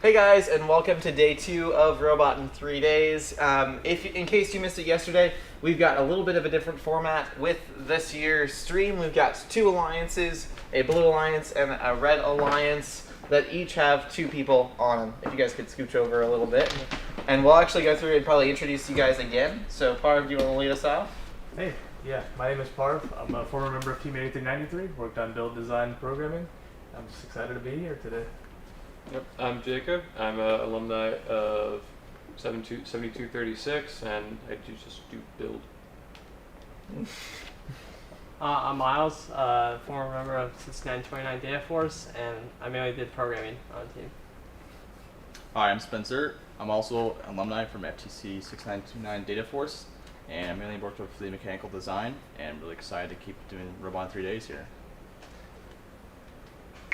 Hey guys, and welcome to day 2 of Robot in 3 Days. In case you missed it yesterday, we've got a little bit of a different format with this year's stream. We've got 2 alliances, a blue alliance and a red alliance that each have 2 people on them. If you guys could scooch over a little bit. And we'll actually go through and probably introduce you guys again. So Parv, do you want to lead us off? Hey, yeah, my name is Parv. I'm a former member of Team 8393, worked on build, design, programming. I'm just excited to be here today. Yep, I'm Jacob. I'm an alumni of 7236, and I just do build. I'm Miles, former member of Cincinnati 29 Data Force, and I mainly did programming on the team. Hi, I'm Spencer. I'm also an alumni from FTC 6929 Data Force, and I mainly worked with the mechanical design, and I'm really excited to keep doing Robot in 3 Days here.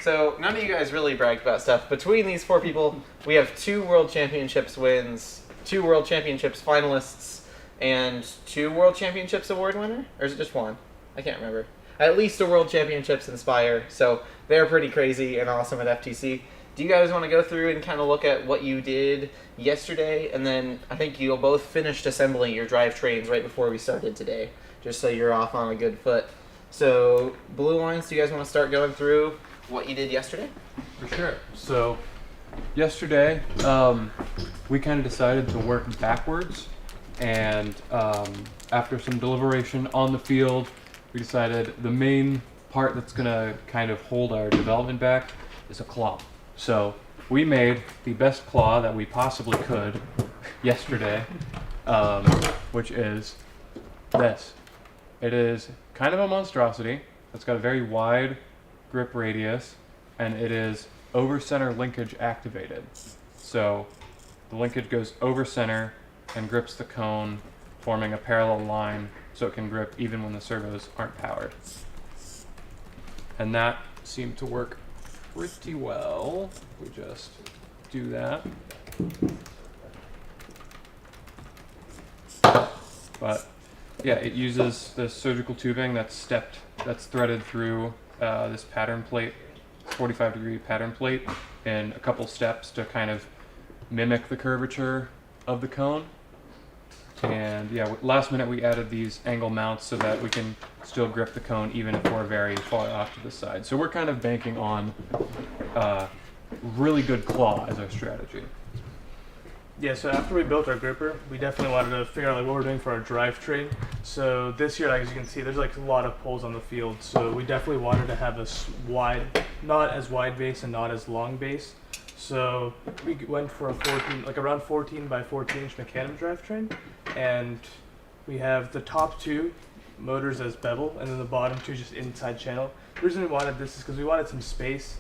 So none of you guys really bragged about stuff. Between these 4 people, we have 2 World Championships wins, 2 World Championships finalists, and 2 World Championships award winner? Or is it just 1? I can't remember. At least a World Championships Inspire, so they're pretty crazy and awesome at FTC. Do you guys want to go through and kind of look at what you did yesterday? And then I think you'll both finished assembling your drivetrains right before we started today, just so you're off on a good foot. So, Blue Lines, do you guys want to start going through what you did yesterday? For sure. So, yesterday, we kind of decided to work backwards, and after some deliberation on the field, we decided the main part that's going to kind of hold our development back is a claw. So, we made the best claw that we possibly could yesterday, which is this. It is kind of a monstrosity. It's got a very wide grip radius, and it is over center linkage activated. So the linkage goes over center and grips the cone, forming a parallel line so it can grip even when the servos aren't powered. And that seemed to work pretty well. We just do that. But yeah, it uses this surgical tubing that's threaded through this pattern plate, 45-degree pattern plate, in a couple steps to kind of mimic the curvature of the cone. And yeah, last minute we added these angle mounts so that we can still grip the cone even if we're very far off to the side. So we're kind of banking on really good claw as our strategy. Yeah, so after we built our gripper, we definitely wanted to figure out what we're doing for our drivetrain. So this year, as you can see, there's like a lot of poles on the field. So we definitely wanted to have a not as wide base and not as long base. So we went for a 14, like around 14 by 14-inch Mecanum drivetrain, and we have the top 2 motors as bevel, and then the bottom 2 just inside channel. The reason we wanted this is because we wanted some space.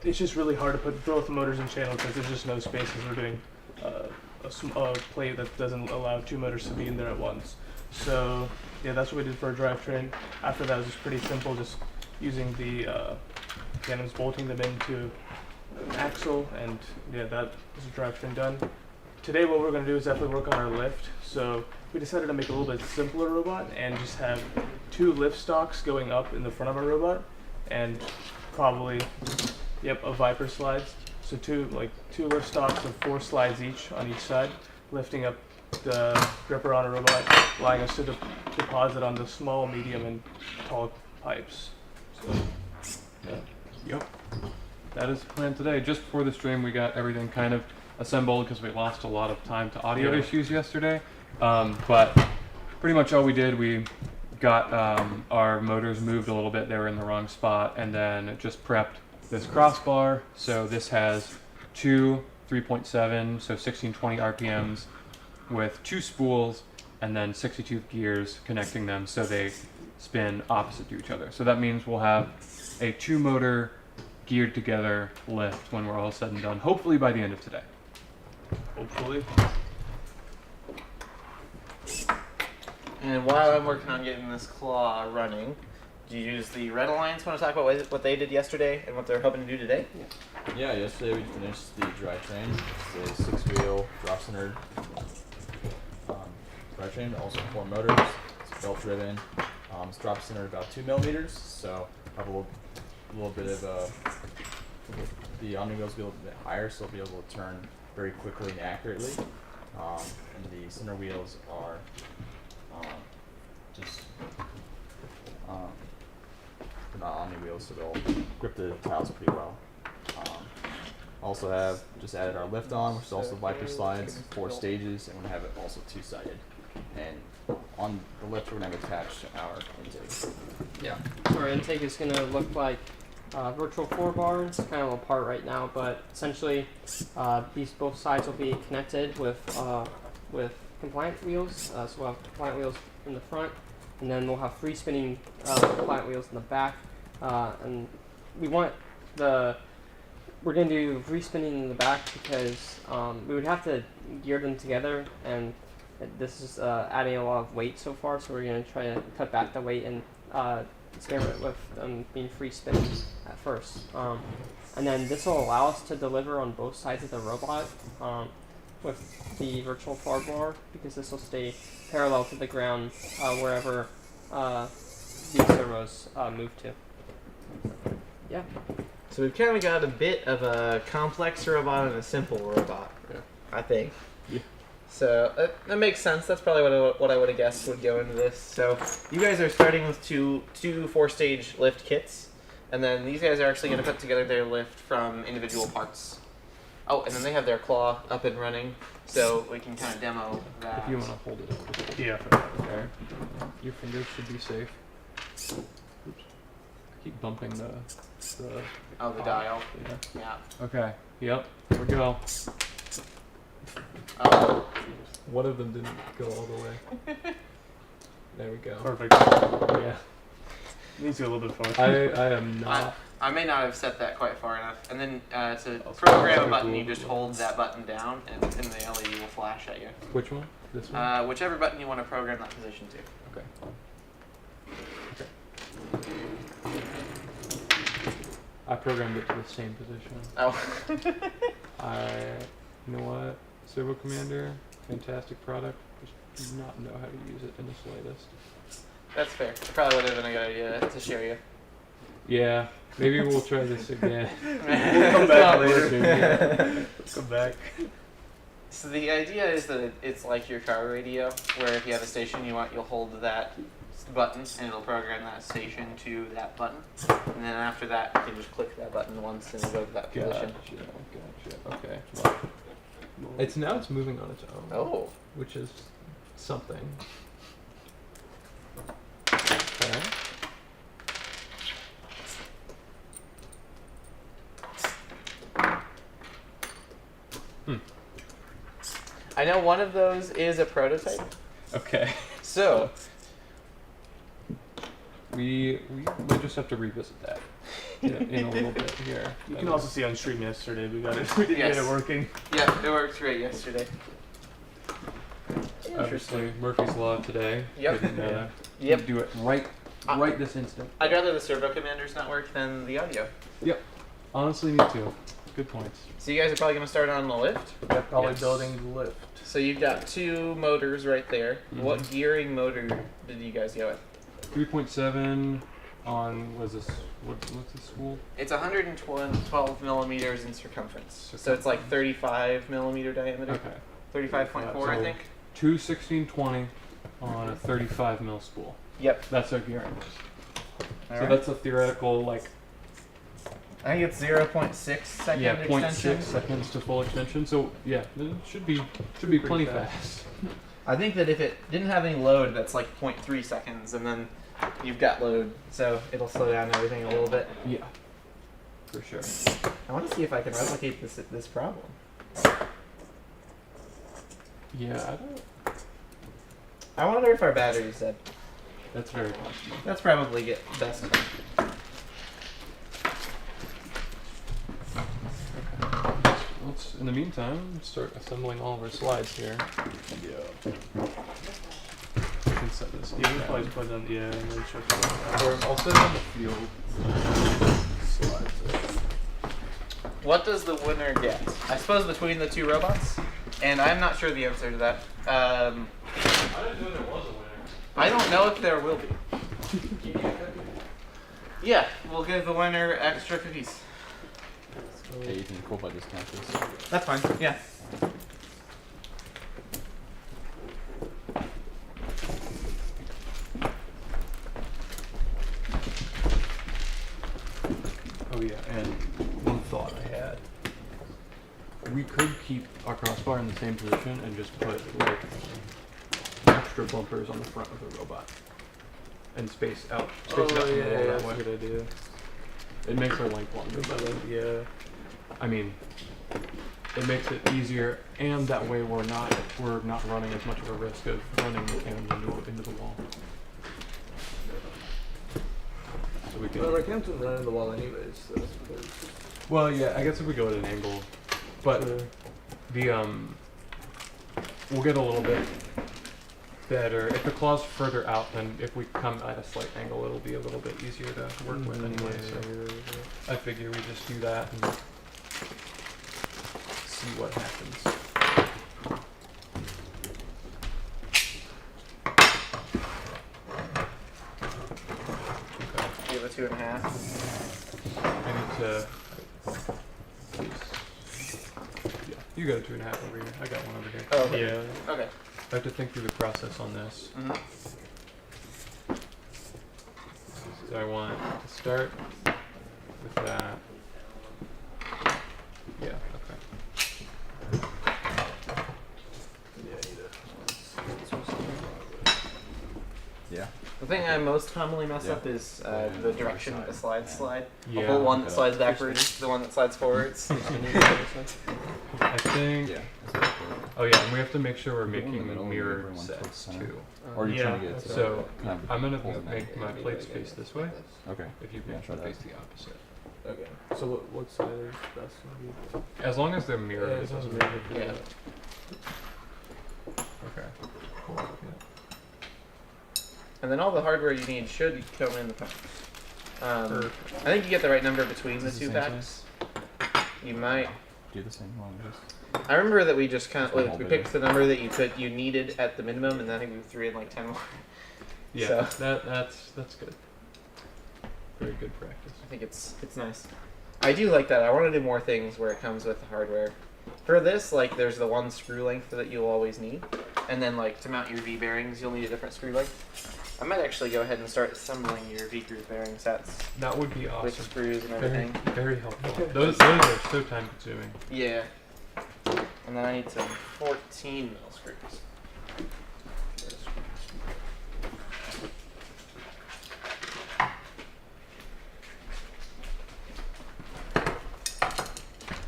It's just really hard to put both motors in channel because there's just no space as we're doing a plate that doesn't allow 2 motors to be in there at once. So yeah, that's what we did for our drivetrain. After that, it was just pretty simple, just using the cannons, bolting them into an axle, and yeah, that was the drivetrain done. Today what we're going to do is definitely work on our lift. So we decided to make a little bit simpler robot and just have 2 lift stalks going up in the front of our robot, and probably, a Viper slides. So 2 lift stalks of 4 slides each on each side, lifting up the gripper on a robot, allowing us to deposit on the small, medium, and tall pipes. So, yeah. Yep. That is the plan today. Just before the stream, we got everything kind of assembled because we lost a lot of time to audio issues yesterday. But pretty much all we did, we got our motors moved a little bit. They were in the wrong spot, and then just prepped this crossbar. So this has 2 3.7, so 1620 RPMs with 2 spools and then 62 gears connecting them so they spin opposite to each other. So that means we'll have a 2 motor geared together lift when we're all said and done, hopefully by the end of today. Hopefully. And while I'm working on getting this claw running, do you use the Red Alliance? Want to talk about what they did yesterday and what they're hoping to do today? Yeah, yesterday we finished the drivetrain. It's a 6-wheel drop-centered drivetrain, also 4 motors. It's belt-driven. It's drop-centered about 2 millimeters, so have a little bit of the Omni wheels will be a bit higher, so they'll be able to turn very quickly and accurately. And the center wheels are just they're not Omni wheels, so they'll grip the tiles pretty well. Also have just added our lift on, which is also Viper slides, 4 stages, and we have it also 2-sided. And on the lift, we're going to attach our intake. Yeah. So our intake is going to look like virtual 4-bar. It's kind of apart right now, but essentially these both sides will be connected with compliant wheels. So we'll have compliant wheels in the front, and then we'll have free spinning compliant wheels in the back. And we're going to do free spinning in the back because we would have to gear them together, and this is adding a lot of weight so far, so we're going to try to cut back the weight and experiment with them being free spinning at first. And then this will allow us to deliver on both sides of the robot with the virtual far bar, because this will stay parallel to the ground wherever these servos move to. Yeah. So we've kind of got a bit of a complex robot and a simple robot, I think. Yeah. So that makes sense. That's probably what I would have guessed would go into this. So you guys are starting with two 4-stage lift kits, and then these guys are actually going to put together their lift from individual parts. Oh, and then they have their claw up and running, so we can kind of demo that. If you want to hold it up. Yeah. There. Your fingers should be safe. Oops. Keep bumping the dial. Yeah. Yeah. Okay. Yep. Here we go. One of them didn't go all the way. There we go. Perfect. Yeah. Needs to go a little bit farther. I am not. I may not have set that quite far enough. And then to I'll program a start button, with you just hold that button down, and the LED will flash at you. Which one? This one? Whichever button you want to program that position to. Okay. I programmed it to the same position. Oh. You know what? Servo Commander, fantastic product. Just do not know how to use it in the slightest. That's fair. It probably would have been a good idea to show you. Yeah, maybe we'll try this again. We'll come back later. Come back. So the idea is that it's like your car radio, where if you have a station you want, you'll hold that button and it'll program that station to that button. And then after that, you can just click that button once and go to that position. Gotcha. Okay. Well, it's moving on its own. Oh. Which is something. Okay. I know one of those is a prototype. Okay. So we might just have to revisit that in a little bit here. You can also see on stream yesterday we got it. We did get it working. yeah, it worked great yesterday. Obviously, Murphy's Law today. Yep. Didn't do it right this instant. I'd rather the servo commanders not work than the audio. Yep. Honestly, me too. Good points. So you guys are probably going to start on the lift. They're probably Yes. building the lift. So you've got 2 motors right there. Mhm. What gearing motor did you guys go with? 3.7 on what's this spool? It's 112 millimeters in circumference. So it's like 35 millimeter diameter. Okay. 35.4, I So- think. 216/20 on a 35 mil spool. Yep. That's our gearing. So Alright. that's a theoretical I think it's 0.6 second 0.6 extension. seconds to full extension. So yeah, it should be plenty fast. I think that if it didn't have any load, that's like 0.3 seconds, and then you've got load, so it'll slow down everything a little bit. Yeah, for sure. I want to see if I can replicate this problem. Yeah, I wonder if our battery's dead. that's very possible. That's probably best. Let's, in the meantime, start assembling all of our slides here. Yeah. We can set this on Yeah, we the probably ground. put on and then check I'll set it on the field. Slides. What does the winner get? I suppose between the 2 robots, and I'm not sure the answer to that. I didn't know there was a winner. I don't know if there will be. Yeah, we'll give the winner extra cookies. Hey, Ethan, you cool if I discount this? That's fine. Yeah. Oh yeah, and one thought I had. We could keep our crossbar in the same position and just put like extra bumpers on the front of the robot. And space out the wall that that's way. a good idea. It makes our length longer, but Yeah. I mean, it makes it easier, and that way we're not running as much of a risk of running the cams into the wall. So we can. Well, our cams would run into the wall anyways, so that's good. Well, yeah, I guess if we go at an angle, but Sure. the we'll get a little bit better. If the claw's further out, then if we come at a slight angle, it'll be a little bit easier to work with anyway. So I figure we just do that and see what happens. Okay. You have a 2.5. I need to. Yeah, you got a 2.5 over here. I got one over here. Oh, okay. Yeah. Okay. I have to think through the process on this. Mm-hmm. So I want to start with that. Yeah, okay. Yeah. The thing I most commonly mess up is the direction of the slide. Yeah. The whole one that Okay. slides backwards, the one that slides forwards. I think. Yeah. Oh yeah, and we have to make sure we're Put one in the making middle and mirrored everyone towards sets the center. too. Or are you Yeah, trying to get it to So kind of I'm gonna hold it back? make my plates face this way. Okay. If you Yeah, make try them that. face the opposite. Okay. So what side is best gonna be? As long as they're mirrored, it as long as doesn't we're matter. able to do Yeah. that. Okay. Cool. Yeah. And then all the hardware you need should come in the packs. I Perfect. think you get the right number between the Is this two the same packs. You might. Do the same one. I remember that we just kind Small of we video. picked the number that you needed at the minimum, and then I think we threw in like 10 more. Yeah, So. that's good. Very good practice. I think it's nice. I do like that. I want to do more things where it comes with the hardware. For this, like, there's the one screw length that you'll always need, and then like to mount your V bearings, you'll need a different screw length. I might actually go ahead and start assembling your V groove bearing sets That would be with awesome. screws and Very, everything. very helpful. Those are so time consuming. Yeah. And then I need some 14 mil screws.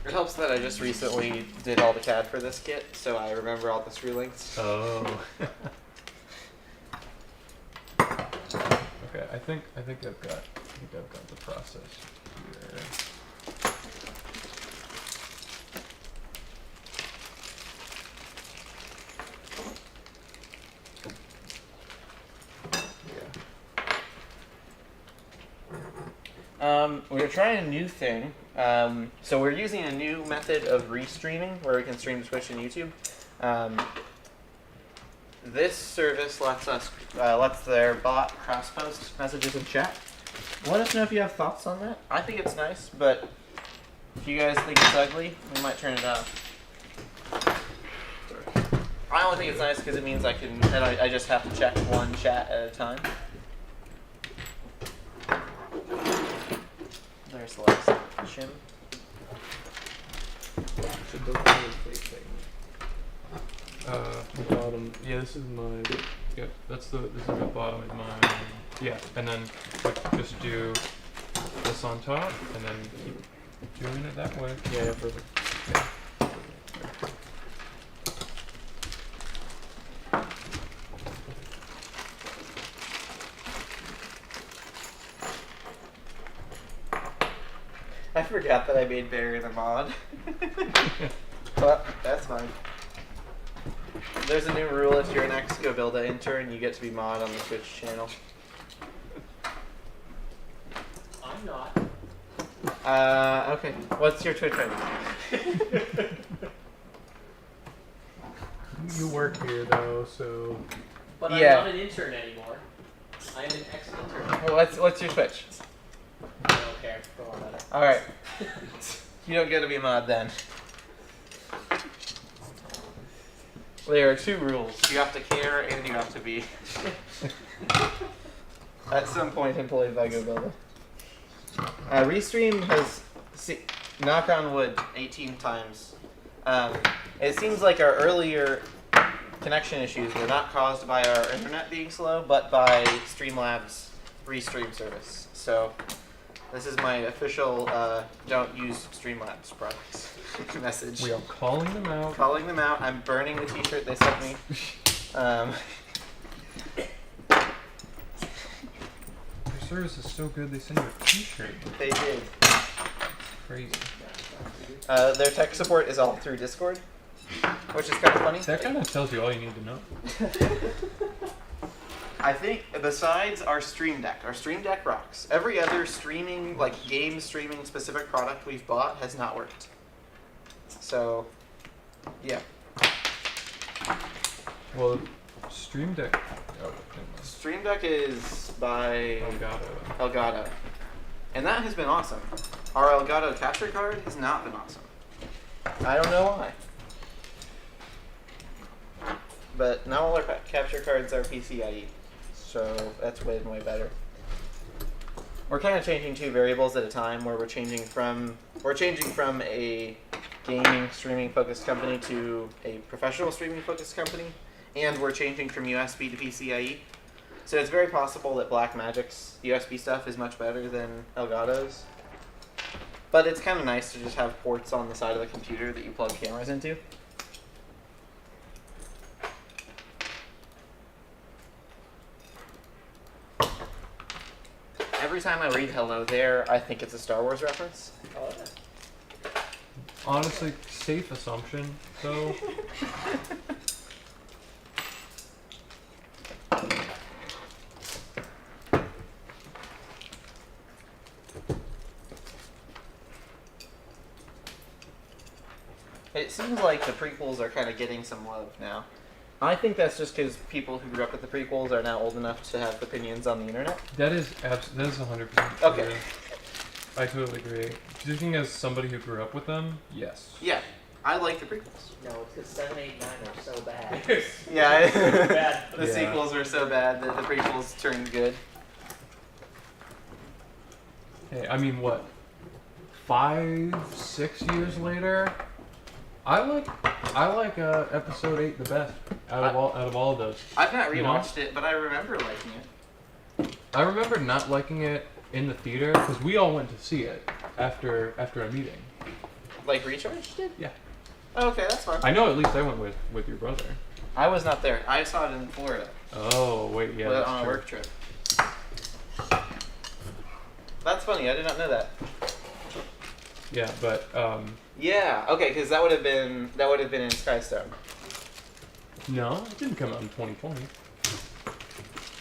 It helps that I just recently did all the CAD for this kit, so I remember all the screw lengths. Oh. Okay, I think I've got the process here. We're trying a new thing. So we're using a new method of restreaming where we can stream to Twitch and YouTube. This service lets their bot cross-post messages in chat. Let us know if you have thoughts on that. I think it's nice, but if you guys think it's ugly, we might turn it off. I only think it's nice because it means I just have to check one chat at a time. There's the last shim. Should those be facing the bottom? Yeah, this is my. Yep, this is the bottom of mine. Yeah, and then just do this on top, and then keep doing it that way. Yeah, perfect. Yeah. I forgot that I made Barry the mod. But that's fine. There's a new rule: if you're an Exco Builda intern, you get to be mod on the Twitch channel. I'm not. Okay. What's your Twitch ID? You work here though, so. But Yeah. I'm not an intern anymore. I'm an ex-intern. Well, what's your Twitch? I don't care. Go on about it. All right. You don't get to be a mod then. There are 2 rules. You have to care and you have to be. At some point employed by GoBuilder. Restream has, knock on wood, 18 times. It seems like our earlier connection issues were not caused by our internet being slow, but by Streamlabs Restream service. So this is my official don't use Streamlabs products message. We are calling them out. Calling them out. I'm burning the t-shirt they sent me. Their service is so good they send you a t-shirt. They did. Crazy. Their tech support is all through Discord, which is kind of funny. That kind of tells you all you need to know. I think besides our Stream Deck rocks. Every other streaming, like game streaming specific product we've bought has not worked. So, yeah. Well, Stream Deck. Oh, never mind. Stream Deck is by Elgato. Elgato. And that has been awesome. Our Elgato capture card has not been awesome. I don't know why. But now all our capture cards are PCIe. So that's way better. We're kind of changing 2 variables at a time where we're changing from a gaming streaming focused company to a professional streaming focused company, and we're changing from USB to PCIe. So it's very possible that Blackmagic's USB stuff is much better than Elgato's. But it's kind of nice to just have ports on the side of the computer that you plug cameras into. Every time I read "Hello There," I think it's a Star Wars reference. Honestly, safe assumption, though. It seems like the prequels are kind of getting some love now. I think that's just because people who grew up with the prequels are now old enough to have opinions on the internet. That is 100% true. Okay. I totally agree. Speaking as somebody who grew up with them, yes. Yeah, I like the prequels. No, it's because 7, 8, 9 are so bad. Yeah, Bad. the Yeah. sequels were so bad that the prequels turned good. Hey, I mean, what? 5, 6 years later, I like episode 8 the best out of all of those. I've not You know? rewatched it, but I remember liking it. I remember not liking it in the theater because we all went to see it after a meeting. Like Recharge did? Yeah. Oh, okay, that's fine. I know at least I went with your brother. I was not there. I saw it in Florida Oh wait, yeah, that's on a true. work trip. That's funny. I did not know that. Yeah, but Yeah. Okay, because that would have been in Skystone. no, it didn't come out in 2020.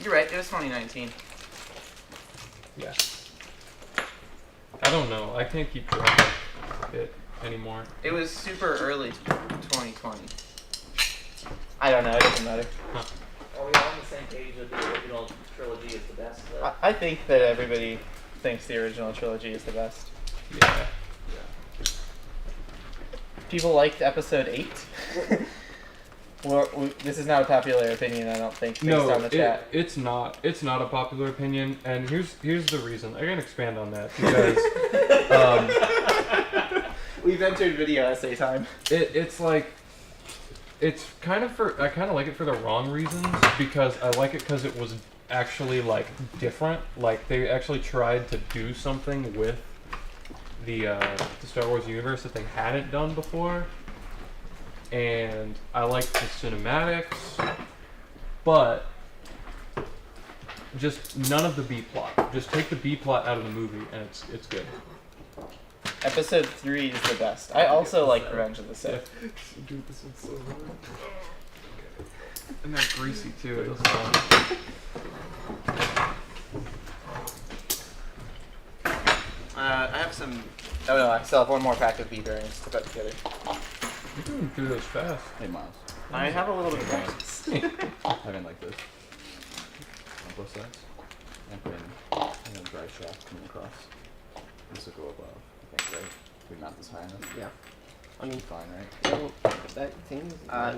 You're right. It was 2019. Yeah. I don't know. I can't keep track of it anymore. It was super early 2020. I don't know. It doesn't matter. Are we all on the same page that the original trilogy is the best? Though? I think that everybody thinks the original trilogy is the best. Yeah. People liked episode 8. This is not a popular opinion, I don't think, based on the chat. It's not. It's not a popular opinion, and here's the reason. I can expand on that because We've entered video essay time. it's kind of I kind of like it for the wrong reasons because I like it because it was actually like different. Like they actually tried to do something with the Star Wars universe that they hadn't done before. And I like the cinematics, but just none of the B plot. Just take the B plot out of the movie, and it's good. Episode 3 is the best. I also like Revenge of the Sith. Dude, this is so hard. And they're greasy too. It doesn't sound. I have some. Oh no, I still have one more pack of B bearings to put together. You're doing through those fast. Hey, Miles. I have a little bit of practice. Having like this on both sides, and putting a drive shaft coming across. This will go above, I think, right? we mount this high enough? Yeah. I mean, Fine, right? that thing is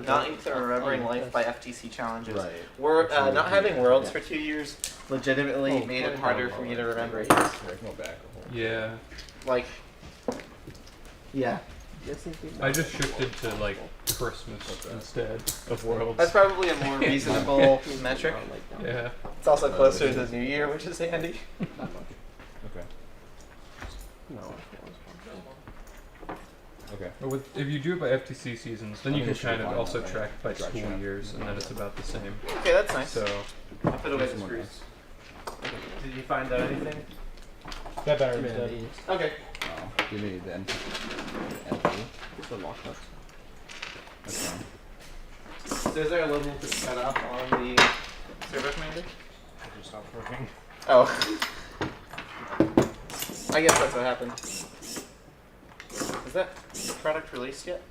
Not into Remembering Life by FTC challenges. Right. We're not having worlds Yeah. for 2 years legitimately Oh, made it quite harder well, for me to well, remember Here, things. I can go back a whole. Yeah. Like, yeah. I just shifted to like Christmas instead of worlds. That's probably a more reasonable metric. Yeah. It's also closer to the New Year, which is handy. Okay. No. Okay. But if you do it by FTC seasons, then you I can think we kind should of line also up, right? track by Track school track. years, and then it's about the same. Okay, that's nice. So I'll put away the Someone screws. else. Did you find out anything? That battery's Yeah, dead. these. Okay. Give me the NP. Just the lock nuts. That's fine. So is there a little to cut off on the servo commander? It just stopped working. Oh. I guess that's what happened. Is that product released yet?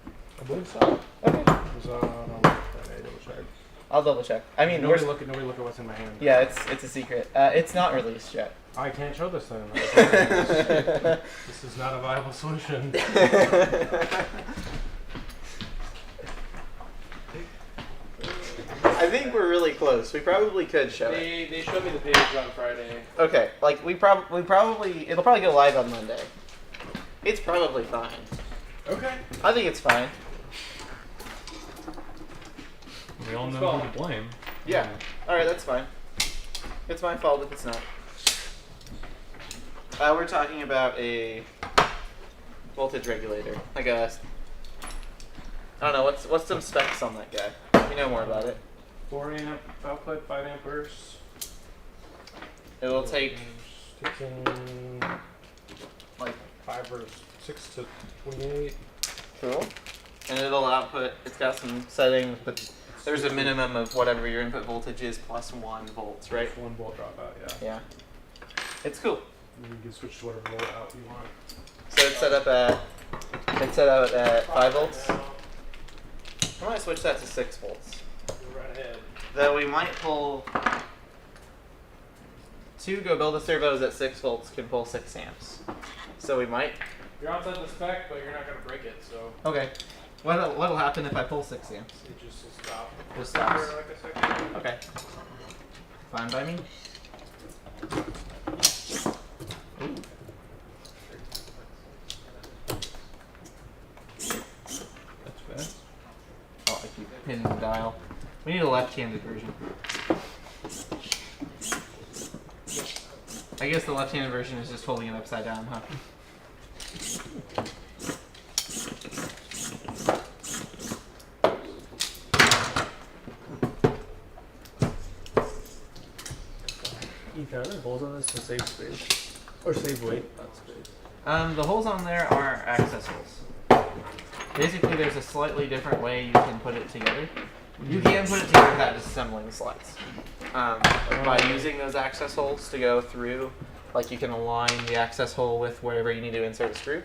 I believe so. Okay. It was on Friday, double check. I'll double check. I mean, Nobody look at what's in my hand. yeah, it's a secret. It's not released yet. I can't show this then. This is not a viable solution. I think we're really close. We probably could show it. They showed me the page on Friday. Okay, like it'll probably go live on Monday. It's probably fine. Okay. I think it's fine. we all It's know who fine. to blame. Yeah. All right, that's fine. It's my fault if it's not. We're talking about a voltage regulator. Like a, I don't know, what's some specs on that guy? You know more about it. 4 amp output, 5 amperes. It will take Takes in like 5 or 6 to 28. cool, and it'll output. It's got some settings, but there's a minimum of whatever your input voltage is plus 1 volts, right? 1 volt dropout, yeah. Yeah. It's cool. You can switch to whatever volt out you want. So it's set out at 5 volts. I might switch that to 6 volts. You're right ahead. Though we might pull 2 go build a servos at 6 volts can pull 6 amps. So we might. You're outside the spec, but you're not going to break it, so Okay. What'll happen if I pull 6 amps? it just will stop. Just stops. For like a second. Okay. Fine by me. That's fast. Oh, I keep hitting the dial. We need a left-handed version. I guess the left-handed version is just holding it upside down, huh? Ethan, are there holes on this to save space? Or save weight, not space. The holes on there are access holes. Basically, there's a slightly different way you can put it together. You can put it together without disassembling the slides. By using those access holes to go through, like you can align the access hole with wherever you need to insert a screw.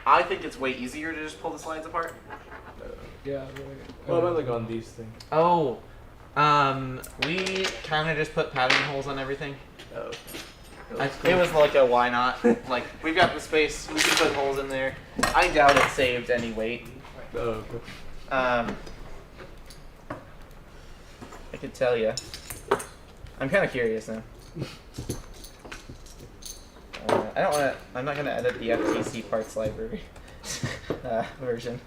I think it's way easier to just pull the slides apart. Yeah. What about like on these things? Oh, we kind of just put pattern holes on everything. Oh. It was like a why not? Like, we've got the space, we can put holes in there. I doubt it saved any weight. Oh, I could tell you. I'm kind of curious now. I don't want to. I'm not going to edit the FTC parts library version.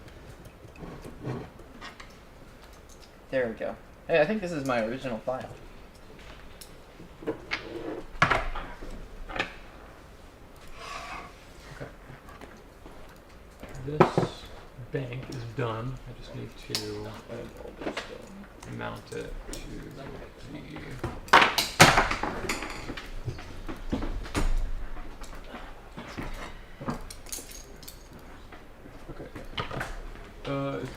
There we go. Hey, I think this is my original file. This bank is done. I just need to mount it to is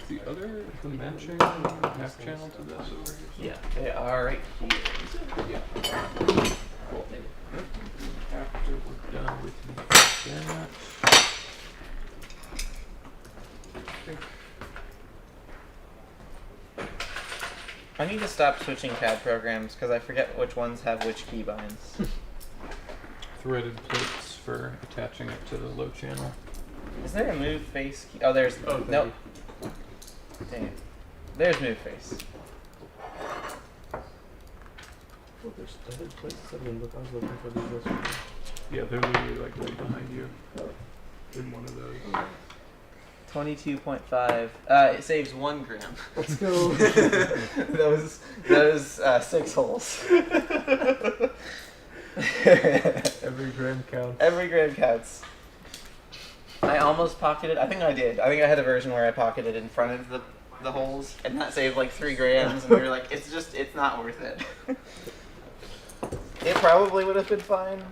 the matching half channel to this over here? Yeah, they are right here. Yeah. Cool. After we're done with that. I need to stop switching CAD programs because I forget which ones have which keybinds. Threaded plates for attaching it to the low channel. Is there a move face key? Oh, there's. Oh, thank nope. Dang it. There's move face. Oh, there's other places I didn't look. I was looking for these yesterday. Yeah, they're literally like right behind you. In one of those. 22.5. It saves 1 gram. Let's go. those 6 holes. Every gram counts. Every gram counts. I almost pocketed. I think I did. I think I had a version where I pocketed in front of the holes, and that saved like 3 grams. And we were like, it's not worth it. It probably would have been fine.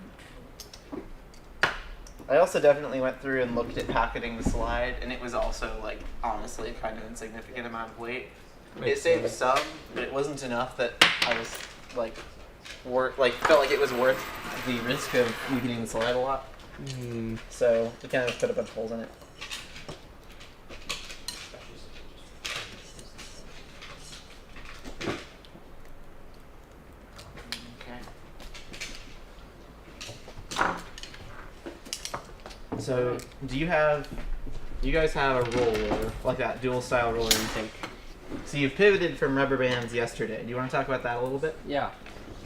I also definitely went through and looked at pocketing the slide, and it was also like honestly a kind of insignificant amount of weight. It saved some, but it wasn't enough that I was like felt like it was worth the risk of weakening the slide a lot. So we kind of just put a bunch of holes in it. So, you guys have a roller, like that dual style roller intake. So you've pivoted from rubber bands yesterday. Do you want to talk about that a little bit? Yeah.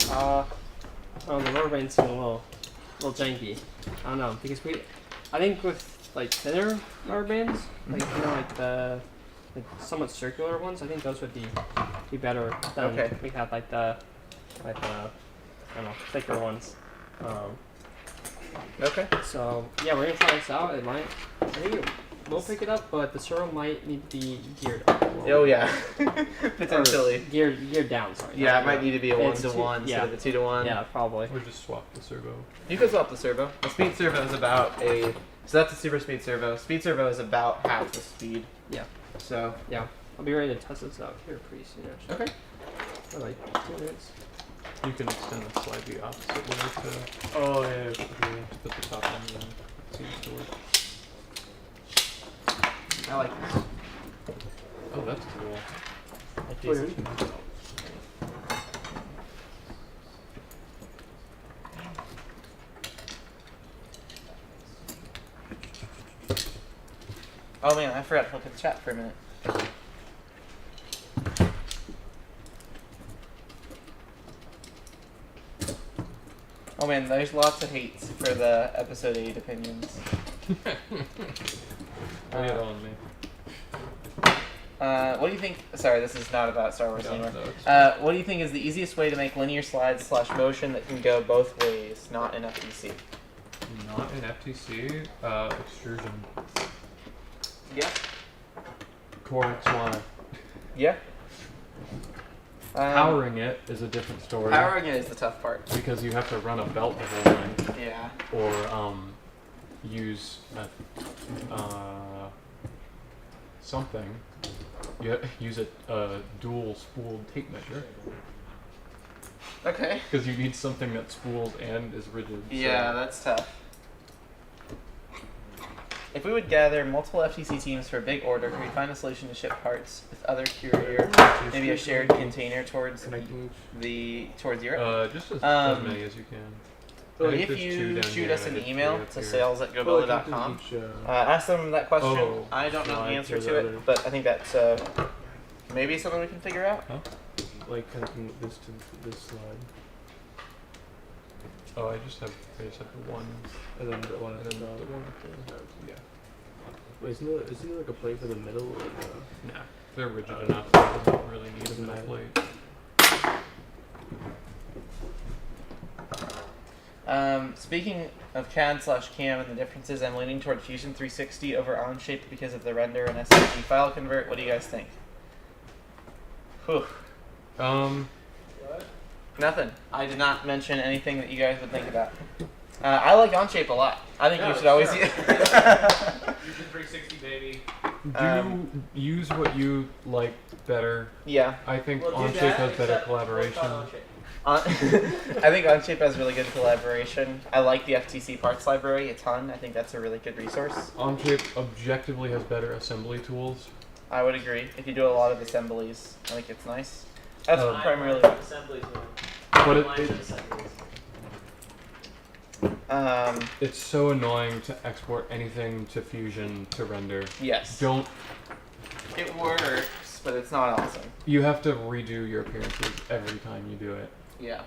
The rubber bands seem a little janky. I don't know, because I think with like thinner rubber bands, like like the somewhat circular ones, I think those would be better than Okay. we have like the I don't know, thicker ones. Okay. So yeah, we're gonna try this out. I think we'll pick it up, but the servo might need to be geared up. Oh yeah, potentially. Geared down. Sorry. Yeah, not it might geared need to be a up. 1 It's to 1 yeah. instead of a 2 to 1. Yeah, probably. Or just swap the servo. You could swap the servo. The speed servo is about so that's a super speed servo. Speed servo is about half the speed. Yeah. So. Yeah. I'll be ready to test this out here pretty soon. Actually. Okay. For like 2 minutes. You can extend the slide the opposite way to Oh yeah. put the top on and then it seems to work. I like this. Oh, that's cool. Weird. Oh man, I forgot to look at the chat for a minute. Oh man, there's lots of hates for the episode 8 opinions. Lay it on me. What do you think? Sorry, this is not about Star Wars No, anymore. no, it's- What do you think is the easiest way to make linear slides / motion that can go both ways, not in FTC? Not in FTC. Extrusion. Yeah. Core XY. Yeah. Powering it is a different story. Powering it is the tough part. Because you have to run a belt the whole length, Yeah. or use something. You use a dual spooled tape measure Okay. because you need something that's spooled and is rigid. Yeah, that's tough. If we would gather multiple FTC teams for a big order, could we find a solution to ship parts with other courier, maybe a shared container towards towards Europe? Just as many as you can. I think If there's 2 you down shoot here us and an I did email 3 up to here. sales@gobuilder.com, ask them that question. Oh, I don't know the slide answer to to the it, other. but I think that's maybe something we can figure out. Like connecting this to this slide, Oh, I just have the one. and then the one and then the other one. Yeah. Wait, isn't there like a plate for the middle? Like, Nah, they're rigid enough. I don't really need a Doesn't middle matter. plate. Speaking of CAD/CAM and the differences, I'm leaning toward Fusion 360 over Onshape because of the render and SVG file convert. What do you guys think? Whew. Nothing. I did not mention anything that you guys would think about. I like Onshape a lot. I think you should always use. Fusion 360, baby. Use what you like better. Yeah. I think We'll do Onshape that, has better except collaboration. we'll talk Onshape. I think Onshape has really good collaboration. I like the FTC parts library a ton. I think that's a really good resource. Onshape objectively has better assembly tools. I would agree. If you do a lot of assemblies, I think it's nice. That's Um, primarily. Assemblies, man. But Lines it, of assemblies. It's so annoying to export anything to Fusion to render. Yes. Don't. It works, but it's not awesome. You have to redo your appearances every time you do it. Yeah.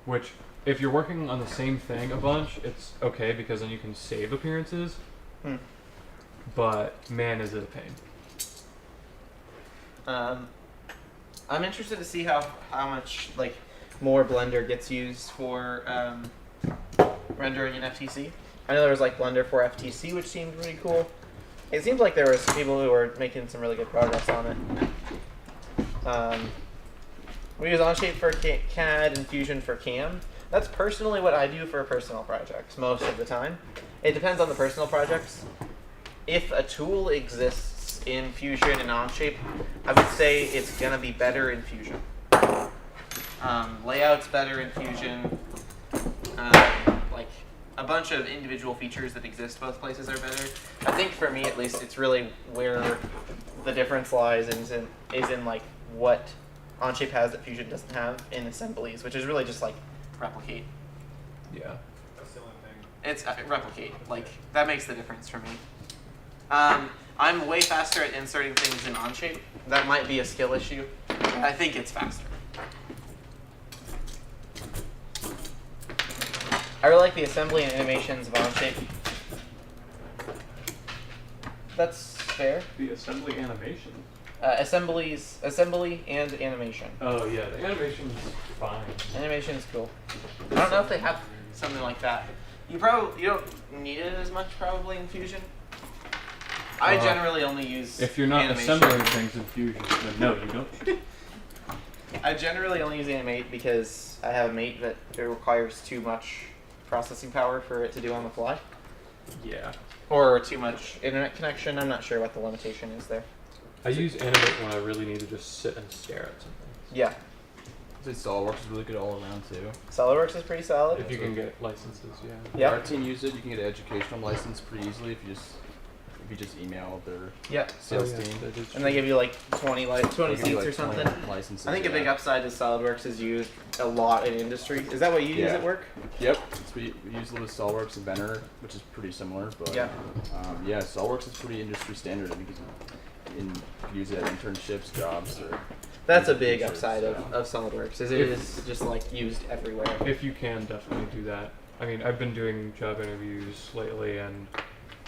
Which, if you're working on the same thing a bunch, it's okay because then you can save appearances. But man, is it a pain. I'm interested to see how much like more Blender gets used for rendering in FTC. I know there was like Blender for FTC, which seemed really cool. It seemed like there were some people who were making some really good progress on it. We use Onshape for CAD and Fusion for CAM. That's personally what I do for personal projects most of the time. It depends on the personal projects. If a tool exists in Fusion and Onshape, I would say it's going to be better in Fusion. Layout's better in Fusion. Like a bunch of individual features that exist both places are better. I think for me at least, it's really where the difference lies is in like what Onshape has that Fusion doesn't have in assemblies, which is really just like replicate. Yeah. That's the only thing. It's replicate. Like that makes the difference for me. I'm way faster at inserting things in Onshape. That might be a skill issue. I think it's faster. I really like the assembly and animations of Onshape. That's fair. The assembly animation. Assembly and animation. Oh yeah, the animation's fine. Animation is cool. I don't know if they have something like that. You don't need it as much probably in Fusion. I generally only use If you're not animation. assembling things in Fusion, then no, you don't. I generally only use Animate because I have a mate that it requires too much processing power for it to do on the fly. Yeah. Or too much internet connection. I'm not sure what the limitation is there. I use Animate when I really need to just sit and stare at something. Yeah. I'd say SolidWorks is really good all around too. SolidWorks is pretty solid. If you can get licenses, yeah. Yeah. Our team used it. You can get an educational license pretty easily if you just email their Yeah. sales Oh, yeah, team. that is And they give you like 20 They'll seats give you, like, or 20 something. Licenses, I think a big yeah. upside is SolidWorks is used a lot in industry. Is that what you use Yeah. at work? Yep. So we use a little bit of SolidWorks Inventor, which is pretty similar, but Yeah. yeah, SolidWorks is pretty industry standard. I think you can use it at internships, jobs, or That's a big features, upside so. of SolidWorks. Is it is just like used everywhere. If you can, definitely do that. I mean, I've been doing job interviews lately, and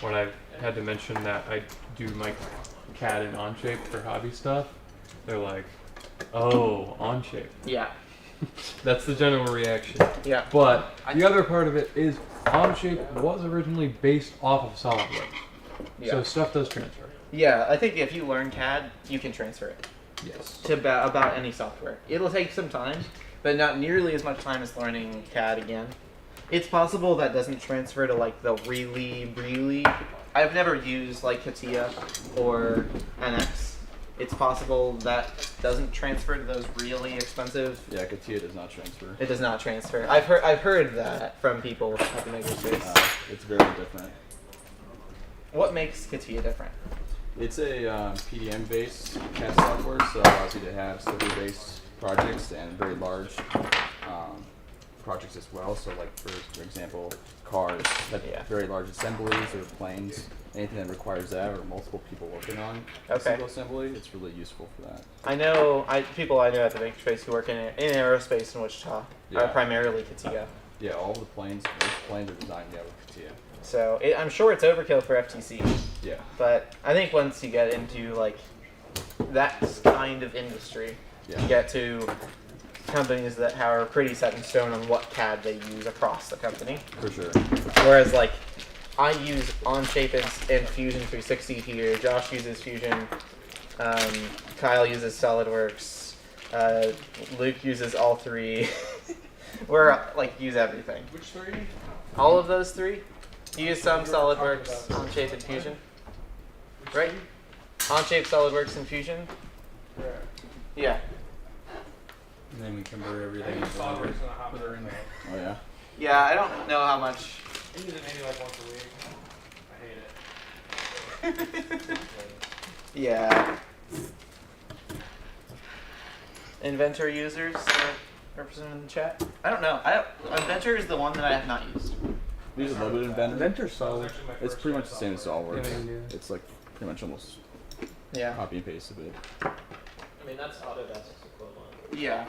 when I've had to mention that I do my CAD and Onshape for hobby stuff, they're like, "Oh, Onshape." Yeah. That's the general reaction. Yeah. But the other part of it is Onshape was originally based off of SolidWorks, Yeah. so stuff does transfer. Yeah, I think if you learn CAD, you can transfer it Yes. to about any software. It'll take some time, but not nearly as much time as learning CAD again. It's possible that doesn't transfer to like the really. I've never used like CATIA or NX. It's possible that doesn't transfer to those really expensive. yeah, CATIA does not transfer. It does not transfer. I've heard that from people at the makerspace. It's very different. What makes CATIA different? It's a PDM-based CAD software, so it allows you to have server-based projects and very large projects as well. So, like for example, cars that have very large assemblies or planes. Anything that requires that or multiple people working on a Okay. single assembly, it's really useful for that. I know people I know at the makerspace who work in aerospace in Wichita are Yeah. primarily CATIA. Yeah, all the planes, most planes are designed with CATIA. So I'm sure it's overkill for FTC, Yeah. but I think once you get into like that kind of industry, Yeah. you get to companies that are pretty set in stone on what CAD they use across the company. For sure. Whereas like I use Onshape and Fusion 360 here. Josh uses Fusion. Kyle uses SolidWorks. Luke uses all three. We're like use everything. Which three? All of those three. You use some SolidWorks, Onshape, and Fusion, right? Onshape, SolidWorks, and Fusion. Yeah. And then we convert everything think into SolidWorks Blender. gonna hop Put her in there. there. Oh yeah. Yeah, I don't know how much. I use it maybe like once a week. I hate it. Yeah. Inventor users. represented in the chat? I don't know. Adventure is the one that I have not used. We use a little bit of Inventor. Inventor's solid. It's pretty much the same as SolidWorks. Yeah. It's like pretty much almost Yeah. copy and paste a bit. I mean, that's Autodesk's equivalent. Yeah.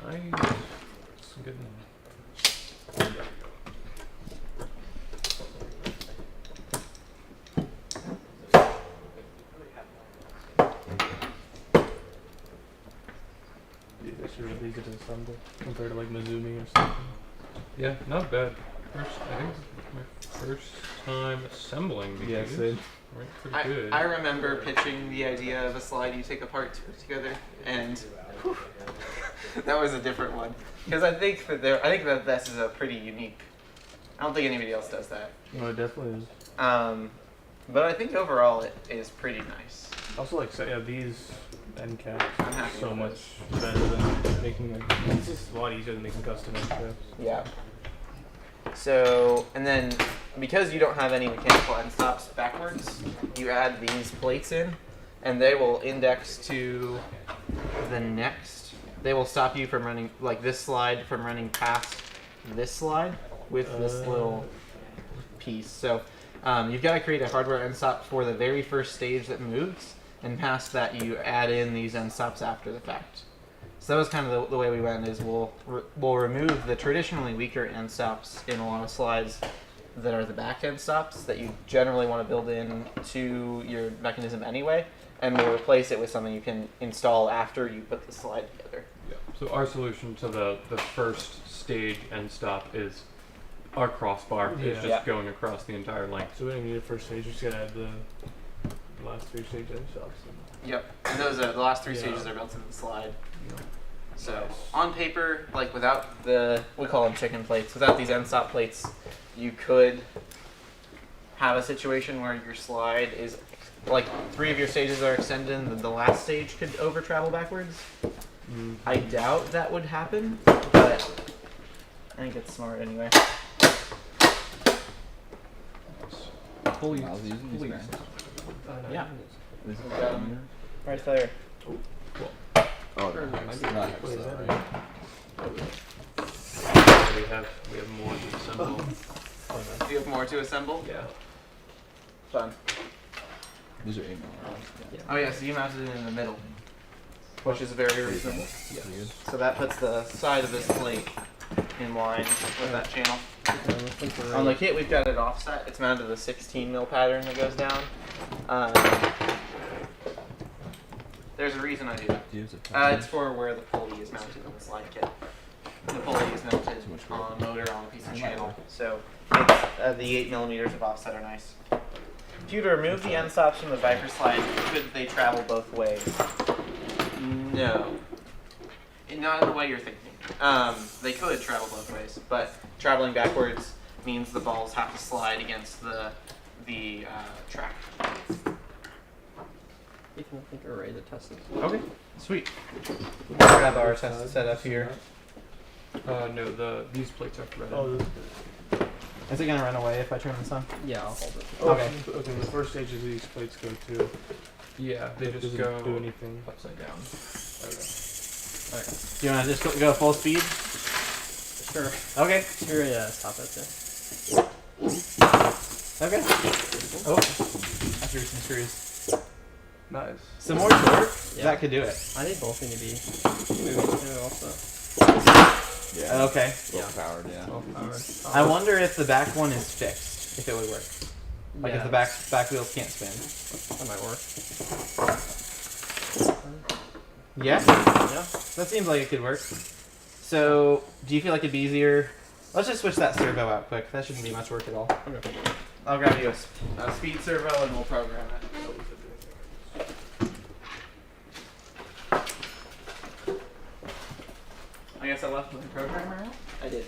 Nice. It's good. It's really easy to assemble compared to like Mizumi or something. Yeah, not bad. I think it's my first time assembling these. Yeah, same. Right, pretty good. I remember pitching the idea of a slide you take apart to put together, and whew, that was a different one. Because I think that this is a pretty unique. I don't think anybody else does that. No, it definitely is. But I think overall it is pretty nice. Also, like, so, yeah, these end caps I'm happy so with much those. better than making like. It's just a lot easier than making custom end caps. Yeah. So, and then because you don't have any mechanical end stops backwards, you add these plates in, and they will index to the next. They will stop you from running, like this slide, from running past this slide with this little piece. So, you've got to create a hardware end stop for the very first stage that moves, and past that you add in these end stops after the fact. So that was kind of the way we went. Is we'll remove the traditionally weaker end stops in a lot of slides that are the back end stops that you generally want to build in to your mechanism anyway, and we'll replace it with something you can install after you put the slide together. Yeah. So our solution to the first stage end stop is our crossbar is just Yeah. going across the entire length. So we don't need a first stage. We just gotta add the last 3 stage end stops. Yep. And those are the last 3 Yeah. stages are built into the slide. Yeah. So on paper, like without we call them chicken plates, without these end stop plates, you could have a situation where your slide is like 3 of your stages are extended and the last stage could over travel backwards. I doubt that would happen, but I think it's smart anyway. Fully. I was using these brands. Yeah. Is it Right there. Oh, no, it's not heavy Wait, is stuff, that right? We have more to assemble. Do you have more to assemble? Yeah. Fun. These are 8 mil. Yeah. Oh yeah, so you mounted it in the middle, which is very reasonable. Yes. So that puts the side of this plate in line with that channel. On the kit, we've got it offset. It's mounted to the 16 mil pattern that goes down. There's a reason I do that. Do you use a It's for where the pulley is mounted in the slide kit. The pulley is mounted on a motor on a piece of channel, so it's, the 8 millimeters of offset are nice. If you were to remove the end stops from the Viper slide, could they travel both ways? No. Not in the way you're thinking. They could travel both ways, but traveling backwards means the balls have to slide against the track. Ethan, I think we're ready to test this. Okay, sweet. We'll grab our test setup here. No, these plates are threaded. Oh, Is it gonna run away if I turn this on? Yeah, I'll hold it. Okay. Okay, the first stage of these plates go to. Yeah, they It just doesn't go do anything. upside down. Do you wanna just go full speed? Sure. Okay. You're ready to stop it there. Okay. Oh, I threw some screws. Nice. Some more torque? Yeah. That could do it. I think both need to be moving too also. Yeah. Okay. Both powered, yeah. Both powered. I wonder if the back one is fixed, if it would work. Like if the back wheels can't spin. That might work. Yeah? Yeah. That seems like it could work. So, do you feel like it'd be easier? Let's just switch that servo out quick. That shouldn't be much work at all. Okay. I'll grab you a speed servo and we'll program it. I guess I left my programmer out? I did.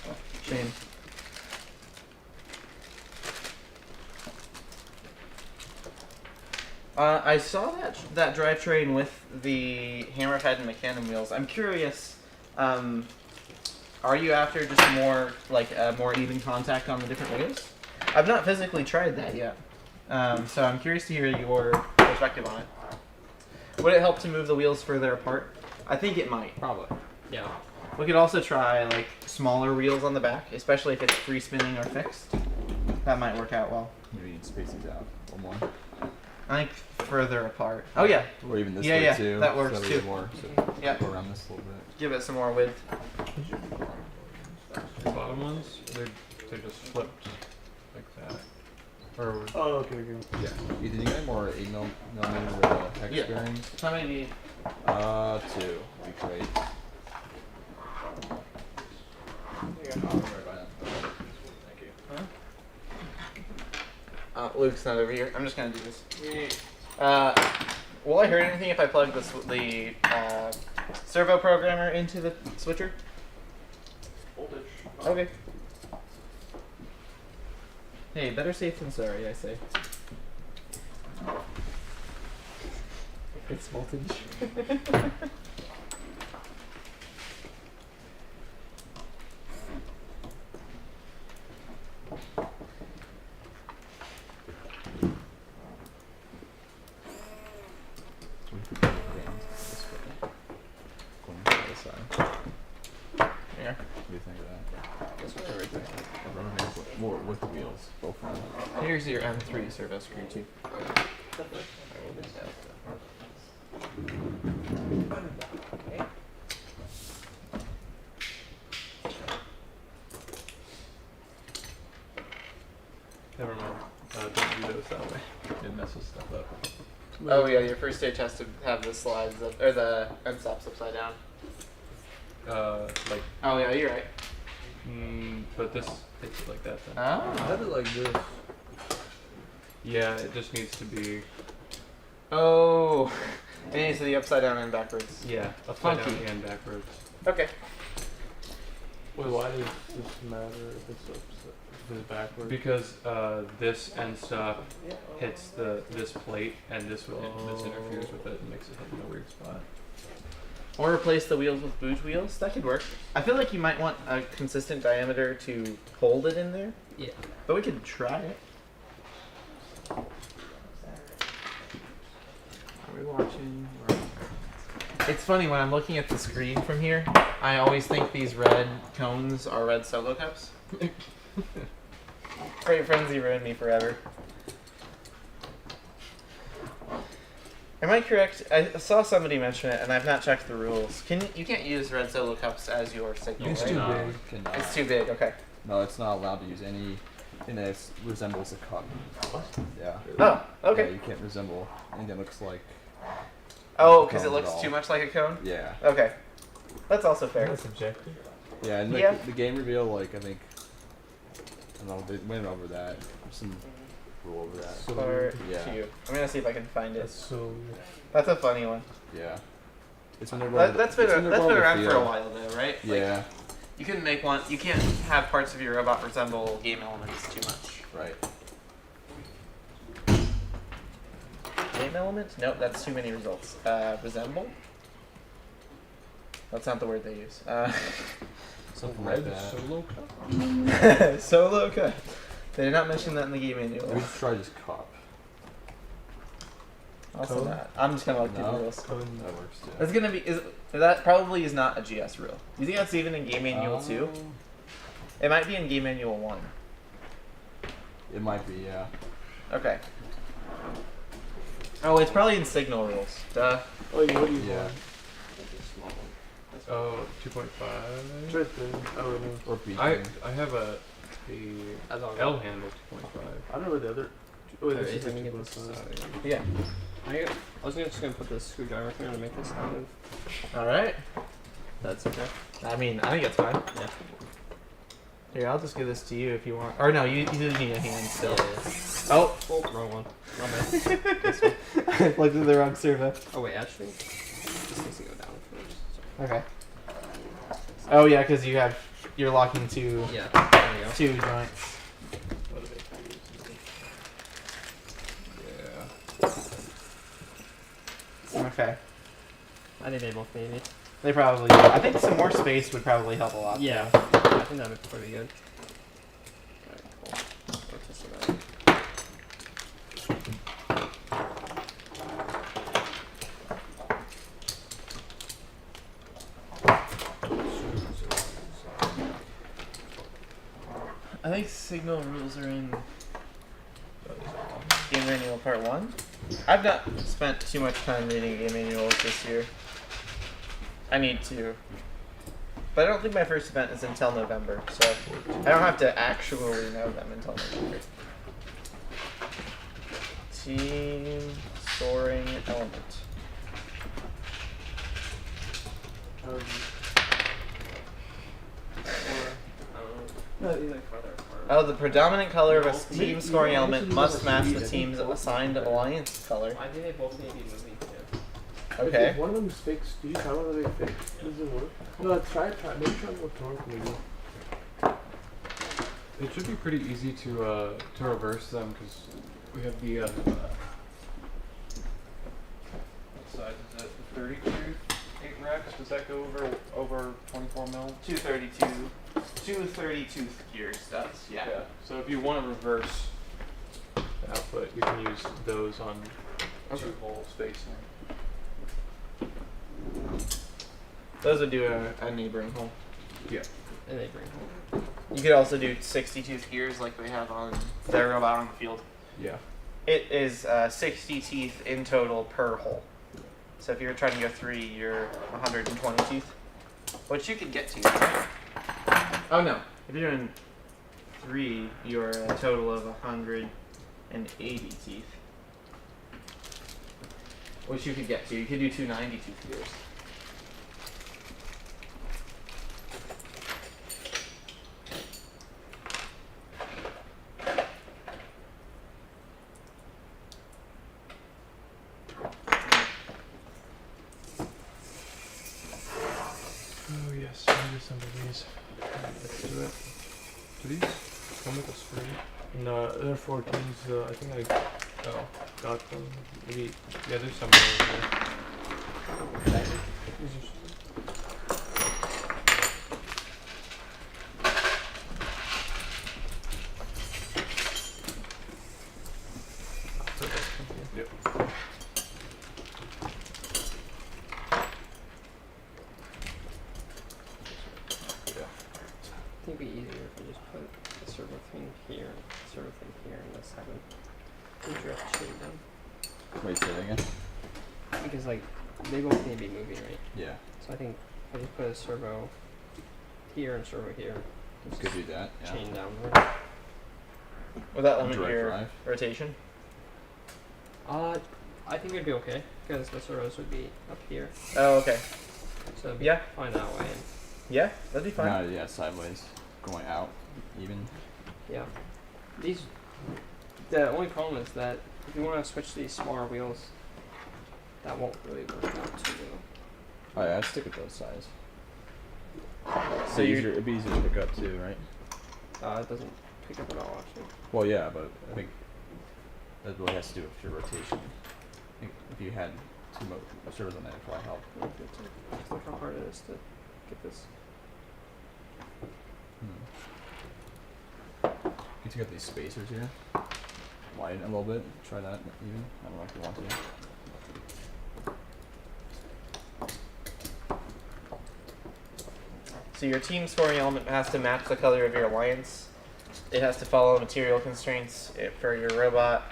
Oh, shame. I saw that drivetrain with the hammerhead and McCann wheels. I'm curious. Are you after just more more even contact on the different wheels? I've not physically tried that yet, so I'm curious to hear your perspective on it. Would it help to move the wheels further apart? I think it might. Probably. Yeah. We could also try like smaller wheels on the back, especially if it's free spinning or fixed. That might work out well. Maybe you need to space these out a little more. I think further apart. Oh yeah. Or even this Yeah, way yeah, too. that works so we too. get more. So Yeah. go around this a little bit. Give it some more width. The bottom ones, they're just flipped like that. Or Oh, okay, okay. Yeah. Ethan, you got any more 8mm hex Yeah. bearings? How many do you need? 2. Would be great. Here you go. I'll be right by that. Thank you. Luke's not over here. I'm just gonna do this. Will I hear anything if I plug the servo programmer into the switcher? Voltage. Okay. Hey, better safe than sorry, I say. It's voltage. Going to the other side. Yeah. What do you think of that? That's right there. The rubber bands more with the wheels, both of them. Here's your M3 servo screw too. never mind. Don't do those that way. It messes stuff up. Oh yeah, your first stage has to have the slides up, or the end stops upside down. Like, Oh yeah, you're right. but this hits it like that then. Oh. Have it like this. Yeah, it just needs to be, Oh. It needs to be upside down and backwards. yeah, upside down Funky. and backwards. Okay. Wait, why does this matter if it's upside, if it's backwards? Because this end stop hits this plate, and this interferes with it and makes it hit in a weird spot. Or replace the wheels with boot wheels. That could work. I feel like you might want a consistent diameter to hold it in there. Yeah. But we could try it. Are we watching? It's funny when I'm looking at the screen from here, I always think these red cones are red solo cups. Great Frenzy ruined me forever. Am I correct? I saw somebody mention it, and I've not checked the rules. You can't use red solo cups as your signal, It's right? too No, big. cannot. It's too big. Okay. No, it's not allowed to use any. And it resembles a cup. Yeah. Oh, okay. Yeah, you can't resemble anything that looks like. Oh, because it Cones at looks all. too much like a cone? Yeah. Okay. That's also fair. That's subjective. Yeah, and like, Yeah. the game reveal, like, I think. I don't know, they went over that. There's some rule over that. So Or Yeah. to you. I'm gonna see if I can find That's it. so. That's a funny one. Yeah. It's when they're That's been around for a while though, right? Like, Yeah, you couldn't make one. You can't have parts of your robot resemble game elements too much. right. Game element? Nope, that's too many results. Resemble? That's not the word they use. Something like that. solo cup? Solo cut. They did not mention that in the game manual. We should try just cup. Also Code? not. I'm just gonna look through the No. rules. That works too. That's gonna be that probably is not a GS rule. You think that's even in game manual 2? It might be in game manual 1. It might be, yeah. Okay. Oh, it's probably in signal rules. Duh. Oh, what do you Yeah. want? Oh, 2.5. It's right there. Oh, no. Or beacon. I have a That's all. L handle 2.5. I don't know what the other. Oh, wait, There this is, is let me a get 2.5. this. Yeah. I was just gonna put the screwdriver through to make this kind of. All right. That's okay. I mean, I think it's fine. Yeah. Here, I'll just give this to you if you want. Or no, you do need a hand still. Yeah. Oh, Oh, wrong one. My bad. This one. I plugged in the wrong servo. Oh wait, actually, this needs to go down first. Okay. Oh yeah, because you're locking two Yeah. There we go. two joints. Yeah. Okay. I think they both maybe. They probably do. I think some more space would probably help a lot. Yeah. I think that would be pretty good. Alright, cool. Go test it out. I think signal rules are in Game Manual Part 1. I've not spent too much time reading game manuals this year. I need to. But I don't think my first event is until November, so I don't have to actually know them until November. Team scoring element. Oh, the predominant color of a team scoring element must match the team's assigned alliance color. I think they both may be moving too. Okay. If one of them is fixed, do you tell them that they fixed? Does it work? No, try. Maybe try with torque maybe. It should be pretty easy to reverse them because we have the what size is it? The 32 8 Rex. Does that go over 24 mil? 232 gears does, yeah. So if you want to reverse The output, you can use those on two hole spacing. Those would do a neighboring hole. And they bring home. You could also do 60 gears like they have on their robot on the field. Yeah. It is 60 teeth in total per hole. So if you're trying to go 3, you're 120 teeth. Which you could get to, right? Oh no. If you're in 3, you're a total of 180 teeth. Which you could get to. You could do 290 tooth gears. Oh yes, maybe some of these. Let's do it. Do these come with a screen? No, they're 14s. I think I got them. Maybe. Yeah, there's some over here. These are. Yep. I think it'd be easier if we just put the servo thing here, the servo thing here, and let's have a drift shade them. Wait, say that again? Because like they both need to be moving, right? Yeah. So I think if I just put a servo here and servo here, just Could do that. Yeah. chain downward. Would that limit Direct your drive. rotation? I think it'd be okay because the servos would be up here, Oh, okay. so it'd be Yeah. fine that way. And Yeah, that'd be fine. No, yeah, sideways, going out, even. yeah, these. The only problem is that if you want to switch these smaller wheels, that won't really work out too well. Oh yeah, I'd stick with those size. So you it'd be easier to pick up too, right? It doesn't pick up at all actually. Well, yeah, but I think that really has to do with your rotation. I think if you had two servos on that, it'd probably help. Just look how hard it is to get this. You take out these spacers here, widen it a little bit. Try that even. I don't know if you want to. So your team scoring element has to match the color of your alliance. It has to follow material constraints for your robot.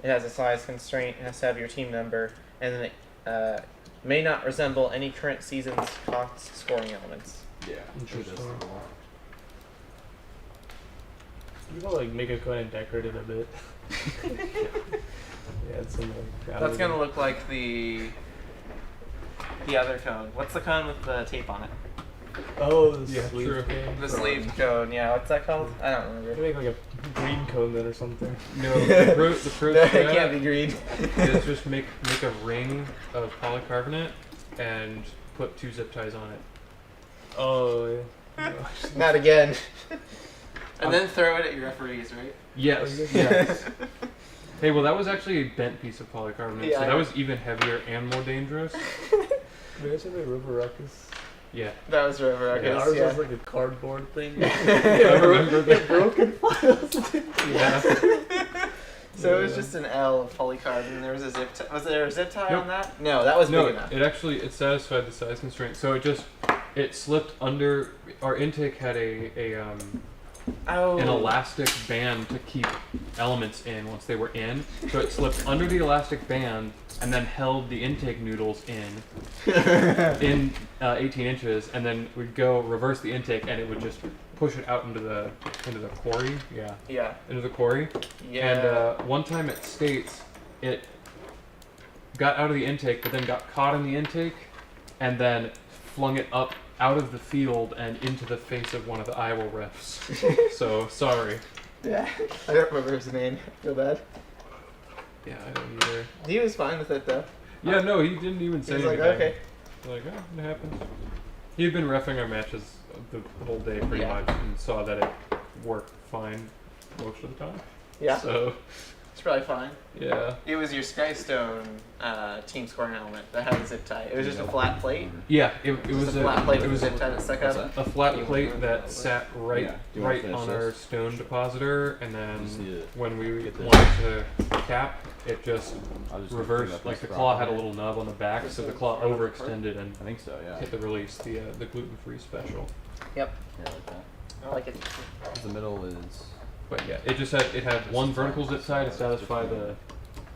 It has a size constraint. It has to have your team number, and then it may not resemble any current season's cost scoring elements. Yeah. Interesting. You gotta like make it kind of decorative a bit. Yeah, it's some like. That's gonna look like the other cone. What's the cone with the tape on it? Oh, the Yeah, sleeve true. thing. The sleeve cone. Yeah, what's that called? I don't You remember. make like a green cone then or something. No, the pro No, it strat can't be green. is just make a ring of polycarbonate and put 2 zip ties on it. Oh yeah. Not again. And then throw it at your referees, right? Yes. Oh, Yes. Hey, well, that was actually a bent piece of polycarbonate, Yeah, so I that know. was even heavier and more dangerous. Maybe I should be River Ruckus. Yeah. That was River Yeah, Ruckus. Ours Yeah. was like a cardboard thing. I remember that. Broken files. Yeah. So it was just an L of polycarbonate, and there was a zip tie. Was there a zip tie Nope. on that? No, that was No, big enough. it satisfied the size constraint. So it slipped under. Our intake had Oh. an elastic band to keep elements in once they were in. So it slipped under the elastic band and then held the intake noodles in 18 inches, and then we'd go reverse the intake, and it would just push it out into the quarry. Yeah, Yeah. into the quarry. Yeah. And one time at States, it got out of the intake, but then got caught in the intake, and then flung it up out of the field and into the face of one of the Iowa refs. So sorry. Yeah. I don't remember his name. Feel bad. Yeah, I don't either. He was fine with it though. Yeah, no, he didn't even He say was like, anything. okay. Like, oh, it happens. He had been reffing our matches the whole day pretty Yeah. much, and saw that it worked fine most of the time. Yeah. So It's probably fine. yeah. It was your Skystone team scoring element that had a zip tie. It was just a flat plate. Yeah, it Just was a flat plate with a was zip tie that stuck What's out. that? a flat plate that sat right Yeah. Do you wanna right finish on our this? stone depositor, and Just need then to when we get this. wanted to cap, it just I'll just reversed. pick up like this the claw had a properly. little nub on the back, so the claw overextended and I think so, yeah. hit the release, the gluten-free special. Yep. Yeah, like that. I like it. The middle is. But yeah, it had one vertical zip tie to satisfy the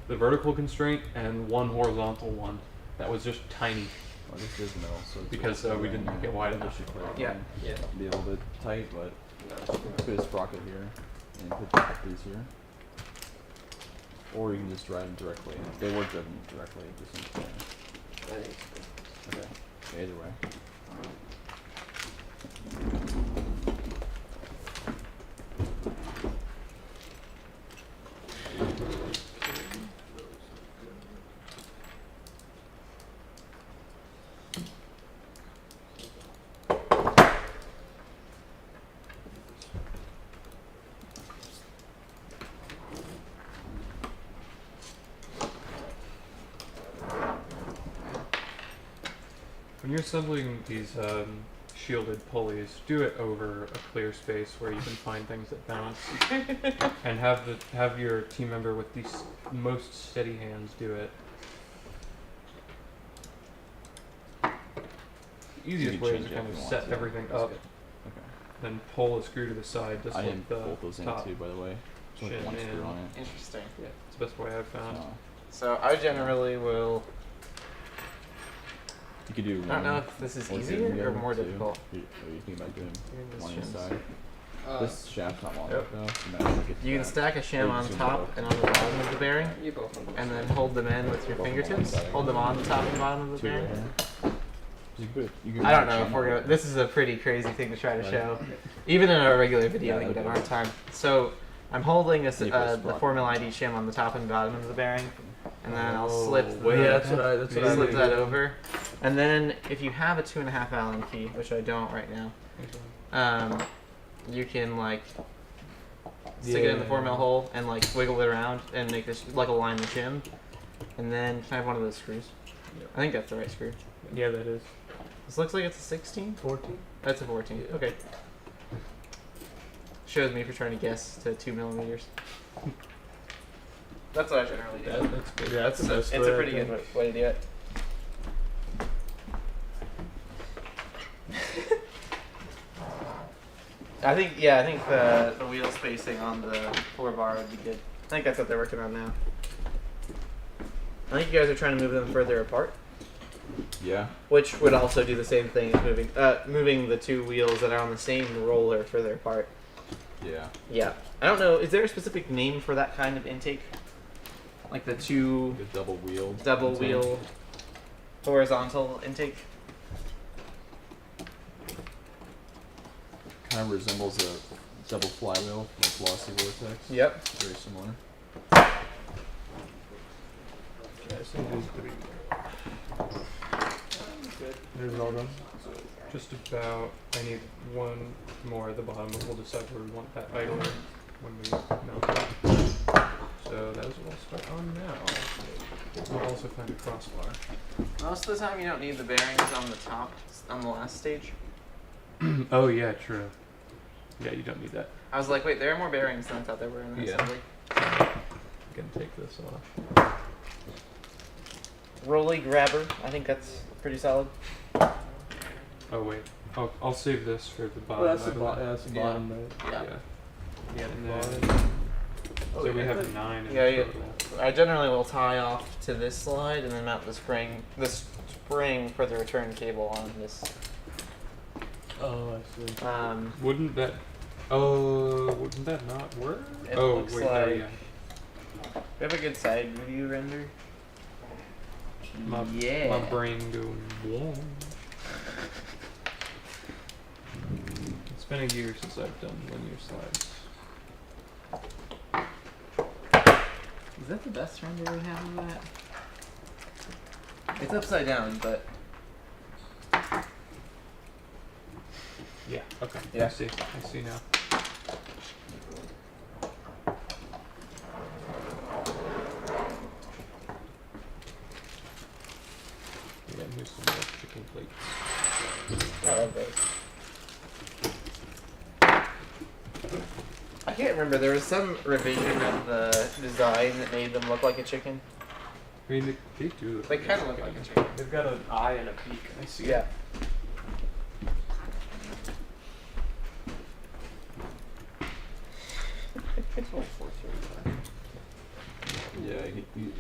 vertical constraint, and one horizontal one that was just tiny. Well, this is middle, so it's Because, also we in didn't there. get wide This enough. should clear it Yeah. down. Yeah. Be a little bit tight, but put a sprocket here and put the piece here. Or you can just drive them directly. If they were driven directly, just in there. Okay. Either way. When you're assembling these shielded pulleys, do it over a clear space where you can find things that bounce, and have your team member with the most steady hands do it. Easiest You can way is change to it kind if of you want set to. everything That's up, good. Okay. then pull a screw to the side to I slip didn't the bolt those in top. too, by the way. Just like Shit, one screw man. on it. Interesting. Yeah, it's the best way I've found. So, So I generally will. you could do I don't know one if this is or two easier or together, more too. difficult. What do you think about doing This one shims. inside? This shaft's not long Yep. enough though. So now look at You can that. stack a shim you on zoom top out. and on the bottom of the bearing, You both on and then hold them in with your Both on one fingertips. side. Hold them on the top and bottom of the Two right bearing. here. You could, you could I don't put a know if shim we're on gonna. it. This is a pretty crazy thing to try to Right. show. Even in a regular video, Yeah, you would have a that'd hard time. So I'm holding You put a the sprocket. Formula ID shim on the top and bottom of the bearing, and then I'll slip the, Yeah, that's what I slip do. that over. And then if you have a 2.5 Allen key, which I don't right now, you can like stick it in the Yeah. formula hole and like wiggle it around and make this like align the shim. And then can I have one of those screws? I think that's the right screw. Yeah, that is. This looks like it's a 16. 14? That's a 14. Yeah. Okay. Shows me for trying to guess to 2 millimeters. That's what I generally do. That's good. Yeah, that's the best It's way, a I pretty think. good way to do it. I think the wheel spacing on the 4-bar would be good. I think that's what they're working on now. I think you guys are trying to move them further apart, Yeah. which would also do the same thing as moving the two wheels that are on the same roller further apart. Yeah. Yeah. I don't know. Is there a specific name for that kind of intake? Like the two The double wheeled. double intake. wheel horizontal intake? Kind of resembles a double flywheel from a Velocity Vortex. Yep. Very similar. Yeah, so do 3. Good. There's all done. Just about. I need one more at the bottom, but we'll decide where we want that idler when we mount it. So So that's what I'll start on now. We'll also find a crossbar. Most of the time, you don't need the bearings on the top, on the last stage. Oh yeah, true. Yeah, you don't need that. I was like, wait, there are more bearings than I thought there were in the Yeah. assembly. I'm gonna take this off. Rolly grabber, I think that's pretty solid. Oh wait, I'll save this for the bottom. Well, that's I the believe. bottom. That's the Yeah. bottom. Right? Yeah. Yeah. And And then, then, oh, so we yeah. have 9 in Yeah, yeah. total. I generally will tie off to this slide and then mount the spring for the return cable on this. Oh, I see. Wouldn't that not work? It oh looks wait, there we like- go. We have a good side view render. My brain going, yeah. It's been a year since I've done linear slides. Is that the best render we have of that? It's upside down, but Yeah, okay. Yeah. I see now. Yeah, and here's some more chicken plates. I love those. I can't remember. There was some revision of the design that made them look like a chicken. I mean, they do look They like kind a of look like chicken. a chicken. They've got an eye and a beak. I see. Yeah. Yeah, you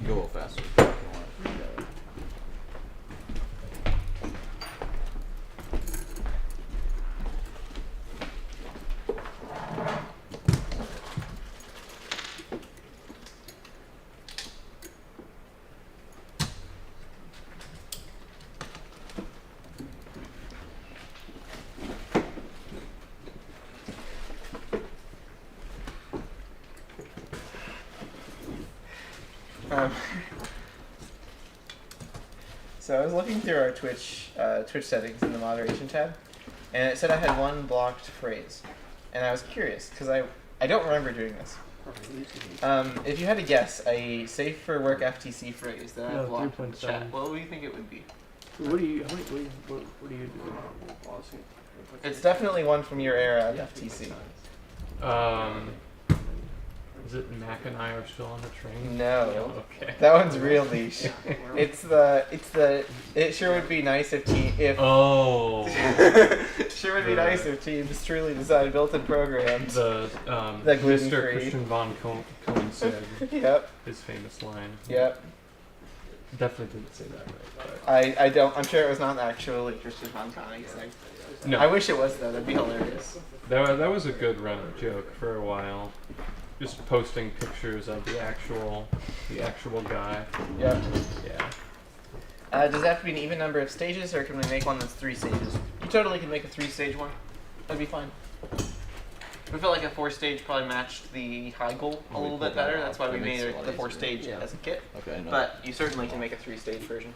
go a little faster. If you want. Um, so I was looking through our Twitch settings in the moderation tab, and it said I had one blocked phrase, and I was curious because I don't remember doing this. If you had to guess a safe for work FTC phrase that I No, blocked in the 3.7. chat, what would you think it would be? What do you? What do you do? It's definitely one from your era of FTC. Is it Mac and I are still on the train? No. Okay. That one's real niche. It sure would be nice if Oh. sure would be nice if teams truly designed built-in programs. The The gluten-free. Mr. Christian von Cohen said Yep. his famous line. Yep. Definitely didn't say that right, I don't. I'm sure it was not actually Christian von Conning. but no. I wish it was though. That'd be hilarious. That was a good running joke for a while. Just posting pictures of the actual guy. Yep. Yeah. Does it have to be an even number of stages, or can we make one that's 3 stages? You totally can make a 3-stage one. That'd be fine. We felt like a 4-stage probably matched the high goal a Oh, we little pulled bit that better. off. That's why That we makes made it a lot the easier. 4-stage Yeah. as a kit. Okay, no. But you certainly can make a 3-stage version.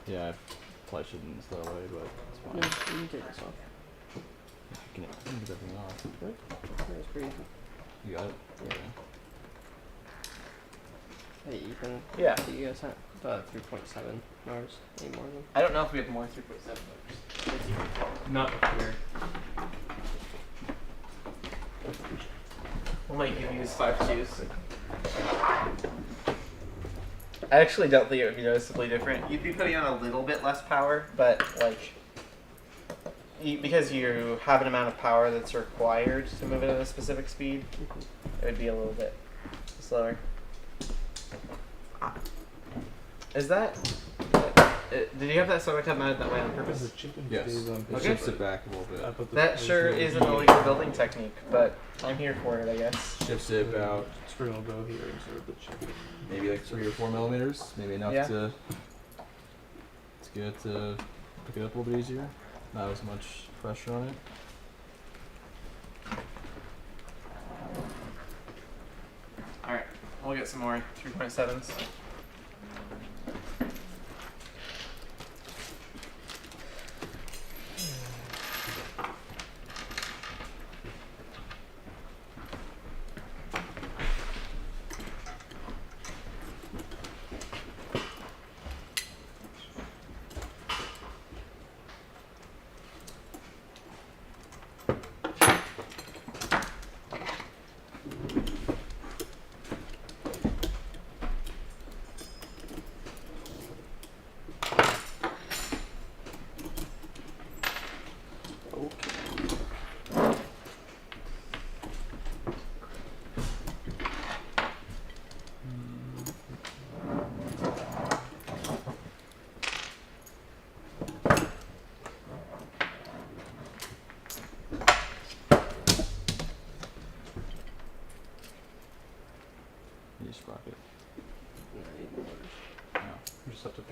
Yeah, I probably shouldn't use that way, but it's fine. No, you can take this off. I can get everything off. That's pretty easy. You got it? Okay. Hey, Ethan. Yeah. Do you guys have 3.7 Mars? Any more of them? I don't know if we have more 3.7 Not here. We'll make you use 5.2s. I actually don't think it would be noticeably different. You'd be putting on a little bit less power, but like, because you have an amount of power that's required to move it at a specific speed, it would be a little bit slower. Is that? Did you have that stomach tab mounted that way on purpose? chicken Yes. stays on It Okay. shifts it back a little bit. I put the That sure is an illegal building technique, but I'm here for it, I guess. Shifts it about Screw will go here instead of the chicken. maybe like 3 or 4 millimeters, maybe enough Yeah. to get it to pick it up a little bit easier. Not as much pressure on it. Alright, we'll get some more 3.7s.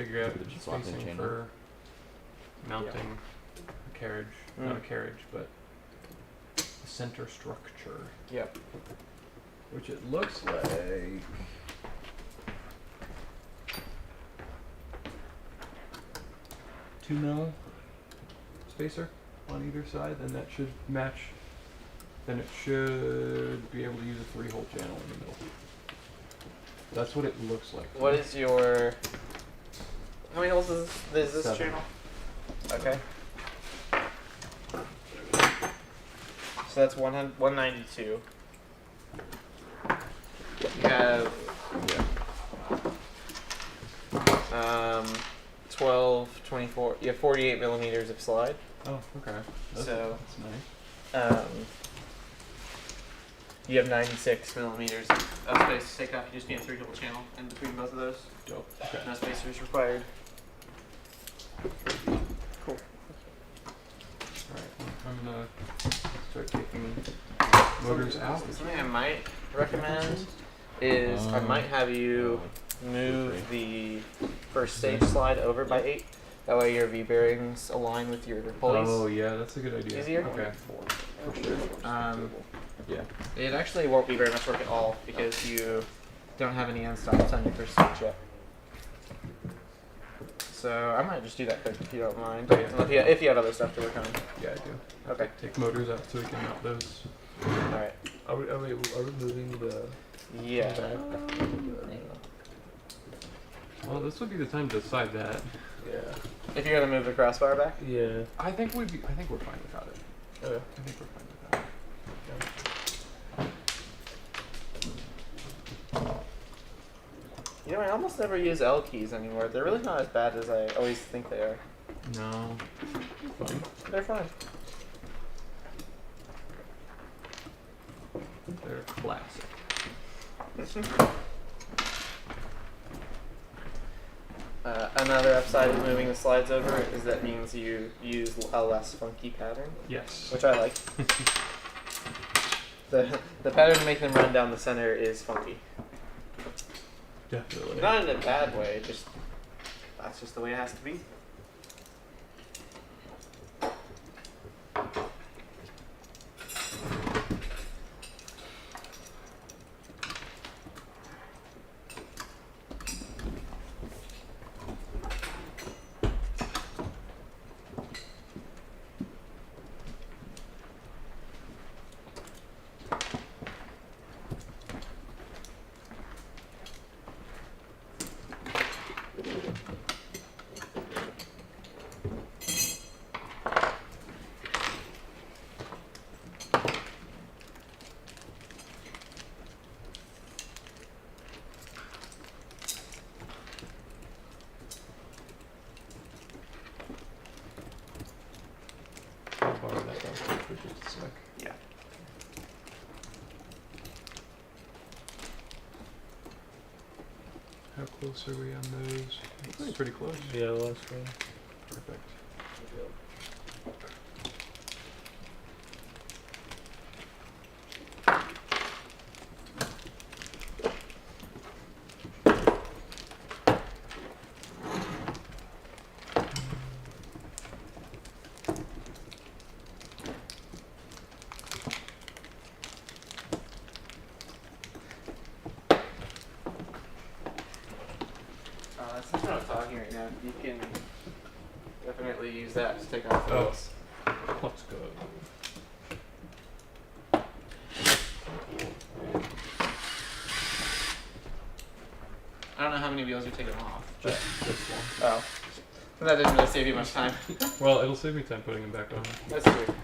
figure out the Swap in spacing chain for mounting a carriage, not a carriage, but the center structure, Yep. which it looks like. $2 mil spacer on either side, then that should match. Then it should be able to use a 3-hole channel in the middle. That's what it looks like. What is your? How many holes is this 7. channel? Okay. So that's 192. You have 12, 24. You have 48 millimeters of slide. Oh, okay. That's nice. You have 96 millimeters of space to take off. You just need a 3-hole channel in between both of those. Dope. Okay. No spacers required. Cool. Alright, I'm gonna start taking motors out. Something I might recommend is I might have you move the first stage slide over by 8. That way your V bearings align with your pulleys. Oh yeah, that's a good idea. Easier? Okay. For sure. Yeah. It actually won't be very much work at all because you don't have any end stops on your first stage yet. So I might just do that quick if you don't mind. Oh, yeah. If you have other stuff to work on. Yeah, I do. Okay. Take motors out so we can mount those. Alright. Are we moving the Yeah. Well, this would be the time to decide that. Yeah. If you're gonna move the crossbar back. Yeah. I think we're fine without it. Okay. I think we're fine without it. You know, I almost never use L keys anymore. They're really not as bad as I always think they are. No. Fine. They're fine. They're classic. Another upside of moving the slides over is that means you use a less funky pattern, Yes. which I like. The pattern to make them run down the center is funky. Definitely. Not in a bad way, just that's just the way it has to be. I'll borrow that downstairs for just a sec. Yeah. How close are we on those? Pretty close. Yeah, the last one. Perfect. Since we're not talking right now, you can definitely use that to take off the Oh. wheels. Let's go. I don't know how many wheels you're taking off. Just this one. Oh. That didn't really save you much time. Well, it'll save me time putting them back on. That's true.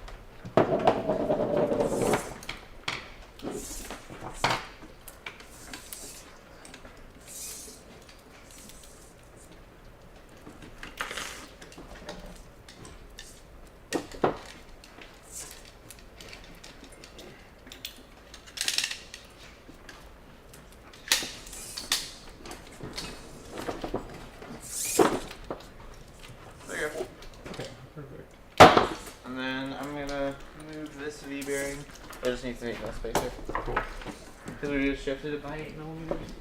There you go. Okay, perfect. And then I'm gonna move this V bearing. It just needs an 8 mil spacer. Cool. Because we just shifted it by 8 millimeters.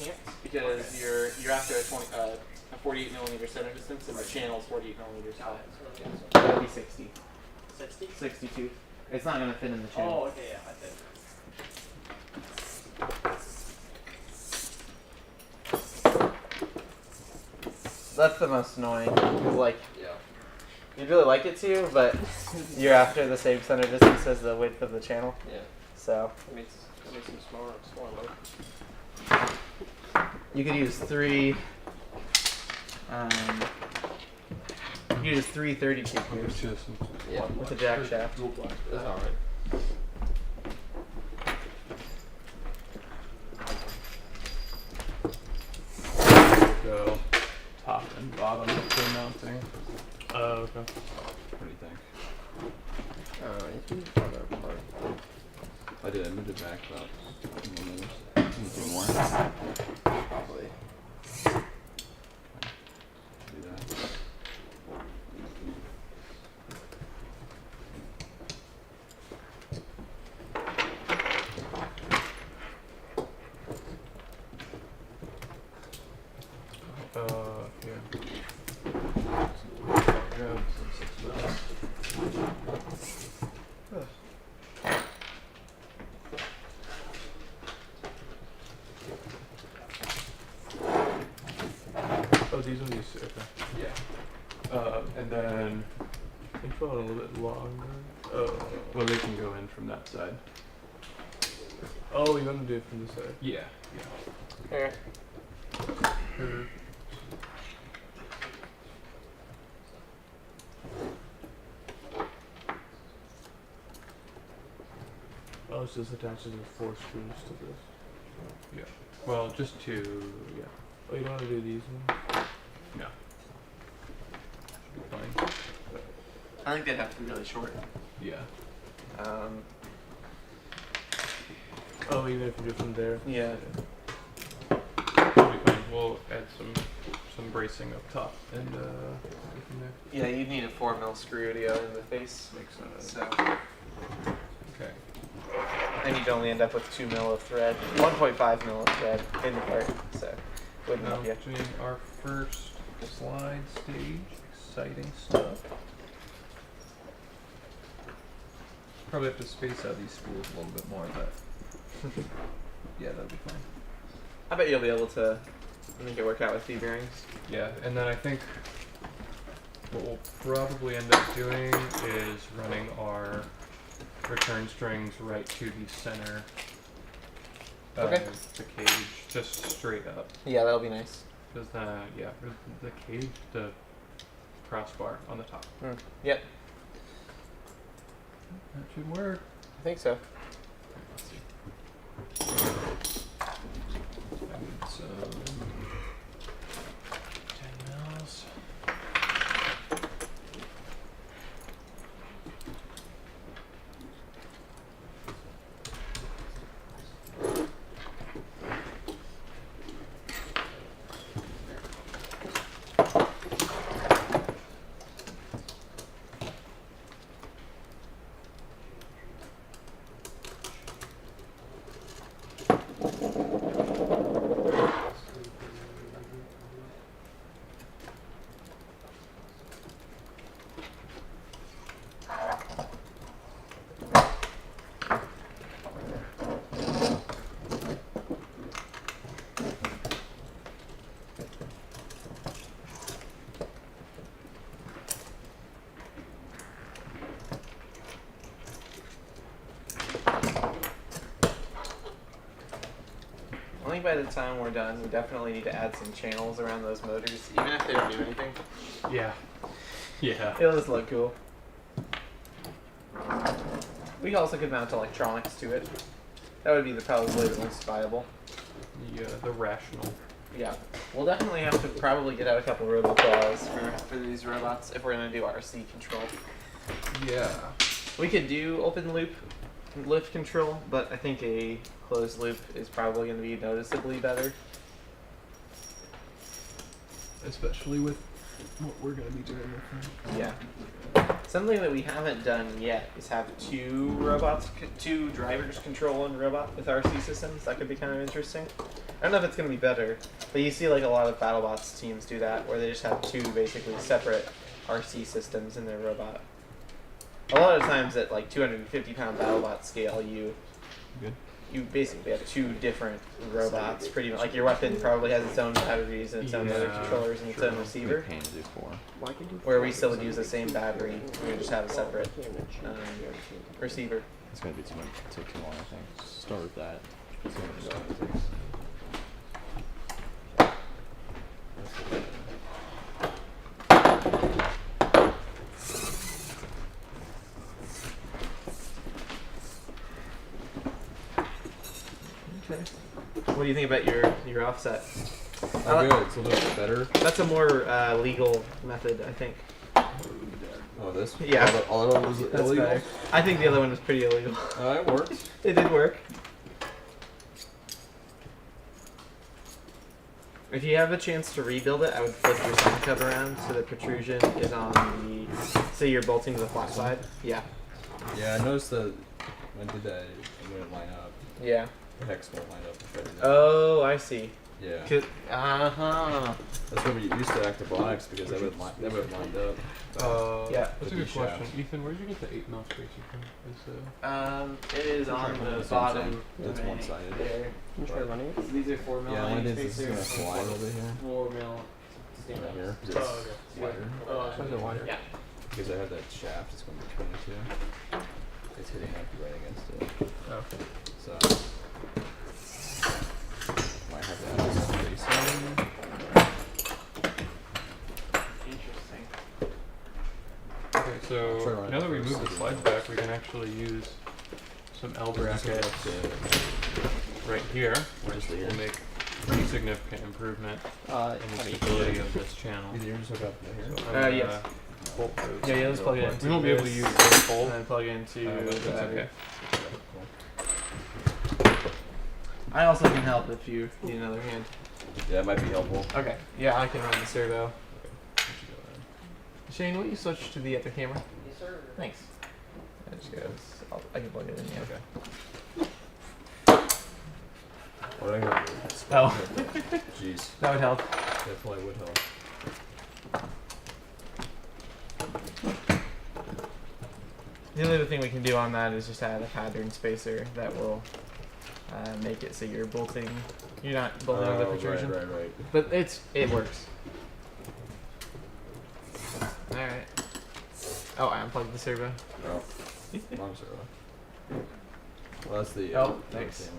can't because you're after a 48 millimeter center distance and the channel's 48 millimeters Got tall. it. So okay, so That would be 60. 60? 62. It's not gonna fit in the channel. Oh, okay, yeah, I think. That's the most annoying. 'Cause, like, Yeah. you'd really like it to, but you're after the same center distance as the width of the channel. Yeah. So That makes them smaller. you could use three. You could use three 32 gears Just Yeah. with a jack shaft. That's alright. go top and bottom for mounting. Okay. What do you think? You can do other part. If I did, I moved it back about 2 millimeters. Anything more? Probably. Do that. Here. Grab some 6 mils. Oh, these ones you see. Okay. Yeah. And then, I think probably a little bit longer. Oh. well, they can go in from that side. Oh, you want to do it from this side? Yeah. Here. Oh, it just attaches with 4 screws to this. Well, just 2. Yeah. Oh, you don't want to do these ones? No. Should be fine. I think they'd have to be really short. Yeah. Oh, even if you do it from there? Yeah. Should be fine. We'll add some bracing up top and go from there. Yeah, you'd need a 4 mil screw to go in the face. Makes sense. So, Okay. and you'd only end up with 2 mil of thread, 1.5 mil of thread in the part. So, wouldn't Now, help you. doing our first slide stage. Exciting stuff. Probably have to space out these spools a little bit more, but yeah, that'll be fine. I bet you'll be able to make it work out with D-bearings. Yeah, and then I think what we'll probably end up doing is running our return strings right to the center of Okay. the cage, just straight up. Yeah, that'll be nice. Because the cage, the crossbar on the top. Yep, That should work. I think so. I need some 10 mils. I think by the time we're done, we definitely need to add some channels around those motors, even if they don't do anything. Yeah. Yeah. It'll just look cool. We also could mount electronics to it. That would be probably the most viable. The rational. Yeah. We'll definitely have to probably get out a couple roboclaws for these robots if we're going to do RC control. Yeah. We could do open loop lift control, but I think a closed loop is probably going to be noticeably better. Especially with what we're gonna be doing with them. Yeah. Something that we haven't done yet is have two drivers control one robot with RC systems. That could be kind of interesting. I don't know if it's going to be better, but you see like a lot of BattleBots teams do that, where they just have two basically separate RC systems in their robot. A lot of times at like 250-pound BattleBot scale, you basically have two different robots. Pretty much, like your weapon probably has its own batteries and its own other controllers and its own receiver. Where we still would use the same battery, we would just have a separate receiver. It's gonna be too long, I think. Start with that. Okay. What do you think about your offset? Oh, good. It's a little bit better. That's a more legal method, I think. Oh, this? Yeah. All of it was That's illegal? better. I think the other one was pretty illegal. It worked. It did work. If you have a chance to rebuild it, I would flip your sun cup around so the protrusion is on the. So you're bolting to the flat side. Yeah. Yeah, I noticed that when I did that, it wouldn't line up. Yeah. The hex won't line up if I do that. Oh, I see. Yeah. That's what we used to Actibonics because that would have lined up. Yeah. That's a good question. Ethan, where did you get the 8mm spacer from? It is on the That's bottom. That's one-sided. There. Can you try running it? So these are 4mm. Yeah, one is this is gonna slide over here. 4mm. Right here. 'Cause Oh, it's okay. wider. Why is it wider? Yeah. Because I have that shaft, it's going to be 22. It's hitting up right against it. Oh. So, might have to add some spacing. Interesting. Okay, so Try to run now it that we first. move the slides back, we can actually use some L brackets right here, which Just here. will make pretty significant improvement in the stability of this channel. Either you just hook up here. So I'm yes. gonna bolt those. Yeah, let's plug it in. We won't be able to use this pole. And then plug into But the that's battery. okay. I also can help if you need another hand. Yeah, it might be helpful. Okay. Yeah, I can run the servo. Okay. What you got there? Shane, will you switch to the other camera? Yes, sir. Thanks. That just goes. I can plug it in. Yeah. Okay. What did I have? Oh, Jeez. that would help. Definitely would help. The only other thing we can do on that is just add a pattern spacer that will make it so you're bolting. You're not bolting on the protrusion. Right. But it works. All right. Oh, I unplugged the servo. Oh, wrong servo. Well, that's the. Oh, that's thanks.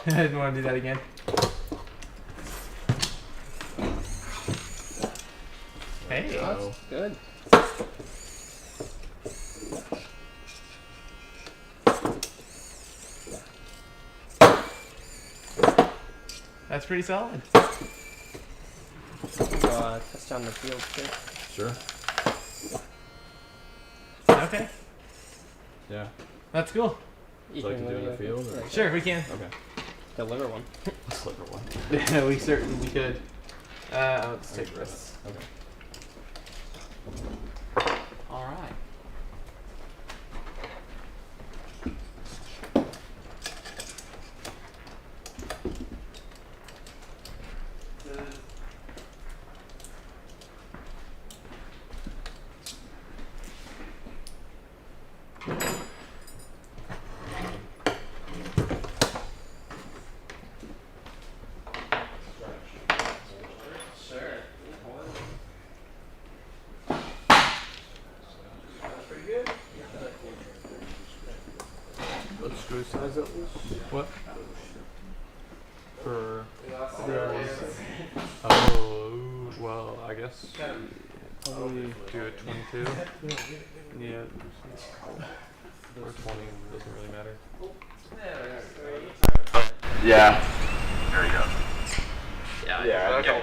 the I didn't want to do that again. Hey. Oh. Good. That's pretty solid. Test down the field too. Sure. Okay. Yeah. That's cool. Would you like to do it in the field? Or? Sure, we can. Okay. Deliver one. Sliver one. Yeah, we certainly could. Let's take this. Okay. All right. Let's screw size up. What? For oh well, I guess probably do a 22. Yeah. Or 20 doesn't really matter. Yeah. There we go. Yeah, okay.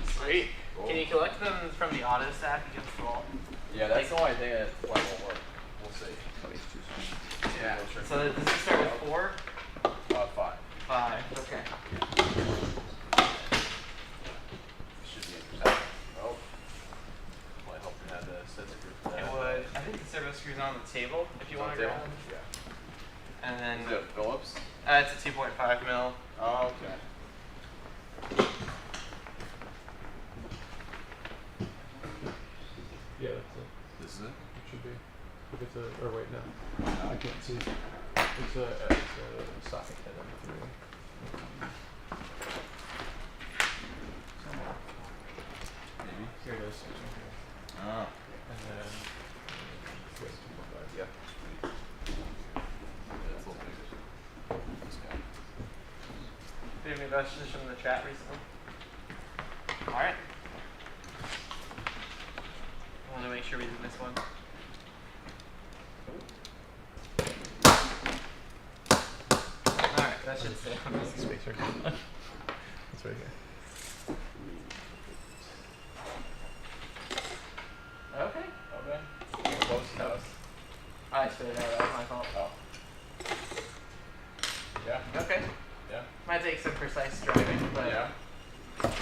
Sweet. Can you collect them from the auto stack against the wall? Yeah, that's the only thing that won't work. We'll see. Yeah. So does this start with 4? 5. 5. Okay. Should be 8%. Oh. set screw for that? It would. I think the servo screw's on the table if you want to grab them. Yeah. And then Is it Phillips? it's a 2.5 mil. Oh, okay. Yeah, that's it. This is it? It should be. If it's a, or wait, no. No. I can't see. It's a socket head on the three. Maybe. Here it is. Oh. And then, yes, 2.5. Yeah. Sweet. Yeah, that's a little bigger. This guy. Did any messages from the chat recently? Alright. I want to make sure we didn't miss one. Alright, that should stay on this spacer. It's right here. Okay. Okay. Close enough. I spit it out, that was my fault. Oh. Yeah. Okay. Yeah. Might take some precise driving, but Yeah. That'd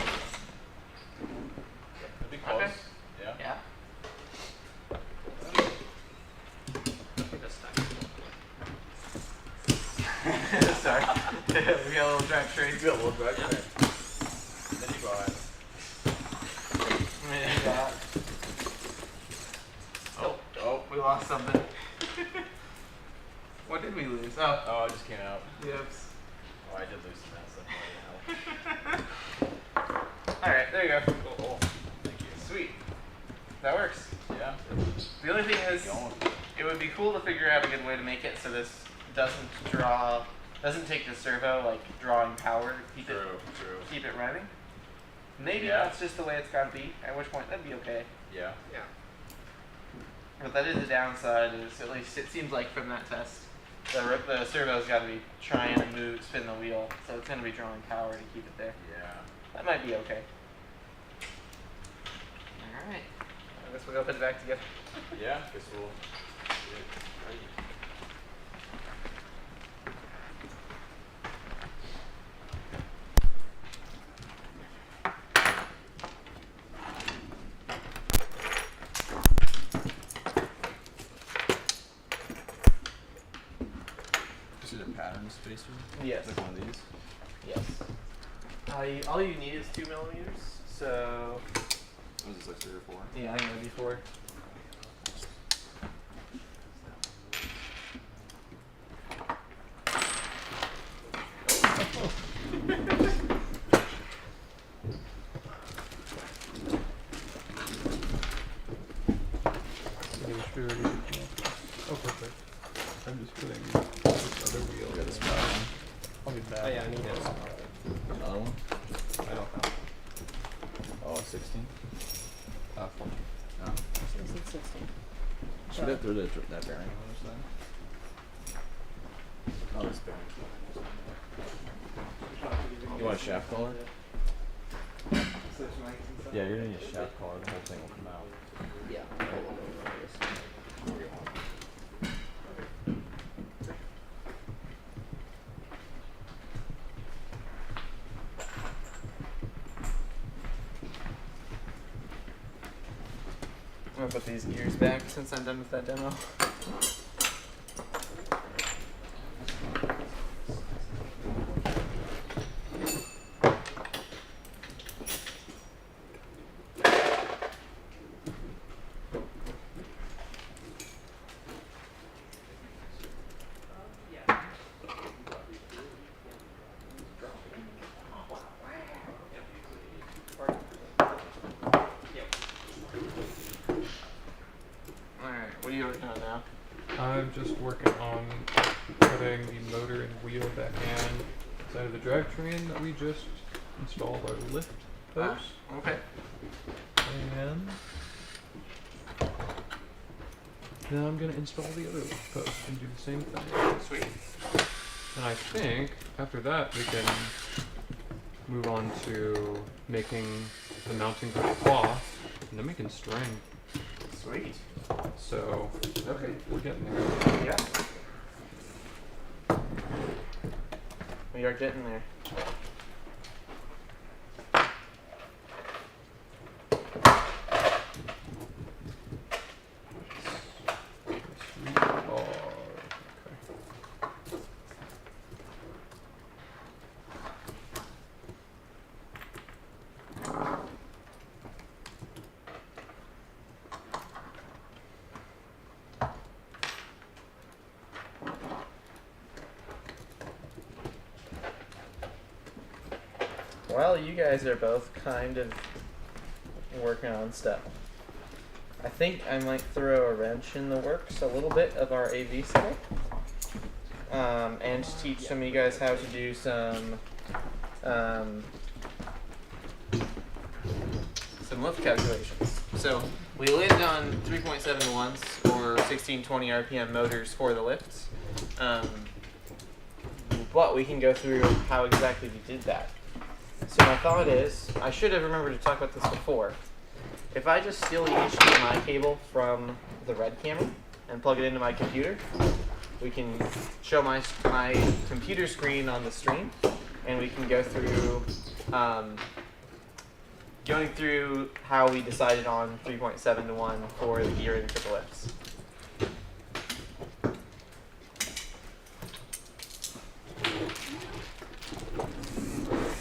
be close. Okay. Yeah. yeah. That's nice. Sorry. We got a little drive train. You got a little back there. Then you go ahead. Yeah. Oh. Oh. We lost something. What did we lose? Oh. Oh, I just came out. Yips. Oh, I did lose some that stuff. Alright, there you go. Cool. Thank you. Sweet. That works. Yeah. The only thing is, Going. it would be cool to figure out a good way to make it so this doesn't take the servo, like, drawing power to keep True. it running. Maybe Yeah. that's just the way it's gotta be, at which point that'd be okay. Yeah. Yeah. But that is the downside, is at least it seems like from that test, the servo's gotta be trying to spin the wheel, so it's gonna be drawing power to keep it there. Yeah. That might be okay. Alright. I guess we'll go put it back together. Yeah. Guess we'll get it ready. Is it a pattern spacer? Yes. Like one of these? Yes. All you need is 2 millimeters, so What is this, like 3 or 4? yeah, I think it'd be 4. Oh, perfect. I'm just putting this other wheel. Yeah, this pattern. I'll be back. Oh yeah, I need it. Another one? I don't know. Oh, 16? 14. No. 16. Should I throw that bearing on the other side? Oh, this bearing. You want a shaft collar? Yeah, you're gonna need a shaft collar. The whole thing will come out. Yeah. I'm gonna put these gears back since I'm done with that demo. Alright, what are you working on now? I'm just working on putting the motor and wheel back in inside of the drivetrain that we just installed our lift post. Okay. And then I'm going to install the other lift post and do the same thing. Sweet. And I think after that we can move on to making the mounting for the cloth, and then we can string. Sweet. So Okay. we're getting there. Yeah. We are getting there. while you guys are both kind of working on stuff, I think I might throw a wrench in the works a little bit of our AV setup, and teach some of you guys how to do some lift calculations. So we lived on 3.71s or 1620 RPM motors for the lifts, but we can go through how exactly we did that. So my thought is, I should have remembered to talk about this before. If I just steal the HDMI cable from the red camera and plug it into my computer, we can show my computer screen on the stream, and we can go through going through how we decided on 3.7 to 1 for the gearing for the lifts.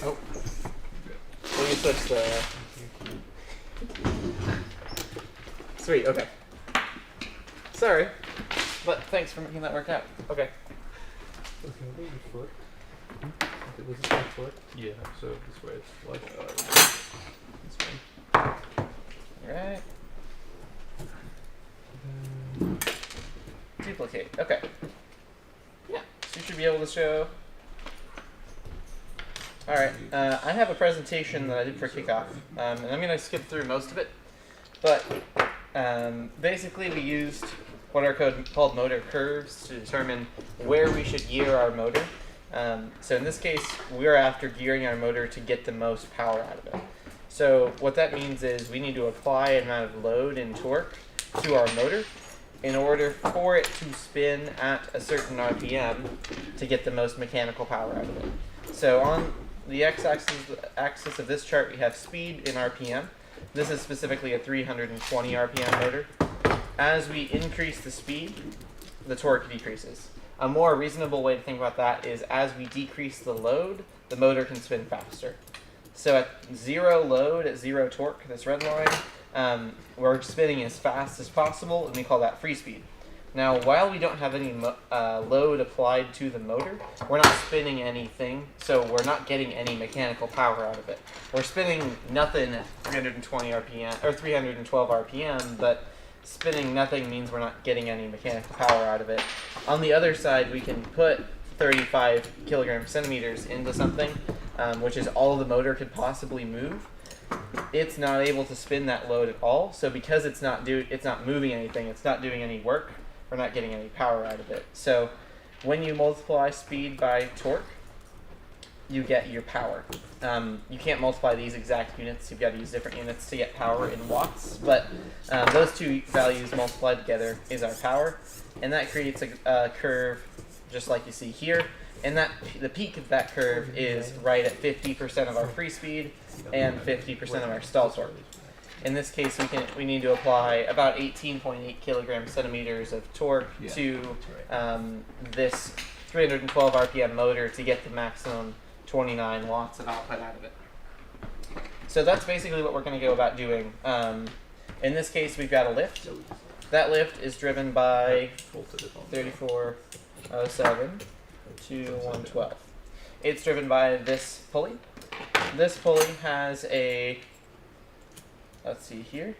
Oh, we can switch the. Sweet. Okay. Sorry, but thanks for making that work out. Okay. Yeah, so this way it's like this way. Alright. Duplicate. Okay. Yeah, so you should be able to show. Alright, I have a presentation that I did for kickoff, and I'm going to skip through most of it. But basically we used what are called motor curves to determine where we should gear our motor. So in this case, we're after gearing our motor to get the most power out of it. So what that means is we need to apply an amount of load and torque to our motor in order for it to spin at a certain RPM to get the most mechanical power out of it. So on the x-axis of this chart, we have speed in RPM. This is specifically a 320 RPM motor. As we increase the speed, the torque decreases. A more reasonable way to think about that is as we decrease the load, the motor can spin faster. So at zero load, at zero torque, this red line, we're spinning as fast as possible, and we call that free speed. Now, while we don't have any load applied to the motor, we're not spinning anything, so we're not getting any mechanical power out of it. We're spinning nothing at 320 RPM, or 312 RPM, but spinning nothing means we're not getting any mechanical power out of it. On the other side, we can put 35 kilogram centimeters into something, which is all the motor could possibly move. It's not able to spin that load at all, so because it's not moving anything, it's not doing any work, we're not getting any power out of it. So when you multiply speed by torque, you get your power. You can't multiply these exact units, you've got to use different units to get power in watts, but those two values multiplied together is our power, and that creates a curve just like you see here, and the peak of that curve is right at 50% of our free speed and 50% of our stall torque. In this case, we need to apply about 18.8 kilogram centimeters of torque to this 312 RPM motor to get the maximum 29 watts of output out of it. So that's basically what we're going to go about doing. In this case, we've got a lift. That lift is driven by 3407 to 112. It's driven by this pulley. This pulley has a, let's see here,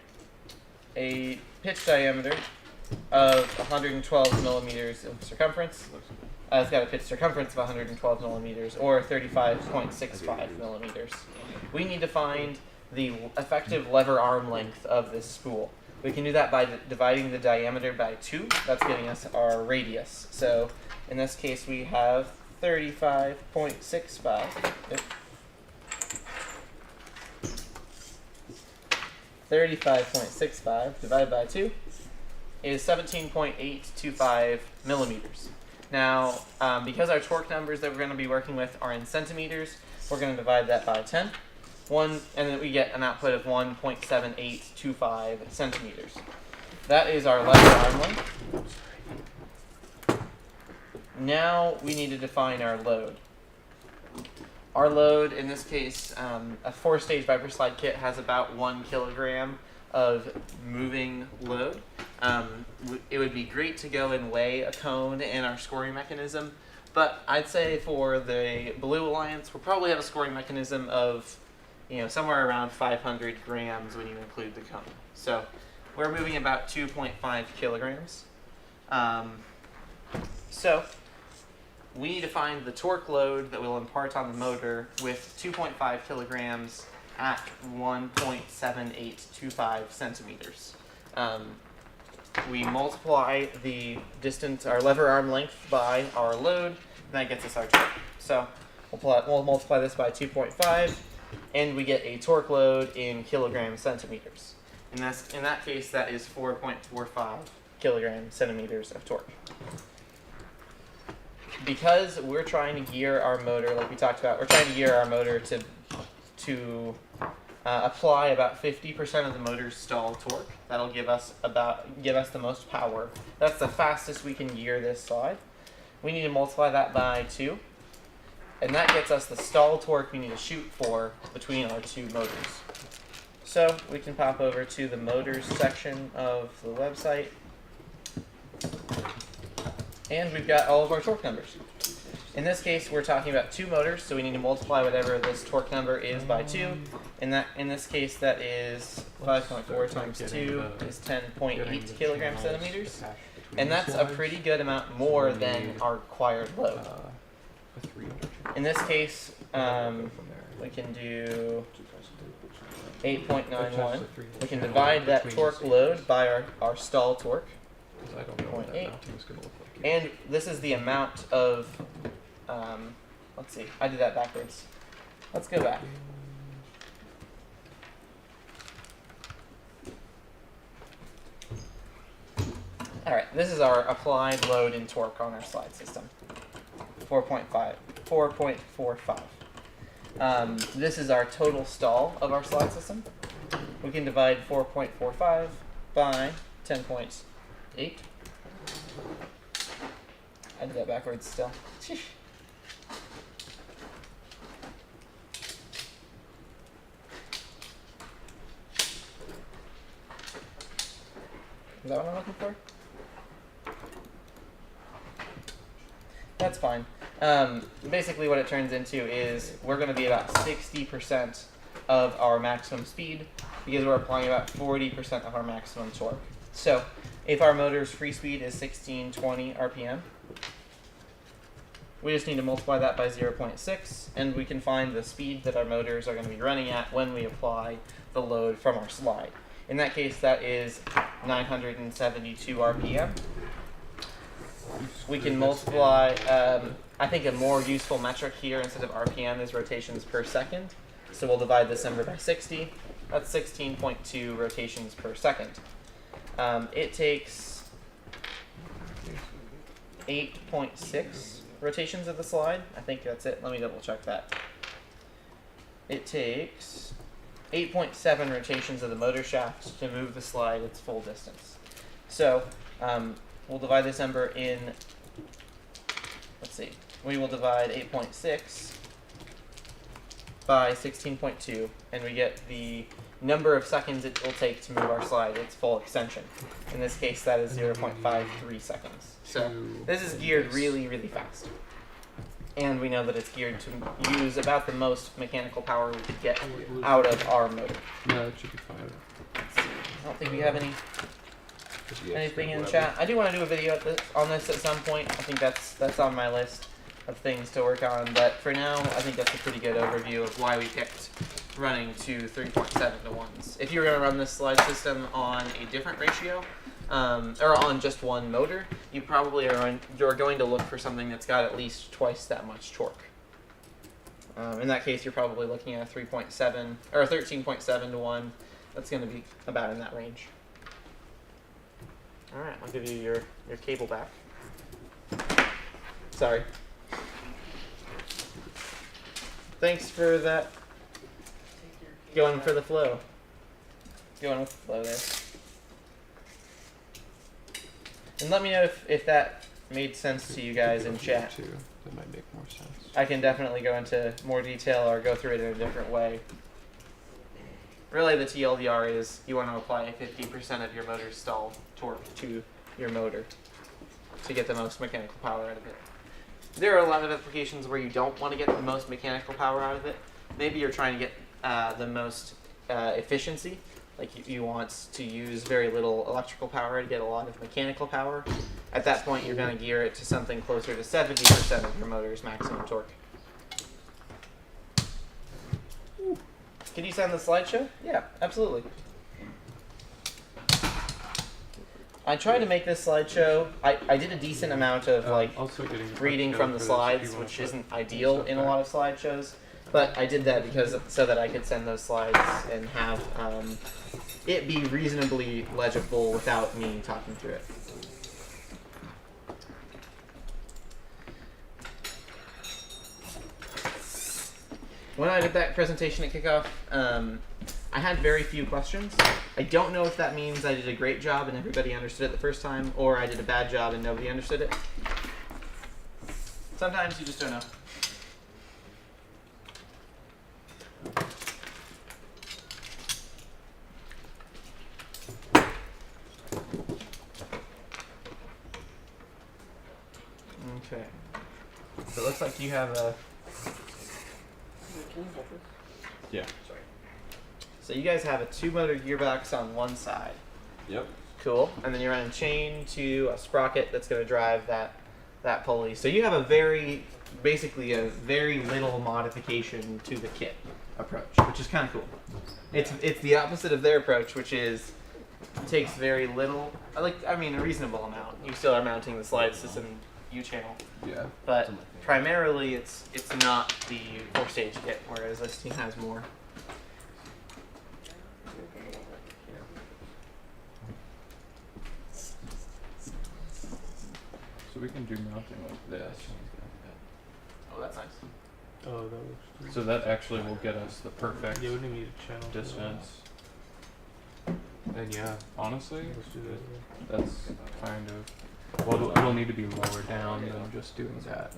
a pitch diameter of 112 millimeters of circumference. It's got a pitch circumference of 112 millimeters, or 35.65 millimeters. We need to find the effective lever arm length of this spool. We can do that by dividing the diameter by 2. That's giving us our radius. So in this case, we have 35.65. 35.65 divided by 2 is 17.825 millimeters. Now, because our torque numbers that we're going to be working with are in centimeters, we're going to divide that by 10. And then we get an output of 1.7825 centimeters. That is our lever arm length. Now we need to define our load. Our load, in this case, a 4-stage Viper slide kit has about 1 kilogram of moving load. It would be great to go and weigh a cone in our scoring mechanism, But I'd say for the Blue Alliance, we'll probably have a scoring mechanism of, somewhere around 500 grams when you include the cone. So we're moving about 2.5 kilograms. So we need to find the torque load that will impart on the motor with 2.5 kilograms at 1.7825 centimeters. We multiply the distance, our lever arm length, by our load, and that gets us our torque. So we'll multiply this by 2.5, and we get a torque load in kilograms centimeters. In that case, that is 4.45 kilograms centimeters of torque. Because we're trying to gear our motor, like we talked about, we're trying to gear our motor to apply about 50% of the motor's stall torque. That'll give us the most power. That's the fastest we can gear this slide. We need to multiply that by 2, and that gets us the stall torque we need to shoot for between our two motors. So we can pop over to the motors section of the website, and we've got all of our torque numbers. In this case, we're talking about 2 motors, so we need to multiply whatever this torque number is by 2. In this case, that is 5.4 times 2 is 10.8 kilograms centimeters, and that's a pretty good amount more than our required load. In this case, we can do 8.91. We can divide that torque load by our stall torque, 0.8. And this is the amount of, let's see, I did that backwards. Let's go back. Alright, this is our applied load and torque on our slide system. 4.45. This is our total stall of our slide system. We can divide 4.45 by 10.8. I did that backwards still. Sheesh. Is that what I'm looking for? That's fine. Basically what it turns into is we're going to be about 60% of our maximum speed because we're applying about 40% of our maximum torque. So if our motor's free speed is 1620 RPM, we just need to multiply that by 0.6, and we can find the speed that our motors are going to be running at when we apply the load from our slide. In that case, that is 972 RPM. We can multiply, I think a more useful metric here instead of RPM is rotations per second. So we'll divide this number by 60. That's 16.2 rotations per second. It takes 8.6 rotations of the slide. I think that's it. Let me double check that. It takes 8.7 rotations of the motor shaft to move the slide its full distance. So we'll divide this number in, let's see, we will divide 8.6 by 16.2, and we get the number of seconds it will take to move our slide its full extension. In this case, that is 0.53 seconds. So this is geared really, really fast. And we know that it's geared to use about the most mechanical power we could get out of our motor. No, it should be fine. Let's see. I don't think we have anything in the chat. I do want to do a video on this at some point. I think that's on my list of things to work on. But for now, I think that's a pretty good overview of why we picked running to 3.7 to 1s. If you were going to run this slide system on a different ratio, or on just one motor, you probably you're going to look for something that's got at least twice that much torque. In that case, you're probably looking at a 3.7 or a 13.7 to 1. That's going to be about in that range. All right, I'll give you your cable back. Sorry. Thanks for that. Going for the flow. Going with the flow there. And let me know if that made sense to you guys in chat. That might make more sense. I can definitely go into more detail or go through it in a different way. Really, the TLDR is you want to apply 50% of your motor's stall torque to your motor to get the most mechanical power out of it. there are a lot of applications where you don't want to get the most mechanical power out of it. Maybe you're trying to get the most efficiency. Like you want to use very little electrical power to get a lot of mechanical power. At that point, you're going to gear it to something closer to 70% of your motor's maximum torque. Can you send the slideshow? Yeah, absolutely. I tried to make this slideshow. I did a decent amount of also getting reading from the slides, which isn't ideal in a lot of slideshows. But I did that because so that I could send those slides and have it be reasonably legible without me talking through it. When I did that presentation at kickoff, I had very few questions. I don't know if that means I did a great job and everybody understood it the first time, or I did a bad job and nobody understood it. Sometimes you just don't know. Okay. So it looks like you have a... Can you hold this? Yeah. Sorry. So you guys have a 2-motor gearbox on one side. Yep. Cool. And then you're running chain to a sprocket that's going to drive that pulley. So you have basically a very little modification to the kit approach, which is kind of cool. It's the opposite of their approach, which is takes very little, a reasonable amount. You still are mounting the slide system U-channel. Yeah. But primarily it's not the 4-stage kit, whereas this team has more. So we can do mounting like this. Oh, that's nice. Oh, that works. So that actually will get us the perfect Yeah, we didn't need a channel. distance. And yeah, honestly, Let's do that. that's kind of, well, it'll need to be lower down than just doing that.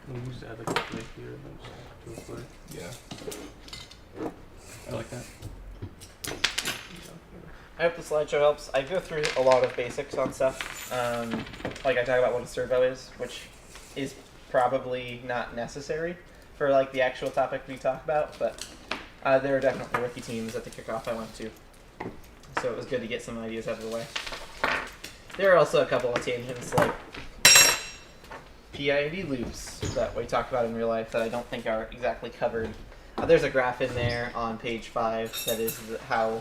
We can just add like a plate here and then just do a plate. Yeah. I like that. I hope the slideshow helps. I go through a lot of basics on stuff. I talk about what a servo is, which is probably not necessary for the actual topic we talk about, but there are definitely rookie teams at the kickoff I went to. So it was good to get some ideas out of the way. There are also a couple of tangents like PID loops that we talk about in real life that I don't think are exactly covered. There's a graph in there on page 5 that is how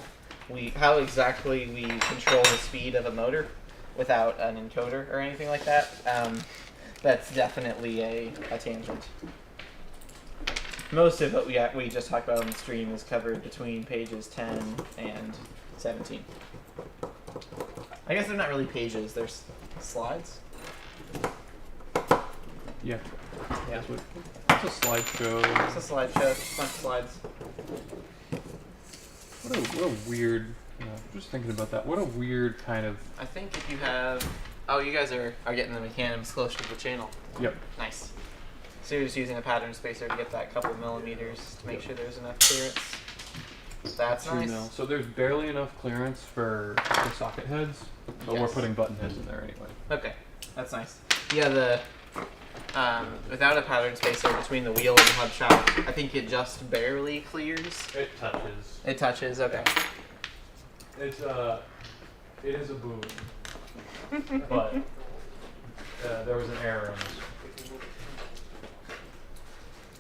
exactly we control the speed of a motor without an encoder or anything like that. That's definitely a tangent. Most of what we just talked about on the stream is covered between pages 10 and 17. I guess they're not really pages, they're slides. Yeah. Yeah. It's a slideshow. It's a slideshow, just a bunch of slides. What a weird, just thinking about that, what a weird kind of, I think if you have... Oh, you guys are getting the mechanisms closer to the channel. yep. Nice. So you're just using a pattern spacer to get that couple millimeters to make sure there's enough clearance. That's 2 nice. mil. So there's barely enough clearance for the socket heads, but we're Yes. putting button heads in there anyway. Okay, that's nice. Yeah, without a pattern spacer between the wheel and the hub shaft, I think it just barely clears. It touches. It touches, okay. It is a boon, but there was an error on this.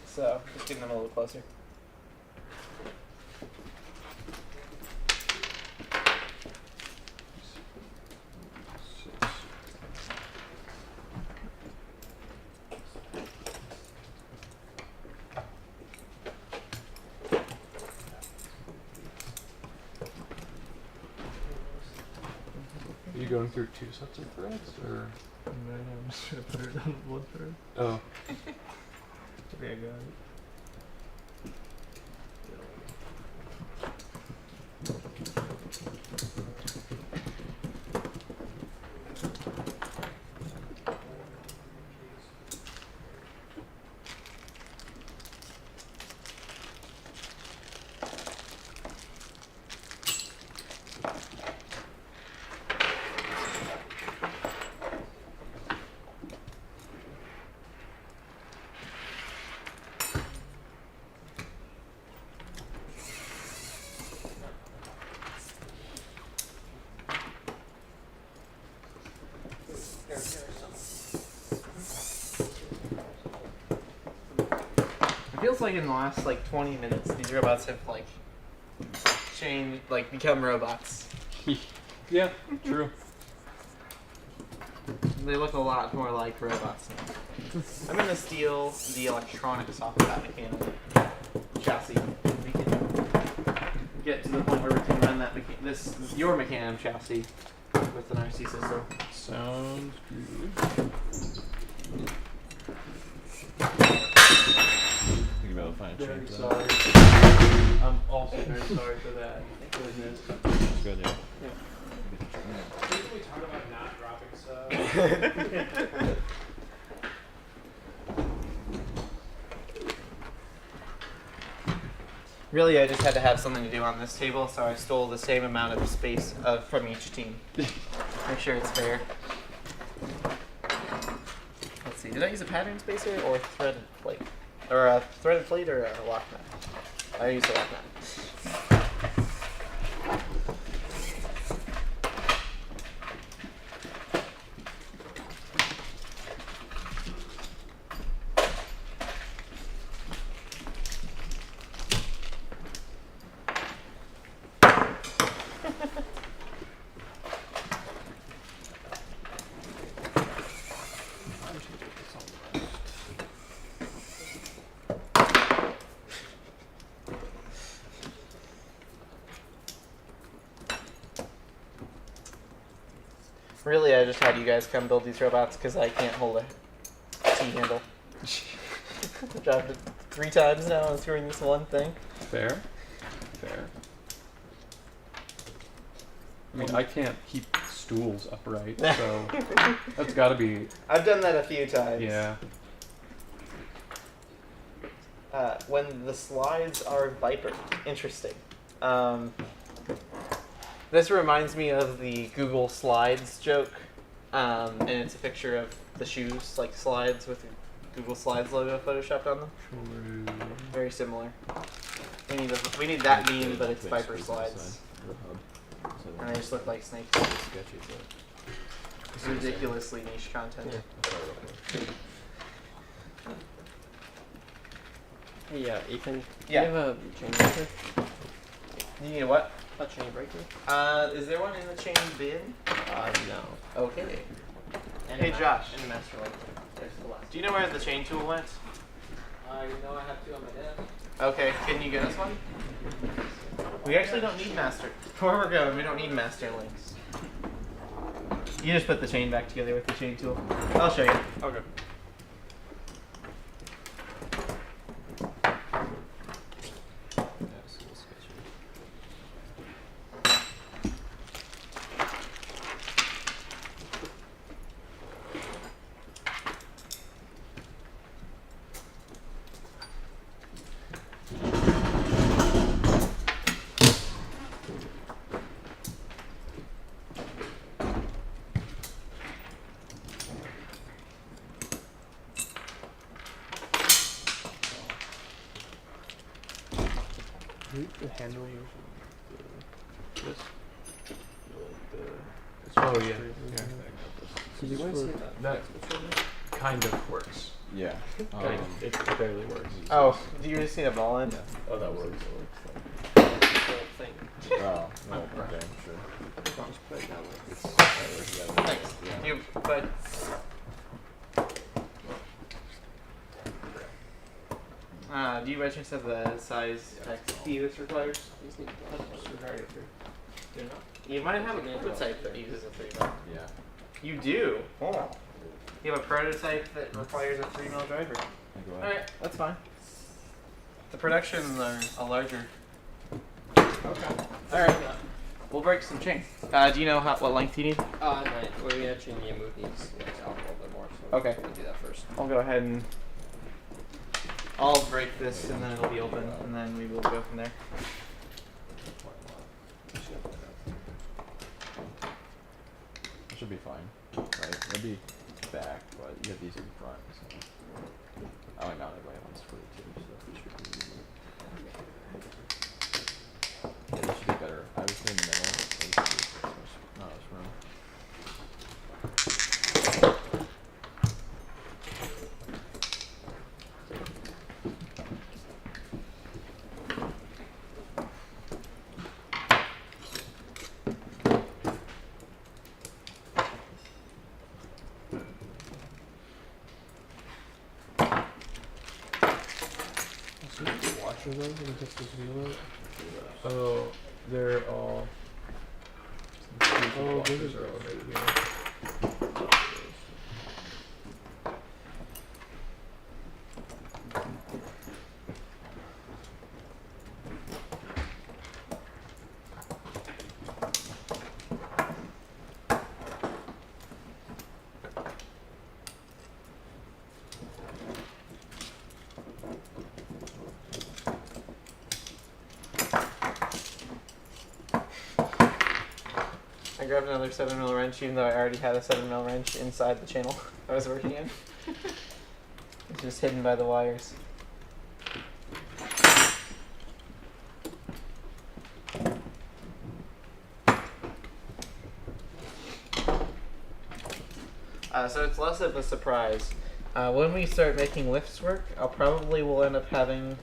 So, just getting them a little closer. Are you going through 2 sets of threads, or? I'm just gonna put it on one thread. Oh. Okay, I got it. It feels like in the last like 20 minutes, these robots have like changed, like become robots. Yeah, true. They look a lot more like robots now. I'm gonna steal the electronics off of that mechanical chassis. We can get to the point where we can run that your Mechanum chassis with an RC system. Sounds good. Think about finding a Very change. sorry. I'm also very sorry for that. Goodness. That's good, yeah. Didn't we talk about not dropping stuff? Really, I just had to have something to do on this table, so I stole the same amount of space from each team. Make sure it's fair. Let's see, did I use a pattern spacer or threaded plate? Or a threaded plate or a lock nut? I used a lock nut. Really, I just had you guys come build these robots because I can't hold a T-handle. I've dropped it 3 times now on screwing this one thing. Fair. Fair. I mean, I can't keep stools upright, so that's got to be. I've done that a few times. Yeah. When the slides are Viper. Interesting. This reminds me of the Google Slides joke, and it's a picture of the shoes, like slides with the Google Slides logo photoshopped on them. True. Very similar. We need that meme, but it's Base Viper space on the slides, side, the hub. So and they just look like snakes. it's sketchy, but It's ridiculously niche content. I'll try real quick. Hey, Ethan. Yeah. Do you have a chain breaker? You need a what? A chain breaker? Is there one in the chain bin? No. Okay. And Hey, Josh. And the master light. There's the last. Do you know where the chain tool went? You know I have 2 on my desk. Okay, can you get us one? We actually don't need master. Where we're going, we don't need master links. You just put the chain back together with the chain tool. I'll show you. Okay. Yeah, it's a little sketchy. The handle This. it's Oh yeah. Did you guys see that? That kind of works. Yeah. Kind of. It barely works. Oh, do you just need a ball in? Yeah. Oh, that works. The whole thing. Oh, well, okay, sure. Just put it down like this. Thanks. Yeah. You, but do you by chance have the size text key this requires? You just need to disregard it for. Do not. You might have a prototype that uses a 3-mil. Yeah. You do? Oh. You have a prototype that requires a 3-mil driver. Go ahead. Alright, that's fine. The productions are a larger. Okay. Alright. We'll break some chain. Do you know what length you need? No, we actually need to move these legs out a little bit more. So Okay. we'll do that first. I'll go ahead and I'll break this and then it'll be open and then we will go from there. It should be fine, right? It'll be back, but you have these in front, so. I only mounted right on screw too, so it should be easy. Yeah, this should be better. I was in the middle, so this should be not as room. are those? Let me test this wheel out. Oh, they're all. Oh, Washers those are are all right right here. I grabbed another 7mm wrench, even though I already had a 7mm wrench inside the channel I was working in. It's just hidden by the wires. So it's less of a surprise. When we start making lifts work, will end up having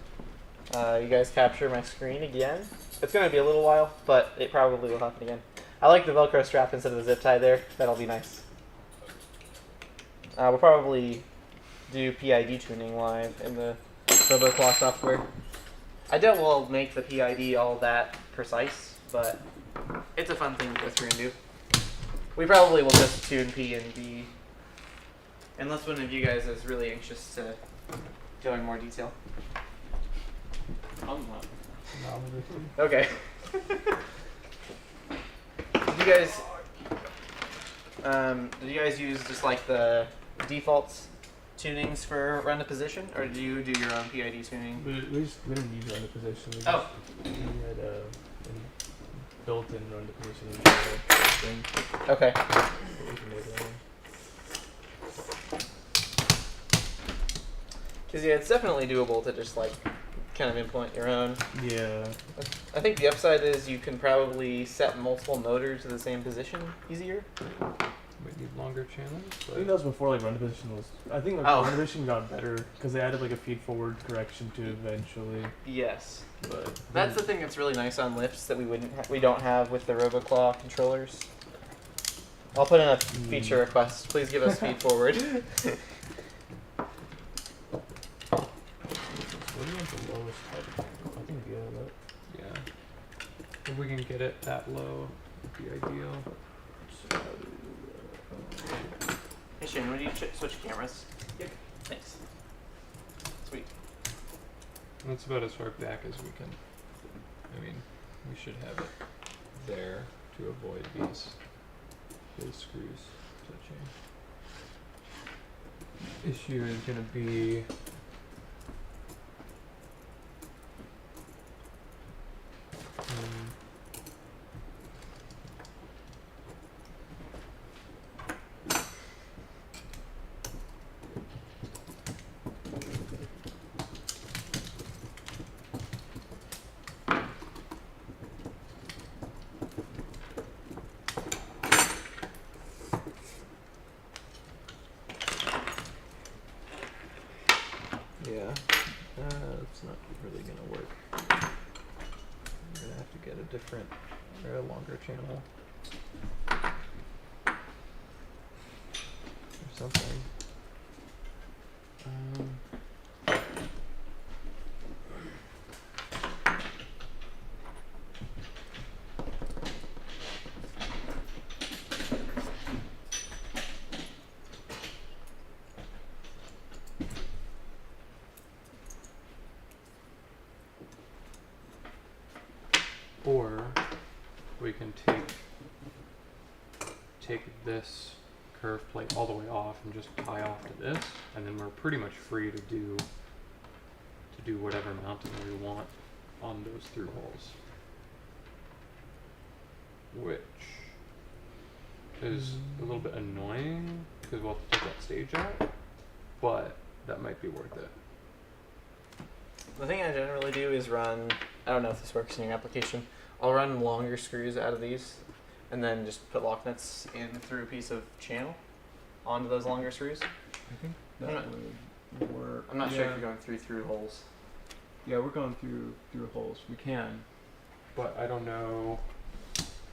you guys capture my screen again. It's going to be a little while, but it probably will happen again. I like the Velcro strap instead of the zip tie there. That'll be nice. We'll probably do PID tuning live in the RoboClaw software. I doubt we'll make the PID all that precise, but it's a fun thing to go through and do. We probably will just tune P and D, unless one of you guys is really anxious to go in more detail. I'm not. Okay. Did you guys use just like the default tunings for run to position, or did you do your own PID tuning? We didn't use run to position. We Oh. we had a built-in run to position thing. Okay. that we can make our own. Because yeah, it's definitely doable to just like kind of implement your own. Yeah. I think the upside is you can probably set multiple motors to the same position easier. We need longer channels. I think that was before like run to position was. I think like Oh. run to position got better because they added like a feed forward correction to eventually. Yes. But That's the thing that's really nice on lifts that we don't have with the RoboClaw controllers. I'll put in a feature request. Please give us feed forward. What do you want the lowest height? I think yeah, that. Yeah. If we can get it that low, it'd be ideal. Hey Shane, would you switch cameras? Yep. Thanks. Sweet. That's about as far back as we can. I mean, we should have it there to avoid those screws touching. Issue is going to be it's not really going to work. I'm going to have to get a different or a longer channel or something. Or we can take this curve plate all the way off and just tie off to this, and then we're pretty much free to do whatever mounting we want on those through holes, which is a little bit annoying because we'll have to take that stage out, but that might be worth it. The thing I generally do is run, I don't know if this works in your application, I'll run longer screws out of these and then just put lock nuts in through a piece of channel onto those longer screws. I think that would work. I'm not sure if you're going through holes. Yeah, we're going through holes. We can, but I don't know.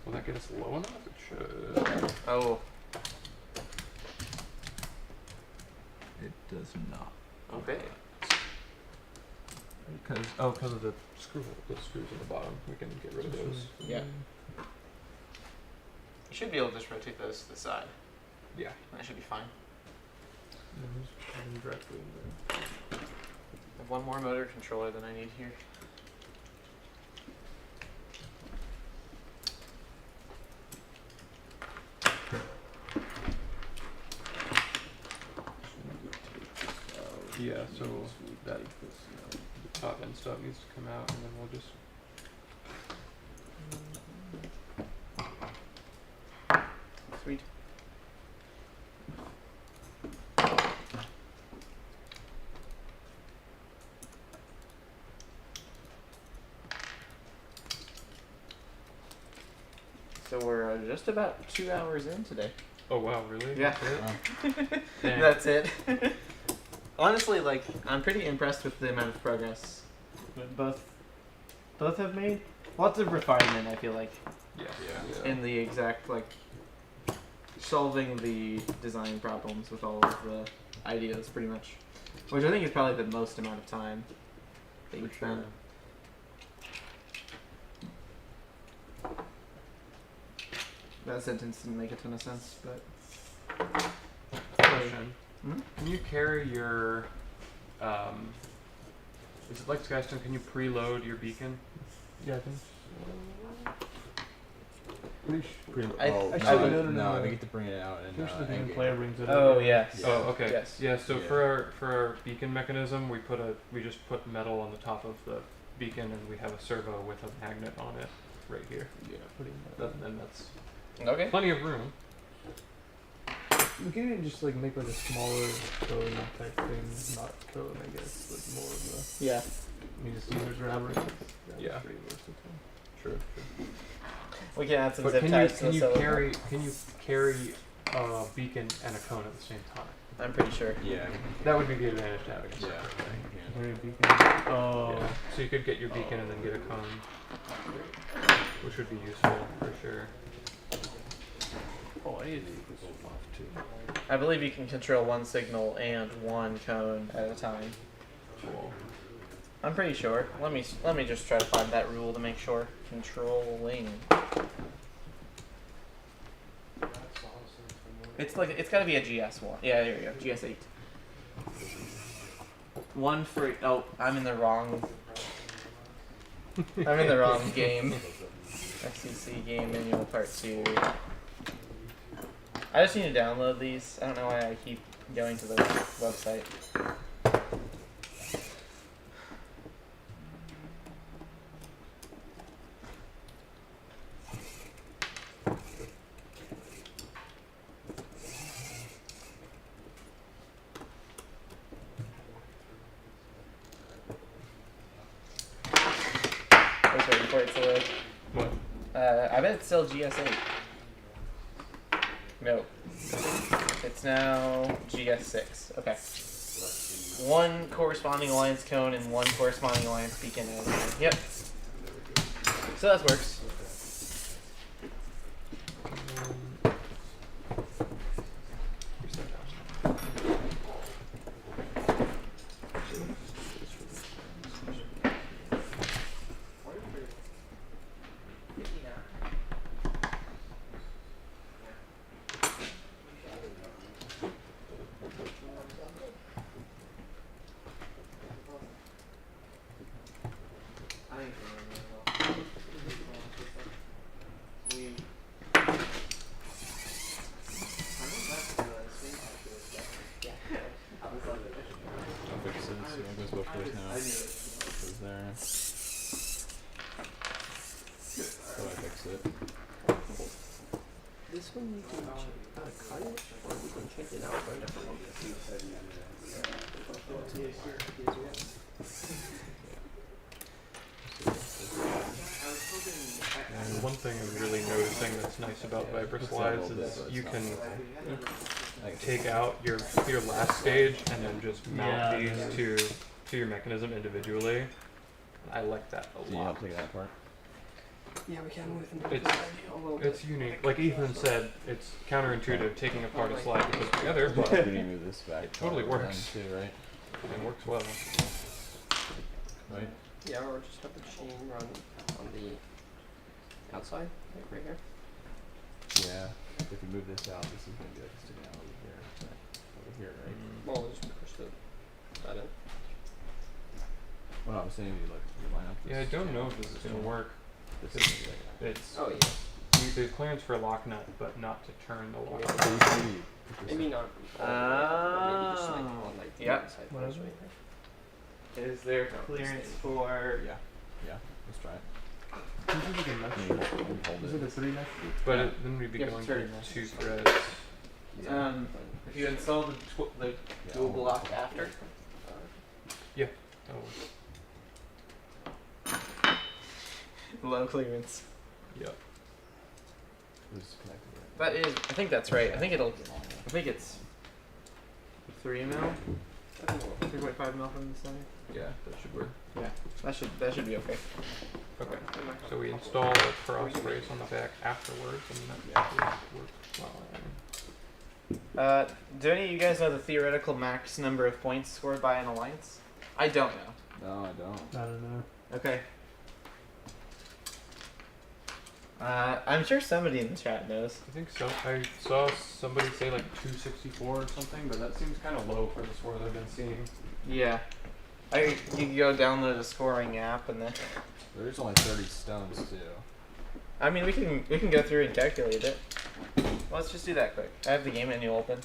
Will that get us low enough? It should. Oh, It does not. okay. Because of the screws in the bottom. We can get rid of those. Yeah. You should be able to just rotate those to the side. Yeah. That should be fine. Just put them directly in there. I have one more motor controller than I need here. Yeah, so that the top end stuff needs to come out, and then we'll just. Sweet. So we're just about 2 hours in today. Oh wow, really? Yeah. That's it? Dang. That's it. Honestly, like, I'm pretty impressed with the amount of progress that both have made. Lots of refinement, I feel like, Yeah. in the exact, like, solving the design problems with all of the ideas, pretty much. Which I think is probably the most amount of time that you've spent. That sentence didn't make a ton of sense, but... Question. Hmm? Can you carry your is it like Skystone, can you preload your beacon? Yeah, I think. No, we get to bring it out and First, the endgame. player brings it. Oh, in. yes. Yeah. Oh, okay. Yes. Yeah, so Yeah. for our beacon mechanism, we just put metal on the top of the beacon, and we have a servo with a magnet on it right here. Yeah. Pretty much. And that's Okay. plenty of room. We can even just like make like a smaller code type thing, not code, I guess, but more of Yeah. a. You just use a grabber. Yeah. Pretty versatile. True. We can add some But zip ties to can the you cylinder. carry a beacon and a cone at the same time? I'm pretty sure. Yeah. That would be the advantage to having a Yeah. servo. Very beacon. Oh. Yeah. So you could get your beacon and then get a cone, which would be useful for sure. Oh, I need to I believe you can control one signal and one cone at a time. Cool. I'm pretty sure. Let me just try to find that rule to make sure. Controlling. It's got to be a GS one. Yeah, there we go. GS8. One for I'm in the wrong. I'm in the wrong game. FTC game manual part 2. I just need to download these. I don't know why I keep going to the website. I was waiting for it to load. What? I bet it's still GS8. No. It's now GS6. Okay. One corresponding alliance cone and one corresponding alliance beacon. Yep. So that works. I'll fix it. So it goes both ways now. Goes there. So I fix it. This one you can cut it, or we can change it out for a different one. And one thing I'm really noticing that's nice about Viper slides is you can take out your last stage and then just mount these to your mechanism individually. I like that a Do you lot. help take that apart? Yeah, we can move them It's- a little bit. It's unique. Like Ethan said, it's counterintuitive taking apart a slide to put it together, We but need to move this back. It totally then works. Too, right? it works well. right? Yeah, or just have the chain run on the outside, like right here. Yeah. If we move this out, this is gonna be like sticking out over here. Over here, right? Well, just push that in. Well, no, I'm saying we like we line up. This Yeah, I don't know channel, if this is this gonna one. work. This is gonna be like It's Oh yeah. there's clearance for a lock nut, but not to turn the lock Yeah. nut. So we should maybe put this Maybe up. not all the way up, but maybe just like Oh. on like the Yep. inside What post is right it? here. Is there No, clearance stay. for? Yeah. Yeah. Let's try it. This is like a mesh Maybe strip. hold Is it a it. 3 mesh strip? But Yeah. then we'd be You have going to to turn this. 2 threads. Yeah. If you install the Yeah, dual I'll- block after. Oh, Low clearance. yep. Who's connected right That is. I think that's right. I think it'll. now? I think it's 3 mil, 3.5 mil from the center. Yeah, that should work. That should be okay. Okay. So we install a cross brace on the back afterwards, and that should work well. Do any of you guys know the theoretical max number of points scored by an alliance? I don't know. No, I don't. I don't know. Okay. I'm sure somebody in the chat knows. I think so. I saw somebody say like 264 or something, but that seems kind of low for the score I've been seeing. Yeah. You can go download a scoring app and then. There's only 30 stones too. I mean, we can go through and calculate it. Let's just do that quick. I have the game menu open.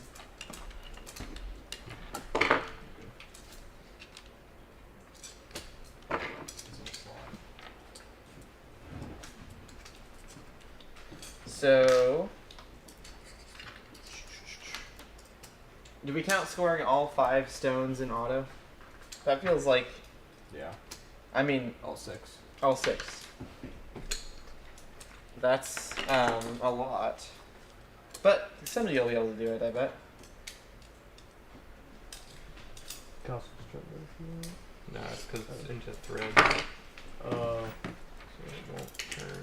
So, do we count scoring all 5 stones in auto? That feels like, Yeah. I mean, All 6. all 6. That's a lot. But somebody will be able to do it, I bet. Cost structure. No, it's because it's into threads, Oh. so it won't turn.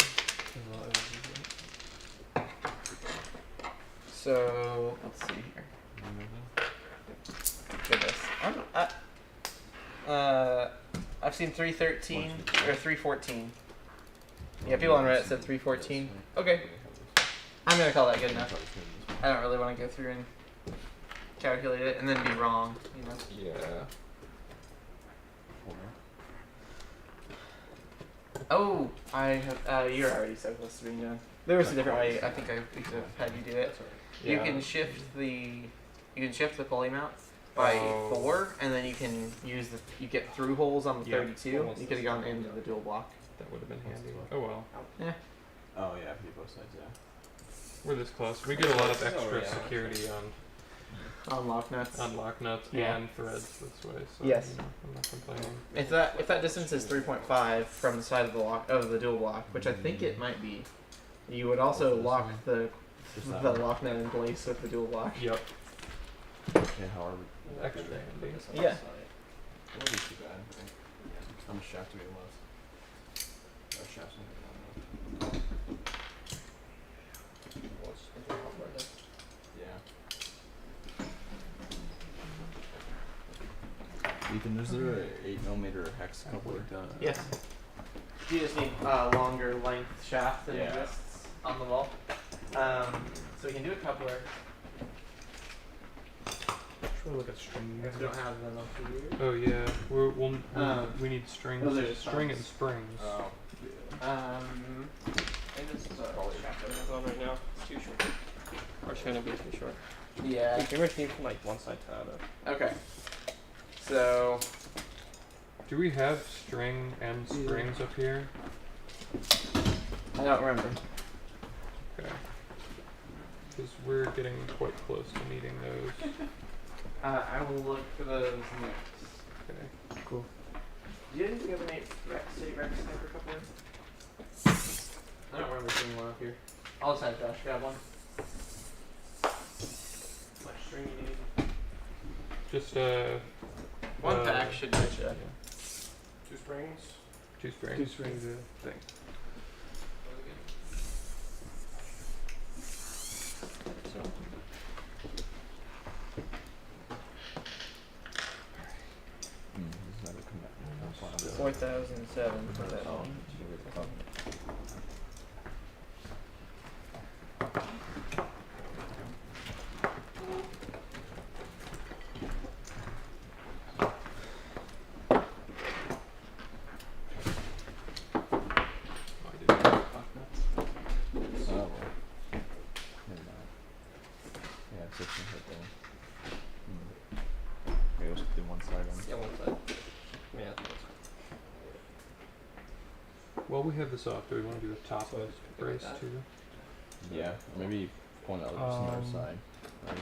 So, let's see here. Goodness. I've seen 313 or 314. Yeah, people on Reddit said 314. Okay, I'm gonna call that good enough. I don't really want to go through and calculate it and then be wrong, you know. Yeah. Oh, I have. You're already so close to being done. There was a different way. I think we could have had you do it. You Yeah. can shift the pulley mount by Oh. 4, and then you can use you get through holes on the Yeah. 32. You could have gone into the dual block. That would have been handy. Oh well. Oh yeah, for both sides, yeah. We're this close. We get a lot of extra security On lock nuts. on lock nuts Yeah. and threads this way, so Yes. you know, I'm not complaining. If that distance is 3.5 from the side of the dual block, which I think it might be, you would also lock the lock nut in place with the dual block. Yep. Yeah, however. Extra handy. Yeah. Wouldn't be too bad. I'm shaft to be left. Our shaft's not good enough. Yeah. Ethan, is there a 8mm hex coupler? Yes. You just need a longer length shaft than Yeah. exists on the wall. So we can do a coupler. Should look at string. If we don't have them up to here. Oh yeah. We need strings. those are just String and springs. springs. Oh. And this is a shaft that we have on right now. It's too short. Or it's gonna be too short. Yeah. We pretty much need from like one side to the other. Okay. So Do we have string and springs up here? I don't remember. Okay. Because we're getting quite close to needing those. I will look for those next. Okay. Cool. Do you think we have an 8 City Rex sniper coupler? I don't remember seeing one up here. I'll just have Josh grab one. How much string you need? Just One pack should get you. 2 springs. 2 strings. 2 strings, yeah. Thanks. So. This is never come back. So 4007 for that one. I didn't talk nuts. Oh, well. Maybe not. Yeah, 16 hit there. Maybe we'll just do one side one. Yeah, one side. Yeah. While we have this off, do we want to do the top of brace that. too? Yeah, or maybe one other just on the other side. Right?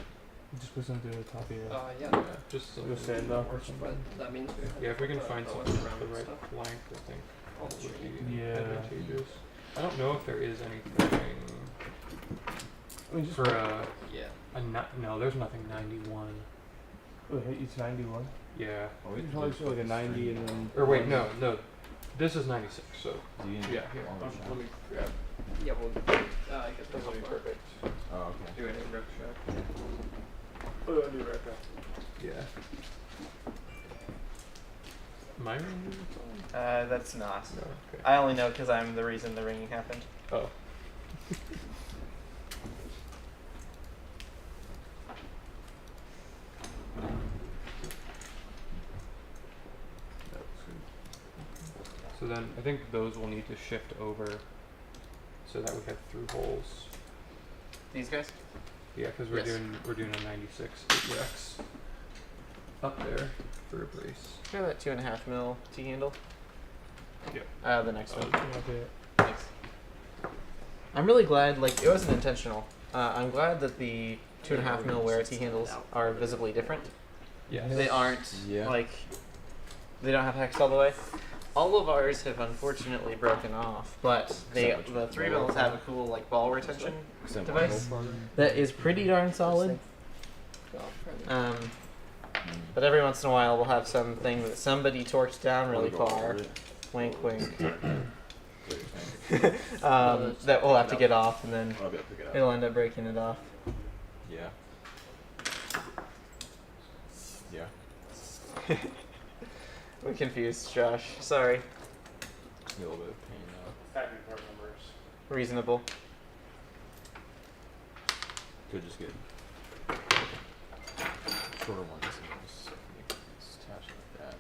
Just put something to the top of your. Yeah. Yeah, just Like a sand off or But something. that means we have yeah, if we can to find go something with around the and right stuff. length, I think Oh, that would be Yeah. advantageous. I don't know if there is anything I mean, just for Yeah. no, there's nothing 91. Wait, it's 91. Yeah. Oh, we You probably should like a 90 and then. Or wait, no. This is 96, so Do you need yeah, here. longer shot? Let me grab. Yeah, well, I guess This will be perfect. Oh, okay. Do any rep check. Oh, I do right there. Yeah. Am I ringing? That's not. No. Okay. I only know because I'm the reason the ringing happened. Oh. So then I think those will need to shift over so that we have through holes. These guys? Yeah, because we're Yes. doing a 96 8x up there for a brace. Try that 2.5 mil T handle. Yep. The next one. Okay. Thanks. I'm really glad. Like, it wasn't intentional. I'm glad that the 2.5 mil wear T handles are visibly different. Yes. They aren't Yeah. like they don't have hex all the way. All of ours have unfortunately broken off, but the 3 mils have a cool like ball retention Except device one. that is pretty darn solid. But every once in a while we'll have something that somebody torched down really far. Wink, wink. That we'll have to get off, and then I'll be able to pick it up. it'll end up breaking it off. Yeah. Yeah. We're confused, Josh. Sorry. It's a little bit of pain though. Packing part numbers. Reasonable. Could just get shorter ones and just attach it like that.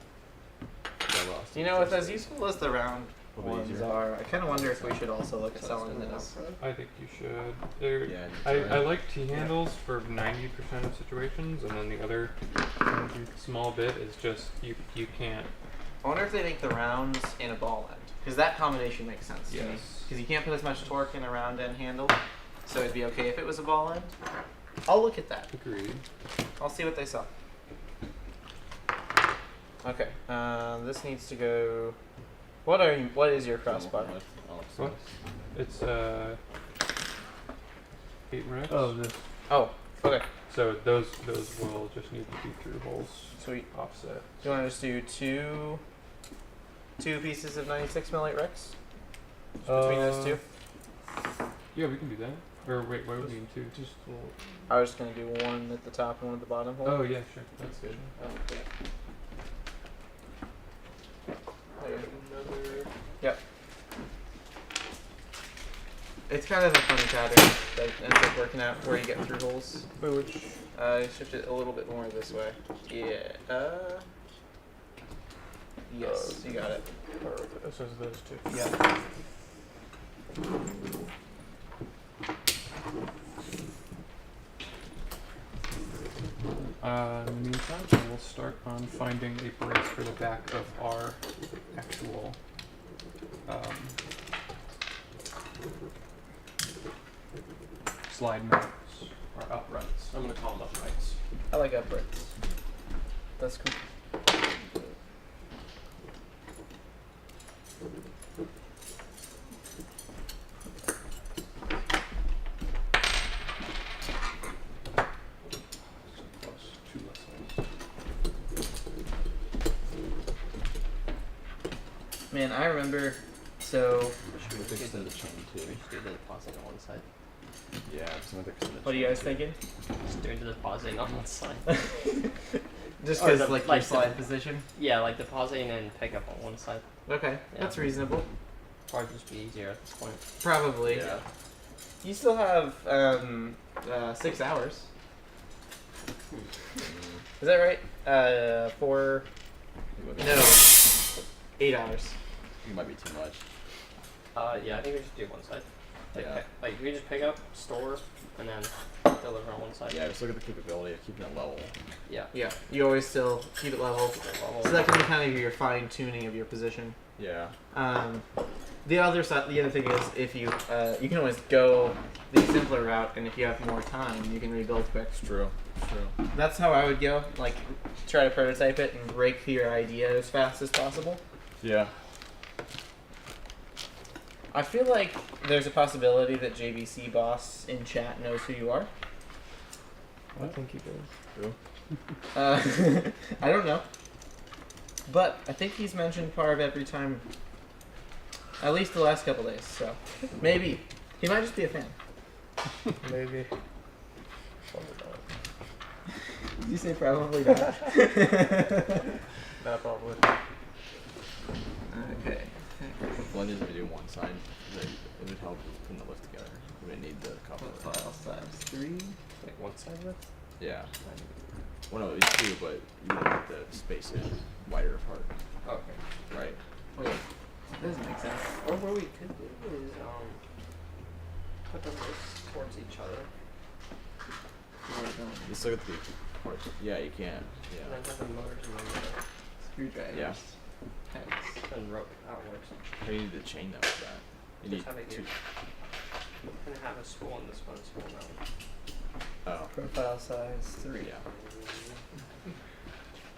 Yeah, well, You know, with as useful as the round A little bit ones easier. are, I kind of wonder if we should also look at selling those. I think you should. They're, Yeah, I like T handles for 90% of situations, and then the other small bit is just you can't. I wonder if they make the rounds in a ball end, because that combination makes sense to me. Yes. Because you can't put as much torque in a round end handle, so it'd be okay if it was a ball end. I'll look at that. Agreed. I'll see what they sell. Okay, this needs to go. What is your crossbar? What? It's 8 reps. Oh, this. Oh, okay. So those will just need to be through holes. Sweet. Offset. Do you want to just do two pieces of 96 mil 8 Rex between those two? Yeah, we can do that. Or wait, why would we need two? Just. I was just gonna do one at the top and one at the bottom hole. Oh yeah, sure. That's good. Okay. Another. Yep. It's kind of a funny pattern that ends up working out where you get through holes. Wait, which? Shift it a little bit more this way. Yeah. Yes, you got it. This is those two. Yeah. In the meantime, we'll start on finding a brace for the back of our actual slide mounts or uprights. I'm gonna call them uprights. I like uprights. That's cool. Two less Man, I remember. So, Should we extend the chain too? We just do the deposit on one side. Yeah, so I'm gonna extend the what are chain you guys too. thinking? Just doing the deposit on one side. Just Or because the- like like your slide position. Yeah, like depositing and pick up on one side. Okay, that's reasonable. Probably just be easier at this point. Probably. Yeah. You still have 6 hours. Is that right? 4. No. 8 hours. It might be too much. Yeah, I think we should do one side. Like, Yeah. like we just pick up, store, and then deliver on one side. Yeah, just look at the capability of keeping it level. Yeah. Yeah. You always still keep it level. Level. So that can be kind of your fine tuning of your position. Yeah. The other side, the other thing is, if you you can always go the simpler route, and if you have more time, you can rebuild quick. It's true. It's true. That's how I would go. Like, try to prototype it and break through your idea as fast as possible. Yeah. I feel like there's a possibility that JVC boss in chat knows who you are. I think he does. True. I don't know, but I think he's mentioned Parv every time. At least the last couple days, so maybe he might just be a fan. Maybe. Did you say probably not? Not probably. Okay. One is if we do one side, it would help putting the lift together. We would need the cover. File size 3. Like one side width. Yeah. Well, no, it's two, but you would need the space it wider apart. Okay. Right. Wait, that doesn't make sense. Or what we could do is put the wrists towards each other, Just look at the part. Yeah, you can. and Yeah. then have the motors in the middle, Screwdrivers. Yeah. Hex. and rope outwards. How do you need to chain that with that? You Just need have it two. here. And have a spool in this one, spool in that one. Oh. Profile size 3. Yeah.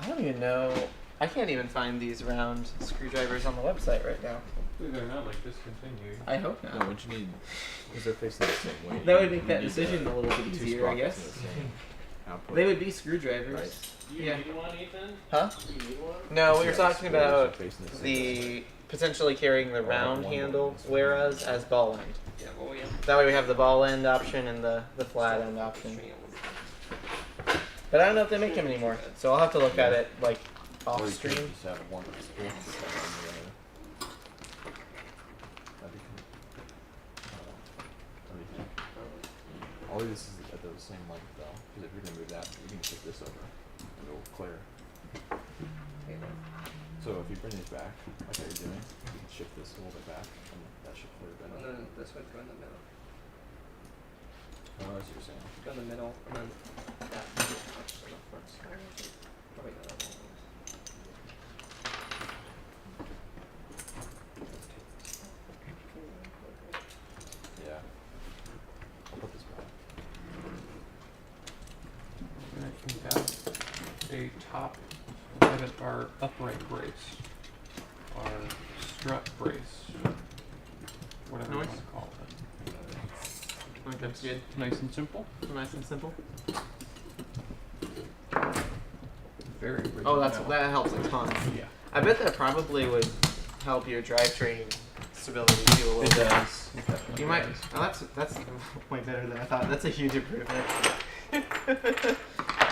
I don't even know. I can't even find these round screwdrivers on the website right now. Hopefully they're not like discontinued. I hope No, not. what you need is they're facing the same way. That would You make that need decision the a little bit two easier, I sprockets guess. in the same output. They would be screwdrivers. Right. You Yeah. need one, Ethan? Huh? You need one? No, we Yeah, were the talking squares are about facing the same the potentially carrying the Or round one handle, one. whereas as ball end. Yeah, well, yeah. That way we have the ball end option and the flat end option. But I don't know if they make them anymore, so I'll have to look at it like Or off you could stream. just have one spool instead of the other. That'd be cool. What do you think? All of this is at the same length though, because if you're gonna move that, you can shift this over. It'll clear. So if you bring these back, like how you're doing, you can shift this a little bit back, and that should clear And better. then this would go in the middle. Oh, that's what you're saying. Go in the middle, and then that would be touched on the front side. Oh wait, no, that won't. Yeah. I'll put this back. Alright, we have a top pivot, our upright brace, our strut brace, whatever you Nice. want to call it. I think that's good. Nice and simple. Nice and simple. Very original. Oh, that helps a ton. Yeah. I bet that probably would help your drivetrain stability too a little It bit. does. It definitely You might. does. Oh, that's way better than I thought. That's a huge improvement.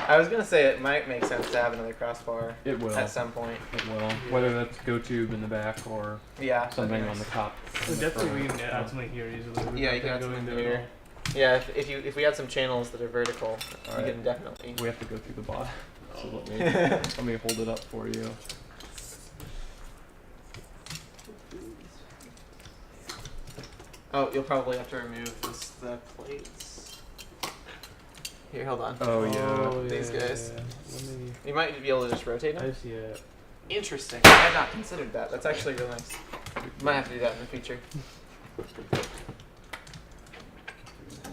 I was gonna say it might make sense to have another crossbar It will. at some point. It will. Whether that's go tube in the back or Yeah. that'd be something nice. on the top. So definitely we can add something here easily. We Yeah, don't you can have add to go something into it here. all. Yeah, if we had some channels that are vertical, you Alright. can definitely. We have to go through the bottom. So let me hold it up for you. Oh, you'll probably have to remove the plates. Here, hold on. Oh yeah. Oh, These yeah, guys. yeah. Let me. You might be able to just rotate I them. see it. Interesting. I had not considered that. That's actually really nice. Might have to do that in the future.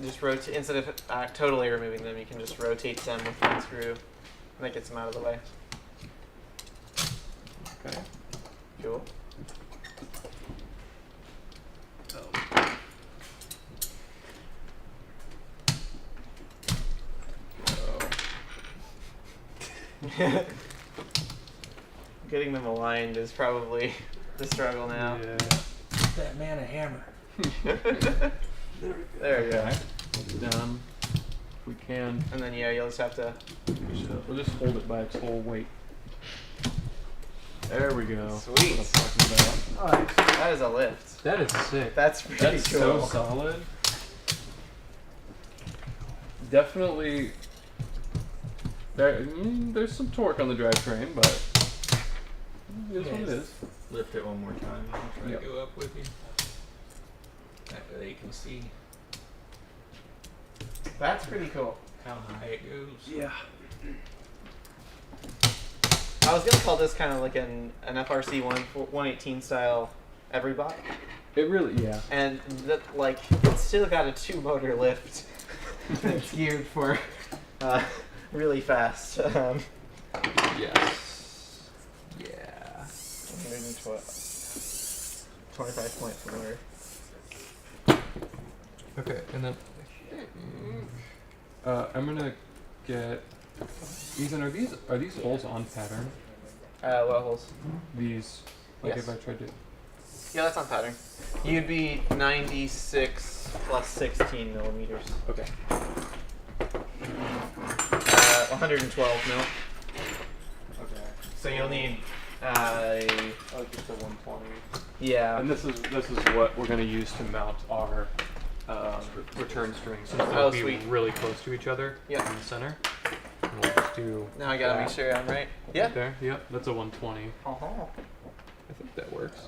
Just rotate instead of totally removing them. You can just rotate them with one screw, and that gets them out of the way. Okay. Cool. Getting them aligned is probably the struggle now. Yeah. That man a hammer. There we go. Okay. Done. If we can. And then yeah, you'll just have to We'll just hold it by its whole weight. There we go. Sweet. That's what I'm talking about. Nice. That is a lift. That is sick. That's pretty That's cool. so solid. Definitely. There's some torque on the drivetrain, but it is what it is. Lift it one more time and I'll try Yep. to go up with you. That way you can see That's pretty cool. how high it goes. Yeah. I was gonna call this kind of like an FRC 118 style every bot, It really, yeah. and that like it's still got a 2-motor lift that's geared for really fast. Yes. Yeah. 25.4. Okay, and then I'm gonna get. Ethan, are these holes on pattern? What holes? These, like Yes. if I tried to. Yeah, that's on pattern. You'd be 96 plus 16 millimeters. Okay. 112 mil. Okay. So you'll need, Oh, just a 120. yeah. And this is what we're gonna use to mount our return strings, since they'll Oh, be sweet. really close to each other Yep. in the center. And we'll just do. Now I gotta that make sure I'm right. Yeah. Right there. Yep. That's a 120. Uh-huh. I think that works.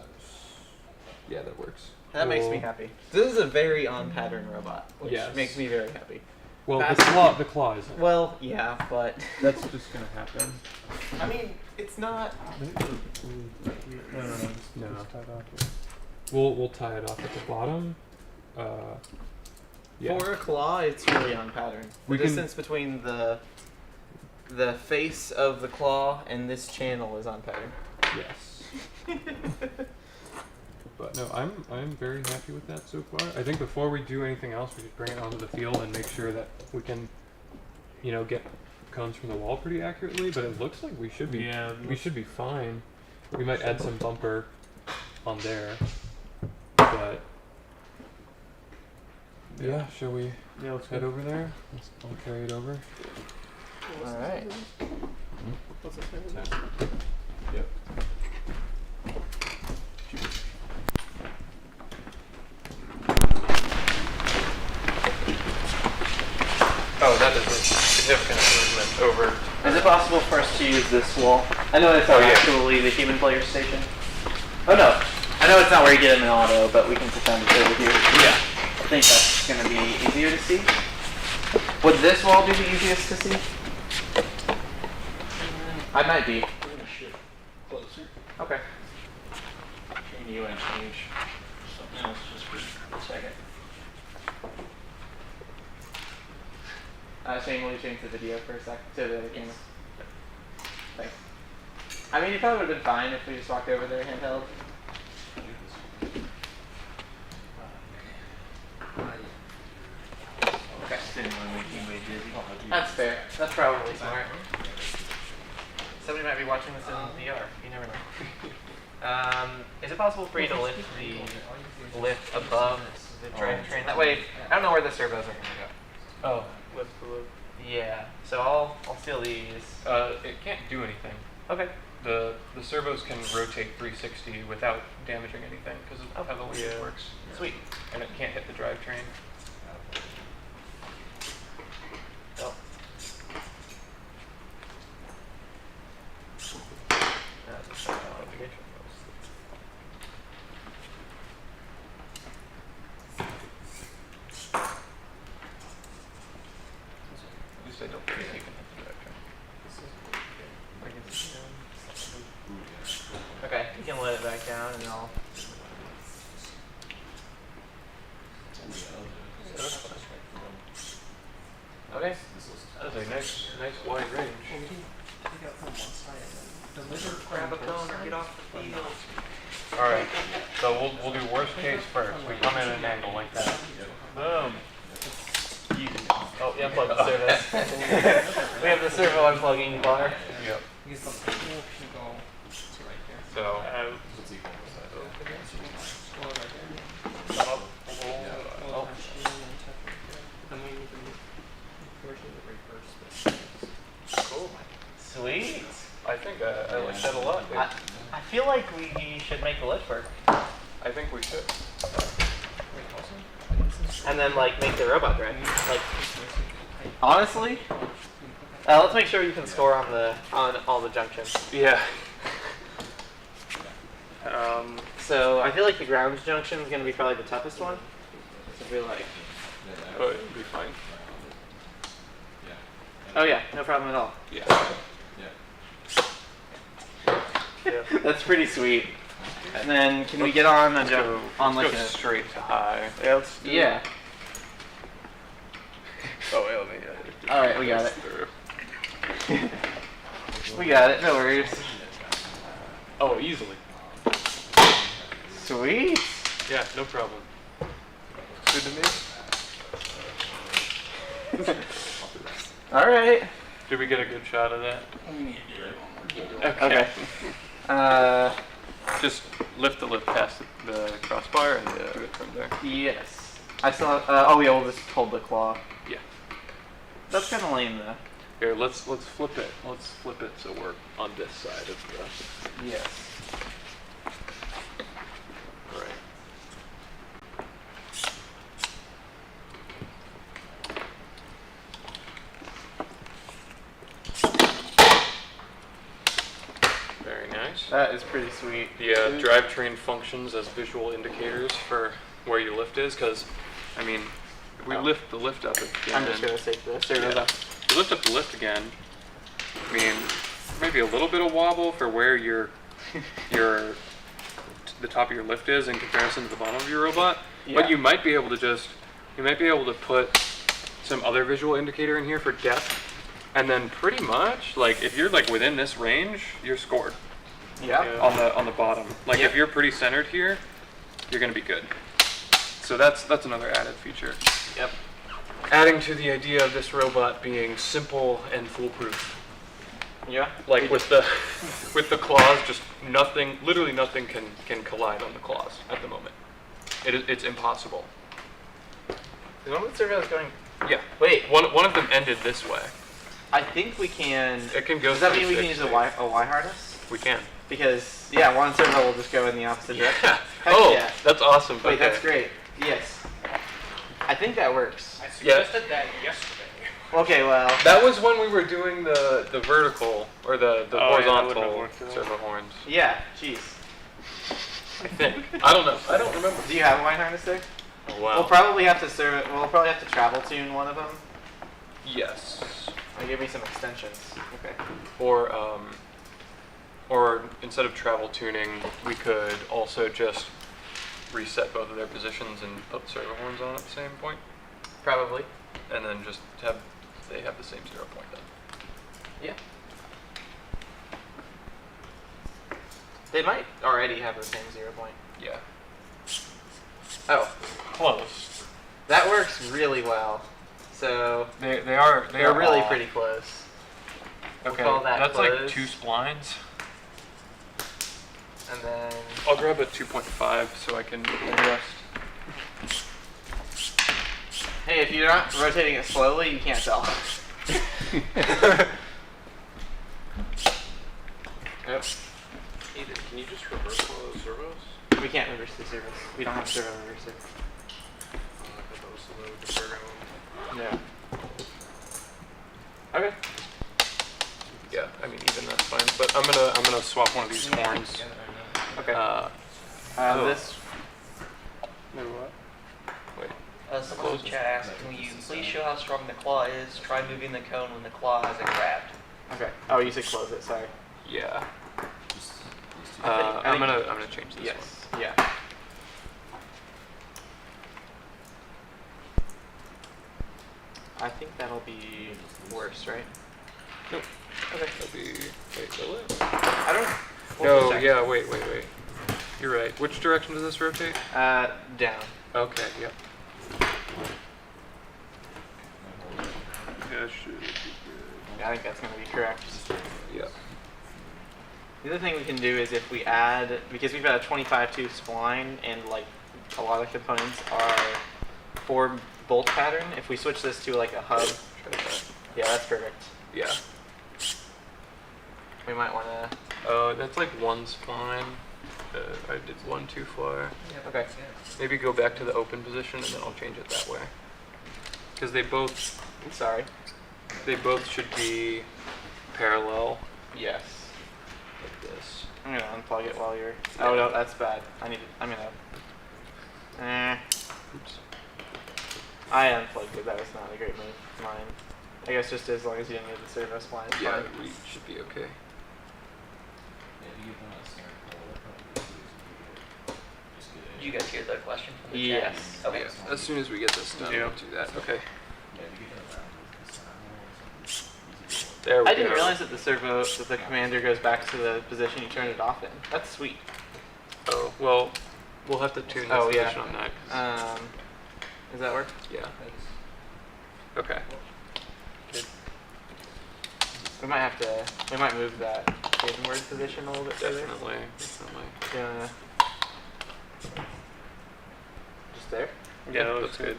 Yeah, that works. That makes me Cool. happy. This is a very on-pattern robot, which Yes. makes me very happy. Well, the That's- claw isn't. Well, yeah, but That's just gonna happen. I mean, it's not. No. We'll tie it off at the bottom. Yeah. For a claw, it's really on pattern. The We can- distance between the face of the claw and this channel is on pattern. Yes. But no, I'm very happy with that so far. I think before we do anything else, we should bring it onto the field and make sure that we can, get cones from the wall pretty accurately. But it looks like we should be. Yeah. We should be fine. We might add some bumper on there, but yeah. Shall we Yeah, let's head go. over there? I'll carry it over. All right. Yep. Oh, that is a significant improvement over. Is it possible for us to use this wall? I know it's not actually the human player station. Oh no, I know it's not where you get in an auto, but we can pretend it's over here. Yeah. I think that's going to be easier to see. Would this wall be the easiest to see? I might be. Closer. Okay. And you want to change something else just for a second. Shane, will you change the video for a sec to the camera? Thanks. I mean, you probably would have been fine if we just walked over there handheld. Okay. Didn't want to make anybody dizzy. That's fair. That's probably smart. Somebody might be watching this in VR. You never know. Is it possible for you to lift above the drivetrain? That way, I don't know where the servos are going to go. Oh, lift the loop. Yeah. So I'll steal these. It can't do anything. Okay. The servos can rotate 360 without damaging anything because of how the way it works. Sweet. And it can't hit the drivetrain. Oh. At least I don't think you can hit the drivetrain. Okay, you can let it back down and I'll. Okay. That's a nice wide range. Grab a cone or get off the field. All right, so we'll do worst case first. We come in at an angle like that. Boom. Oh, yeah, unplug the servos. We have the servo unplugging bar. Yep. So. Cool. I think I like that a lot. I feel like we should make the lift work. I think we should. And then like make the robot drive. Like honestly, let's make sure you can score on all the junctions. Yeah. So I feel like the ground junction is gonna be probably the toughest one. So I feel like. Oh, it'll be fine. Oh yeah, no problem at all. Yeah. That's pretty sweet. And then can we get on a jump on like go a straight to high. yeah, let's do yeah. Oh, wait, let me. All right, we got it. Through. We got it. No worries. Oh, easily. Sweet. Yeah, no problem. Good to me. All right. Did we get a good shot of that? Okay. Just lift the lift past the crossbar and do it from there. Yes. I still. Oh yeah, we'll just hold the claw. Yeah. That's kind of lame though. Here, let's flip it. Let's flip it so we're on this side of the. Yes. Right. Very nice. That is pretty sweet. The drivetrain functions as visual indicators for where your lift is, because, I mean, if we lift the lift up again. I'm just gonna take this. There it Yeah. is. If you lift up the lift again, I mean, maybe a little bit of wobble for where the top of your lift is in comparison to the bottom of your robot. Yeah. But you might be able to put some other visual indicator in here for depth. And then pretty much, like, if you're like within this range, you're scored. Yeah. On the bottom. Like if you're pretty centered here, you're gonna be good. So that's another added feature. Yep. Adding to the idea of this robot being simple and foolproof. Yeah. Like with the claws, just nothing, literally nothing can collide on the claws at the moment. It's impossible. Is one of the servos going? Yeah. Wait. One of them ended this way. I think we can. It can go. Does that mean we can 36 use a Y harness? We can. Because yeah, one servo will just go in the opposite direction. Yeah. Heck Oh, yeah. that's awesome. Wait, Okay. that's great. Yes. I think that works. I suggested that yesterday. Okay, well. That was when we were doing the vertical or the Oh, yeah, that wouldn't have horizontal worked at all. servo horns. Yeah. Jeez. I think. I don't know. I don't remember. Do you have a Y harness there? Oh, wow. We'll probably have to We'll probably have to travel tune one of them. Yes. Give me some extensions. Okay. Or instead of travel tuning, we could also just reset both of their positions and put servo horns on at the same point, Probably. and then just they have the same 0 point then. Yeah. They might already have the same 0 point. Yeah. Oh, Close. that works really well. So They are they're really off. pretty close. Okay. call that That's like close. 2 splines. And then I'll grab a 2.5 so I can adjust. hey, if you're not rotating it slowly, you can't tell. Yep. Ethan, can you just reverse one of those servos? We can't reverse the servos. We don't have a servo reverser. I thought that was the program. Yeah. Okay. Yeah, I mean even that's fine. But I'm gonna swap one of these horns. Okay. This. Maybe what? Wait. Someone in chat asked, can you please show how strong the claw is? Try moving the cone when the claw hasn't grabbed. Okay. Oh, you said close it. Sorry. Yeah. I I'm think- gonna change this Yes. one. Yeah. I think that'll be worse, right? Nope. Okay. That'll be. Wait, will it? I don't know. No. Yeah. Wait. You're right. Which direction does this rotate? Down. Okay. Yep. Yeah. Should be Yeah, I think that's going to be correct. good. Yeah. The other thing we can do is if we add, because we've got a 25-2 spline and like a lot of components are 4 bolt pattern, if we switch this to like a hub, Try that. yeah, that's perfect. Yeah. we might want to. That's like one spline. I did one too far. Okay. Maybe go back to the open position and then I'll change it that way. Because they both Sorry. should be parallel Yes. like this. I'm gonna unplug it while you're. Oh no, that's bad. I'm gonna. Oops. I unplugged it. That was not a great move. Mine. I guess just as long as you didn't need the servo spline. It's Yeah, fine. we should be okay. Did you guys hear the question from the Yes. chat? Okay. Yeah, as soon as we get this done, we'll do that. Okay. There we go. I didn't realize that the commander goes back to the position you turned it off in. That's sweet. Oh, well, we'll have to tune this Oh, yeah. position on that. 'Cause- Does that work? yeah. Okay. We might move that inward position a little bit further. Definitely. Yeah. Just there? Yeah, that looks good.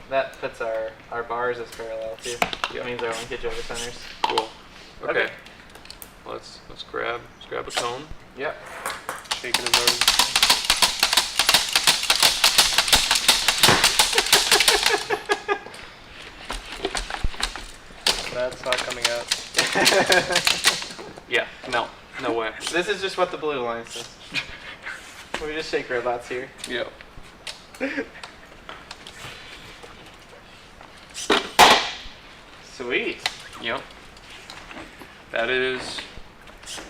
That puts our bars as parallel too. Yeah. That means our linkage over centers. Cool. Okay. Okay. Let's grab a cone. Yep. Shake it as hard. That's not coming out. Yeah. No way. This is just what the blue line says. We just shake robots here. Yeah. Sweet. Yep. That is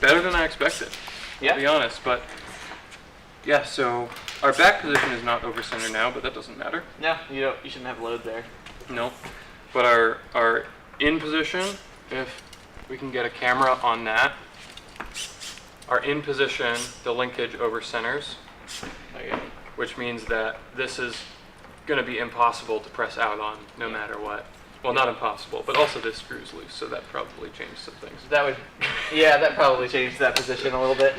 better than I expected. Yeah. To be honest, but yeah. So our back position is not over center now, but that doesn't matter. No, you shouldn't have load there. No. But our in position, if we can get a camera on that, our in position, the linkage over centers, which means that this is going to be impossible to press out on no matter what. Well, not impossible, but also this screw's loose, so that probably changed some things. That probably changed that position a little bit.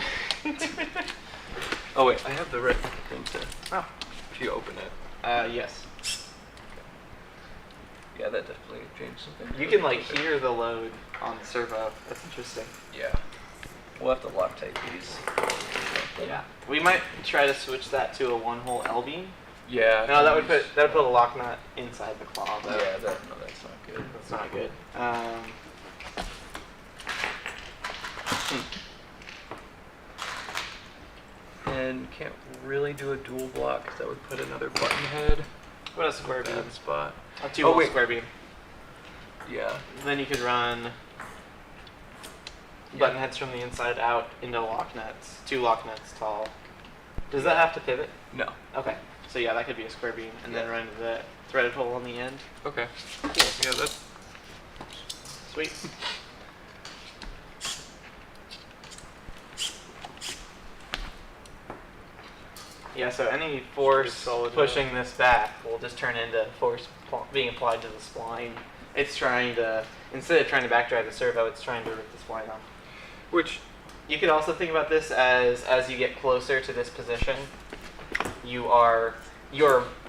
Oh wait, I have the right thing to. Oh. If you open it. Yes. Yeah, that definitely changed something. You can hear the load on the servo. That's interesting. Yeah. We'll have to Loctite these. Yeah. We might try to switch that to a one-hole L beam. Yeah. No, that would put a lock nut inside the claw though. Yeah, that's not good. That's not good. And can't really do a dual block because that would put another button head What a square beam. bad spot. A two-hole wait. square beam. Yeah. Then you could run button heads from the inside out into lock nuts. 2 lock nuts tall. Does that have to pivot? No. Okay. So yeah, that could be a square beam and then run into the threaded hole on the end. Okay. Cool. Yeah, that's Sweet. Yeah, so any force solid pushing this back will just turn into force being applied to the spline. It's trying to, instead of trying to backdrive the servo, it's trying to rip the spline off. which You could also think about this as you get closer to this position, your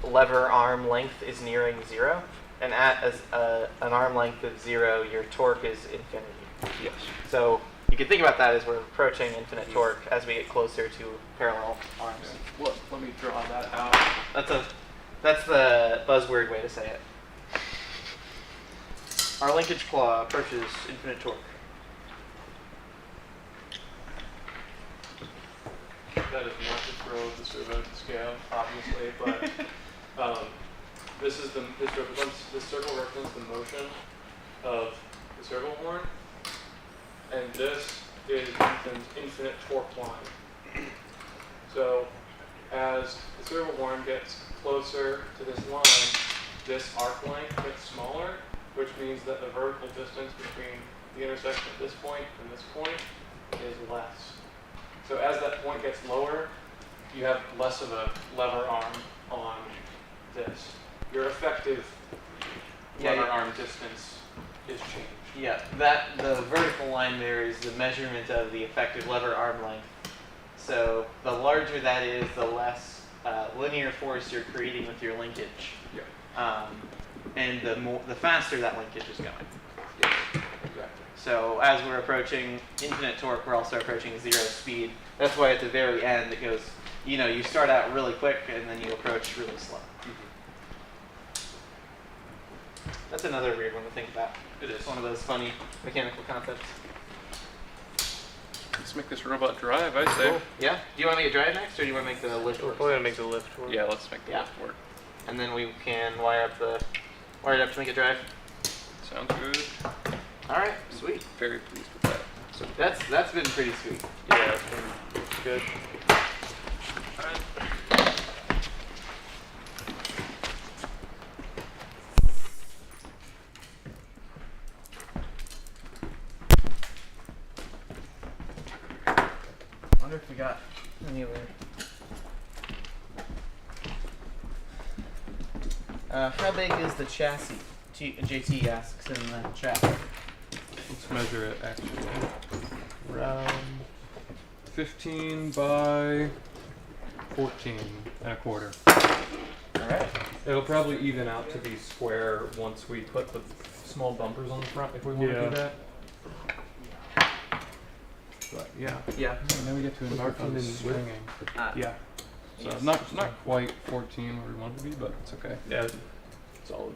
lever arm length is nearing 0, and at an arm length of 0, your torque is infinity. yes. So you could think about that as we're approaching infinite torque as we get closer to parallel arms. Let me draw that out. That's the buzzword way to say it. Our linkage claw approaches infinite torque. That is not to throw the servo to scale, obviously, but this circle represents the motion of the servo horn, and this is Ethan's infinite torque line. So as the servo horn gets closer to this line, this arc length gets smaller, which means that the vertical distance between the intersection of this point and this point is less. So as that point gets lower, you have less of a lever arm on this. Your effective lever arm distance is changed. Yeah, the vertical line there is the measurement of the effective lever arm length. So the larger that is, the less linear force you're creating with your linkage. Yeah. And the faster that linkage is going. Yes, exactly. So as we're approaching infinite torque, we're also approaching 0 speed. That's why at the very end it goes, you start out really quick and then you approach really slow. That's another weird one to think about. It is. It's one of those funny mechanical concepts. Let's make this robot drive, I say. Cool. Yeah? Do you want to make it drive next, or do you want to make the lift work? We're gonna make the lift work. Yeah, let's make the Yeah. lift work. And then we can wire it up to make it drive. Sounds good. All right, sweet. Very pleased with that. So that's been pretty sweet. Yeah, it's been good. I wonder if we got anywhere. How big is the chassis? JT asks in the chat. Let's measure it actually. Around 15 by 14 and a quarter. All right. It'll probably even out to be square once we put the small bumpers on the front if we want to Yeah. do that. But yeah. Yeah. And then we get to embark on 14 this in width. swinging. yeah. So not quite 14 where we want it to be, but it's okay. Yeah. Solid.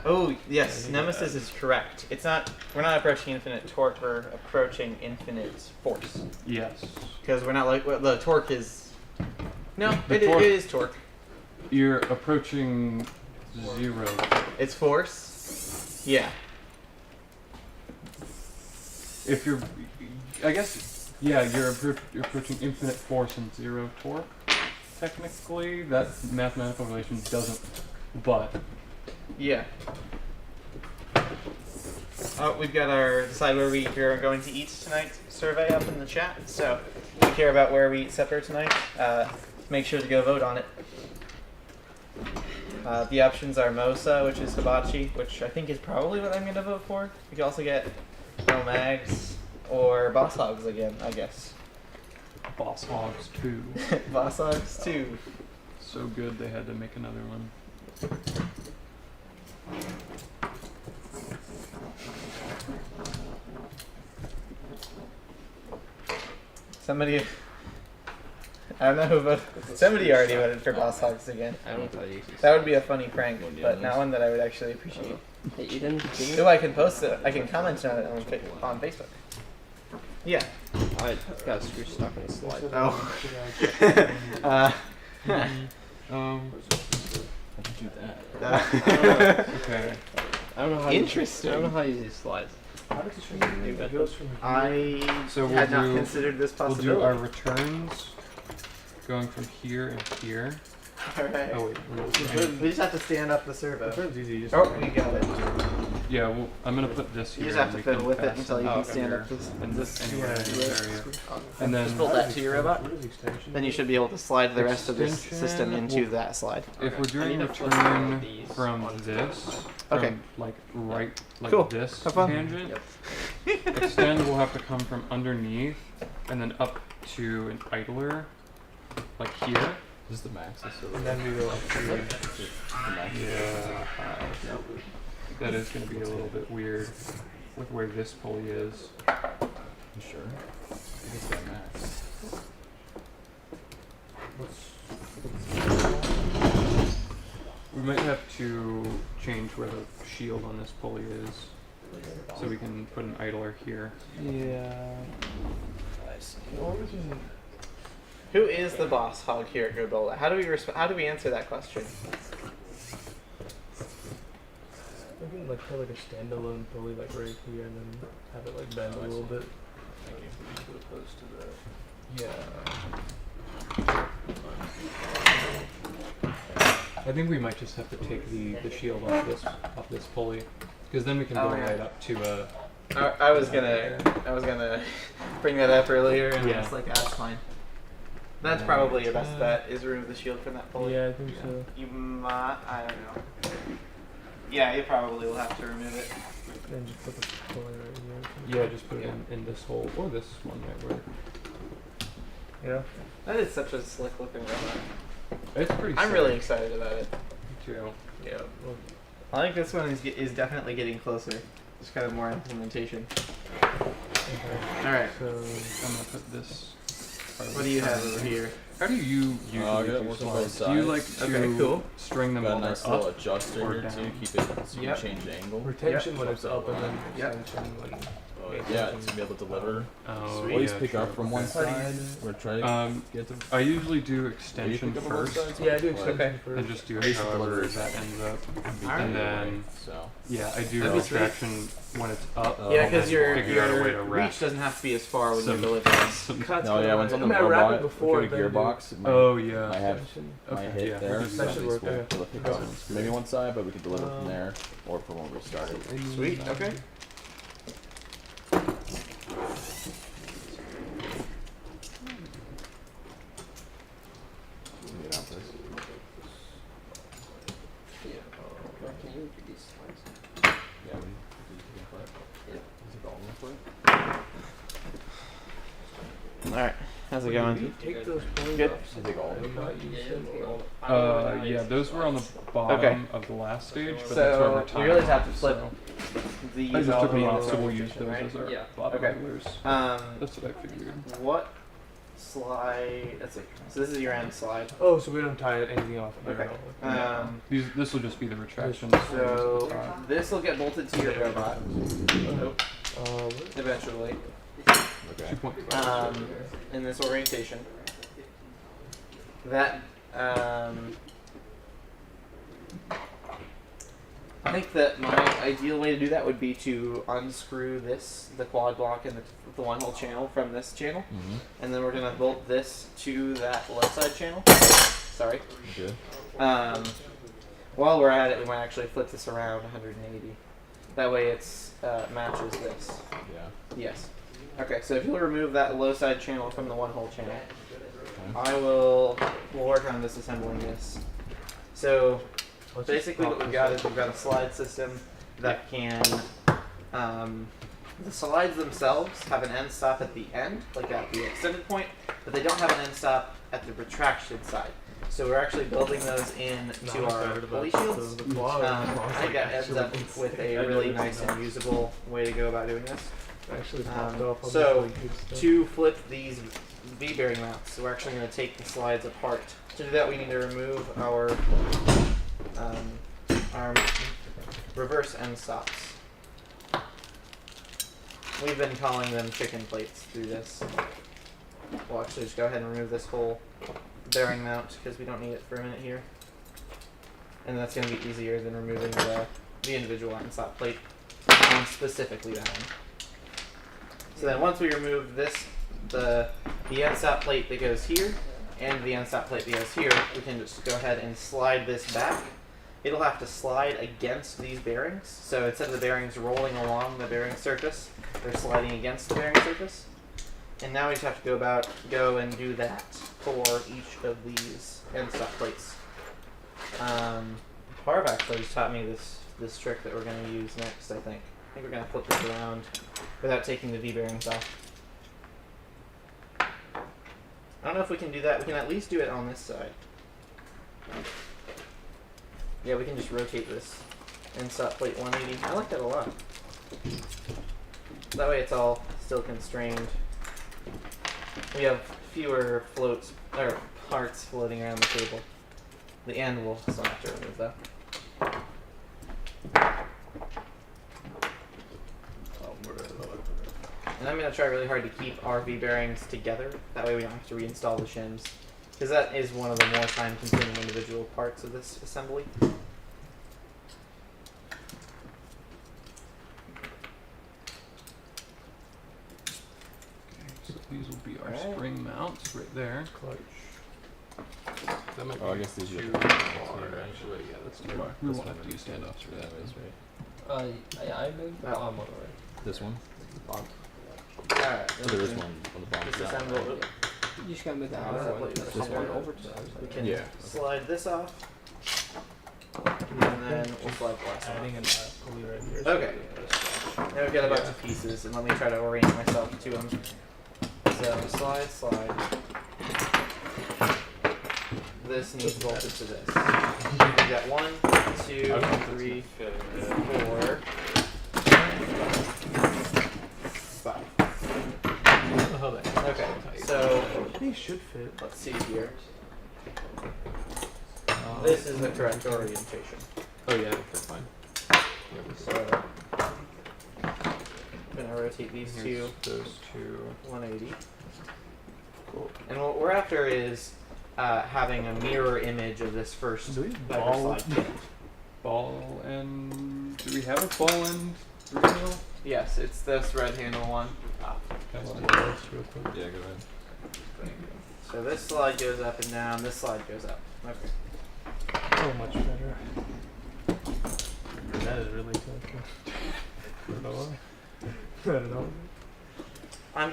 Oh yes, Yeah, Nemesis is correct. It's not. We're not approaching infinite torque. We're approaching infinite force. Yes. Because we're not like the torque is. No, The it torque- is torque. You're approaching 0. It's force. Yeah. If you're, I guess, yeah, you're approaching infinite force and 0 torque. Technically, that mathematical relation doesn't, but Yeah. Oh, we've got our decide where we are going to eat tonight survey up in the chat. So if you care about where we eat supper tonight, make sure to go vote on it. The options are Mosa, which is hibachi, which I think is probably what I'm going to vote for. We can also get No Mags or Boss Hogs again, I guess. Boss Hogs 2. Boss Hogs too. So good they had to make another one. Somebody, I don't know who voted. Somebody already voted for Boss Hogs again. I don't tell you. That would be a funny prank, but not one that I would actually appreciate. Hey, Eden, Oh, I can post it. I can comment on it on Facebook. Yeah. I got a screw stuck in the slide. Oh. Do that. Okay. I don't know how. Interesting. I don't know how to use these slides. How does it goes from I So had we'll not do- considered this We'll possibility. do our returns going from here and here. Alright. Oh wait. We just have to stand up the servo. Returns easy. Just Oh, we got it. Yeah, well, I'm gonna put this You here. just have and to we fiddle can with it pass until you them can out stand here up this. and this anywhere in Yeah. this area. And then Just build that to your robot. What is the extension? Then you should be able to slide the rest of this Extension system into will- that slide. if we're doing I need to flip one return of these from onto this, Okay. from like right, like Cool. this Have fun. tangent, extend will have to come from underneath and then up to an idler, like here. This is the max. This is And then we go up to the max. Yeah. That is going to be a little bit weird with where this pulley is. You sure? I think it's that max. We might have to change where the shield on this pulley is, so we can put an idler here. Yeah. Who is the boss hog here at Godola? How do we answer that question? I can like put like a standalone pulley like right here and then have it like bend a little bit. As opposed to that. Yeah. I think we might just have to take the shield off this pulley, because then we can go Oh, yeah. right up to a. I was gonna bring that up earlier, and I Yeah. was like, that's fine. That's probably your best bet, is remove the shield from that pulley. Yeah, I think so. You might, I don't know. Yeah, you probably will have to remove it. Then just put the pulley right here. Yeah, just put it in this hole or this one right where. Yeah. That is such a slick looking robot. It's pretty. I'm sick. really excited about it. Me too. Yeah. Well, I think this one is definitely getting closer. Just kind of more implementation. All right. So I'm gonna put this. part of What the do you have frame over in. here? How do you usually I got it do working on both slides? Do you like sides. to Okay, cool. string them Got while a they're nice little up? adjuster or here down? too, keep it so you Yep. can change the angle. retention Yep. when it's up and then Yep. extension when Yeah, to be able to deliver. Oh, Sweet. Always yeah, pick true. up from one Okay. side. We're trying to get to. I usually do Do you extension pick up on both first, sides? Yeah, I do Like, extension and first. just do I it used to however deliver that ends up. Alright. And then, So. yeah, I do That'd be sweet. extraction when it's up. Oh, Yeah, and because then your figure out a way to wrap reach doesn't have to be as far when some- you're delivering. some- No, yeah, when it's on the I wrap robot, it before if you then have a do gearbox, it might, Oh yeah. might have extension. might Okay, hit yeah, there. we can So do at that. least we'll Okay. be able to pick up maybe one side, but we can deliver from there or from when we started. Sweet. Okay. Get out this. Can you do these slides? Yeah, we can put it. Yeah. Is it all in for it? All right. How's it going? You take those pulleys Good. off. I think all of I'm them. not using it. Yeah, those were on the bottom of the last stage, but that's So over we time. really have to flip so- these I just all took to be them in off, this so we'll use orientation, those right? as our Yeah. bottom Okay. rulers. That's what I figured. What slide? Let's see. So this is your end slide. Oh, so we don't tie anything off here Okay. at all. This will just be the retraction. So this will get bolted to your robot eventually. Okay. In this orientation. That I think that my ideal way to do that would be to unscrew the quad block and the one hole channel from this channel, and then we're gonna bolt this to that left side channel. Sorry. Good. While we're at it, we might actually flip this around 180. That way it's matches this. Yeah. Yes. Okay, so if you'll remove that low side channel from the one hole channel, we'll work on disassembling this. So basically what we've got is we've got a slide system that can, the slides themselves have an end stop at the end, like at the extended point, but they don't have an end stop at the retraction side. So we're actually building those into our pulley shields. I think that ends up with a really nice and usable way to go about doing this. Actually popped off. So to flip these V-bearing mounts, so we're actually going to take the slides apart. To do that, we need to remove our reverse end stops. We've been calling them chicken plates through this. We'll actually just go ahead and remove this whole bearing mount because we don't need it for a minute here. And that's going to be easier than removing the individual end stop plate on specifically that one. So then once we remove this, the end stop plate that goes here and the end stop plate that goes here, we can just go ahead and slide this back. It'll have to slide against these bearings. So instead of the bearings rolling along the bearing surface, they're sliding against the bearing surface. And now we just have to go and do that for each of these end stop plates. Harv actually just taught me this trick that we're going to use next, I think. I think we're going to flip this around without taking the V-bearings off. I don't know if we can do that. We can at least do it on this side. Yeah, we can just rotate this end stop plate 180. I like that a lot. That way it's all still constrained. We have fewer floats or parts floating around the table. The end we'll still have to remove though. And I'm going to try really hard to keep our V-bearings together. That way we don't have to reinstall the shims. Because that is one of the more time-consuming individual parts of this assembly. So these will be our Alright. spring mounts right there. That might Oh, I be guess these are too the far, actually. Yeah, that's too far. We won't have to use standoffs for that. Anyways, right? I moved the bottom one already. This one. Alright. So there is one on the bottom. Disassemble. You just gotta move that Oh, other that one. plate. This one over to We can Yeah. slide this off. And then we'll slide the last one. Adding a pulley right here. Okay. Now we've got a bunch of pieces, and let me try to orient myself to them. So slide. This needs bolted to this. We've got 1, 2, 3, 4. think it should fit. Let's see here. This is the correct orientation. Oh yeah, that's fine. So I'm gonna rotate these Here's two those two. 180. Cool. And what we're after is having a mirror image of this first Do we Viper ball? slide. Ball and do we have a ball and handle? Yes, it's this red handle one. Can I see This real quick. Yeah, go ahead. So this slide goes up and down. This slide goes up. Okay. Oh, much better. That is really tough. I don't know why. I don't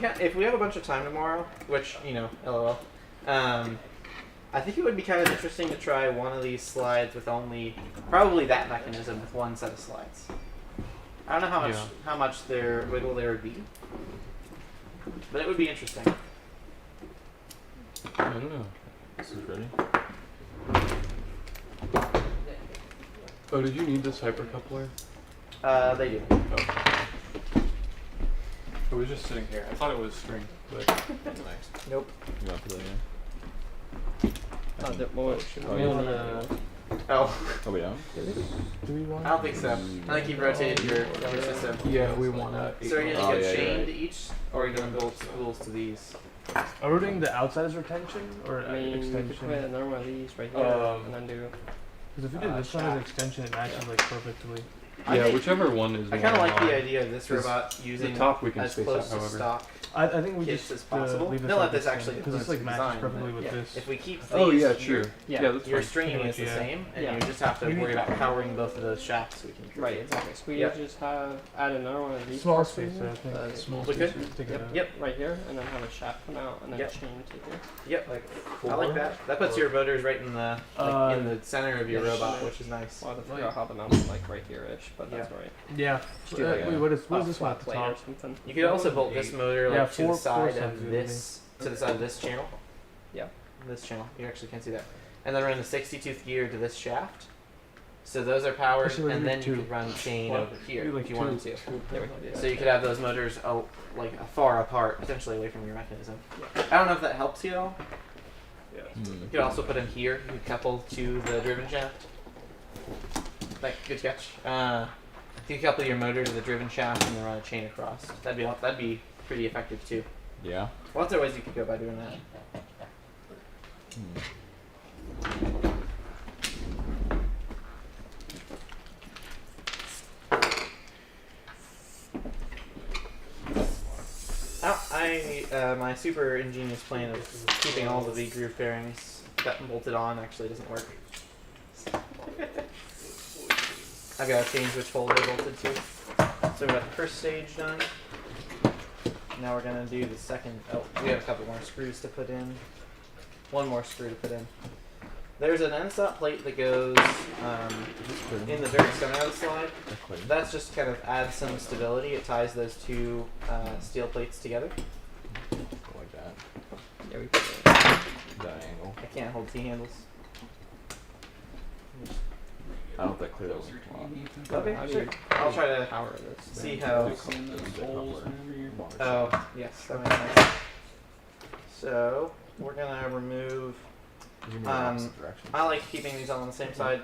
know. If we have a bunch of time tomorrow, which, you know, LOL, I think it would be kind of interesting to try one of these slides with probably that mechanism with one set of slides. I don't know how much wiggle there would be, but it would be interesting. I don't know. This is ready. Oh, did you need this hypercoupler? They do. It was just sitting here. I thought it was string, but What's next? Nope. You want to put that in? Oh, Oh, You yeah. wanna? Oh, Oh, yeah. Do we want? I don't think so. I think you've rotated your system. yeah, we want to. So are you Oh, gonna go yeah, chain you're to each, or are you gonna build spools to these? Are we doing the outside as retention or I mean, you could extension? put a normal of these right here, and then do. Because if we did this one as extension, it matches like perfectly. I Yeah, think- whichever one is. I kind of more like on. the idea of this 'Cause robot using the top we can as space close out, to however. stock I think we kits just as possible. leave this They'll like let this this actually because this like matches design, perfectly with yeah. this. If we keep these, Oh yeah, sure. Yeah. that's your fine. stringing Pretty is the much, yeah. same, and Yeah. you just have to We worry need- about powering both of those shafts. So we can Right, exactly. So we Yep. just add another one of these Small parts spacer, here, I think. the Small We could. spacer. Take it out. Yep. right here, and then have a shaft come out, and then Yep. chain to here. Yep. Like I like that. That puts your motors right in the in the center of your yeah, robot, sure. which is nice. Well, I have to figure out how to mount it, like right here-ish, but that's Yeah. right. Yeah. do like Wait, a- what is Off this one at the plate or top? something. You could also bolt this motor Yeah, like to the four side sounds of good to this to the side of this channel. Yeah. This channel. You actually can't see that. And then run the 60-tooth gear to this shaft. So those are powered, Actually, and we then need you two. could run chain What? over here We like if you two. wanted to. There we go. So you could have those motors far apart, potentially away from your mechanism. I don't know if that helps you at all. You could also put them here. You could couple to the driven shaft. Like, good catch. You could couple your motor to the driven shaft and then run a chain across. That'd be pretty effective too. Yeah. Lots of ways you could go by doing that. My super ingenious plan of keeping all the V groove pairings bolted on actually doesn't work. I've got to change which hole they're bolted to. So we got the first stage done. Now we're gonna do the second. Oh, we have a couple more screws to put in. One more screw to put in. There's an end stop plate that goes in the very center of the slide. That's just kind of adds some stability. It ties those two steel plates together. Like that. Yeah, we put That angle. I can't hold T-handles. I don't know if that clearly was Okay, How do sure. you I'll try to power this. see how. Oh. Oh, yes, that makes sense. So we're gonna remove. I like keeping these all on the same side.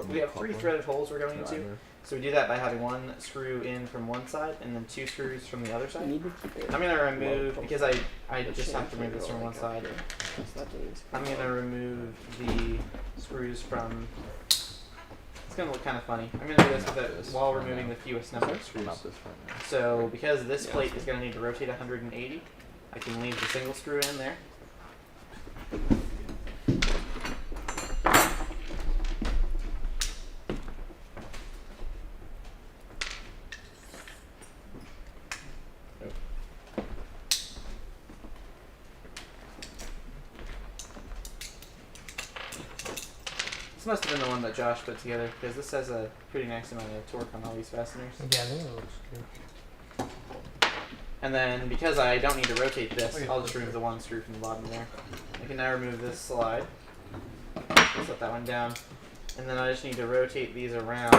We have 3 threaded holes we're going into. So we do that by having one screw in from one side and then 2 screws from the other You side. need to keep it. I'm gonna remove because I the just chain have to remove this from trigger one like side. up here. So that means- I'm gonna remove the screws from. It's gonna look kind of funny. I'm gonna do this with it while removing the fewest number of screws. Not this right now. So because this plate is gonna need to rotate 180, I can leave the single screw in there. This must have been the one that Josh put together because this has a pretty nice amount of torque on all these fasteners. Yeah, I think it looks good. And then because I don't need to rotate this, I'll just remove the one screw from the bottom there. I can now remove this slide. Set that one down. And then I just need to rotate these around.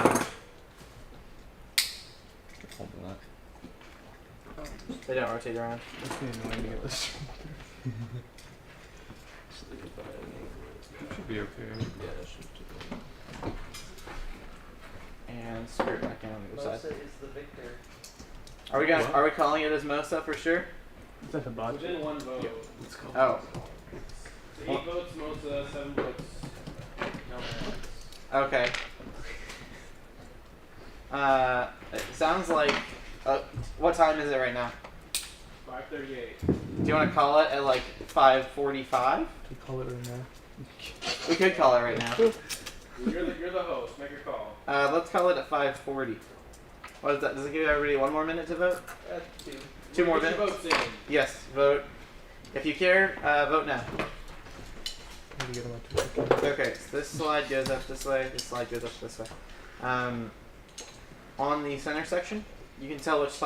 Holding that. They don't rotate around. It's getting annoying to get this. Should be okay. Yeah, that should be. And screw it back in on the other side. is the victor. Are we calling it as Mosa for sure? Is that hibachi? Within one vote. Oh. 8 votes, Mosa, 7 votes. No. Okay. It sounds like. What time is it right now? 5:38. Do you want to call it at like 5:45? We call it right now. We could call it right now. You're the host. Make your call. Let's call it at 5:40. What is that? Does it give everybody 1 more minute to vote? 2 more Get your minutes? votes in. Yes, vote. If you care, vote now. Need to get him on Okay, so this slide goes up this way, this slide goes up this way. On the center section, you can tell which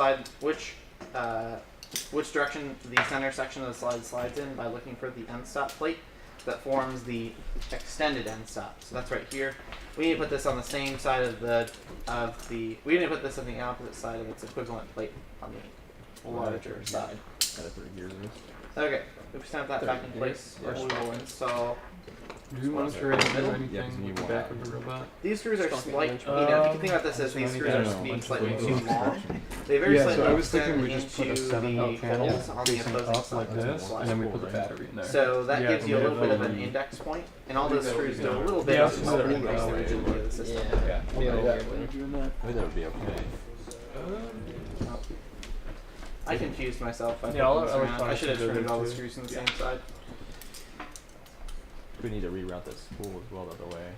direction the center section of the slide slides in by looking for the end stop plate that forms the extended end stop. So that's right here. We need to put this on the same side we need to put this on the opposite side of its equivalent plate on the larger side. Got it 3 years. Okay, if we snap that back in place, we will install. Do you want to do anything Yeah, 'cause you with the want back that. of the robot? These screws are Something slightly, like- you know, if you think about this as these screws are no, being no, slightly no, too no. long, they very Yeah, slightly so I was thinking extend we just put a into 7-volt the panel holes on the facing opposing up side like of the this, slide. and then we put the battery in there. So that Yeah, gives you a but little bit of an maybe- index point, and all those screws do a little bit Yeah, of I'll just help do that increase the right now. rigidity of the system. Yeah. Be a little Yeah. weird when- Doing that? I think that would be okay. I confused myself by Yeah, all flipping this our around. I should have electronics turned all the too. screws on the same side. We need to reroute this spool as well, by the way.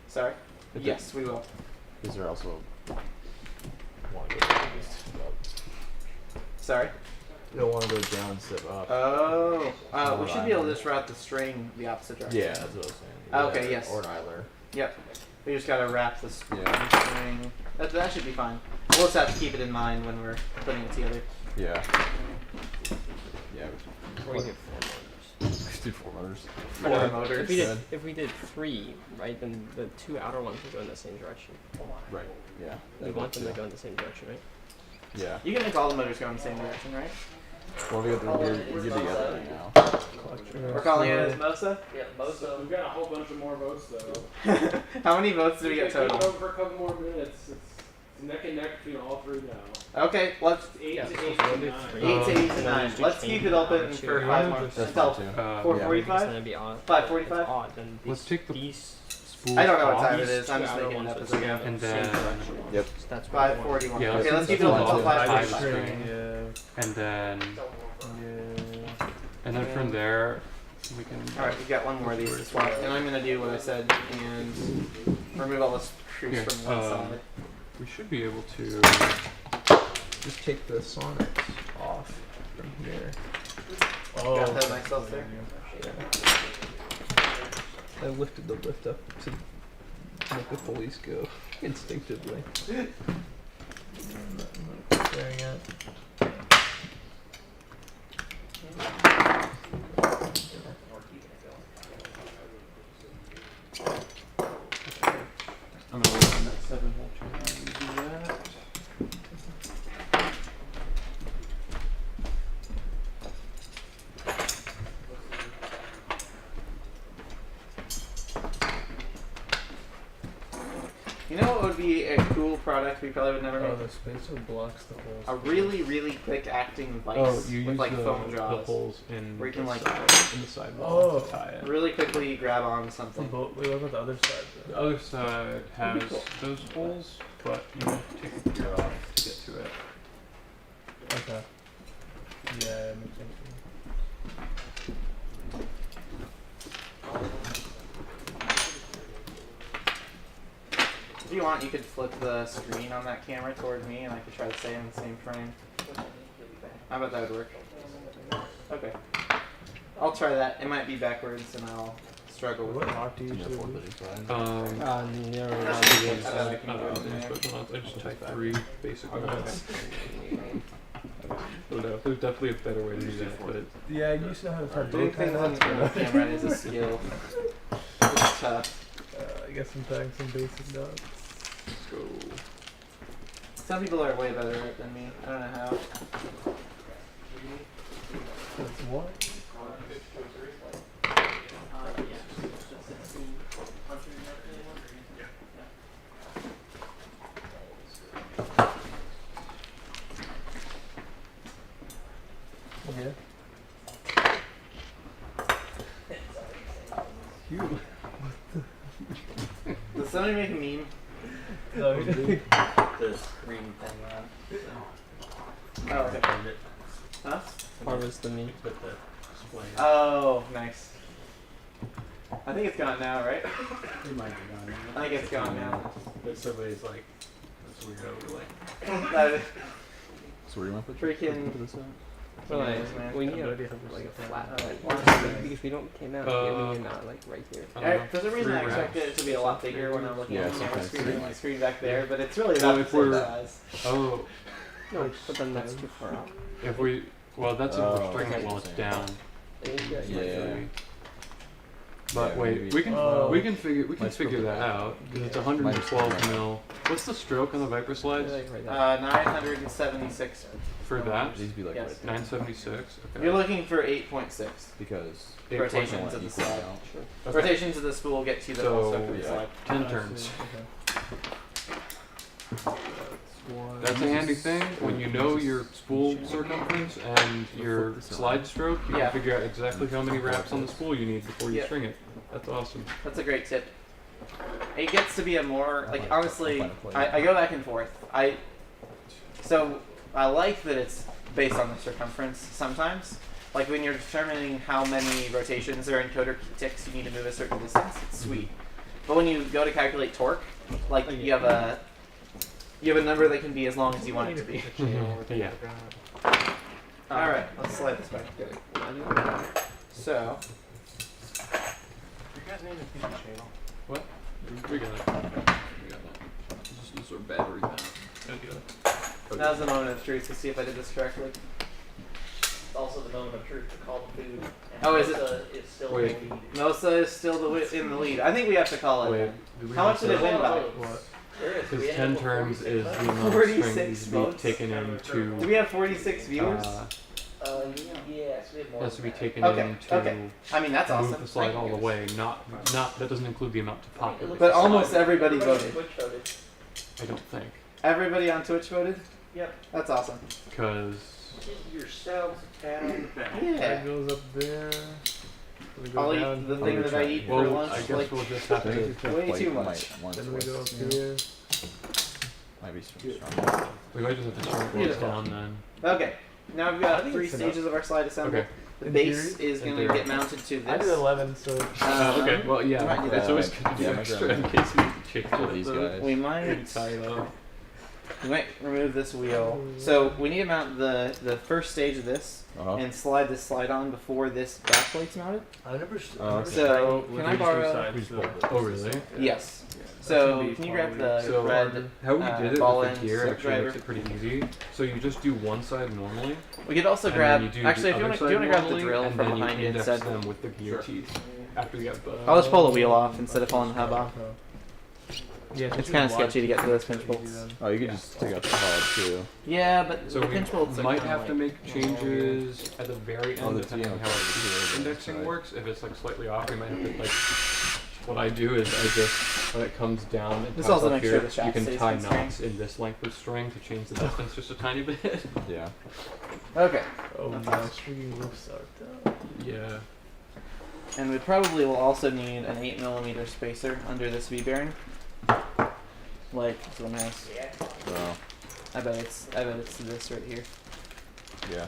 Sorry? If Yes, we will. Is there also want to go down and step up? Sorry? You don't want to go down and step up. Oh, we Or should be able to either. just route the string the opposite direction. Yeah, that's what I was saying. Okay, yes. Or an idler. Yep. We just gotta wrap the Yeah. string. That should be fine. We'll just have to keep it in mind when we're putting it together. Yeah. Yeah. Or you could Let's do 4 motors. Four If motors. we did, Good. if we did 3, right, then the 2 outer ones would go in the same direction. Right. Yeah. We want them to go in the same direction, right? Yeah. You can make all the motors go in the same direction, right? Well, we're together right now. We're calling it as Mosa? Yeah, So we've got a whole bunch of more votes though. How many votes do we get Keep total? voting for a couple more minutes. It's neck and neck between all 3 now. Okay, let's It's 8 Yeah, to so 8 we'll to do 9. 3. 8 to 8 to And then 9. just Let's change keep it the open other for two. 5 more. Just- That's Until fine too. 4:45? It's gonna be odd. 5:45? It's odd, then Let's these, take the these spools I don't know what off, time it is. I'm two just outer making it ones up would as I go go. in and the same then direction. Yep. So that's what we want. 5:41. Yeah, Okay, let's keep it let's open until do five 5:45. string. Yeah. and then Yeah. and then from there we can. Alright, we've got one more of these to swap. And I'm gonna do what I said and remove all the screws Here, from one side. We should be able to. Just take the sonics off from here. Oh. Got that myself there. I lifted the lift up to make the pulleys go instinctively. Staring at. I'm gonna work on that 7-volt channel and do that. You know what would be a cool product we probably would never Oh, make? the spacer blocks the holes. A really, really quick acting vice Oh, you with use like the, foam the jaws. holes in Where you can, the like- side, in the sidewall Oh. to tie it. Really quickly grab on The something. boat. Wait, what about the other side? The Though? other side has those holes, but you have to take the gear off to get to it. Okay. Yeah, it makes sense. If you want, you could flip the screen on that camera toward me and I could try to stay in the same frame. How about that would work? Okay. I'll try that. It might be backwards and I'll struggle with What it. lock do you usually use? No, I just type 3 basic ones. I don't know. There's definitely a better way to do that, but Yeah, I used to know how to type bow Doing tie things on knots, but the camera is a skill. It's tough. I guess I'm tying some basic knots. let's go. Some people are way better at it than me. I don't know how. That's what? You. Does somebody make a meme? The screen thing on. Oh, okay. Huh? Harvest the meat. Put the display. Oh, nice. I think it's gone now, right? It might be gone now. I think it's gone now. But somebody's like, that's weird overlay. That is So where do you want to put freaking. put this at? But like, Yes, man. we need No a, idea how to like a set flat that. one because we don't came out here. We need it not like right here. I don't know, For some reason, I 3 expected wraps. it to be a lot bigger when I'm looking Yeah, at the camera sometimes screen, three. my screen back there, but it's really Well, about the if same we're- size. Oh, No, but then that's too far out. if we, well, that's if Oh, we're stringing it okay. while it's down. Yeah. But Yeah, wait, maybe- we can Oh. figure Might figure that still- out because it's Might 112 still- mil. What's the stroke on the Viper slides Right there. 976. for that? These be like Yes. right there. 976. Okay. You're looking for 8.6. Because Rotations want of the equal slide. amount. Okay. Rotations of the spool get you the So, whole stuff for the yeah. slide. 10 turns. That's a handy thing when you know your spool circumference and your slide stroke. You Yeah. can figure out exactly how many wraps on the spool you need before you Yeah. string it. That's awesome. That's a great tip. It gets to be a more like honestly, I'll find a plate. I go back and forth. So I like that it's based on the circumference sometimes. Like when you're determining how many rotations or encoder ticks you need to move a certain distance, it's sweet. But when you go to calculate torque, like you have a number that can be as long as you want it to be. Yeah. All right, let's slide this back. So You guys need a piece of channel. What? We got it. We got that. Just use our battery now. now's the moment of truth to see if I did this correctly. It's also the moment of truth to call the food. And Oh, is it? It's still Wait. the lead. Mosa is still in the lead. I think we have to call it. Wait. then. Did we How much did it win by? What? There is. Because We ended 10 with turns 46 is the votes. amount of 46 string needs to be votes? taken Do into. we have 46 viewers? Yes, we have more. Has to be than that. taken Okay, into okay. I mean, that's move awesome. the slide Thank all you. the way. Not that doesn't include the amount to populate. But the almost slide, everybody voted. Twitch voted. I don't think. Everybody on Twitch voted? Yep. That's awesome. Because Give yourselves a pat on the back. Yeah. That goes up there. We go I'll down eat the here. thing that I eat for well, lunch. I guess Like, we'll just have I think to. it's Way like too might much. once Then we go up twice. here. Might be strong. We might just have to shrink those Beautiful. down then. okay, now we've I got think 3 it's stages of our slide assembled. Okay. The In base theory? is In going to theory. get mounted to I this. did 11, so Okay. Well, yeah. we might do It's that. always good to do Yeah, extra grab in case you need to change Kill it. these though. guys. We Pretty might tight up. remove this wheel. So we need to mount the first stage of this and slide this slide on before this backplate's mounted. I never. So can I borrow? Oh, really? Yes. It's So gonna be can you grab probably the So red? how we did it ball with end the gear slip actually driver. makes it pretty easy. So you just do one side normally. We could also and grab. then you do Actually, the if you other want side to grab the normally, drill and from then behind you index instead. them with the gear teeth after you get the. I'll just pull the wheel off instead of pulling the hub off. Yeah, It's kind of sketchy to get to those pinch bolts. Oh, you could just take out the pod too. Yeah, but So the we pinch bolts are might kinda have like, to make changes at the very Oh, end the depending on TM. how our indexing works. If it's like slightly off, we might have to like. What I do is I just when it comes down and This ties also up makes here, sure the shaft you can stays tie constrained. knots in this length of string to change the distance just a tiny bit. Yeah. Okay. Oh, That's my awesome. freaking roofs are down. Yeah. And we probably will also need an 8mm spacer under this V-bearing. Like so nice. So I bet it's this right here. yeah.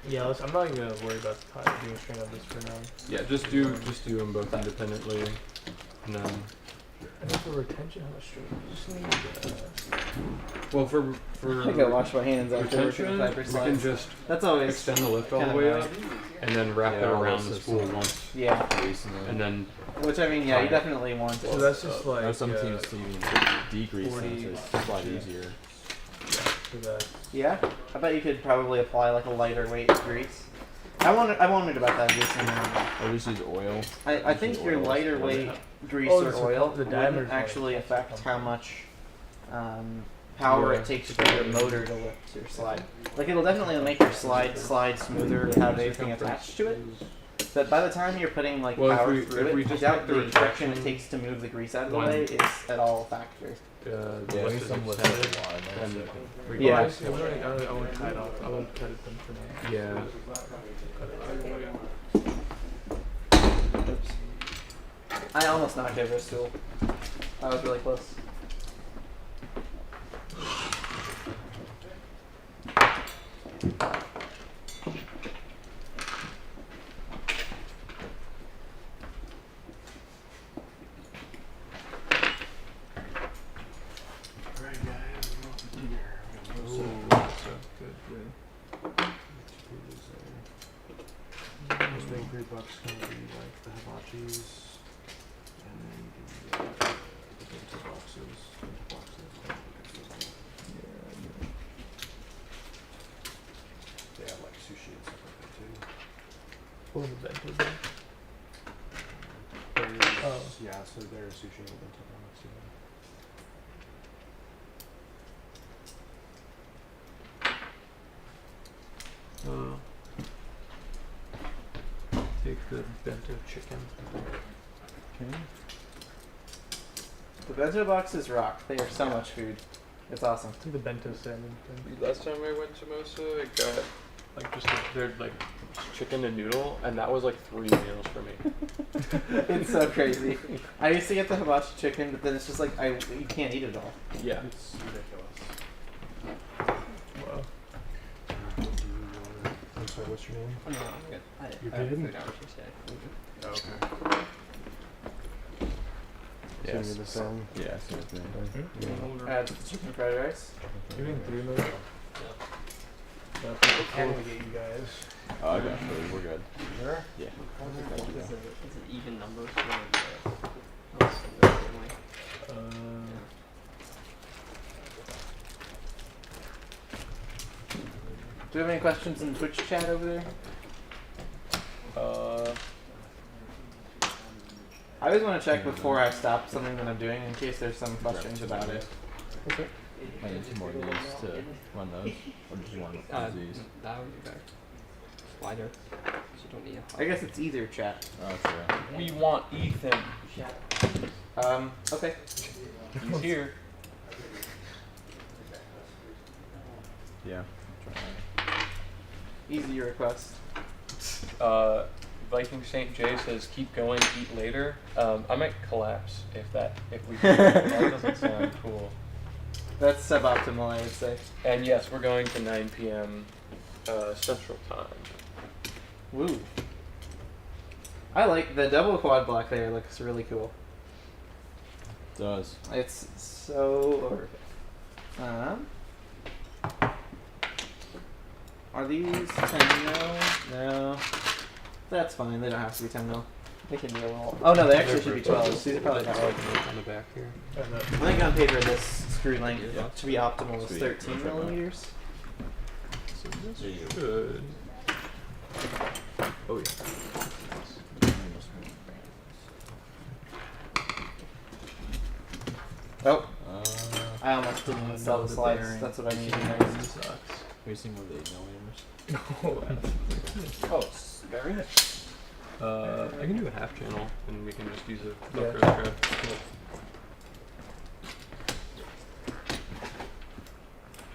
Yeah, I'm not even gonna worry about doing string on this for now. Yeah, just do them both independently, and then And then for retention, how much string? I just need. well for I gotta wash my hands after working retention with Viper we can slides. just That's always extend the lift all the kinda way nice. up, and then wrap it Yeah, around also the spool some- once, Yeah. Grease and and then Which I mean, yeah, you definitely want So it. that's just like. I know some teams to even decrease them 40, so it's a lot easier. For that. Yeah. I bet you could probably apply like a lighter weight grease. I wondered about that recently. Or just use oil. I think your Oil is lighter good. weight grease Oh, or the oil the diameter's wouldn't actually like- affect how much power Yeah. it takes for your motor to lift your slide. Like it'll definitely make your slide smoother without anything attached to it. But by the time you're putting like Well, if power we- through if we it, I just doubt make the the friction it retraction takes to move the grease out of the one- way is at all a factor. the Yeah, list some is lists extended. have a lot in there, And so- we Yeah. got- I won't tie it off. I won't cut it them for now. Yeah. Oops. I almost knocked over a stool. I was really close. Alright guys, we're off to dinner. This big $3 gonna be like the hibachis, and then the bento boxes. They have like sushi and stuff like that too. What the bento box? There's, yeah, so there's sushi and bento box. Yeah. Take the bento chicken. Okay. The bento boxes rock. They are so much food. It's awesome. The bento salmon thing. Last time I went to Mosa, I got like just their like chicken and noodle, and that was like 3 meals for me. It's so crazy. I used to get the hibachi chicken, but then it's just like you can't eat it all. Yeah. It's ridiculous. Wow. I'm sorry, what's your name? Oh, no, I'm good. You I have good? food allergies, yeah. Okay. Yes. The same. Yeah, same thing. Add the chicken fried rice. You're getting 3 minutes? Yeah. What can we get you guys? Oh, I got food. We're good. Sure. Yeah. Is it even numbers for the family? Do we have any questions in the Twitch chat over there? I always want to check before I stop something that I'm doing in case there's some questions about it. I need 2 more of these to run those. Or just one of these. That would be better. Slider. So you don't need a I guess it's either chat. Oh, sure. We want Ethan. Okay. He's here. Yeah. Easy request. Viking St. J says, "Keep going, eat later." I might collapse if we. That doesn't sound cool. That's suboptimal, I would say. And yes, we're going to 9 p.m. Central Time. Woo. I like the double quad block there. Looks really cool. Does. It's so. Are these 10 mil? No. That's fine. They don't have to be 10 mil. They can be a little. Oh no, they actually should be 12. These are probably not right. On the back here. I think on paper this screw length Yeah. to be optimal is Sweet. 13 millimeters. So this should. Oh, yeah. Oh, Uh, I almost didn't install the slides. That's what I needed next. Wasting one of the 8 millimeters. Oh, very nice. I can do a half channel, and we can just use a Yeah. thread.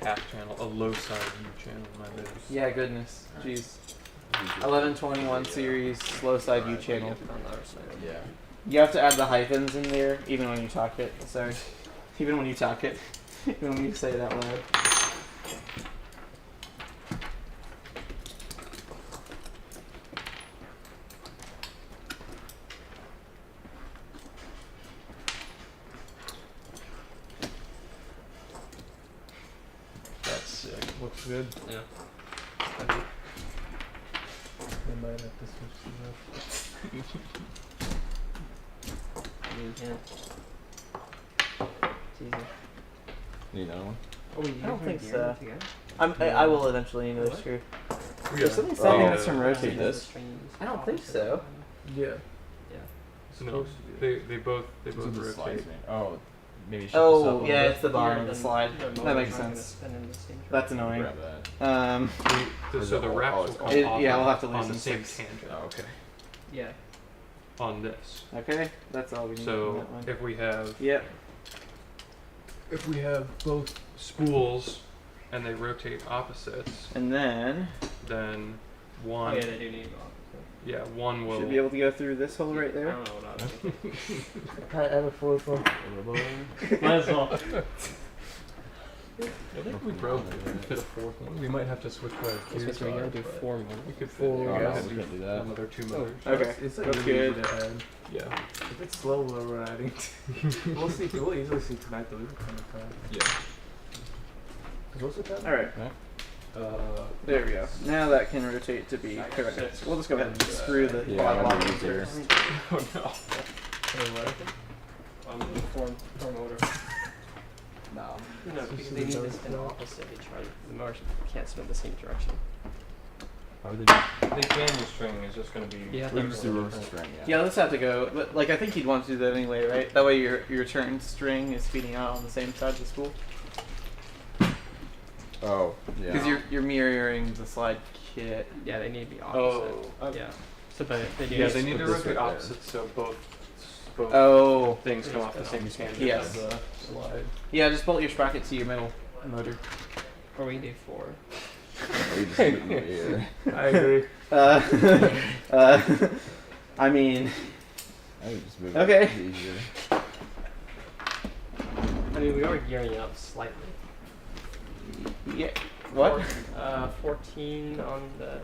Half channel, a low side U channel, my bad. Yeah, goodness. Jeez. 1121 series slow side U channel. On the other side. Yeah. You have to add the hyphens in there even when you talk it. Sorry. Even when you talk it. Even when you say it out loud. That's sick. Looks good. Yeah. We might have to switch these up. I mean, yeah. It's easy. Need another one? Oh, you I don't guys think are so. gearing together? I will eventually need another screw. Yeah. There's something stopping Oh. us from rotating this? this. I don't think so. Yeah. Yeah. No, they both These are the slides, rotate. man. Oh, maybe shift Oh, this up a yeah, little it's the bottom of the Then slide. your That motor's makes not gonna sense. spin in the same That's bit. annoying. Grab that. So the wraps will it's come It- off yeah, on- we'll have to lose on the the same 6. tangent Oh, okay. Yeah. on this. Okay, that's all we need. from So that one. if we have Yep. if we have both spools and they rotate opposites, And then then Oh one, yeah, they do need yeah, one will. should be able to go through this hole right I there. don't know what I I have a fourth one. Might as well. I think we broke fit a fourth one. We might have to switch by This gears. we gotta do but 4 more. We could fit Four, yeah, no, we we could can't do that. another 2 motors. Okay, It's that's really good. easy to add. Yeah. If it's slow, we're adding. We'll see. We'll easily see tonight though. We can kind of time. Yeah. What's the time? All right, there we go. Now that can rotate to be correct. We'll just go ahead and screw the Yeah, bottom that'd off be easier. first. Oh no. Four motor. No. No, because they need this in opposite. They try the motors can't spin the same direction. How would they do? They can, the string is just going to be. Yeah. We just do reverse string, yeah. Yeah, let's have to go. But like, I think you'd want to do that anyway, right? That way your turn string is feeding out on the same side of the spool. Oh, yeah. Because you're mirroring the slide kit. Yeah, they need to be opposite. okay. Yeah. So but they do. Yeah, they need put to this rotate right there. opposites so both Oh. things come off the same tangent Yes. of the slide. Yeah, just bolt your sprocket to your middle motor. Or we do 4. We just put it in the air. I agree. I mean, I would just move Okay. it easier. I mean, we are gearing it up slightly. yeah. What? 14 on the,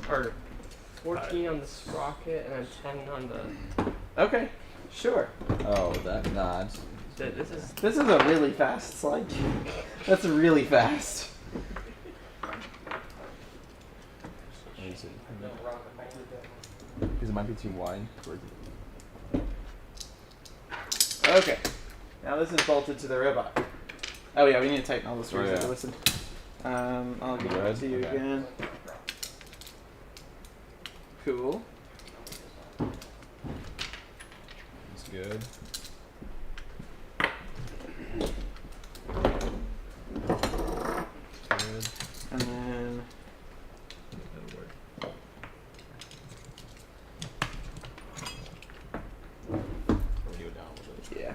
or 14 on the sprocket, and then 10 on the. Okay. Sure. Oh, that nah. This is. This is a really fast slide. That's really fast. Because it might be too wide. Okay. Now this is bolted to the robot. Oh yeah, we need to tighten all the screws. yeah. Listen. I'll give it Good, to you okay. again. Cool. That's good. Good. And then yeah.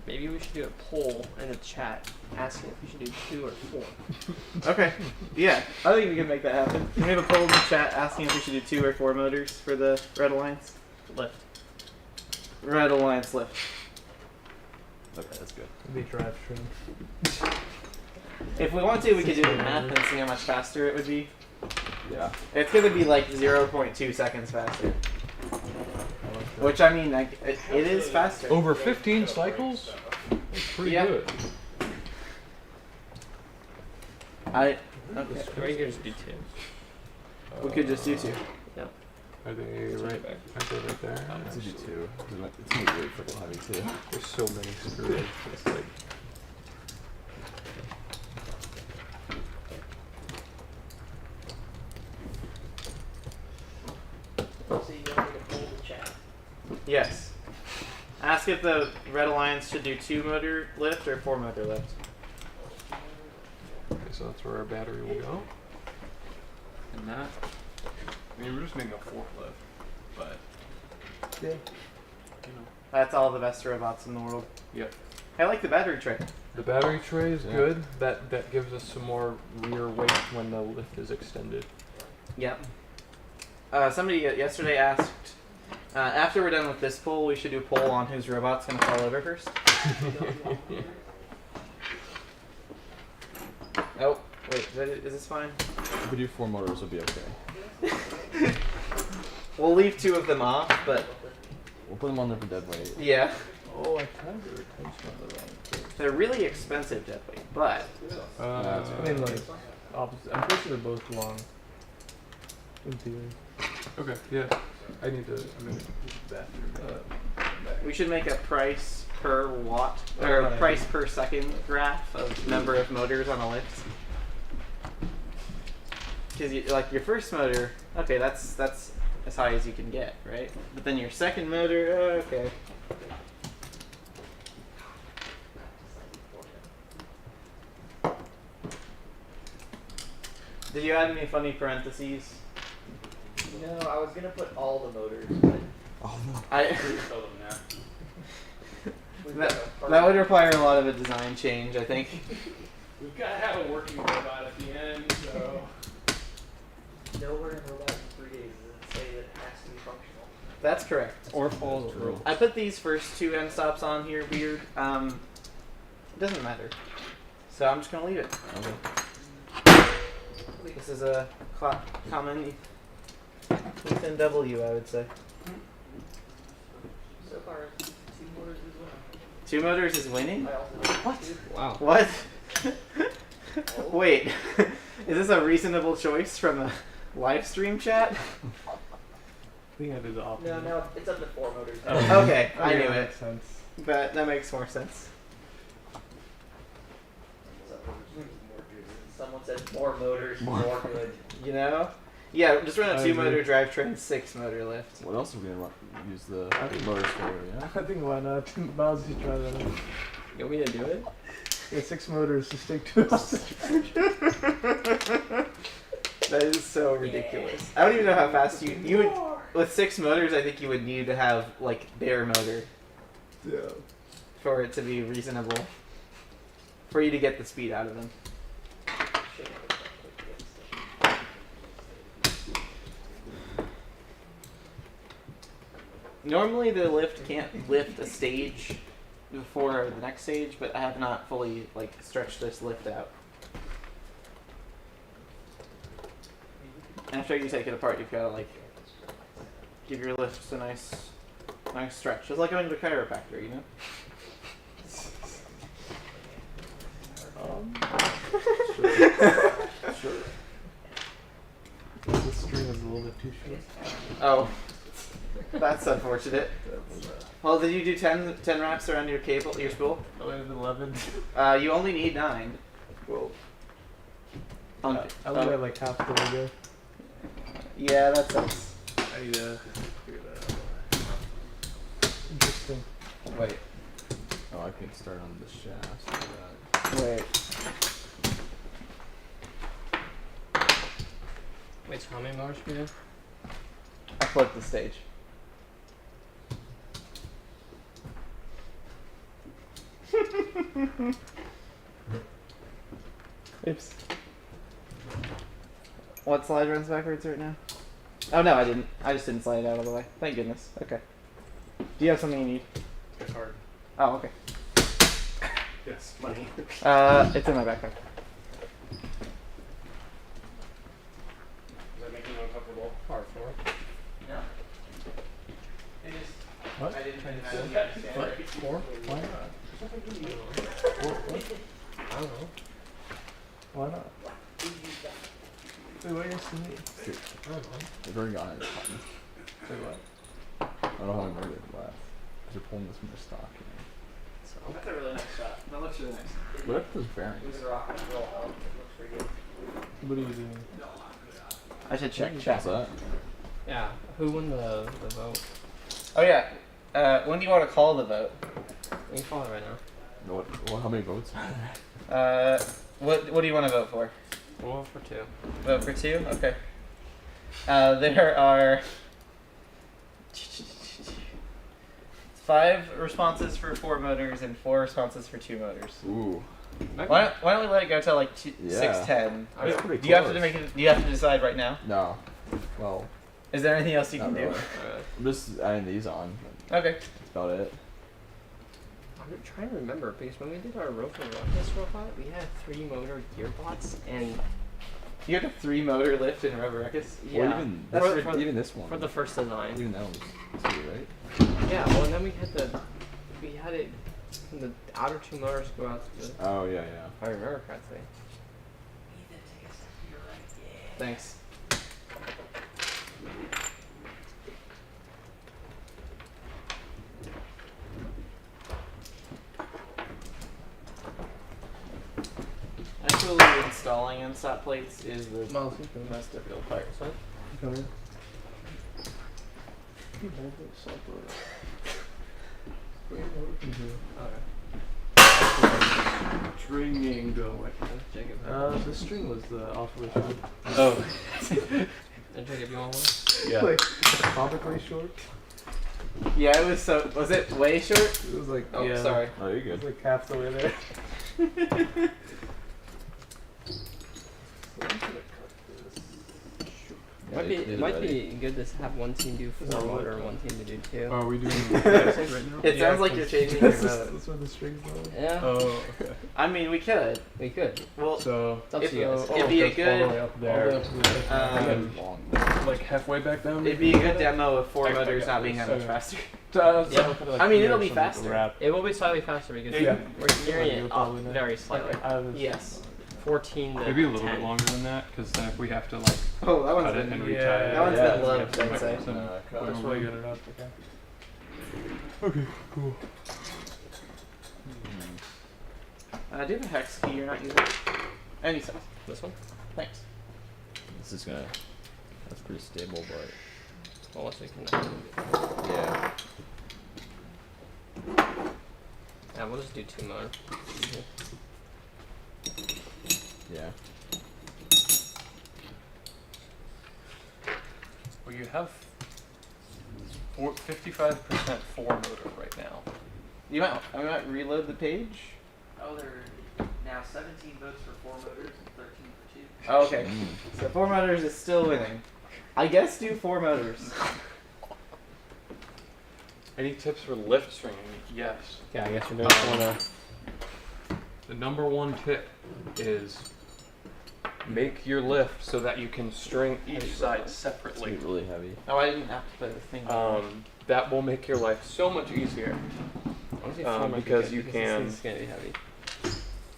Maybe we should do a poll in the chat asking if we should do 2 or 4. Okay. Yeah, I think we can make that happen. Can we have a poll in the chat asking if we should do 2 or 4 motors for the Red Alliance? Lift. Red Alliance lift. Okay, that's good. The drivetrain. If we want to, we could do the math and see how much faster it would be. Yeah. It's gonna be like 0.2 seconds faster. Which I mean, like, it is faster. Over 15 cycles? That's pretty Yeah. good. Okay. Or you could just do 2. We could just do 2. Are they right? Are they right there? Let's do 2. It's gonna be really freaking heavy too. There's so many screws. It's like So you want me to pull the chat? Yes. Ask if the Red Alliance should do 2 motor lift or 4 motor lift. okay, so that's where our battery will go. And that. I mean, we're just making a forklift, but Yeah. you know. That's all the best robots in the world. Yep. I like the battery tray. The battery tray is Yeah. good. That gives us some more rear weight when the lift is extended. Yep. Somebody yesterday asked, after we're done with this poll, we should do a poll on whose robot's going to fall over first. Oh, wait, is this fine? If we do 4 motors, it'll be okay. We'll leave 2 of them off, but We'll put them on there for dead weight. yeah. Oh, I kind of retention on the wrong. They're really expensive, deadly, but I mean, like, opposite. I'm pretty sure they're both long. In theory. Okay, yeah. I'm gonna use the bathroom. we should make a price per watt or Right. price per second graph of number of motors on a lift. Because like your first motor, okay, that's as high as you can get, right? But then your second motor, okay. Did you add any funny parentheses? No, I was gonna put all the motors, but I That would require a lot of a design change, I think. We've got to have a working robot at the end, so. Nowhere in Robot in 3 days does it say that it has to be functional. That's correct. Or follow the True. rules. I put these first 2 end stops on here weird. It doesn't matter. So I'm just gonna leave it. Okay. This is a common Ethan W, I would say. So far, 2 motors is winning. 2 motors is winning? I also What? Wow. What? Wait, is this a reasonable choice from a live stream chat? I think I did the opposite. No, it's up to 4 motors. Oh. Okay, I knew that it. makes sense. But that makes more sense. Someone said 4 motors, more good. You know? Yeah, just run a I 2 motor agree. drivetrain, 6 motor lift. What else are we gonna use the I think- motors for? Yeah. I think why not? Miles, you try that. You want me to do it? Yeah, 6 motors to stick to us. That is so ridiculous. I don't even know how fast you would with 6 motors. I think you would need to have like bare motor Yeah. for it to be reasonable for you to get the speed out of them. Normally the lift can't lift a stage before the next stage, but I have not fully like stretched this lift out. After you take it apart, you've got to like give your lifts a nice stretch. It's like going to the chiropractor, you know? Sure. The string is a little bit too short. Oh, that's unfortunate. Well, did you do 10 wraps around your cable, your spool? I landed 11. You only need 9. Well, I only got like half the way there. Yeah, that sucks. I need to figure that out. Interesting. Wait. oh, I can start on the shaft. So Wait. Wait, so how many motors we do? I flipped the stage. Oops. What slide runs backwards right now? Oh no, I didn't. I just didn't slide it out of the way. Thank goodness. Okay. Do you have something you need? It's hard. Oh, okay. Yes, money. It's in my backpack. Does that make you uncomfortable? Par 4. No. It is. What? I didn't understand it. What? 4? Why not? I don't know. Why not? Wait, what are you asking me? I don't know. I've already gotten it. Wait, what? I don't know how many motors left. They're pulling this from the stock. So, That's a really nice shot. That looks really nice. What if those bearings? Moving the rock and roll out. It looks pretty good. What are you doing? I should check What's chat. that? yeah. Who won the vote? Oh yeah. When do you want to call the vote? We can call it right now. What, how many votes are there? What do you want to vote for? We'll vote for 2. Vote for 2? Okay. There are 5 responses for 4 motors and 4 responses for 2 motors. Ooh. Why don't we let it go till like Yeah. 6:10? That's pretty Do you have to close. make it? Do you have to decide right now? No. Well, Is there anything else you not can really. do? I'm just adding these on. Okay. That's about it. I'm trying to remember because when we did our Rover Ruckus robot, we had 3 motor gearbox and You had a 3 motor lift in Rover Ruckus? Or yeah, even That's this, for- even this one. for the first design. Even that was 2, right? Yeah, well, and then we had it. The outer 2 motors go out to the. Oh yeah, yeah. If I remember correctly. Thanks. Actually, installing end stop plates is the Miles, you come most difficult part. You come here. You hold it, stop it. Wait, what we can do? Stringing going. Jacob. The string was the awfully short. Oh. And Jacob, you want one? Yeah. Like, comically short. Yeah, it was so. Was it way short? It was like, Oh, Yeah. sorry. Oh, you're It's good. like half the way there. It might be good to have one team do 4 motor and one team to do 2. Are we doing this right now? It sounds like you're changing your vote. That's where the strings are. Yeah, Oh, okay. I mean, we could. we could. Well, So It's up If- to you guys. it'd be a all the way good. up there, Um, Long. like halfway back down. It'd be a good demo of 4 I motors got not being this. that much Okay. faster. Yeah. I mean, it'll be faster. It will be slightly faster because Yeah. we're gearing it up Probably not. very slightly. Yes. 14 to Maybe a little 10. bit longer than that, because then if we have to like Oh, that cut one's it been. and Yeah. retie it, That one's Yeah. been loved, I'd might say. be some cut. wiggle That's why you room. got it up. Okay. Okay, cool. Do you have a hex key you're not using? Any size. This one? Thanks. This is gonna. That's pretty stable, but Unless we can. yeah. Yeah, we'll just do 2 motor. Yeah. Well, you have 55% 4 motor right now. I might reload the page. Oh, there are now 17 votes for 4 motors and 13 for 2. Oh, okay. Mm. So 4 motors is still winning. I guess do 4 motors. Any tips for lift stringing? Yes. Yeah, I guess we're doing 4 now. The number one tip is make your lift so that you can string each side It's separately. really heavy. Oh, I didn't have to play the thing. That will make your life so much easier. Honestly, Um, 4 might be because good you this can- thing's gonna be heavy.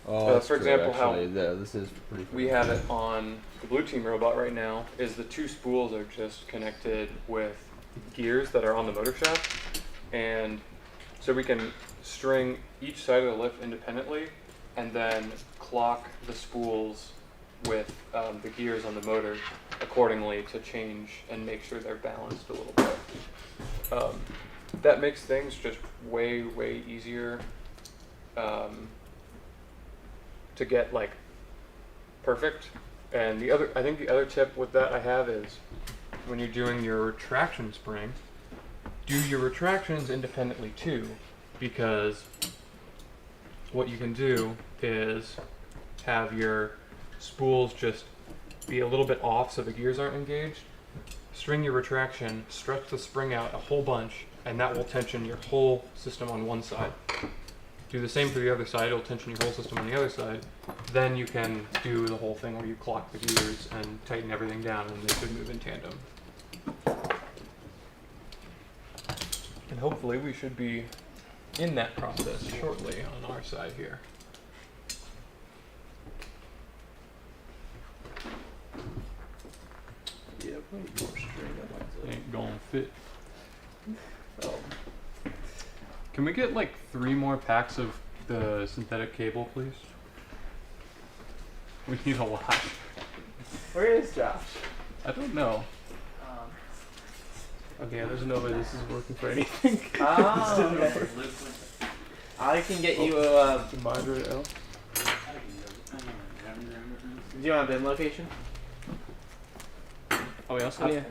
Oh, that's for true, example, how- actually. Yeah, this is pretty. We have it on the blue team robot right now. Is the 2 spools are just connected with gears that are on the motor shaft, and so we can string each side of the lift independently, and then clock the spools with the gears on the motor accordingly to change and make sure they're balanced a little bit. That makes things just way easier to get like perfect. And I think the other tip with that I have is when you're doing your retraction spring, do your retractions independently too, because what you can do is have your spools just be a little bit off so the gears aren't engaged. String your retraction, stretch the spring out a whole bunch, and that will tension your whole system on one side. Do the same for the other side, it'll tension your whole system on the other side. Then you can do the whole thing where you clock the gears and tighten everything down, and they should move in tandem. And hopefully we should be in that process shortly on our side here. Yeah, probably more straight up. Ain't gonna fit. Can we get like 3 more packs of the synthetic cable, please? We need a lot. Where is Josh? I don't know. Okay, there's no way this is working for anything. Oh, okay. I can get you a. Moderate L. Do you want a bin location? Oh, we also need.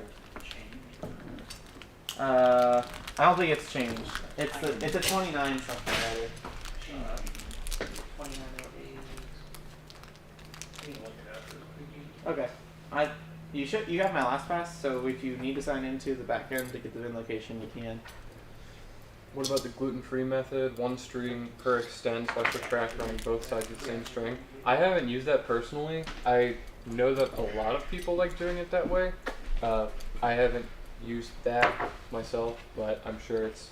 I don't think it's changed. It's a 29 something rather. 29 Okay. You have my last pass, so if you need to sign into the back end to get the bin location, you can. What about the gluten-free method? 1 string per extend / retract running both sides of the same string. I haven't used that personally. I know that a lot of people like doing it that way. I haven't used that myself, but I'm sure it's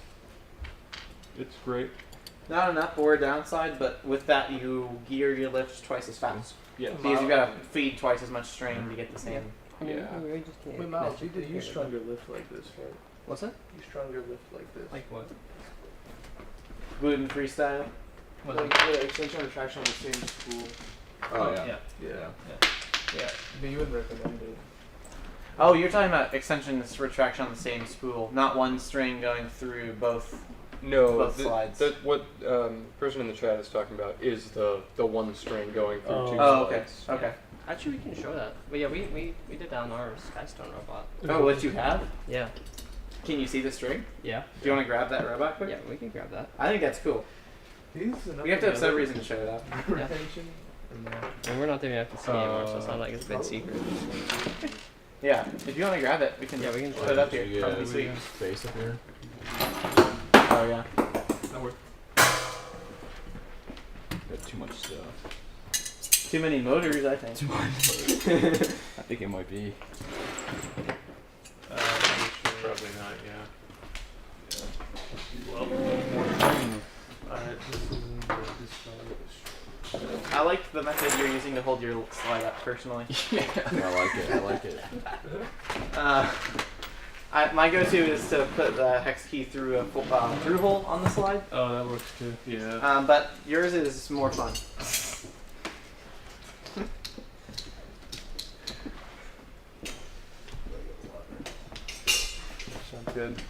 great. Not an up or a downside, but with that you gear your lifts twice as fast. Yes. Because you've got to feed twice as much string to get the same. I mean, Yeah. we just can't Wait, Miles, connect you it did use together. stronger lift like this, right? What's that? You stronger lift like this. Like what? Gluten free style. Like the extension retraction on the same spool. Oh yeah. Yeah. Yeah. Yeah. But you would recommend it. Oh, you're talking about extension retraction on the same spool, not one string going through both. No, Both slides. what person in the chat is talking about is the 1 string going through Oh. 2 Oh, okay. slides. Okay. Actually, we can show that. But yeah, we did that on our Skystone robot. Oh, what you have? Yeah. Can you see the string? Yeah. Do you want to grab that robot quick? Yeah, we can grab that. I think that's cool. We have to have some reason to show it off. Yeah. And we're not doing FTC anymore, so it's not like it's a big secret. Yeah, if you want to grab it, we can. Yeah, we can put it up here. Yeah, Probably we sweet. got space up here. Oh yeah. That works. Got too much stuff. Too many motors, I think. Too much. I think it might be. Probably not, yeah. I like the method you're using to hold your slide up personally. I like it. My go-to is to put the hex key through a through hole on the slide. Oh, that works too. Yeah. But yours is more fun. Sounds good.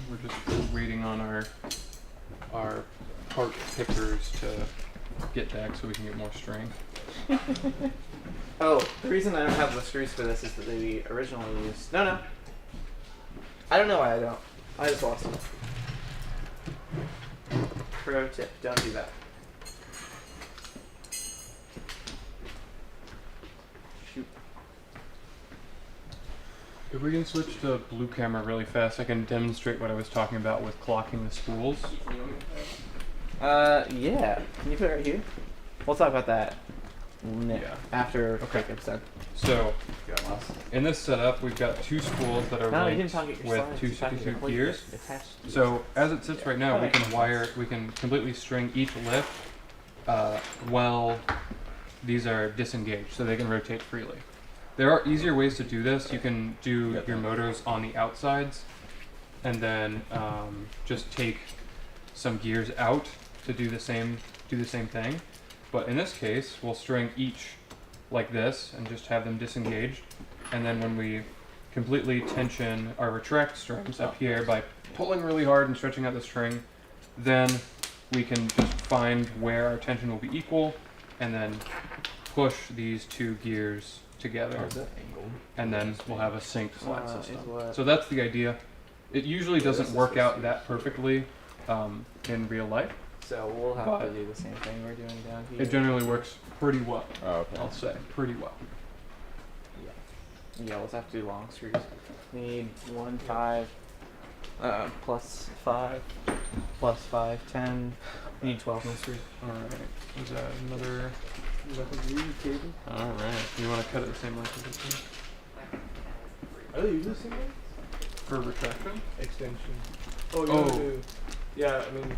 We're just waiting on our part pickers to get back so we can get more string. Oh, the reason I don't have the screws for this is that they originally used. No. I don't know why I don't. I just lost them. Pro tip: don't do that. Shoot. If we can switch to blue camera really fast, I can demonstrate what I was talking about with clocking the spools. Yeah. Can you put it right here? We'll talk about that Yeah. after Okay. Jacob's done. So, in this setup, we've got two spools that are No, you didn't linked talk about your with slides. two You're talking 62 about gears. attached to So, as it sits right now, we can completely string each lift while these are disengaged, so they can rotate freely. There are easier ways to do this. You can do your motors on the outsides, and then just take some gears out to do the same thing. But in this case, we'll string each like this and just have them disengaged. And then when we completely tension our retract strings up here by pulling really hard and stretching out the string, then we can just find where our tension will be equal and then push these two gears together. And then we'll have a synced slide system. So that's the idea. It usually doesn't work out that perfectly in real life. So we'll have But to do the same thing we're doing down here. It generally works pretty well. Oh, okay. I'll say pretty well. Yeah, we'll have to do long screws. We need 1, 5, plus 5, plus 5, 10. We need 12 more screws. Alright. Is that another... Is that the blue cable? Alright. You want to cut it the same length as this one? Are they using the same one? For retraction? Extension. Oh. Yeah, I mean,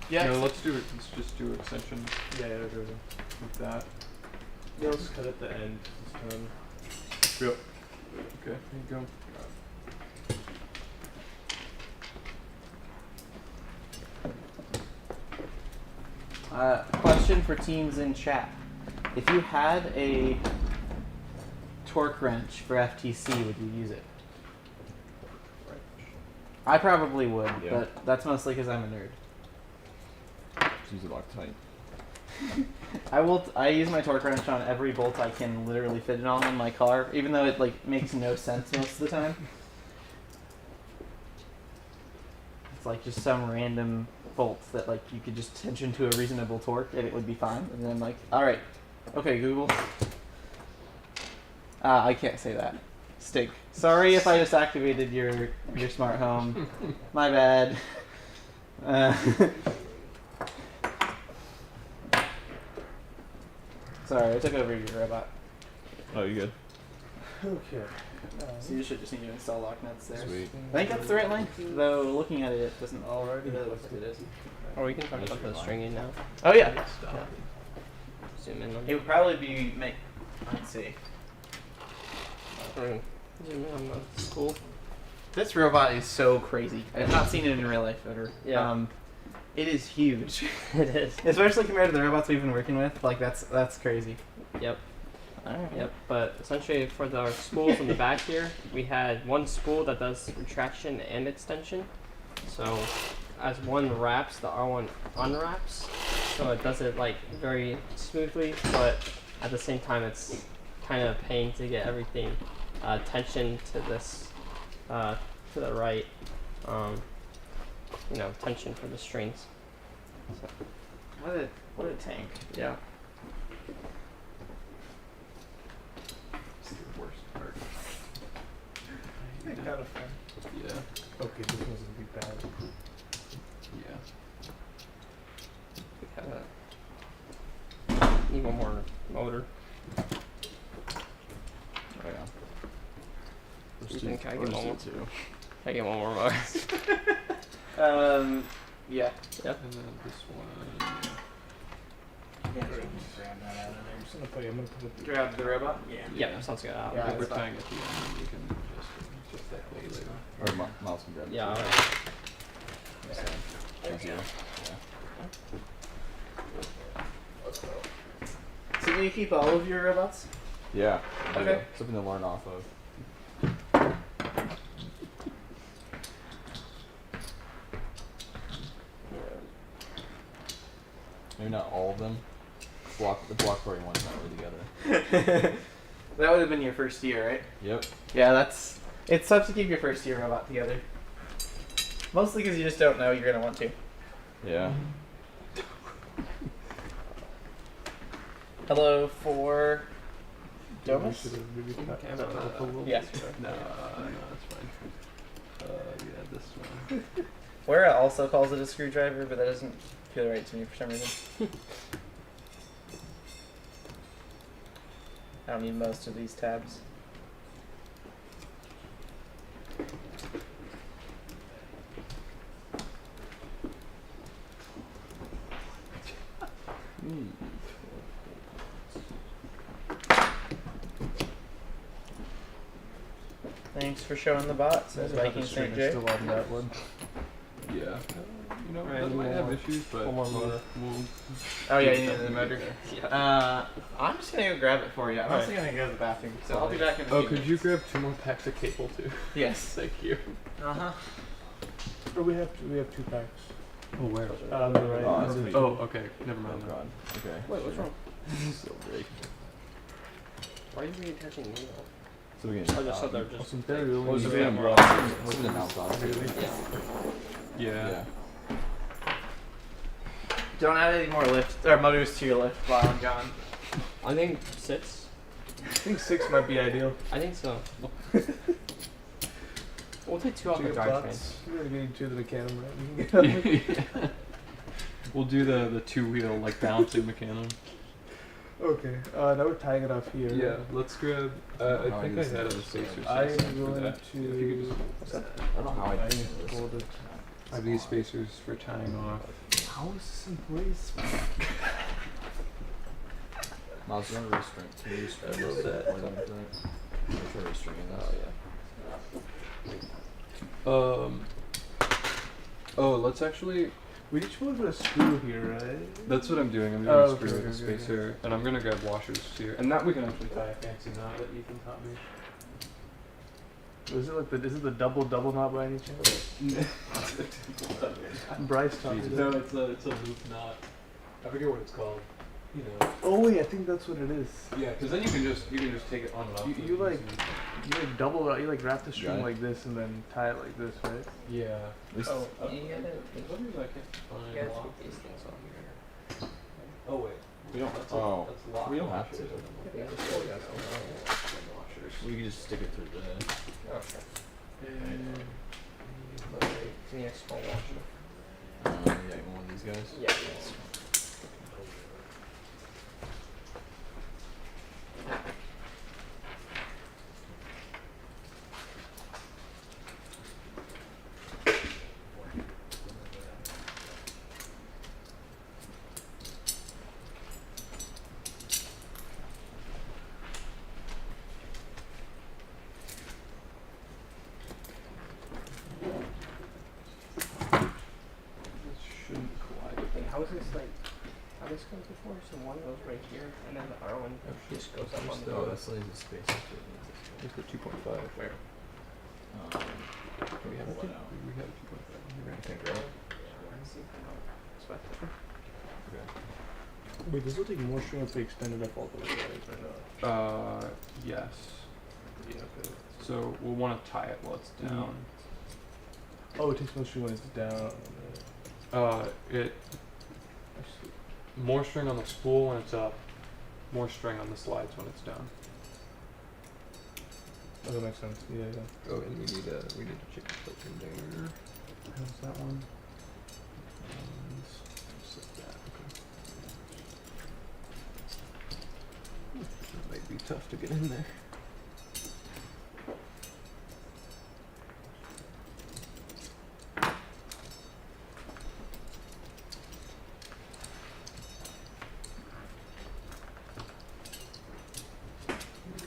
Yeah. No, let's do it. Let's just do extension yeah, okay. with that. Yeah, let's cut at the end this time. Yep. Okay, there you go. Question for teams in chat. If you had a torque wrench for FTC, would you use it? I probably would, Yeah. but that's mostly because I'm a nerd. Just use it Loctite. I use my torque wrench on every bolt I can literally fit it on in my car, even though it like makes no sense most of the time. It's like just some random bolt that like you could just tension to a reasonable torque and it would be fine. And then like, all right, okay, Google. I can't say that. Stink. Sorry if I just activated your smart home. My bad. Sorry, I took over your robot. Oh, you good? Okay. So you should just need to install lock nuts there. Sweet. I think that's the right length, though looking at it, it doesn't Alrighty. really look like it is. Or we can talk about the stringing now. Oh yeah. Zoom in on It would probably be let's see. Zoom in on the school. This robot is so crazy. I've not seen it in real life ever. Yeah. It is huge. It is. Especially compared to the robots we've been working with. Like that's crazy. Yep. Alright. Yep, but essentially for our spools in the back here, we had one spool that does retraction and extension. So as one wraps, the R1 unwraps. So it does it like very smoothly, but at the same time it's kind of a pain to get everything tension to this to the right. You know, tension for the strings. So, What a tank. yeah. It's the worst part. Kind of fun. Yeah. Okay, this one's gonna be bad. Yeah. We need one more motor. Oh yeah. Ethan, can I Or get just one more? do two. Can I get one more motor? Yeah. Yep. And then this one. Yeah, so we can grab that out of there. I'm just gonna put it. Grab the robot. Yeah. Yeah, sounds good. Yeah, If that's we're fine. tying at the end, we can just that way later. Or Miles can grab it. Yeah. too. Alright. Thank you. So do you keep all of your robots? Yeah. Okay. Yeah. Something to learn off of. Maybe not all of them. The block party one's not really together. That would have been your first year, right? Yep. Yeah, it's tough to keep your first year robot together. Mostly because you just don't know you're gonna want to. Yeah. Hello for We Domus? should have maybe cut Okay, that off a little Yes. bit. No, that's fine. Yeah, this one. Where also calls it a screwdriver, but that doesn't feel right to me for some reason. I don't need most of these tabs. Thanks for showing the bot, says Viking St. J. Still on that one. Yeah. You know, Alright, that might have one issues, but more motor. we'll Oh yeah, do you need the something motor. Yeah. I'm just gonna go grab it for you. I'm also gonna go to the bathroom, so I'll be back in a few Oh, could you minutes. grab 2 more packs of cable too? Yes. Thank you. Uh-huh. Or we have 2 packs. Oh, where? On the right. Oh, that's pretty Oh, okay. Never Oh mind. that. god. Okay. Wait, what's wrong? So big. Why are you reattaching me? So we Oh, can. just so they're just. Some very really What was neat the umbrella. Something to mount on. Yeah. Yeah. Don't add any more lift or motors to your lift while I'm gone. I think 6. I think 6 might be ideal. I think so. We'll take 2 off the drivetrain. We're gonna get 2 to the cannon, right? We can get Yeah. We'll do the 2-wheel like bouncing mechanism. Okay. Now we're tying it off here. Yeah, let's grab. I How think I I use had a this. spacer I system am for going that. to. If you could just I don't know how I do this. Hold it. I have these spacers for tying off. How is this in place? Miles, you want to restrain? Can you restrain I love this? that. Or is that good? Make sure restraining this. Oh, let's actually. We each want to put a screw here, right? That's what I'm doing. I'm doing Oh, a okay, screw with a okay, okay. spacer, and I'm gonna grab washers here, and that we can actually tie a fancy knot that Ethan taught me. Is it the double knot by any chance? Bryce taught me No, that. it's a loop knot. I forget what it's called. You know. Oh wait, I think that's what it is. Yeah, because then you can just take it on and off. You like double you like wrap the string Got it. like this and then tie it like this, right? Yeah. At least Oh, You gotta, What is I can't find you gotta lock. take these things off here. Oh wait. we don't. That's Oh, that's lock we don't have to. washers. Yeah, just pull it out. Washers. We can just stick it through the. Oh, sure. Give me a small washer. Yeah, one of these guys. Yeah. Yes. This shouldn't collide with Wait, it. how is this like? How this goes before? So one goes right here, and then the other one just goes up on the Oh, door. that's like the space. Let's go 2.5. Where? We have a 2.5. I think right. Wait, this will take more string if we extend it up all the way, right? Or not? Yes. Yeah, okay. So we'll want to tie it while it's down. Oh, it takes more string when it's down. It more string on the spool when it's up, more string on the slides when it's down. Oh, that makes sense. Yeah, yeah. Oh, and we need to check the tilt container. How's that one? Set that. Okay. That might be tough to get in there.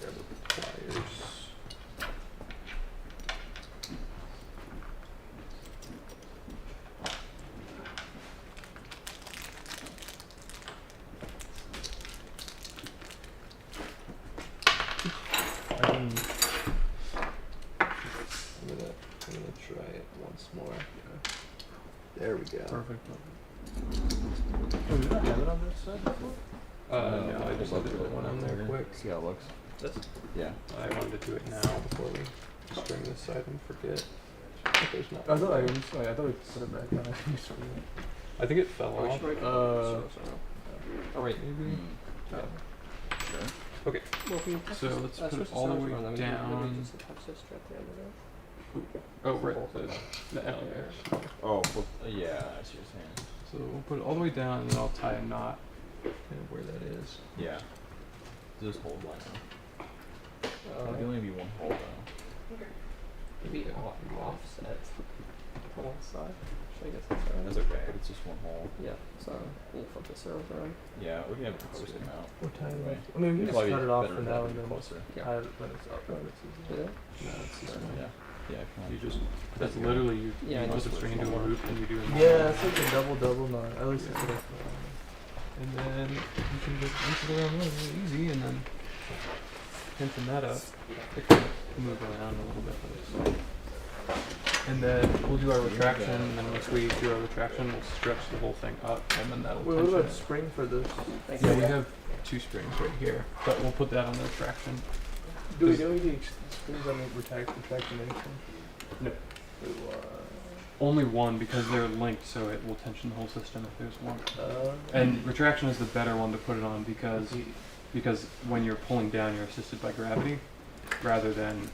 Grab the pliers. I can, I'm gonna try it once more. There we go. Perfect. oh, did I have it on this side before? No, I just I'll wanted to put do it one on there quick. See how it looks. This? Yeah. I wanted to do it now. Before we string this side and forget. If there's not. I thought I thought we put it back on. I think it fell Oh, off. Uh, Oh wait, maybe. Mm. Oh. Sure. Okay. Well, can you touch So this- let's switch put it the all the servers way around, then we can literally down. just attach this straight there, right? Oh, right. The elevator. Oh, well, yeah, I see what you're saying. So we'll put it all the way down and then I'll tie a knot. Kind of where that is. Yeah. Just hold line now. Uh, It'll only be one hole though. Maybe offset to one side. Should I get this around? That's okay. It's just one hole. Yeah, so you flip the servers around. Yeah, we can have it closer now. We're tying Right. I mean, we can just Probably cut it off better for to now have and it then closer. tie it when it's up. When it's easy. Yeah. No, it's just, Yeah. Yeah. Come on. you just, that's literally you, Yeah, I you know. put the string into a loop and you do it. Yeah, it's like a double knot. At least it's like And then you can just inch it around really easy and then pinching that up. It can move around a little bit, but it's and then we'll do our retraction, and then once we do our retraction, we'll stretch the whole thing up, and then that'll Wait, what tension about it. spring for this? Thanks. Yeah, we have 2 springs right here, but we'll put that on the retraction. Do we Does- know any springs on the retraction anything? No. So, Only one because they're linked, so it will tension the whole system if there's one. uh, And retraction is the better one to put it on because when you're pulling down, you're assisted by gravity rather than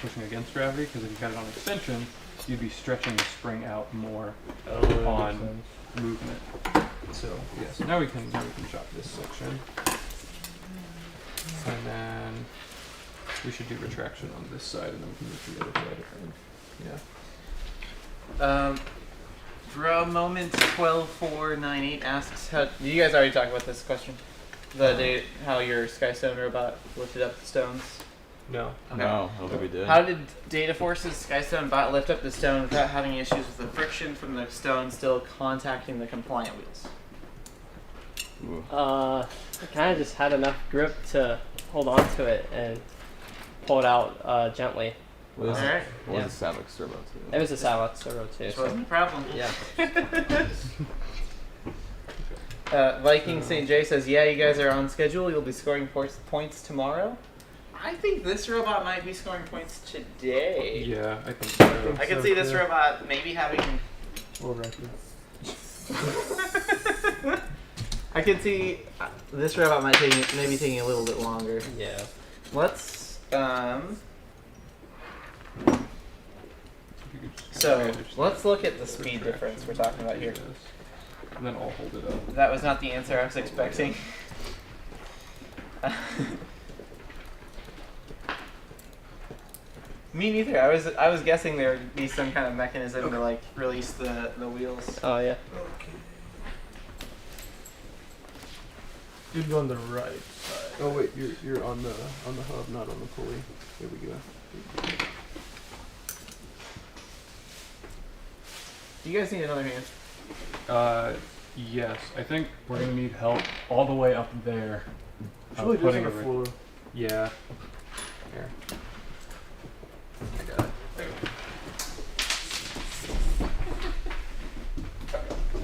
pushing against gravity. Because if you had it on extension, you'd be stretching the spring out more that on makes sense. movement. So yeah, so now we can chop this section, and then we should do retraction on this side, and then we can move to the other side. Yeah. For a moment, 12498 asks, "How you guys already talked about this question? The day how your Skystone robot lifted up the stones. No. Okay. No, I don't think we did. How did Data Force's Skystone bot lift up the stone without having issues with the friction from the stone still contacting the compliant wheels? Ooh. I kind of just had enough grip to hold on to it and pull it out gently. What is Alright. it? What Yeah. was the Savix servo too? It was a satellite servo too. This So wasn't a problem. yeah. Viking St. J says, "Yeah, you guys are on schedule. You'll be scoring points tomorrow." I think this robot might be scoring points today. Yeah, I think so. I can So, see this yeah. robot maybe having. World record. I can see this robot might maybe taking a little bit longer. Yeah. Let's If you could just kinda so manage let's look at the the speed retraction difference we're talking about here. like this. And then I'll hold it up. That was not the answer I was expecting. Me neither. I was guessing there would be some kind of mechanism to like release the wheels. Oh yeah. You'd go on the right side. Oh wait, you're on the hub, not on the pulley. There we go. Do you guys need another hand? Yes, I think we're gonna need help all the way up there. It's really just on the a re- floor. Yeah. Here. I got it.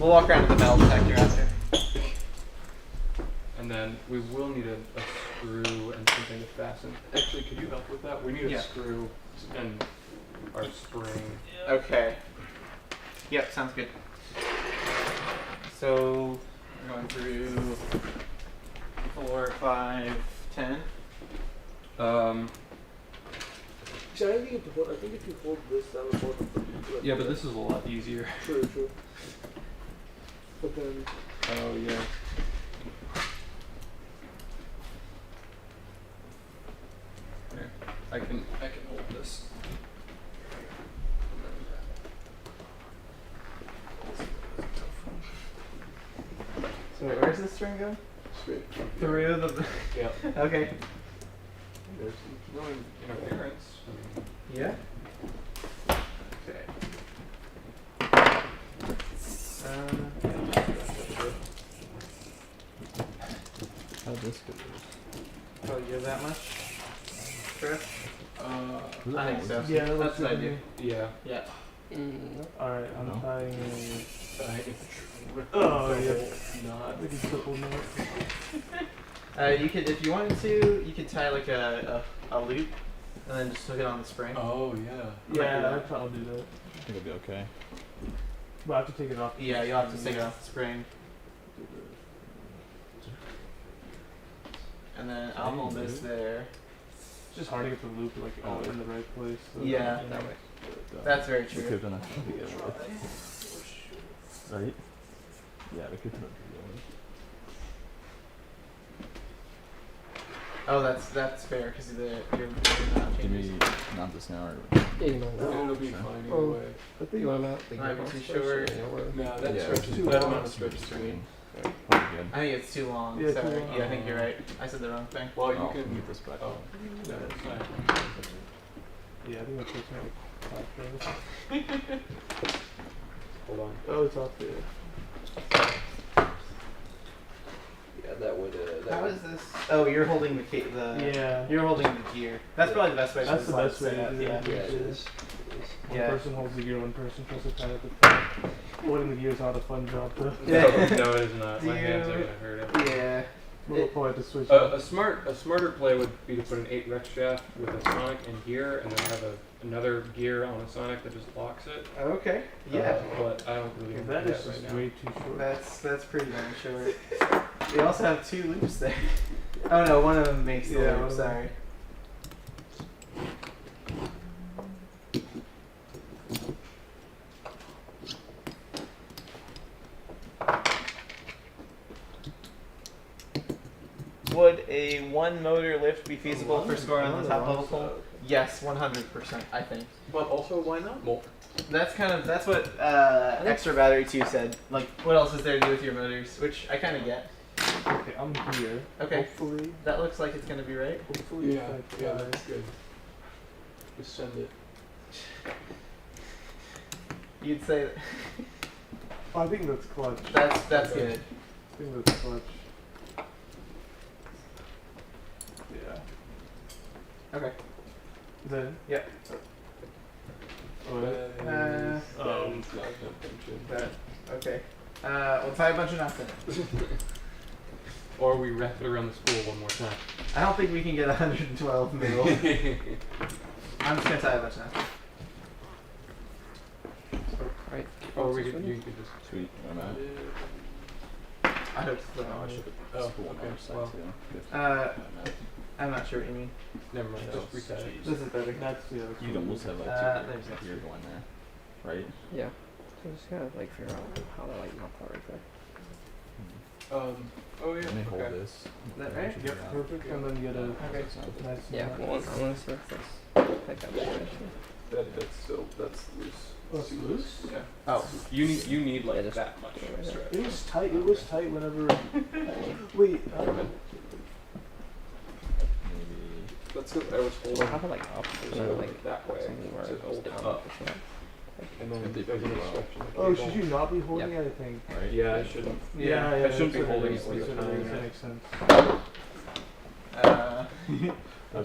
We'll walk around to the metal detector after. And then we will need a screw and something to fastened. Actually, could you help with that? We need a Yeah. screw and our spring. Okay. Yep, sounds good. So we're going through 4, 5, 10. See, I think if you hold this down the board. Yeah, but this is a lot easier. True. But then. Oh yeah. Here, I can hold this. So where's this string going? Straight Through the. Yeah. Okay. There's no interference. Yeah. Okay. How this go? Oh, you have that much? Chris? I think so. Yeah, That's what I do. Yeah. Yeah. Alright, I'm No. tying. Oh yeah. Not. Maybe triple knot. You could, if you wanted to, you could tie like a loop, and then just hook it on the spring. Oh yeah. Yeah, I'll do that. I think it'll be okay. But I have to take it off. Yeah, you'll have to take it off the spring, and then I'll hold this there. It's just hard to get the loop like in the right place. So Yeah. that way. That's very We true. could have done a video with. Right? Yeah, we could put a video with. Oh, that's fair because you're not Give changes. me not this now or Yeah, you want It'll be fine either Oh. way. You want them out? Might be too short. No, that Yeah, stretches. too That long. amount of stretches to me. Probably good. I think it's too long. Yeah, too Sorry. long. Yeah, I think you're right. I said the wrong thing. Well, you Oh, can. get this back. Oh, no, that's fine. Yeah, I think that's what's right. Hold on. Oh, it's off there. Yeah, that would. How is this? Oh, you're holding the Yeah. You're holding the gear. That's probably the best way. That's for the slide best way set to up, do Yeah. it. Yeah, it is. One Yeah. person holds the gear, one person tries to tie at the top. Holding the gear is not a fun job though. Yeah. No, it is not. Do My hands are you- gonna hurt it. Yeah. We'll probably have to switch. A smarter play would be to put an 8 Rex shaft with a Sonic in here, and then have another gear on a Sonic that just locks it. Okay. Yeah. But I don't really want to That do is that just right now. way too short. That's pretty darn short. We also have 2 loops there. Oh no, one of them makes the Yeah, loop. one of them. Sorry. Would a 1 motor lift be feasible for scoring on the top level pole? Yes, 100%. I think. But also, why not more? That's what extra battery 2 said. Like, what else is there to do with your motors? Which I kind of get. Okay, I'm here. Okay. Hopefully. That looks like it's gonna be right. Hopefully. Yeah, if I yeah, try. that's good. Just send it. You'd say that. Oh, I think that's clutch. That's Okay. good. I think that's clutch. Yeah. Okay. Is that it? Yep. Oh, yeah. It's not attention. That. Okay. We'll tie a bunch of knots in it. Or we wrap it around the spool one more time. I don't think we can get 112 mil. I'm just gonna tie a bunch of knots. Right. Or we could, you could just. Sweet. I'm out. I hope so. Oh, I should have Oh, spool on the okay, other side well. too. I'm not sure what you mean. Never mind, just reset it. This is better. That's yeah. That's You'd almost have like there's two that. here going there, right? Yeah. So just gotta like figure out how to like mount that right there. Oh yeah, Let me hold okay. this. That right? Should Yep, be out. perfect. And then get a Okay. nice. Yeah. knot. Well, I'm gonna see if this pick up here. That's loose. Oh, it's loose? Yeah. Oh. You need Yeah, like just that much put it right there. stretch. It was tight. It was tight whenever. Wait. Maybe. That's because I was We'll holding have it like up, so and then like that way something where to it goes hold it down. up. Like this, And then If they there's put a it well. stretch in the Oh, cable. should you not be holding Yep. anything? Right? Yeah, I shouldn't. Yeah, I shouldn't be that's what holding is, it with that's a what it is, tongue. that makes sense.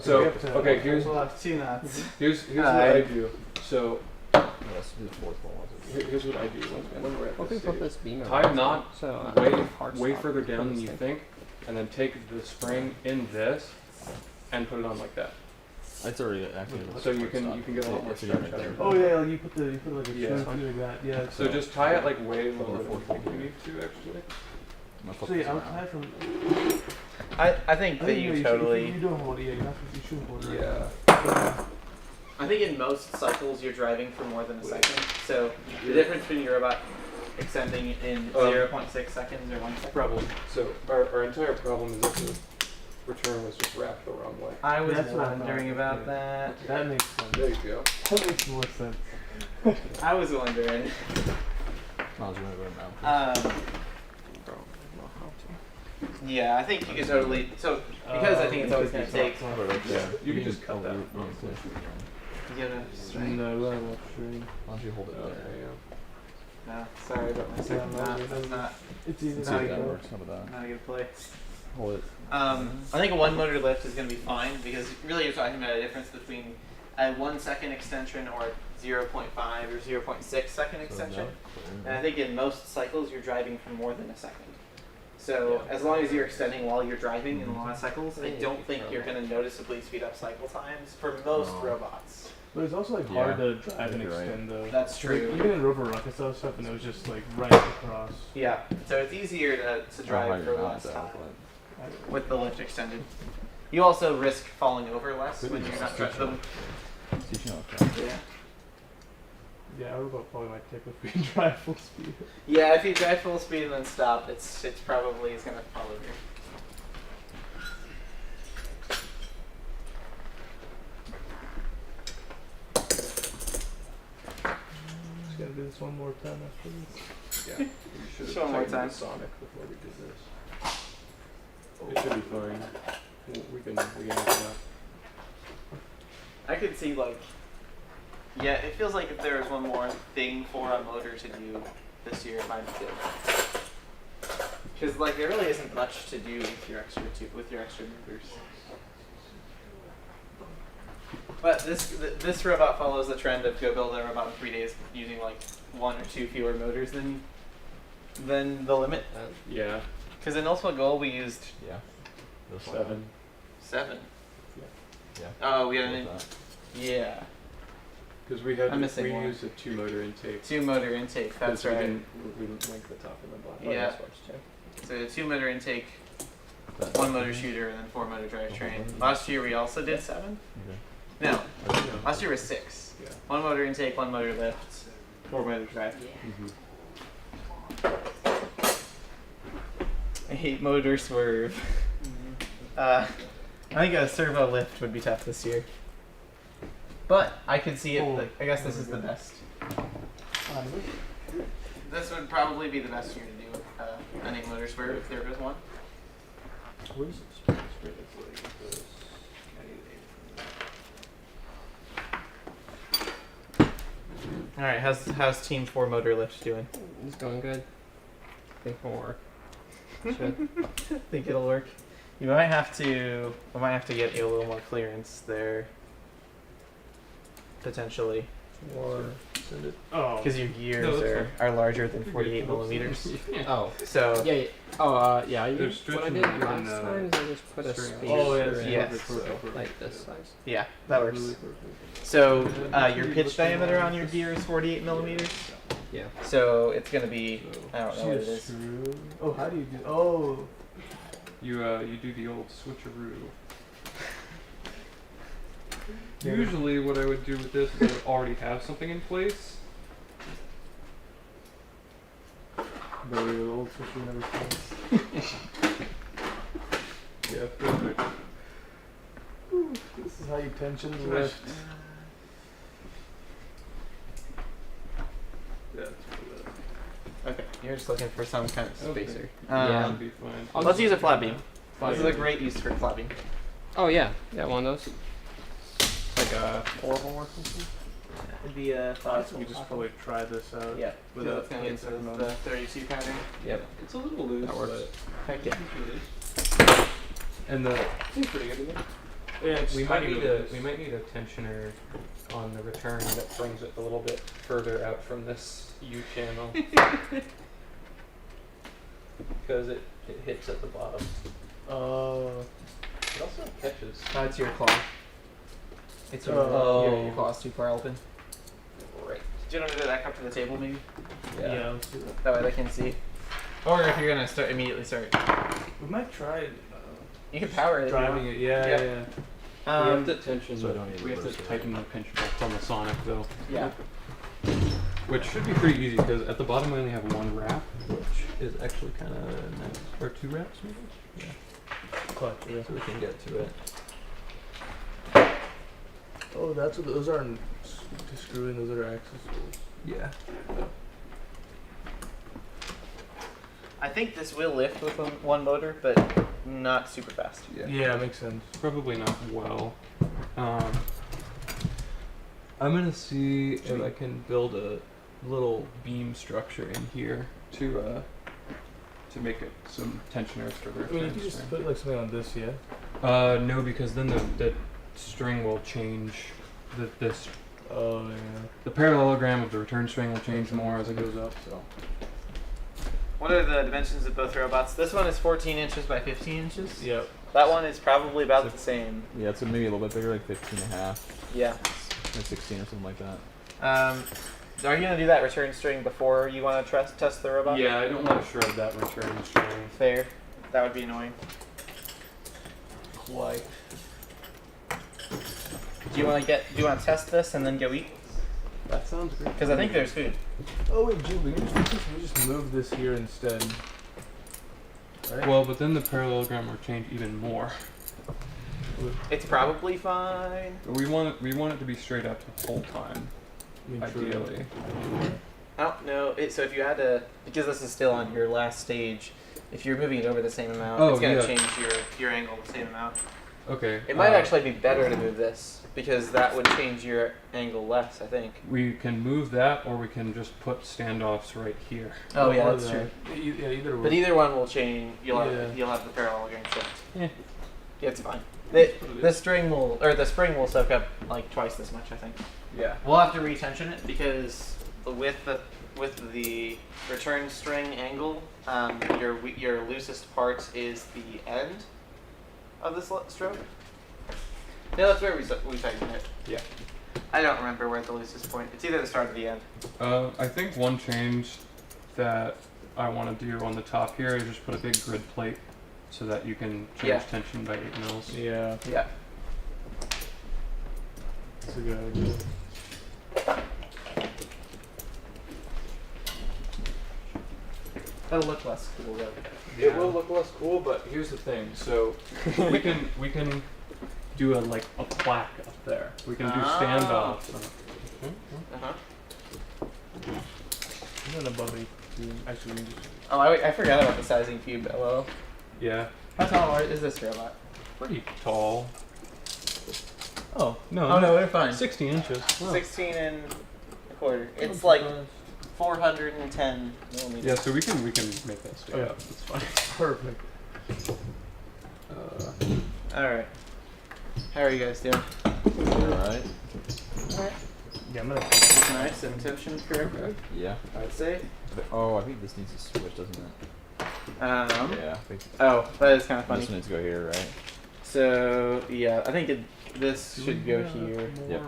So we have to- okay, here's We'll have 2 knots. what Hi. I do. So Yes, do the fourth one. here's what I do when we're at What if we this put stage. this beam Tie a around knot so way hard way stop further for down than this you thing. think, and then take the spring in this, and put it on like that. It's already actually. So you can get a lot more It's again stretch right out of there. it. Oh yeah, like you put like a Yeah. something like that. Yeah. So just tie it like way lower than you think you need to actually. I'm gonna flip So yeah, this I'll around. tie from. I think that you totally. You don't hold it. Yeah, you have to. You should hold it. Yeah. I think in most cycles you're driving for more than a second. So the difference between your robot extending in 0.6 seconds or 1 second. Problem. So our entire problem is that the return was just wrapped the wrong way. I was That's what I wondering thought, about yeah. that. That makes sense. There you go. That makes more sense. I was wondering. Miles, you wanna go around? Yeah, I think you could totally. So because I think it's always going to take. Put it right there. You can just cut that. You know, No, I'm not sure. Why don't you hold it Okay, there? yeah. No, sorry about my second Yeah, knot. That's not It's easy. Let's No, see if you that go. works. How about that? not a good place. Hold it. I think a one motor lift is going to be fine because really you're talking about a difference between a 1 second extension or 0.5 or 0.6 second extension. And I think in most cycles you're driving for more than a second. So as long as you're extending while you're driving in a lot of cycles, I don't think you're going to noticeably speed up cycle times for most robots. But it's also like hard to drive and You're right. extend though. That's Like, true. even in Rover Rocket stuff, and it was just like right across. Yeah, so it's easier to drive for less that, time I- with the lift extended. You also risk falling over less when you're not driving them. Teaching okay. Yeah. Yeah, our robot probably might take if we drive full speed. Yeah, if you drive full speed and then stop, it's probably is gonna fall over. Just gotta do this one more time after this. Yeah. We should Just have one more tightened time. the Sonic before we did this. It should be fine. We can do that. I could see like, yeah, it feels like if there was one more thing for a motor to do this year, it might be good. Because like there really isn't much to do with your extra motors. But this robot follows the trend of go build a robot in 3 days using like 1 or 2 fewer motors than the limit. Yeah. Because in Ultimate Goal we used Yeah. This one. 7. 7. Yeah. Oh, we had Hold an that. yeah, Because we had I'm missing we one. used a 2 motor intake. 2 motor intake. That's 'cause we right. didn't link the top of the bottom. Yeah. So a 2 motor intake, 1 motor shooter, and then 4 motor drivetrain. Last year we also did 7. Okay. No, last year was 6. Yeah. 1 motor intake, 1 motor lift, 4 motor drive. I hate motor swerve. I think a servo lift would be tough this year. But I could see it. Oh, I guess this is the best. This would probably be the best year to do any motor swerve if there was one. Where's the space? All right, how's Team 4 motor lift doing? It's going good. I think it'll work. Should. Think it'll work. We might have to get you a little more clearance there. Potentially, Or send it. Oh. because your gears No, that's are larger than 48 millimeters. Oh. So Yeah, yeah. Oh, yeah. I There's what I stretching did even, last time is I just put a string. spacer Oh, yeah, in, yes. like this size. yeah, that works. So your pitch diameter on your gear is 48 millimeters. Yeah. So it's gonna be I don't know what it is. Screw. Oh, how do you do? Oh. You do the old switcheroo. Yeah. Usually what I would do with this is I would already have something in place. The old switcher never fails. Yeah, perfect. This is how you tension the lift. Yeah, that's Okay, you're just looking for some kind of Okay. spacer. Yeah. That'd be fine. Let's use a flat beam. Flat This is a great use for flat beam. Oh yeah, yeah, one of those. Like a 4-hole or something. It'd be a We just probably try this out. Yeah, With so a it's gonna get second the motor. 32 pattern. Yep. It's a little loose, That works. but Heck yeah. and the seems pretty good to me. Yeah, it's We might tiny need little we might need a tensioner on the return that brings it a little bit further out from this U channel. Because it hits at the bottom. Oh. It also catches. It's your claw. It's your, your claw's too far open. Right. Do you want to move that up to the table, maybe? Yeah, let's do that. That way they can see. Or if you're gonna immediately start. We might try You can power it. driving it. Yeah, Yeah. yeah. We have to tension. so I don't need we have reverse to it. tighten the pinch pull from the Sonic though, Yeah. which should be pretty easy because at the bottom we only have one wrap. Which is actually kind of nice. Or 2 wraps, maybe? Clutch. Yeah. So we can get to it. Oh, that's what those aren't to screw in. Those are axis tools. Yeah. I think this will lift with one motor, but not super fast. Yeah, makes sense. Probably not well. I'm gonna see if I can build a little beam structure in here to make it some tensioners for the I mean, you return could just string. put like something on this, yeah. No, because then the string will change. Oh yeah. The parallelogram of the return string will change more as it goes up. So What are the dimensions of both robots? This one is 14 inches by 15 inches. Yep. That one is probably about the same. Yeah, it's maybe a little bit bigger, like 15 and a half, Yeah. like 16 or something like that. Are you gonna do that return string before you want to test the robot? yeah, I don't want to shred that return string. Fair. That would be annoying. quite. Do you want to test this and then go eat? That sounds great. Because I think there's food. Oh wait, Jim, we just move this here instead. Right? Well, but then the parallelogram will change even more. It's probably fine. We want it to be straight up the whole time, I mean, true. ideally. I don't know. So if you had to, because this is still on your last stage, if you're moving it over the same amount, Oh, it's gonna yeah. change your angle the same amount. Okay. It might actually be better to move this because that would change your angle less, I think. We can move that, or we can just put standoffs right here. Oh yeah, Or that's that. true. Yeah, either way. But either one will change. You'll Yeah. have the parallelogram shift. Yeah. Yeah, it's fine. The spring will soak up like twice this much, I think. Yeah. We'll have to retension it because with the return string angle, your loosest part is the end of this stroke. No, that's where we tighten it. Yeah. I don't remember where the loosest point. It's either the start or the end. I think one change that I want to do on the top here is just put a big grid plate so that you can change Yeah. tension by 8 mils. Yeah, Yeah. that's a good idea. That'll look less cool though. It will look less cool, but here's the thing. So we can do a plaque up there. We can do standoffs. Uh-huh. And then above it, actually, we can just Oh, I forgot about the sizing cube. Well, Yeah, how tall is this robot? pretty tall. Oh, no. Oh no, we're fine. 16 inches. Wow. 16 and a quarter. It's like 410 millimeters. Yeah, so we can make that stay Okay. up. It's fine. perfect. All right. How are you guys doing? Alright. Yeah, I'm gonna. Nice and tension correct. Yeah. I'd say. Oh, I think this needs to switch, doesn't it? Yeah, I think Oh, that is kind of funny. this one needs to go here, right? So yeah, I think this should go here, Yep.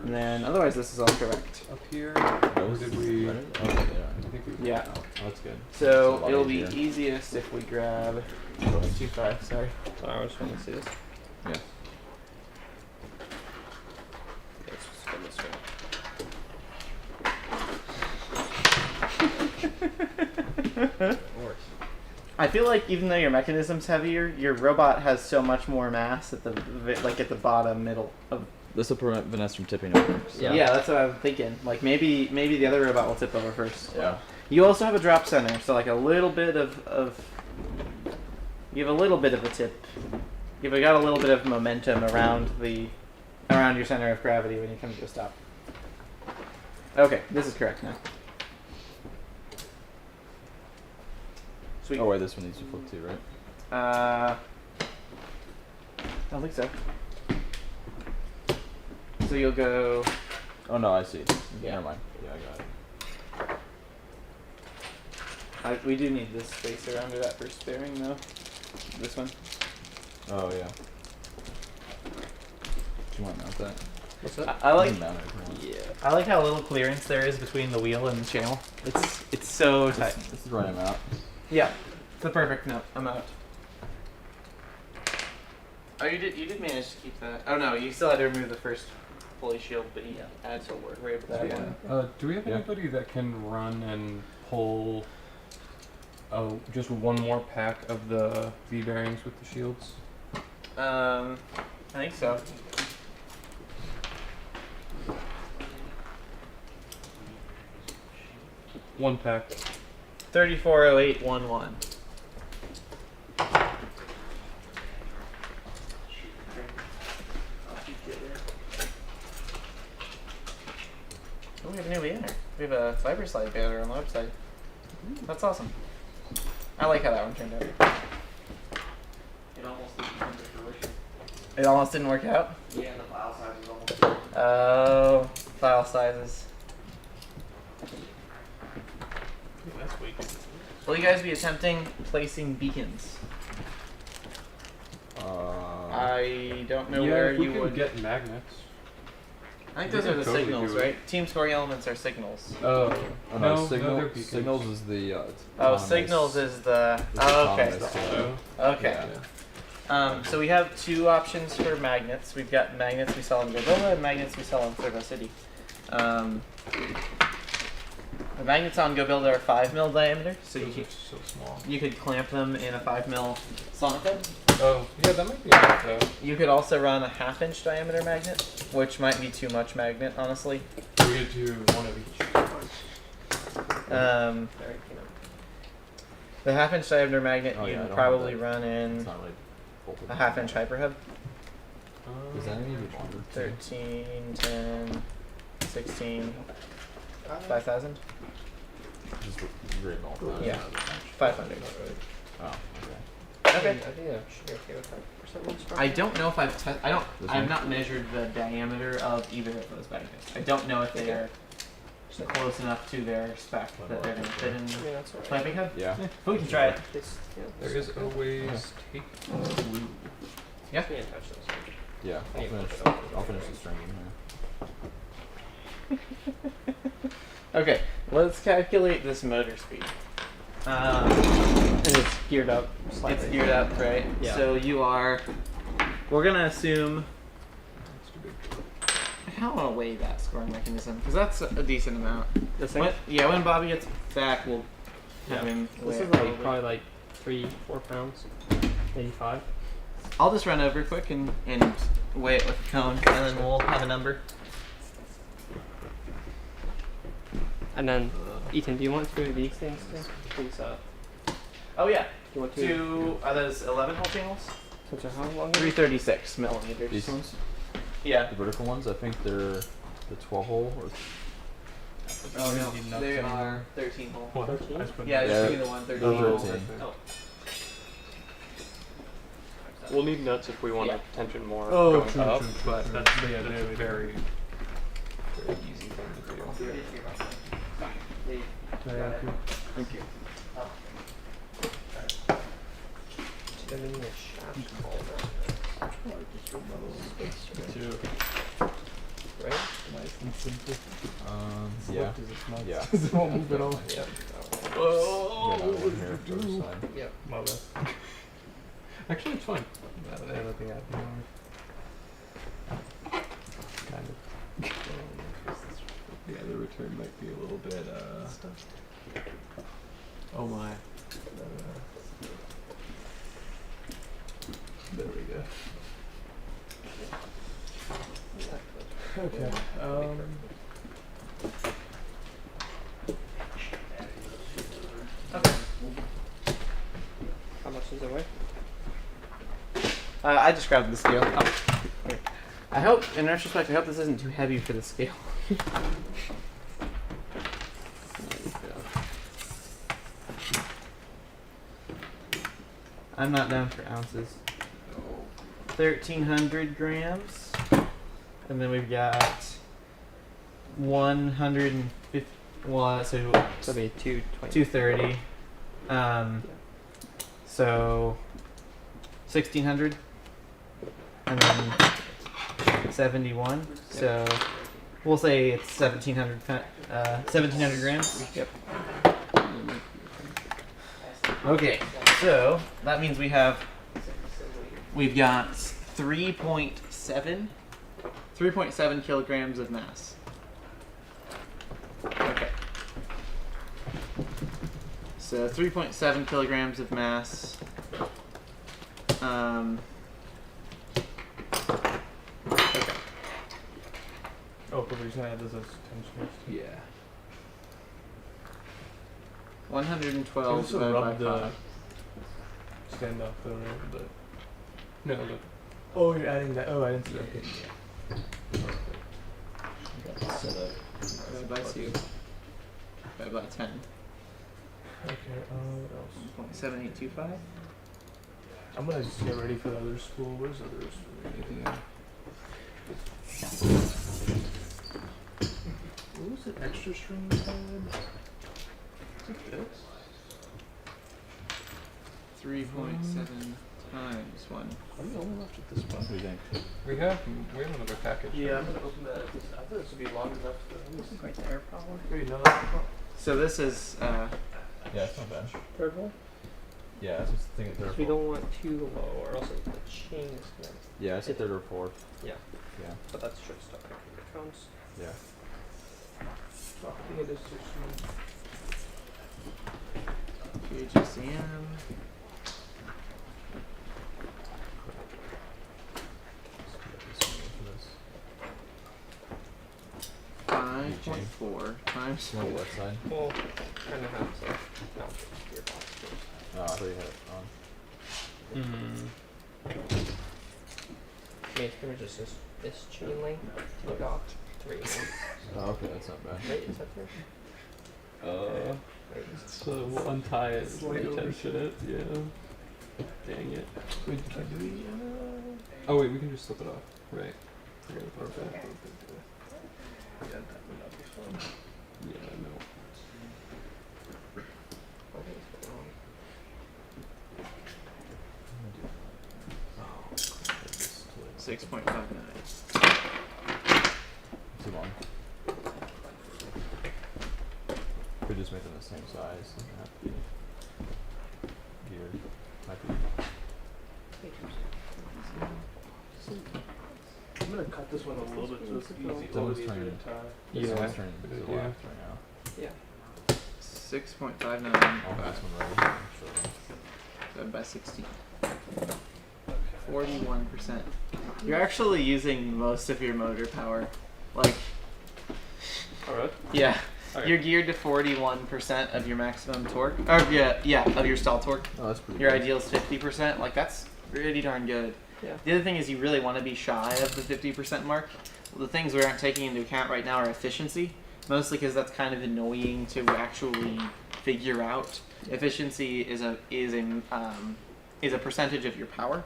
and then otherwise this is all correct. Up here. Those Did we? right? Oh, yeah. I think we. Yeah. Oh, that's good. So It's a lot it'll be easier. easiest if we grab 2.5. Sorry. I just want to see this. Yeah. Let's just go this way. I feel like even though your mechanism's heavier, your robot has so much more mass at the bottom middle of. This will prevent Vanessa from tipping over. So. Yeah, that's what I'm thinking. Like maybe the other robot will tip over first. Yeah. You also have a drop center, so like a little bit of you have a little bit of a tip. You've got a little bit of momentum around your center of gravity when you come to a stop. Okay, this is correct now. Sweet. Oh wait, this one needs to flip too, right? I don't think so. So you'll go. Oh no, I see. Yeah. Never mind. Yeah, I got it. We do need this spacer under that first bearing though. This one. Oh yeah. Do you want to mount that? What's that? I like You can mount it if you want. Yeah. I like how little clearance there is between the wheel and the channel. It's so tight. This is right amount. Yeah, it's the perfect amount. Oh, you did manage to keep that. Oh no, you still had to remove the first fully shield, but you add to were able to that one. Do we have Yeah. anybody that can run and pull just one more pack of the V bearings with the shields? I think so. One pack. 340811. Oh, we have a new banner. We have a Fiber Slide banner on the website. That's awesome. I like how that one turned out. It almost didn't come to fruition. It almost didn't work out. Yeah, and the file size was almost different. Oh, file sizes. That's weak. Will you guys be attempting placing beacons? I don't know where if we you can would. get magnets. I think we those are can the totally signals, do it. right? Team scoring elements are signals. Oh, Oh no, no, signal, they're beacons. signals is the. Oh, autonomous- signals is the. is Oh, okay. autonomous, so- Okay. Yeah. So we have two options for magnets. We've got magnets we sell in Gorilla and magnets we sell in Servo City. The magnets on GoBuilder are 5 mil diameter, so Those are so small. you could clamp them in a 5 mil sonic head. Oh, yeah, that might be enough though. You could also run a 1/2 inch diameter magnet, which might be too much magnet, honestly. We could do one of each. The 1/2 inch diameter magnet Oh, you yeah, I can don't probably have that. run It's in not really bolted a down. 1/2 inch hyper hub. Does that need to be longer? 13, 10, 16, 5,000? Just written all the time. Yeah. 500. Oh, okay. Okay. I think that should be okay with 5% I don't know if I've This I've one? not measured the diameter of either of those magnets. I don't know if they are close enough to their spec that they're gonna fit in I mean, that's alright. clamping hub. Yeah. We can try it. There is always tape glue. Yeah. Can't touch those. Yeah. I need to I'll flip it finish the string in here. Okay, let's calculate this motor speed. And it's geared up slightly. It's geared up, right? Yeah. So we're gonna assume. I kind of want to weigh that scoring mechanism because that's a decent amount. This thing? When Bobby gets back, we'll have him. This weigh is it like probably like 3-4 pounds, maybe 5. I'll just run over quick and weigh it with a cone, and then we'll have a number. And then, Ethan, do you want to do these things too? Please, Oh yeah. do you want to? Are those 11 hole channels? Which are how long? 336 millimeters. These ones? Yeah. The vertical ones, I think they're the 12 hole or. Oh Need no, nuts they anymore. are 13 hole. What? 13? I just put Yeah, nuts. just Yeah. give me the one 13 Oh, hole. 13. Oh. We'll need nuts if we want Yeah. to tension more Oh, going true, up, true, true, but true. that's yeah, that's they're a big- very easy thing to do. Thank you. Right? Nice and simple. Yeah. Does it smell? Yeah. It won't move at all. Yeah. Oh, Get out one here for the side. Yep. My bad. Actually, it's fine. Now that I have nothing happening. Kind of. Yeah, the return might be a little bit, oh my. There we go. Okay, How much does it weigh? I just grabbed the scale. I hope, in retrospect, I hope this isn't too heavy for the scale. I'm not down for ounces. 1,300 grams. And then we've got 150. Well, so So it'll be 220. 230. So 1,600. and then 71. So we'll say it's 1,700 grams. Yep. Okay, so that means we've got 3.7 kilograms of mass. Okay. So 3.7 kilograms of mass. Okay. Oh, but we're just gonna add this as tension. Yeah. 112 Also divided by rub the 5. standoff though, right? But No, look. oh, you're adding that. Oh, I didn't see that. Divided by 2. Divided by 10. Okay. What else? 0.7825. I'm gonna just get ready for the other spool. Where's the other spool? What was the extra string we had? Is it this? 3.7 times 1. Are we only left with this one? What do you think? We have another package. Yeah, I'm gonna open that. I thought this would be long enough to. Right there, probably. Wait, no, that's not. So this is Yeah, it's not bad. Third one? Yeah, I was just thinking third or Because we fourth. don't want too low, or else the chain is gonna. Yeah, I said third or fourth. Yeah, Yeah. but that's trip stuff electrons. Yeah. Oh, I think it is 16. QGCM. This one for this. 5.4 times You want the 4. left side? Well, kind of have to mount the gearbox first. Oh, I thought you had it on. Mm. I mean, it's pretty much just this chain link to the dock. 3 and 1. Oh, okay, that's not bad. Right? Is that 3? Right. So we'll untie it, Slightly tension it, yeah. Dang it. Wait, can we? Oh wait, we can just slip it off. Right. Forget about that. Yeah, that would not be fun. Yeah, no. I think it's wrong. Oh, crap, this is too late. 6.59. Too long. Could just make them the same size. Doesn't have to be geared. Might be. I'm gonna cut this one a little bit so it's easy. It's almost easier turning. to tie. This Yeah. one's turning to the Yeah. left right now. Yeah. 6.59 I'll have this one ready. divided by 16. 41%. You're actually using most of your motor power. Like, Alright. yeah. Okay. You're geared to 41% of your maximum torque. Or, yeah, of your stall torque. Oh, that's pretty Your good. ideal is 50%. Like, that's pretty darn good. Yeah. The other thing is you really want to be shy of the 50% mark. The things we aren't taking into account right now are efficiency, mostly because that's kind of annoying to actually figure out. Efficiency is a percentage of your power.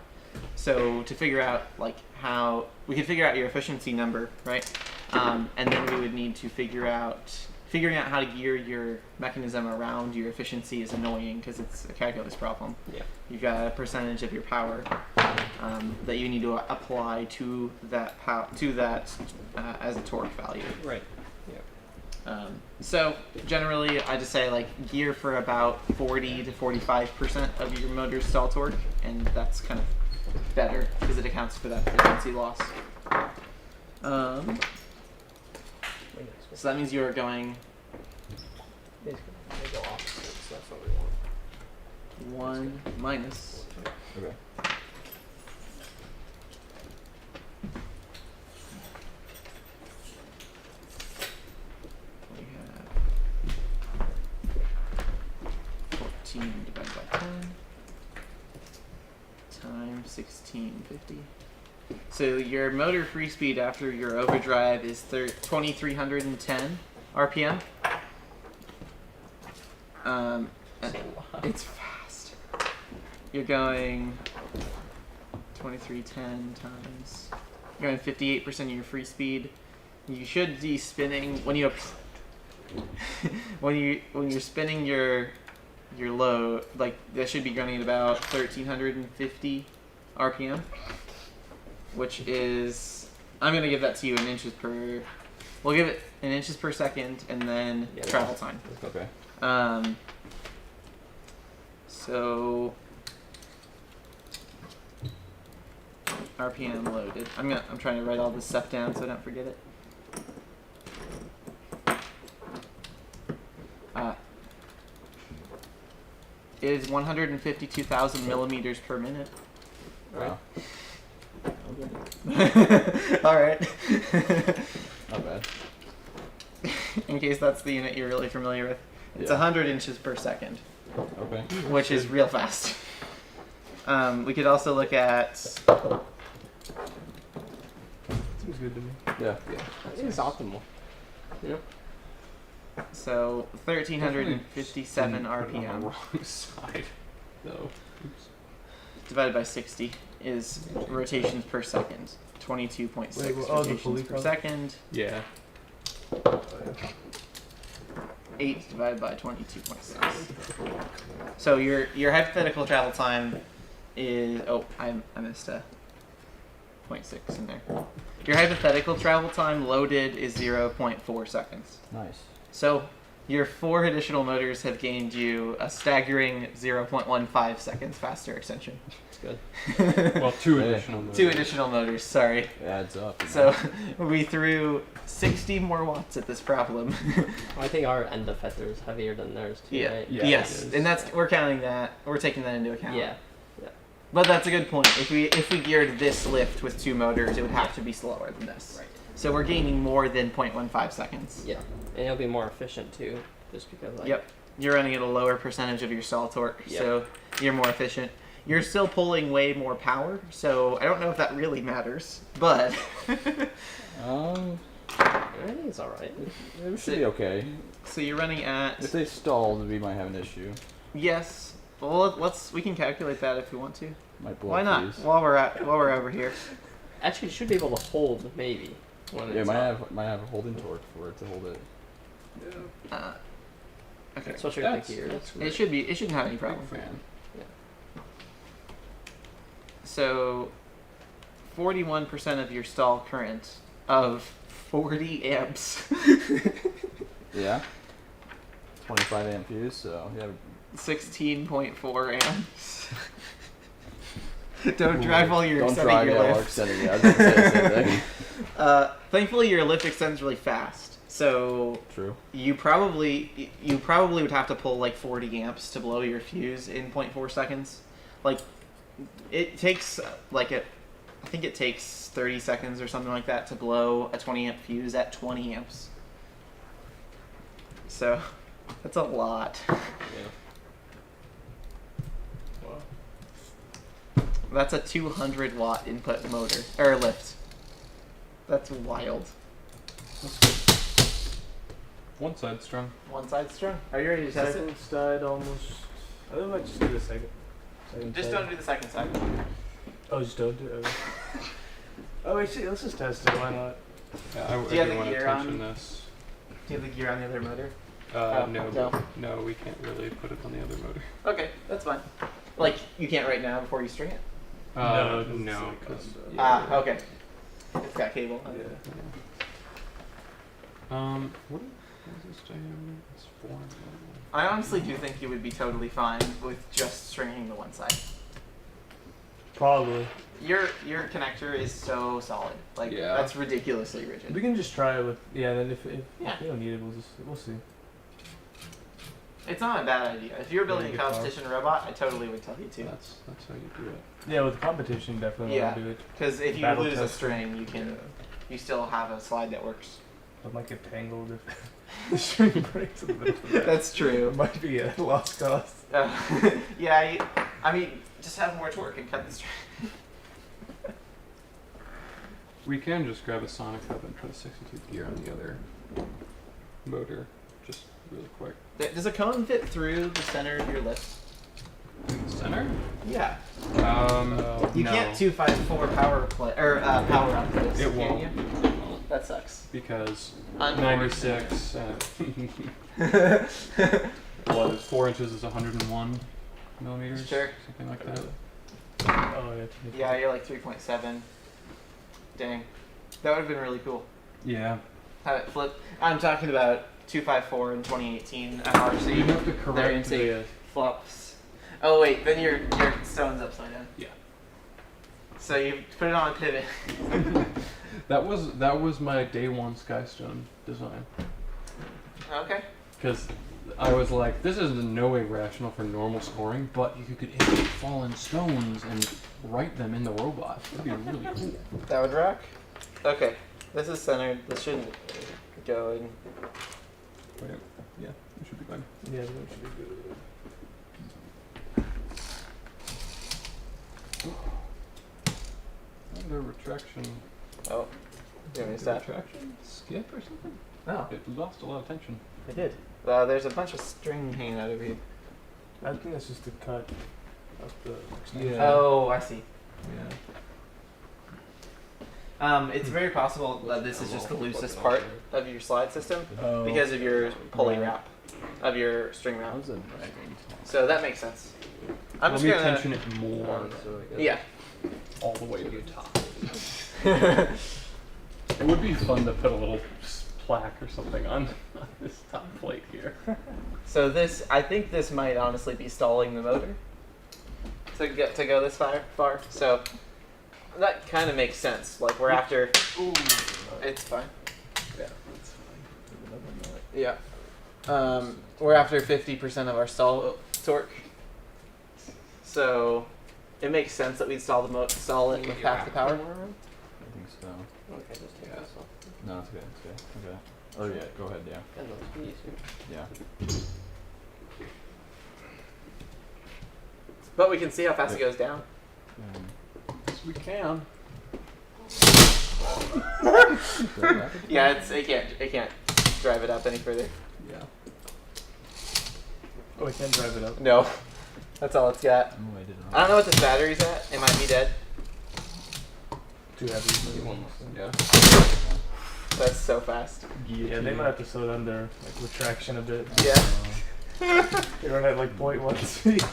So to figure out like how we could figure out your efficiency number, right? And then we would need to figuring out how to gear your mechanism around your efficiency is annoying because it's a calculus problem. Yeah. You've got a percentage of your power that you need to apply to that as a torque value. Right. So generally, I just say like gear for about 40 to 45% of your motor's stall torque, and that's kind of better because it accounts for that efficiency loss. So that means you are going Basically, they go opposites. That's what we want. 1 minus. Okay. We have 14 divided by 10 times 1650. So your motor free speed after your overdrive is 2310 RPM. It's fast. You're going 2310 times. You're going 58% of your free speed. You should be spinning when you when you're spinning your load, like that should be running at about 1350 RPM. which is I'm gonna give that to you in inches per. We'll give it in inches per second, and then Yeah, travel time. Okay. So RPM loaded. I'm trying to write all this stuff down so I don't forget it. It is 152,000 millimeters per minute. Wow. All right. Not bad. In case that's the unit you're really familiar with, it's Yeah. 100 inches per second, Okay. which is real fast. We could also look at. Seems good to me. Yeah. I think it's optimal. You know? So 1,357 Put it on the RPM wrong side, though. Oops. divided by 60 is rotations per second. 22.6 Wait, well, the rotations pulley per problem? second. Yeah. 8 divided by 22.6. So your hypothetical travel time is I missed a 0.6 in there. Your hypothetical travel time loaded is 0.4 seconds. Nice. So your 4 additional motors have gained you a staggering 0.15 seconds faster extension. It's good. Well, 2 Yeah. additional. 2 additional motors, sorry. It adds up. you So know? we threw 60 more watts at this problem. I think our end effector is heavier than theirs too, Yeah. right? Yeah, Yes, it is. and we're counting that. We're taking that into account. Yeah. But that's a good point. If we geared this lift with 2 motors, it would have to be slower than this. Right. So we're gaining more than 0.15 seconds. Yeah. And it'll be more efficient too, just because like. Yep. You're running at a lower percentage of your stall torque, Yep. so you're more efficient. You're still pulling way more power, so I don't know if that really matters, but I think it's all right. It should be okay. so you're running at If they stalled, we might have an issue. yes. Well, we can calculate that if we want to. Might blow Why up not? these. While we're over here. Actually, you should be able to hold maybe. When Yeah, it's might up. have a holding torque for it to hold it. Okay. Especially with the gears. That's It shouldn't have any Big problem. fan. So 41% of your stall current of 40 amps. Yeah. 25 amp fuse, so yeah. 16.4 amps. Don't drive while you're Don't extending drive your while lift. extending it. I was gonna say the same thing. Thankfully, your lift extends really fast, so True. you probably would have to pull like 40 amps to blow your fuse in 0.4 seconds. Like, it takes I think it takes 30 seconds or something like that to blow a 20 amp fuse at 20 amps. So that's a lot. Wow. That's a 200 watt input motor or lift. That's wild. That's good. One side strong. One side strong. Are you ready to test it? Second side almost. I think I might just do the second. Just side. don't do the second side. Oh, just don't do it. Okay. Oh wait, shit, let's just test it. Why not? Yeah, I Do you have do the want to gear touch on? on this. Do you have the gear on the other motor? No, we can't really put it on the other motor. Okay, that's fine. Like, you can't right now before you string it? No, no, it's because like Okay. It's got cable. Yeah. What is this diameter? It's 4. I honestly do think you would be totally fine with just stringing the one side. Probably. Your connector is so solid. Like, Yeah. that's ridiculously rigid. We can just try it with. Yeah. Then if Yeah. we don't need it, we'll see. It's not a bad idea. If you were building a Good power. competition robot, I totally would tell you to. That's how you do it. Yeah, with the competition, definitely Yeah. want to do it. Because if you Battle lose a test. string, you still have a slide that works. It might get tangled if the string breaks in the middle of that. That's true. It might be a lost cause. Yeah, I mean, just have more torque and cut the string. We can just grab a sonic hub and put a 62 gear on the other motor, just really quick. Does a cone fit through the center of your lift? Center? Yeah. No. You can't 254 power outputs. It can won't. you? That sucks. Because Unfortunate. 96. What is 4 inches is 101 millimeters? Sure. Something like that. Oh yeah. Yeah, you're like 3.7. Dang. That would have been really cool. Yeah. Have it flip. I'm talking about 254 in 2018 at RC. You have to Their correct intake the. flops. Oh wait, then your stone's upside down. Yeah. So you put it on a pivot. That was my day one Skystone design. Okay. Because I was like, this is in no way rational for normal scoring, but you could hit fallen stones and write them in the robot. That'd be really cool. That would rock. Okay. This is centered. This shouldn't go in. Wait, yeah, it should be fine. Yeah, that should be good. Under retraction. Oh. You missed that. Retraction? Skip or something? No. It lost a lot of tension. I did. There's a bunch of string hanging out of here. I think that's just the cut of the extension. Yeah. Oh, I see. Yeah. It's very possible that this is just the loosest part of your slide system Oh. because of your pulley Right. wrap, of your string wrap. How's it? So that makes sense. I'm Let just me gonna. tension it more Yeah. all the way to the top. It would be fun to put a little plaque or something on this top plate here. So this, I think this might honestly be stalling the motor to go this far. So that kind of makes sense. Like we're after. Ooh, it's fine. Yeah, that's fine. Yeah. We're after 50% of our stall torque. So it makes sense that we'd stall it with half the power. I think so. Okay, just take this off. No, it's good. It's good. Okay. Oh yeah, go ahead. Yeah. And those easier. Yeah. But we can see how fast it goes down. Yes, we can. Yeah, it can't drive it up any further. Yeah. Oh, we can drive it up. No, that's all it's got. Oh, I didn't. I don't know what this battery's at. It might be dead. Too heavy. Yeah. That's so fast. Yeah, they might have to slow down their like retraction a bit. Yeah. They run at like 0.1 speed.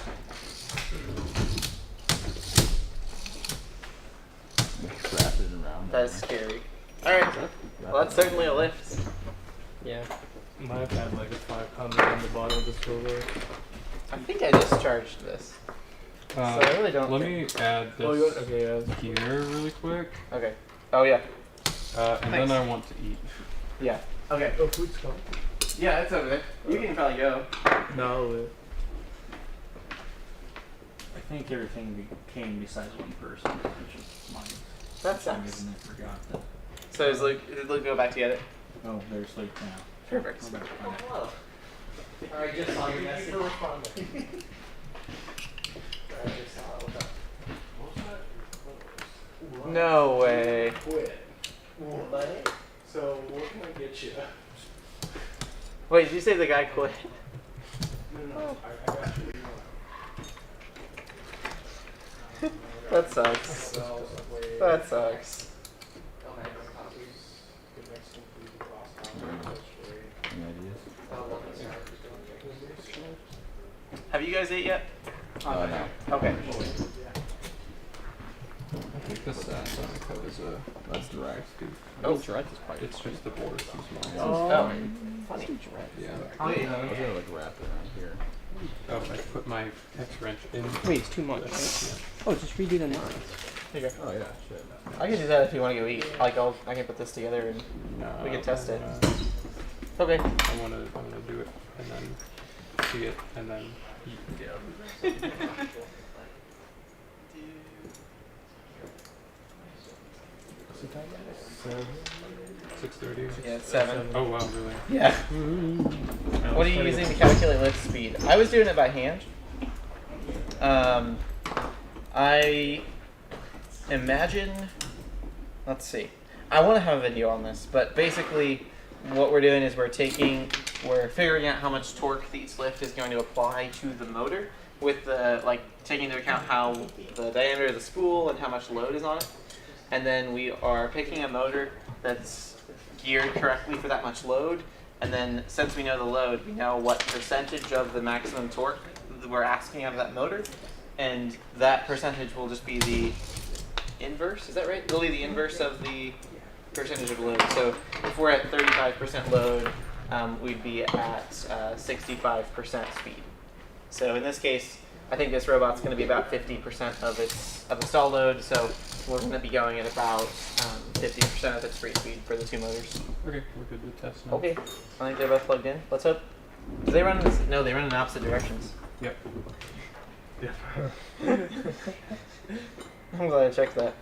Crafted around. That's scary. Alright, well that's certainly a lift. Yeah. Might have had like a 500 on the bottom of this roller. I think I discharged this. So I really don't Let think- me add this Oh, you want, okay, yeah. here really quick, Okay. Oh yeah. and then Thanks. I want to eat. Yeah. Okay. Oh, food's gone. Yeah, it's over there. You can probably go. No. I think everything came besides one person, which is mine. That For some sucks. reason I forgot that. So did Luke go back to get it? Oh, there's Luke now. Perfect. We're back to find it. Hello. Alright, just saw your message. No way. So, what can I get you? Wait, did you say the guy quit? No, I got you. That sucks. That sucks. Any ideas? Have you guys ate yet? No. Okay. I think this code is That's direct. Oh. it's just the border too small. Oh. Funny. Yeah. I'll eat I was gonna like wrap it around here. Oh, I put my hex wrench in. Wait, it's too much, right? Oh, just redo the lines. Here you go. Oh yeah, shit. I can do that if you want to go eat. Like I can put this together and No, we can test it. I Okay. wanna do it and then see it and then eat. Yeah. 6:30. Yeah, it's 7. Oh wow, really? Yeah. What are you using to calculate lift speed? I was doing it by hand. I imagine. Let's see. I want to have a video on this, but basically, what we're doing is we're figuring out how much torque each lift is going to apply to the motor, with the taking into account how the diameter of the spool and how much load is on it, and then we are picking a motor that's geared correctly for that much load, and then since we know the load, we know what percentage of the maximum torque we're asking out of that motor, and that percentage will just be the inverse. Is that right? It'll be the inverse of the percentage of load. So if we're at 35% load, we'd be at 65% speed. So in this case, I think this robot's going to be about 50% of the stall load. So we're going to be going at about 50% of its free speed for the two motors. Okay, we're good with test now. Okay, I think they're both plugged in. Let's hope. Do they run this? No, they run in opposite directions. Yep. Yeah. I'm glad I checked that.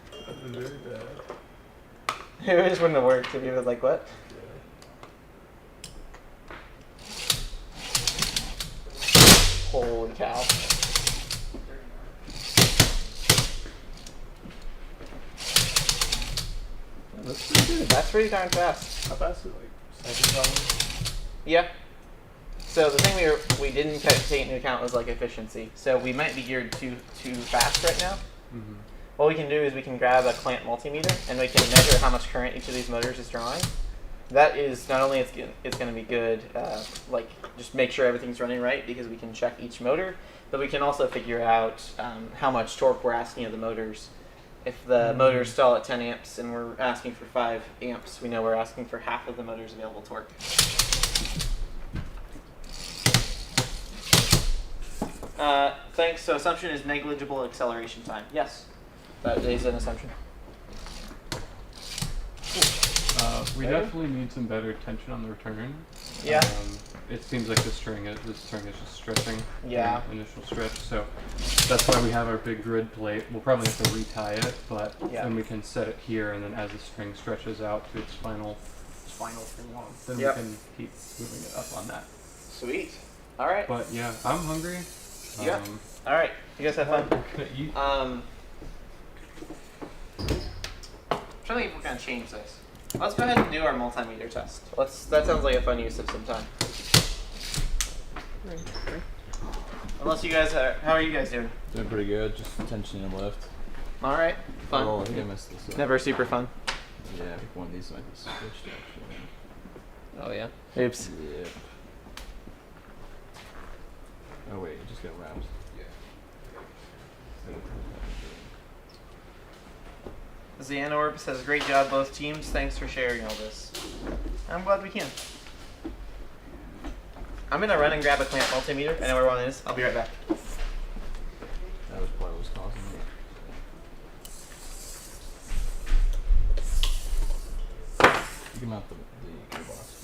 Very bad. It just wouldn't have worked if you was like, what? Holy cow. That's pretty good. That's pretty darn fast. How fast is it? Like seconds probably? Yeah. So the thing we didn't take into account was like efficiency. So we might be geared too fast right now. Mm-hmm. What we can do is we can grab a clamp multimeter and we can measure how much current each of these motors is drawing. That is not only it's going to be good, like just make sure everything's running right because we can check each motor, but we can also figure out how much torque we're asking of the motors. If the motors stall at 10 amps and we're asking for 5 amps, we know we're asking for half of the motor's available torque. Thanks. So assumption is negligible acceleration time. Yes, that is an assumption. We definitely need some better tension on the return. Yeah. It seems like this string is just stretching. Yeah. The initial stretch. So that's why we have our big grid plate. We'll probably have to retie it, but then we can set it here, and then as the string stretches out to its final length, then we can keep moving it up on that. Sweet. All right. But yeah, I'm hungry. Yeah. All right. You guys have fun. I'm trying to think if we're gonna change this. Let's go ahead and do our multimeter test. That sounds like a fun use of some time. Unless you guys are, how are you guys doing? Doing pretty good, just tension and lift. All right. Fun. Oh, I think I missed this one. Never super fun. Yeah, I think one of these might be switched actually. Oh yeah. Oops. Yep. Oh wait, it just got wrapped. Xanorb says, great job, both teams. Thanks for sharing all this. I'm glad we can. I'm going to run and grab a clamp multimeter. I know where one is. I'll be right back. That was probably what was causing it. You can mount the gearbox if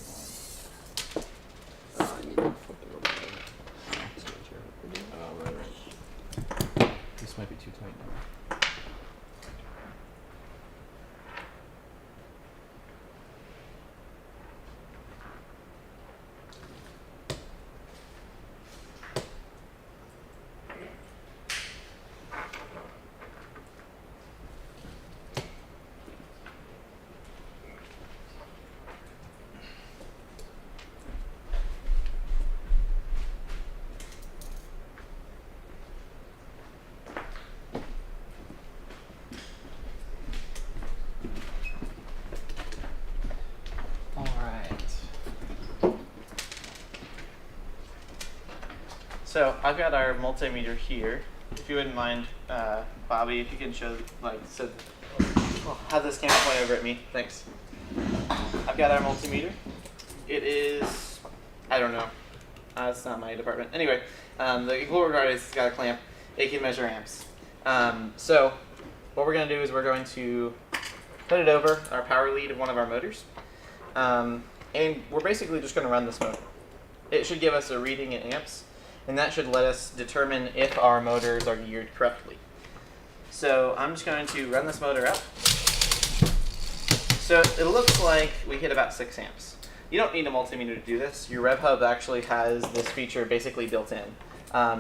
you want. I need to flip it over. Oh, right. This might be too tight now. So I've got our multimeter here. If you wouldn't mind, Bobby, if you can show, have this camera point over at me. Thanks. I've got our multimeter. It is, I don't know. It's not my department. Anyway, the glow guard has got a clamp. It can measure amps. So what we're going to do is we're going to put it over our power lead of one of our motors. And we're basically just going to run this motor. It should give us a reading in amps, and that should let us determine if our motors are geared correctly. So I'm just going to run this motor up. So it looks like we hit about 6 amps. You don't need a multimeter to do this. Your RevHub actually has this feature basically built in.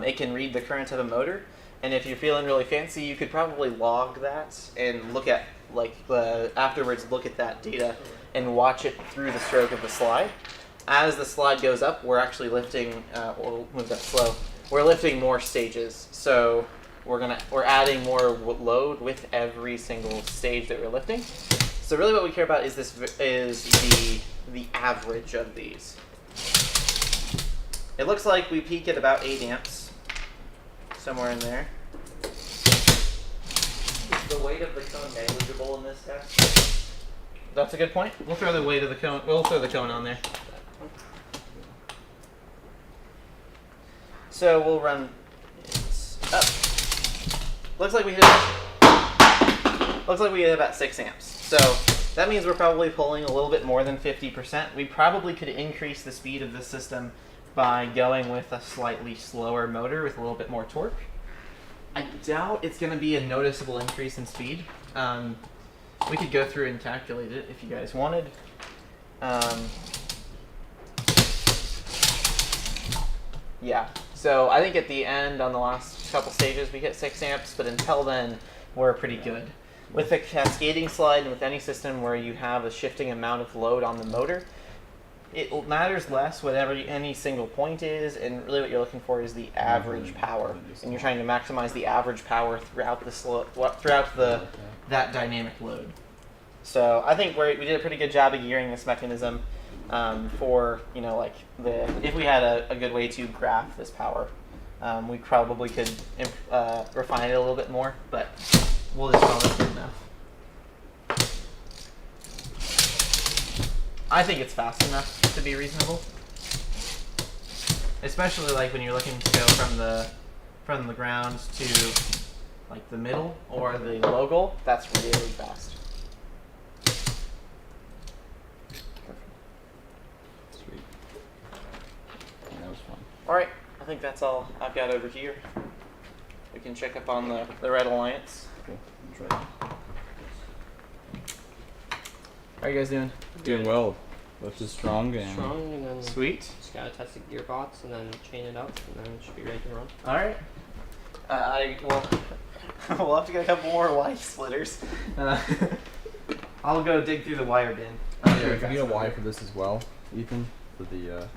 It can read the current of a motor, and if you're feeling really fancy, you could probably log that and look at, afterwards look at that data and watch it through the stroke of the slide. As the slide goes up, we're actually lifting, we'll move that slow, we're lifting more stages. So we're adding more load with every single stage that we're lifting. So really what we care about is the average of these. It looks like we peak at about 8 amps, somewhere in there. the weight of the cone negligible in this test? That's a good point. We'll throw the weight of the cone. We'll throw the cone on there. So we'll run it up. Looks like we hit about 6 amps. So that means we're probably pulling a little bit more than 50%. We probably could increase the speed of this system by going with a slightly slower motor with a little bit more torque. I doubt it's going to be a noticeable increase in speed. We could go through and calculate it if you guys wanted. Yeah, so I think at the end on the last couple stages we hit 6 amps, but until then we're pretty good. With a cascading slide and with any system where you have a shifting amount of load on the motor, it matters less whatever any single point is, and really what you're looking for is the average power, and you're trying to maximize the average power throughout that dynamic load. So I think we did a pretty good job of gearing this mechanism for, you know, like if we had a good way to graph this power, we probably could refine it a little bit more, but we'll just call it good enough. I think it's fast enough to be reasonable, especially like when you're looking to go from the ground to like the middle or the low goal. That's really fast. Sweet. Yeah, that was fun. All right, I think that's all I've got over here. We can check up on the Red Alliance. Cool. Try it. How are you guys doing? Doing well. Lift is strong and Strong, and then Sweet. just gotta test the gearbox and then chain it up, and then it should be ready to run. All right. We'll have to get a couple more Y splitters. I'll go dig through the wire bin. Can you get a Y for this as well, Ethan? For the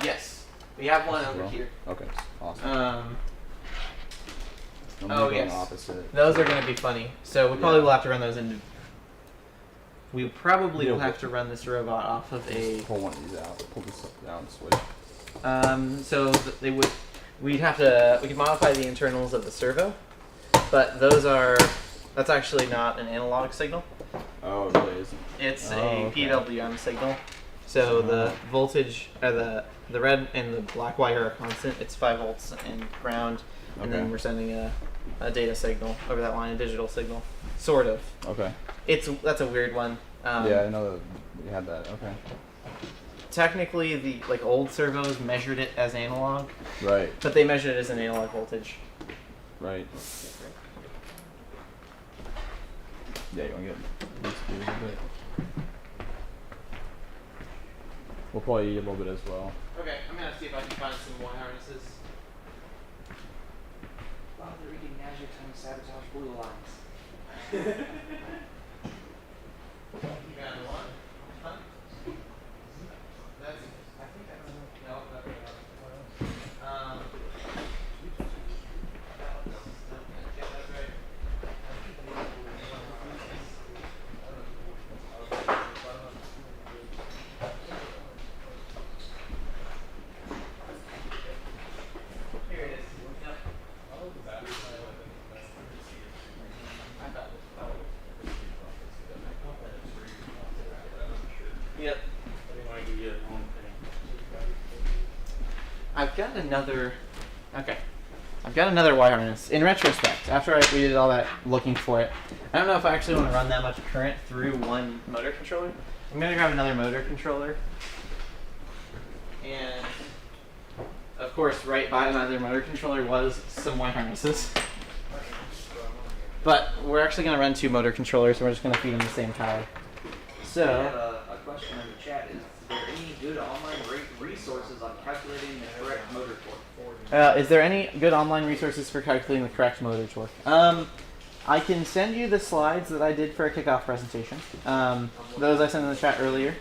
Yes, we have one as over well? here. Okay, awesome. Oh, going yes. opposite. Those are going to be funny. So we probably will have to run those into. We probably will Yeah, have to run this robot off of a. Pull one of these out. Pull this down, switch. So they would. We could modify the internals of the servo, but that's actually not an analog signal. Oh, it really isn't. It's Oh, a okay. PWM signal. So the voltage, the red and the black wire are constant. It's 5 volts and ground, and then Okay. we're sending a data signal over that line, a digital signal, sort of. Okay. That's a weird one. Yeah, I know that we had that. Okay. Technically, the old servos measured it as analog, Right. but they measured it as an analog voltage. Right. Yeah, you want to get this a little bit. We'll probably eat a little bit as well. Okay, I'm gonna see if I can find some more harnesses. While they're eating magic, trying to sabotage blue lines. You got one? Huh? I think that's no, yeah, that's right. Here it is. Yep. Yep. I've got another. Okay. I've got another wire harness. In retrospect, after we did all that looking for it, I don't know if I actually want to run that much current through one motor controller. I'm going to grab another motor controller. And, of course, right by another motor controller was some wire harnesses. But we're actually going to run 2 motor controllers, and we're just going to feed them the same power. So. I have a question in the chat. Is there any good online resources on calculating the correct motor torque? Is there any good online resources for calculating the correct motor torque? I can send you the slides that I did for a kickoff presentation. Those I sent in the chat earlier.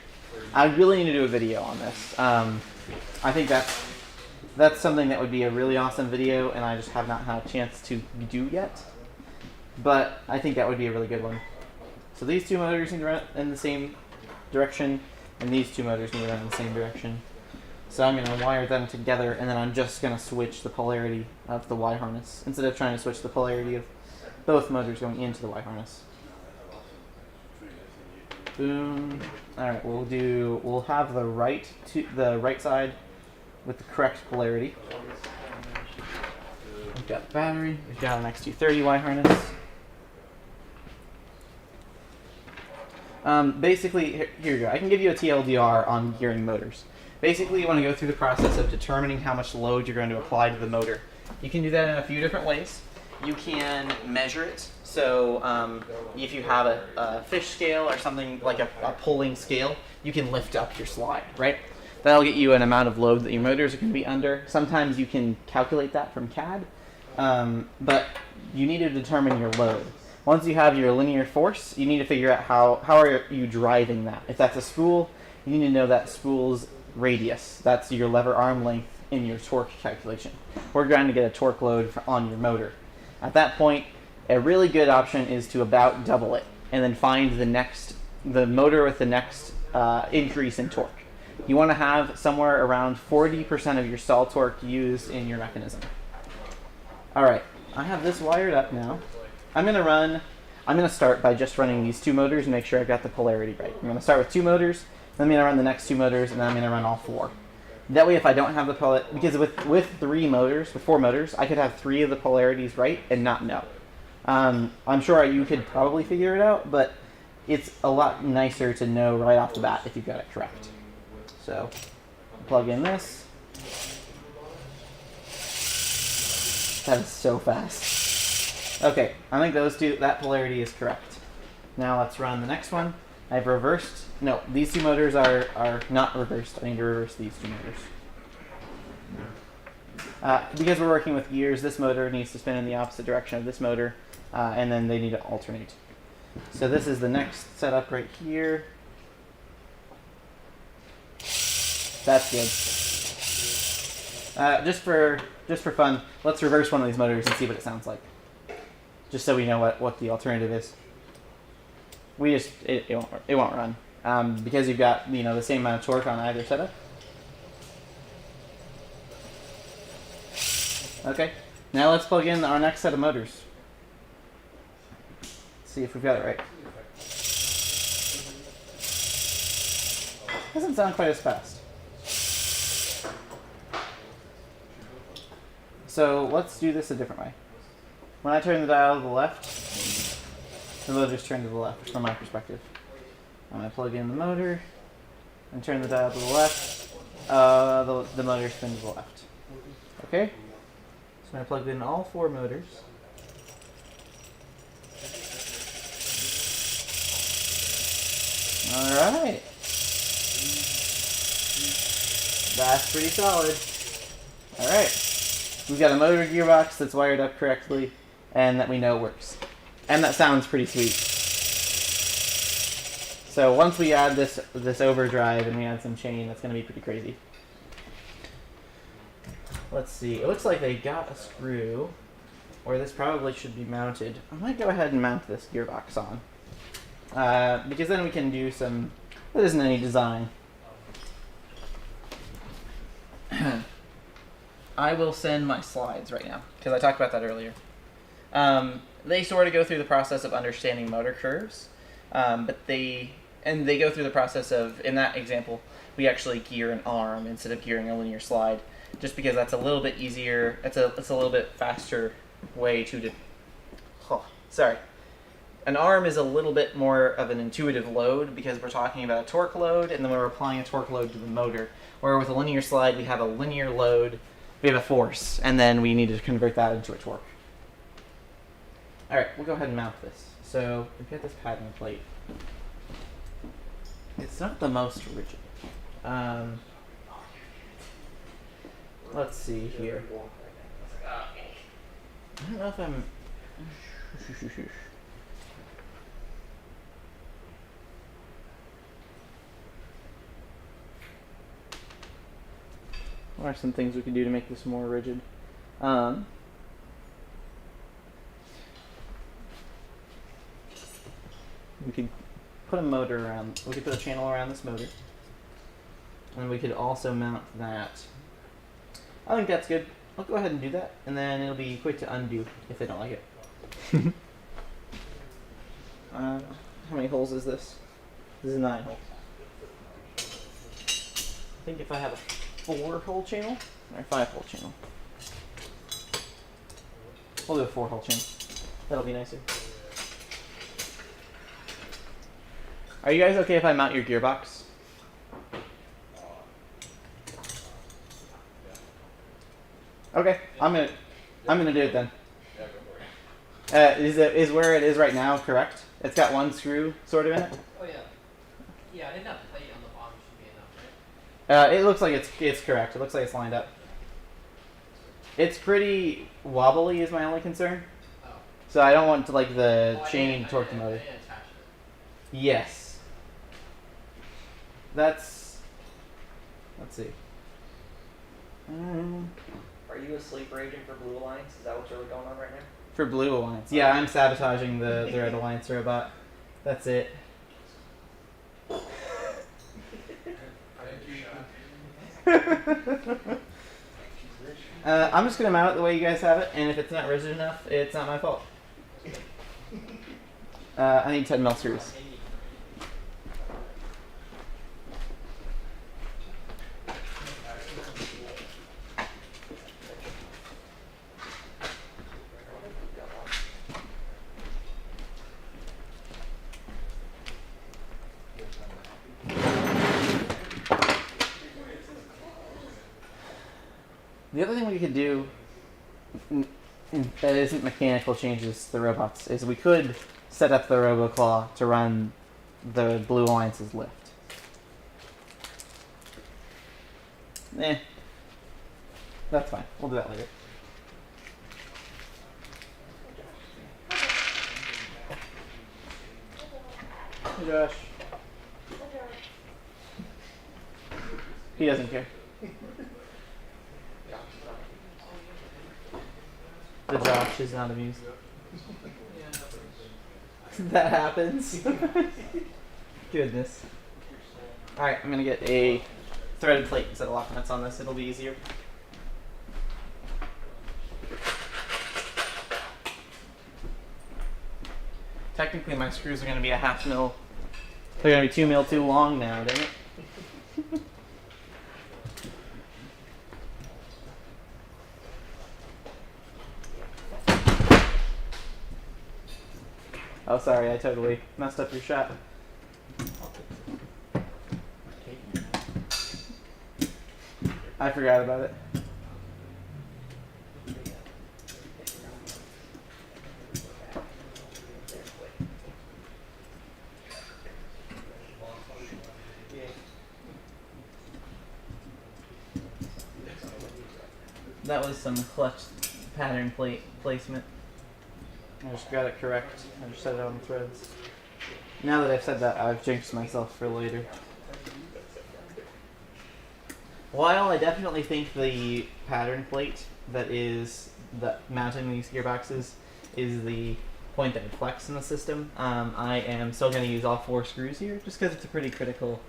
I really need to do a video on this. I think that's something that would be a really awesome video, and I just have not had a chance to do yet. But I think that would be a really good one. So these 2 motors need to run in the same direction, and these 2 motors need to run in the same direction. So I'm going to wire them together, and then I'm just going to switch the polarity of the Y harness. Instead of trying to switch the polarity of both motors going into the Y harness. Boom. All right, we'll have the right side with the correct polarity. We've got the battery. We've got an X230 Y harness. Basically, here you go. I can give you a TLDR on gearing motors. Basically, you want to go through the process of determining how much load you're going to apply to the motor. You can do that in a few different ways. You can measure it. So if you have a fish scale or something like a pulling scale, you can lift up your slide, right? That'll get you an amount of load that your motors are going to be under. Sometimes you can calculate that from CAD, but you need to determine your load. Once you have your linear force, you need to figure out how are you driving that. If that's a spool, you need to know that spool's radius. That's your lever arm length in your torque calculation. We're trying to get a torque load on your motor. At that point, a really good option is to about double it and then find the motor with the next increase in torque. You want to have somewhere around 40% of your stall torque used in your mechanism. All right, I have this wired up now. I'm going to start by just running these two motors and make sure I've got the polarity right. I'm going to start with two motors, then I'm going to run the next two motors, and then I'm going to run all four. That way, if I don't have the polarity, because with four motors, I could have three of the polarities right and not know. I'm sure you could probably figure it out, but it's a lot nicer to know right off the bat if you've got it correct. So, plug in this. That is so fast. Okay, I think that polarity is correct. Now let's run the next one. I've reversed. No, these two motors are not reversed. I need to reverse these two motors. Because we're working with gears, this motor needs to spin in the opposite direction of this motor, and then they need to alternate. So this is the next setup right here. That's good. Just for fun, let's reverse one of these motors and see what it sounds like. Just so we know what the alternative is. It won't run because you've got the same amount of torque on either setup. Okay, now let's plug in our next set of motors. See if we've got it right. Doesn't sound quite as fast. So let's do this a different way. When I turn the dial to the left, the motors turn to the left from my perspective. I'm going to plug in the motor and turn the dial to the left. The motors spin to the left. Okay? So I plugged in all four motors. Alright. That's pretty solid. Alright. We've got a motor gearbox that's wired up correctly and that we know works. And that sounds pretty sweet. So once we add this overdrive and we add some chain, that's going to be pretty crazy. Let's see. It looks like they got a screw, or this probably should be mounted. I might go ahead and mount this gearbox on. Because then we can do some... There isn't any design. I will send my slides right now, because I talked about that earlier. They sort of go through the process of understanding motor curves, but they go through the process of, in that example, we actually gear an arm instead of gearing a linear slide, just because that's a little bit easier. It's a little bit faster way to. An arm is a little bit more of an intuitive load because we're talking about a torque load, and then we're applying a torque load to the motor. Where with a linear slide, we have a linear load, we have a force, and then we need to convert that into a torque. All right, we'll go ahead and mount this. So we've got this padding plate. It's not the most rigid. Let's see here. I don't know if I'm... What are some things we could do to make this more rigid? We could put a motor around, we could put a channel around this motor. And we could also mount that. I think that's good. I'll go ahead and do that, and then it'll be quick to undo if they don't like it. How many holes is this? This is 9 holes. I think if I have a 4-hole channel or a 5-hole channel. We'll do a 4-hole channel. That'll be nicer. Are you guys okay if I mount your gearbox? Okay, I'm gonna do it then. Is where it is right now correct? It's got 1 screw sort of in it. Oh yeah. Yeah, I didn't have plate on the bottom. Should be enough, right? It looks like it's correct. It looks like it's lined up. It's pretty wobbly is my only concern. Oh. So I don't want to like the Oh, chain torque the motor. I didn't attach it. Yes. Let's see. Are you asleep raging for Blue Alliance? Is that what's really going on right now? For Blue Alliance. Yeah, I'm sabotaging the Red Alliance robot. That's it. I'm just gonna mount it the way you guys have it, and if it's not rigid enough, it's not my fault. I need 10 mil screws. The other thing we could do that isn't mechanical changes to the robots is we could set up the RoboClaw to run the Blue Alliance's lift. That's fine. We'll do that later. Hey Josh. He doesn't care. The Josh is not amused. That happens. Goodness. Alright, I'm gonna get a threaded plate instead of lock nuts on this. It'll be easier. Technically my screws are gonna be a 1/2 mil. They're gonna be 2 mil too long now, dang it. Oh, sorry, I totally messed up your shot. I forgot about it. That was some clutch pattern plate placement. I just got it correct. I just set it on the threads. Now that I've said that, I've jinxed myself for later. While I definitely think the pattern plate that is mounting these gearboxes is the point that would flex in the system, I am still going to use all 4 screws here just because it's a pretty critical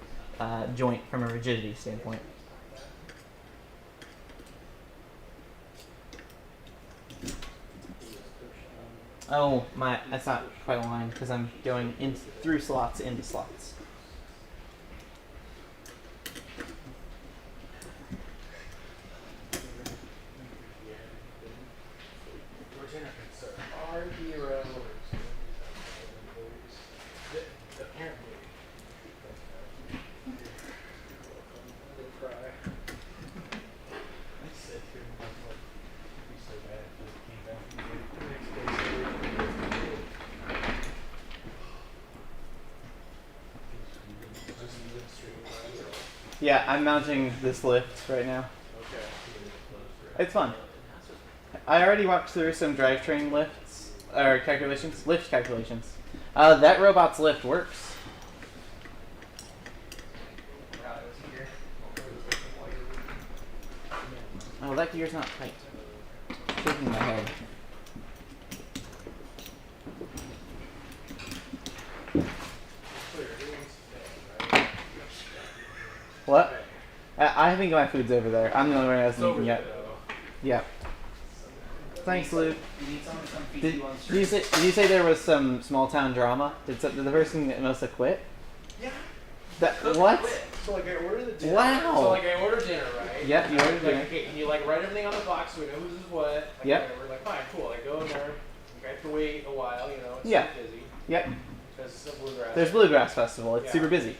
joint from a rigidity standpoint. Oh, that's not quite aligned because I'm going in through slots into slots. Our hero. Yeah, I'm mounting this lift right now. It's fun. I already walked through some drivetrain lifts, or calculations, lift calculations. That robot's lift works. Oh, that gear's not tight. Shaking my head. What? I think my food's over there. I'm the only one who hasn't eaten yet. Yeah. Thanks, Luke. You need someone to come feed Did you on you street. say there was some small town drama? Did the person that must have quit? Yeah. That what? So like I order the dinner. Wow. So like I order dinner, right? Yep, you ordered dinner. Like, okay, and you like write everything on the box so we know who's is what. Like, Yep. Whatever. Like fine, cool. I go in there. I have to wait a while, you know. It's Yeah. so busy. Yep. Because it's a bluegrass. There's Bluegrass Festival. It's Yeah. super busy.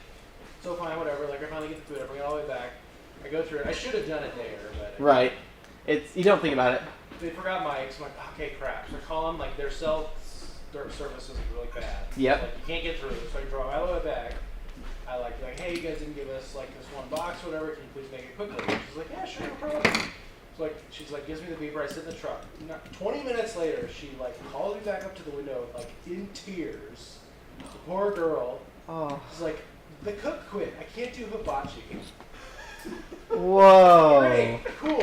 So fine, whatever. Like I finally get the food. I bring it all the way back. I go through it. I should have done it there, but Right. It's you don't think about it. they forgot mics. I'm like, okay, crap. So I call them. Like their cell service is really bad. Yep. Like you can't get through. So I draw all the way back. I like hey, you guys didn't give us like this one box, or whatever. Can you please make it quickly? She's like, yeah, sure, no problem. So like she's like gives me the beeper. I sit in the truck. 20 minutes later, she like calls me back up to the window, like in tears. The poor girl. Oh. She's like, the cook quit. I can't do hibachi. Whoa. Great, cool.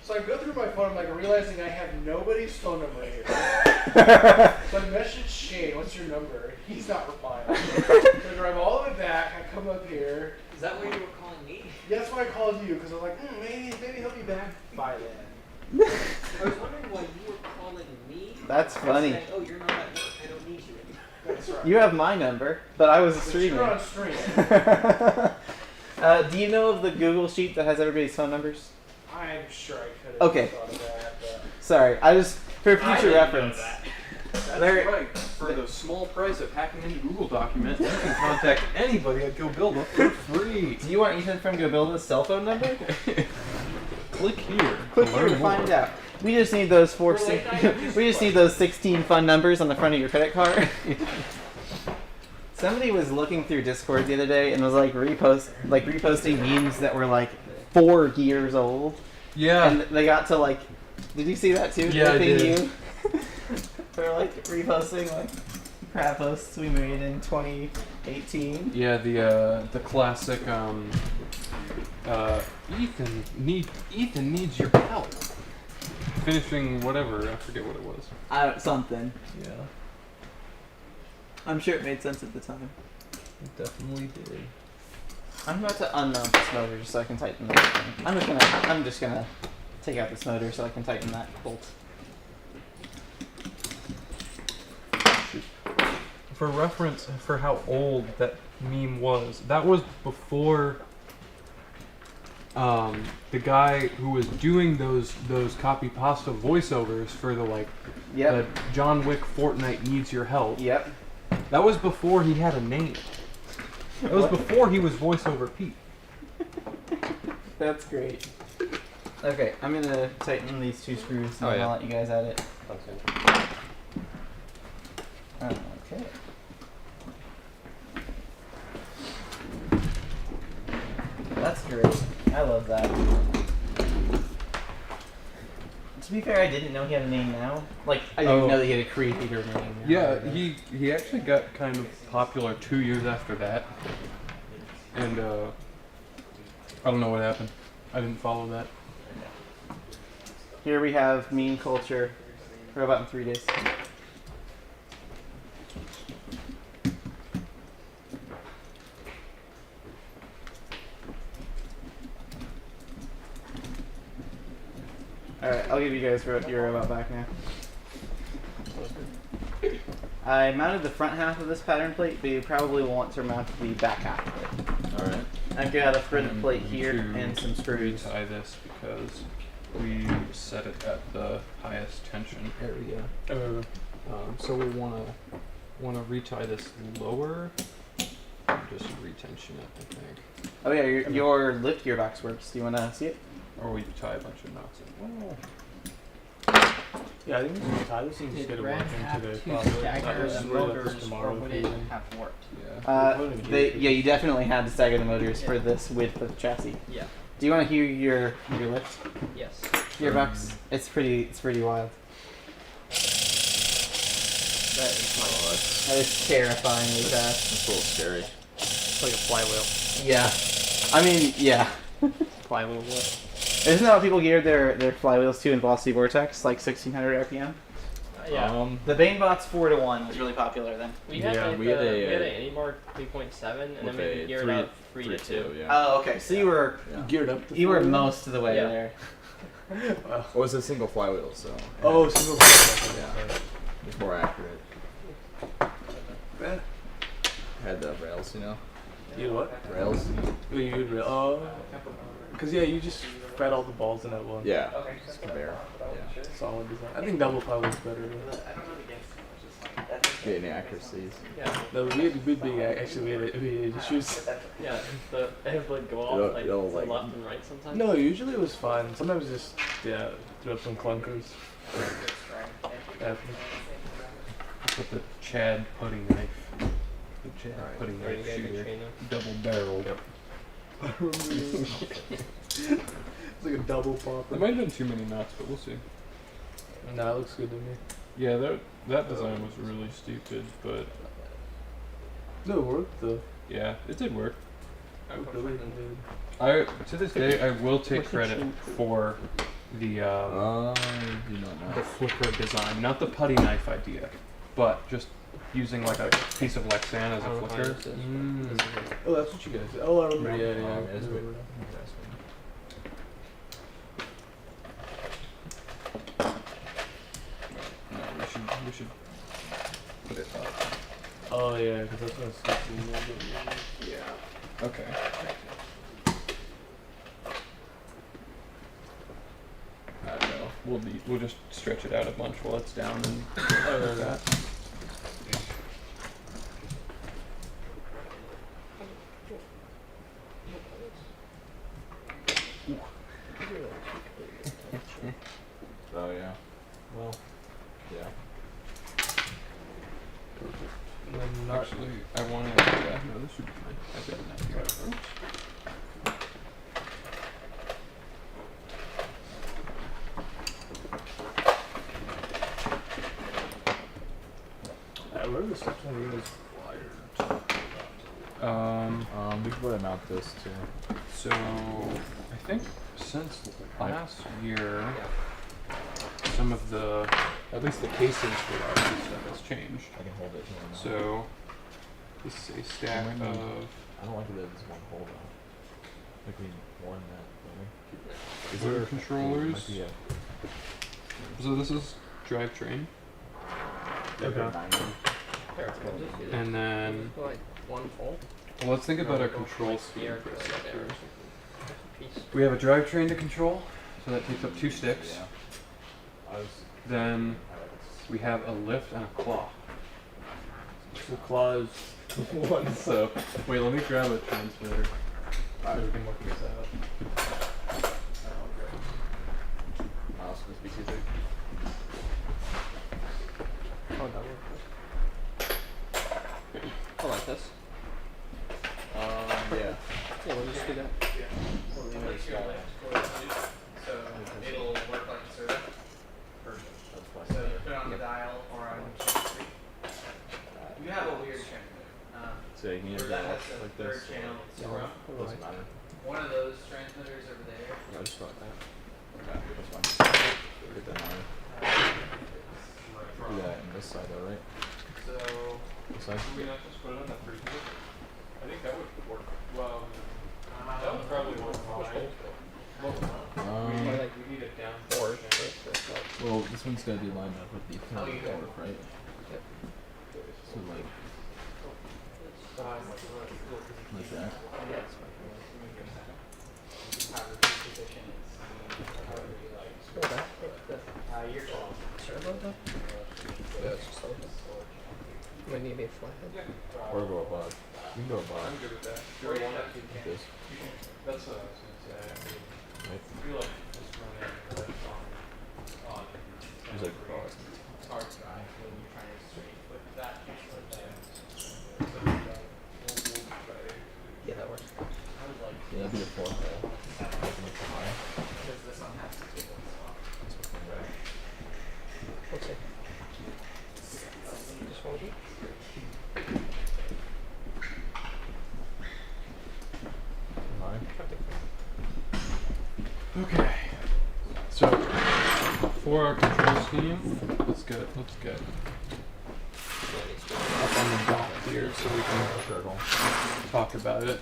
So I go through my phone, I'm like realizing I have nobody's phone number here. So I message Shane, what's your number? He's not replying. So I drive all the way back, I come up here. Is that why you were calling me? That's why I called you, because I was like, maybe he'll be back by then. I was wondering why you were calling me. That's and funny. saying, oh, you're not at work. I don't need you anymore. That's right. You have my number, but I was But streaming. you're on stream. Do you know of the Google sheet that has everybody's phone numbers? I'm sure I could have Okay. thought of that, but Sorry, I just for I future didn't know reference. that. That's There- right. For the small price of hacking into Google Document, you can contact anybody at GoBuilda for free. Do you want Ethan from GoBuilda's cell phone number? Click here. Click here to find out. We just need those we just need those 16 fun numbers on the front of your credit card. Somebody was looking through Discord the other day and was like reposting memes that were like 4 years old. Yeah. And they got to like, did you see that too? Yeah, I did. You? They're like reposting like crap posts we made in 2018. Yeah, the classic Ethan needs your help. Finishing whatever, I forget what it was. Something. Yeah, I'm sure it made sense at the time. it definitely did. I'm about to unmount this motor just so I can tighten the thing. I'm just gonna take out this motor so I can tighten that bolt. For reference, for how old that meme was, that was before the guy who was doing those copy pasta voiceovers for the Yep. the John Wick Fortnite needs your help. Yep. That was before he had a name. That was before he was voiceover Pete. That's great. Okay, I'm gonna tighten these 2 screws and then I'll let you guys at it. Okay. Okay. That's great. I love that. To be fair, I didn't know he had a name now. Like, I didn't know that he had a creator name now. Yeah, he actually got kind of popular 2 years after that. And I don't know what happened. I didn't follow that. Here we have meme culture. Robot in 3 days. Alright, I'll give you guys your robot back now. I mounted the front half of this pattern plate, but you probably will want to mount the back half of it. Alright. I've got a front plate We here need to and some screws. Retie this because we set it at the highest tension. There we go. So we wanna retie this lower. Just retension it, I think. Oh yeah, your lift gearbox works. Do you want to see it? Or we tie a bunch of knots in. Yeah, I think we can tie this and just get it work into the Stagger the motors, or tomorrow. would it have worked? Yeah. You definitely had to stagger the motors for this width of chassis. Yeah. Do you want to hear your lift Yes. gearbox? It's pretty wild. That is That is terrifyingly fast. It's a little scary. It's like a flywheel. Yeah. I mean, yeah. Flywheel what? Isn't that what people geared their flywheels to in Velocity Vortex, like 1600 RPM? yeah. The Banebot's 4-to-1 was really popular then. We had Yeah, like we had we a, had an Anymark 3.7 and then with we a geared three- up 3 to 2. yeah. Oh, okay. So you were Geared up. most of the way Yeah. there. Wow. Well, it's a single flywheel, so. Oh, single. Yeah. It's more accurate. Yeah. Had the rails, you know? You what? Rails? Oh. Because, yeah, you just fed all the balls in at once. Yeah. It's conveyor. Yeah. Solid design. I think double ply looks better. Getting accuracies. Yeah. No, we had actually we had issues. Yeah. The it would go off It'll- like it'll, to like- the left and right sometimes. No, usually it was fine. Sometimes just, yeah, threw up some clunkers. Yeah. With the Chad putty knife. The Chad putty Ready knife to get a good shooter. trainer. Double barreled. It's like a double popper. It might have been too many knots, but we'll see. Nah, it looks good to me. Yeah, that design was really stupid, but No, it worked though. yeah, it did work. It really did. To this day, I will take What's the credit chin? for the Do not know. the flicker design, not the putty knife idea, but just using like a piece of Lexan as I don't a know how flicker. this is. Oh, that's what you guys did. Oh, I remember. Yeah, yeah. Oh, it's weird. No, we should put it up. Oh, yeah, because that's gonna stick to me a little bit. Yeah. Okay. I don't know. We'll just stretch it out a bunch while it's down and other that. Oh, yeah. Well, yeah. And then not Actually, I want to. Yeah, no, this should be fine. I've got enough here. where are the steps on these flyers? We can go ahead and mount this too. So I think since last year, some of the, at least the cases for our stuff has changed. I can hold it here. now. So this is a stack Might need- of. I don't like that there's one hole though. Like we need more than that, don't we? Is Motor there controllers. might be a- So this is drivetrain, Okay. 90. and then Like one full. well, let's think about No, our go for control like scheme here, for a go sec there here. or something. Piece. We have a drivetrain to control, so that takes up 2 sticks. Yeah. I was. Then we have a lift and a claw. The claws. One. So wait, let me grab a transmitter. So we can work this out. Mouse must be too big. Oh, that works. I like this. Yeah. Yeah, we'll just do that. So it'll work like a servo. So you put it on the dial or on channel 3. You have a weird transmitter. So you can Or use that that has the like third this. channel. Or doesn't matter. One of those transmitters over there. Yeah, I just thought that. Okay, that's fine. Get that on. Do that on this side though, right? So This side? Can we not just put it on the freezer? I think that would work well. that That would probably work fine. Or like We need it down. four. Well, this one's gonna be lined up with the Oh, you got port, right? Yep. So like that. your call. Servo though? Yeah, it's just like this. Might need to be a flathead. Or go above. You can go above. I'm good with that. Like this. That's what I was gonna say. I mean, Right? I feel like just running on There's like It's hard to drive when you're trying to straight flip that. Yeah, that works. yeah, that'd be the 4th hole. Because this one has to be one spot. We'll see. Just hold it. Okay. So for our control scheme, let's get up on the dock here so we can Circle. talk about it.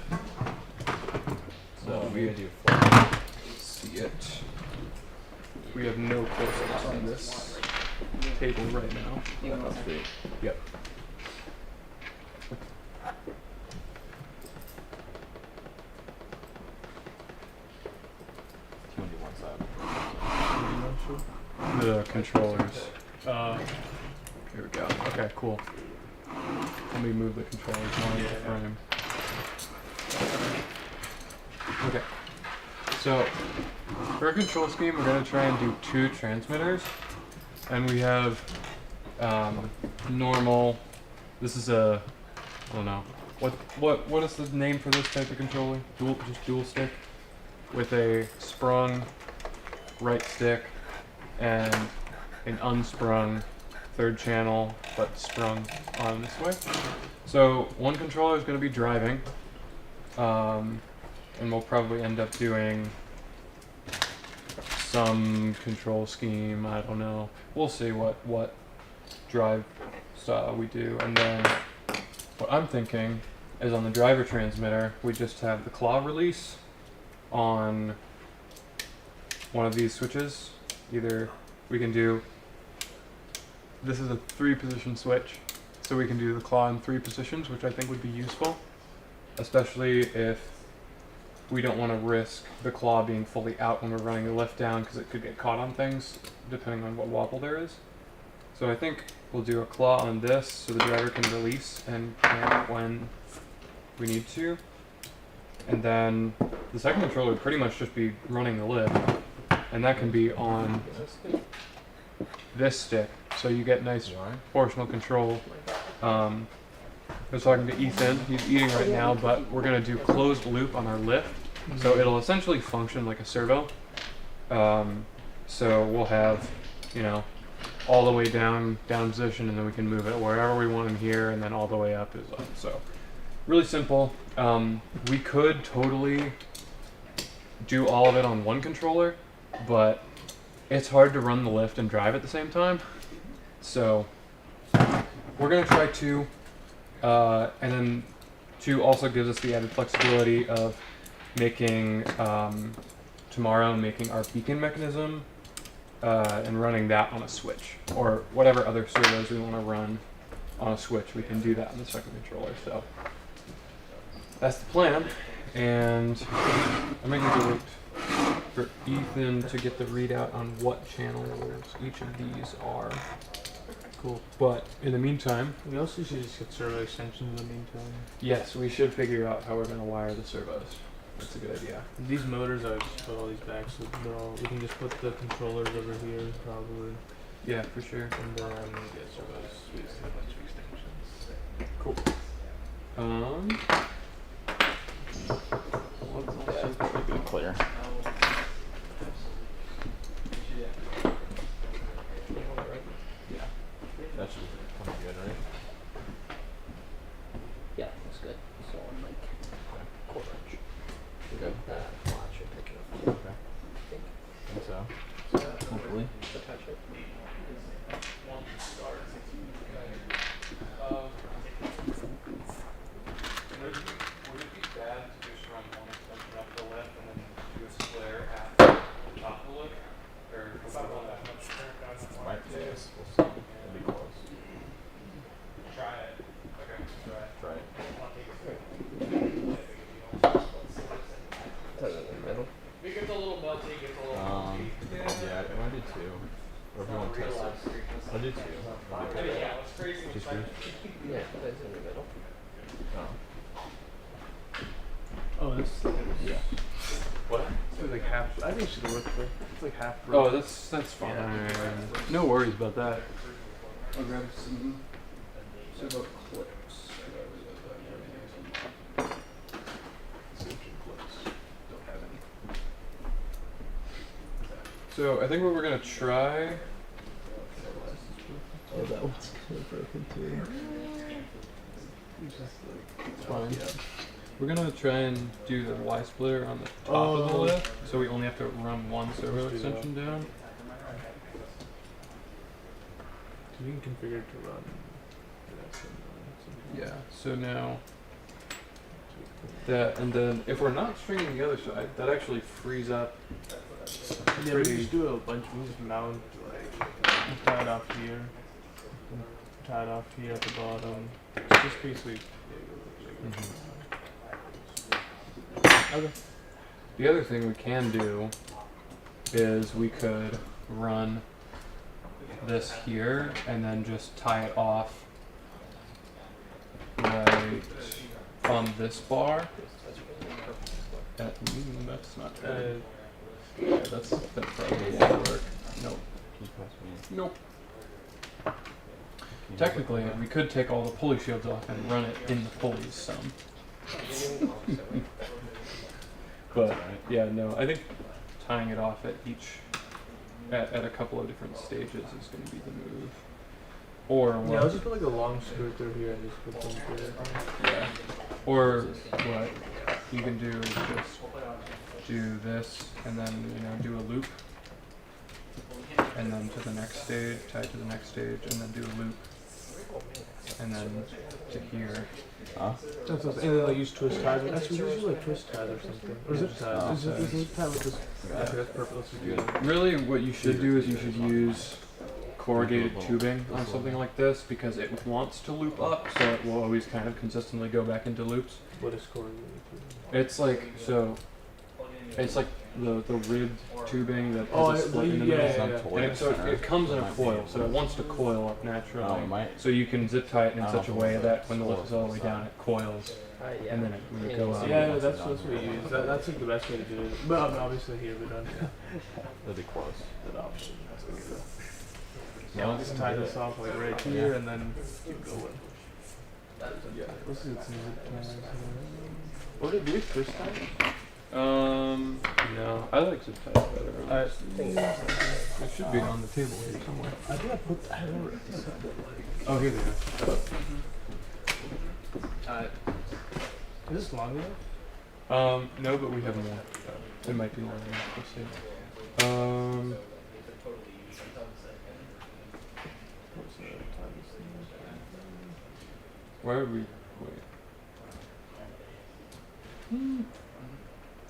So we we gonna do 4. see it. we have no close on this table right now. That's sweet. Yep. Two on one side. The controllers. Here we go. Okay, cool. Let me move the controllers more into the frame. Okay. So, for our control scheme, we're going to try and do 2 transmitters. And we have normal. This is a. I don't know. What is the name for this type of controller? Just dual stick with a sprung right stick and an unsprung third channel, but sprung on this way. So one controller is going to be driving, and we'll probably end up doing some control scheme. I don't know. We'll see what drive style we do, and then what I'm thinking is on the driver transmitter, we just have the claw release on one of these switches. Either we can do, this is a 3-position switch, so we can do the claw in 3 positions, which I think would be useful, especially if we don't want to risk the claw being fully out when we're running the lift down, because it could get caught on things depending on what wobble there is. So I think we'll do a claw on this so the driver can release and clamp when we need to. And then the second controller would pretty much just be running the lift, and that can be on this stick, so you get nice proportional control. I was talking to Ethan, he's eating right now, but we're going to do closed loop on our lift, so it'll essentially function like a servo. So we'll have, you know, all the way down position, and then we can move it wherever we want in here, and then all the way up is up. So really simple. We could totally do all of it on one controller, but it's hard to run the lift and drive at the same time. So we're gonna try 2, and then 2 also gives us the added flexibility of making tomorrow making our beacon mechanism and running that on a switch, or whatever other servos we want to run on a switch. We can do that on the second controller. So that's the plan, and I might need to wait for Ethan to get the readout on what channels each of these are. Cool. But in the meantime, We also should just get servo extensions in the meantime. yes, we should figure out how we're going to wire the servos. That's a good idea. These motors, I would just put all these back so they're all. We can just put the controllers over here probably, Yeah, for sure. and then get servos. We just have a bunch of extensions. Cool. Yeah, it's pretty clear. Yeah, that should be pretty good, right? Yeah, that's good. So I'm like quarter inch. Good. Watch it, pick it up. Okay. I think so. Hopefully. Attach it. Would it be bad to just run one extension up the lift and then do a square at the top of the lift? Or Might be. We'll see. It'll be close. try it. Okay, try it. Try it. Put it in the middle. If it gets a little melty, it gets a little Yeah, I want to do 2. Or if you want to test it. I'll do 2. yeah, it's crazy. Just It's like, Yeah, put it in the middle. Oh. Oh, that's. Yeah. What? It's like half. I think it should work for. It's like half. Oh, that's fine. No worries about that. I'll grab some servo clips. Don't have any. So I think what we're gonna try. Oh, that one's kind of broken too. It's fine. We're gonna try and do the Y splitter on the top of the lift, so we only have to run one servo Let's do that. extension down. You can configure it to run. Yeah. So now that, and then if we're not stringing the other side, that actually frees up Yeah, we just do a bunch. We just mount tie it off here, tie it off here at the bottom. Just basically. Okay. The other thing we can do is we could run this here and then just tie it off right on this bar. That's not good. Yeah, that probably won't work. Nope. Nope. Technically, we could take all the pulley shields off and run it in the pulleys some. But yeah, no, I think tying it off at at a couple of different stages is going to be the move. Or what? Yeah, I'll just put like a long screw through here and just put them through it. Yeah. Or what you can do is just do this and then do a loop, and then to the next stage, tie to the next stage, and then do a loop, and then to here. And then like use twist ties. Actually, we usually like twist ties or something. Or zip ties. Zip tie with this. Actually, that's perfect. Let's just do that. Really, what you should do is you should use corrugated tubing on something like this because it wants to loop up, so it will always kind of consistently go back into loops. What is corrugated tubing? It's like it's like the ribbed tubing that has a split in the middle. And so it comes in a coil, so it wants to coil up naturally. So you can zip tie it in such a way that when the lift is all the way down, it coils, and then it would go up. Yeah, that's what we use. That's like the best way to do it. But obviously here we don't. That'd be close. That option. Yeah, we'll just tie this off like right here and then keep going. Yeah, let's do some zip ties. What did we twist ties? No, I like zip ties better. It should be on the table here somewhere. I think I put. I remember. Oh, here they are. Is this long enough? No, but we have more. It might be more than that. We'll see. Why are we? Wait.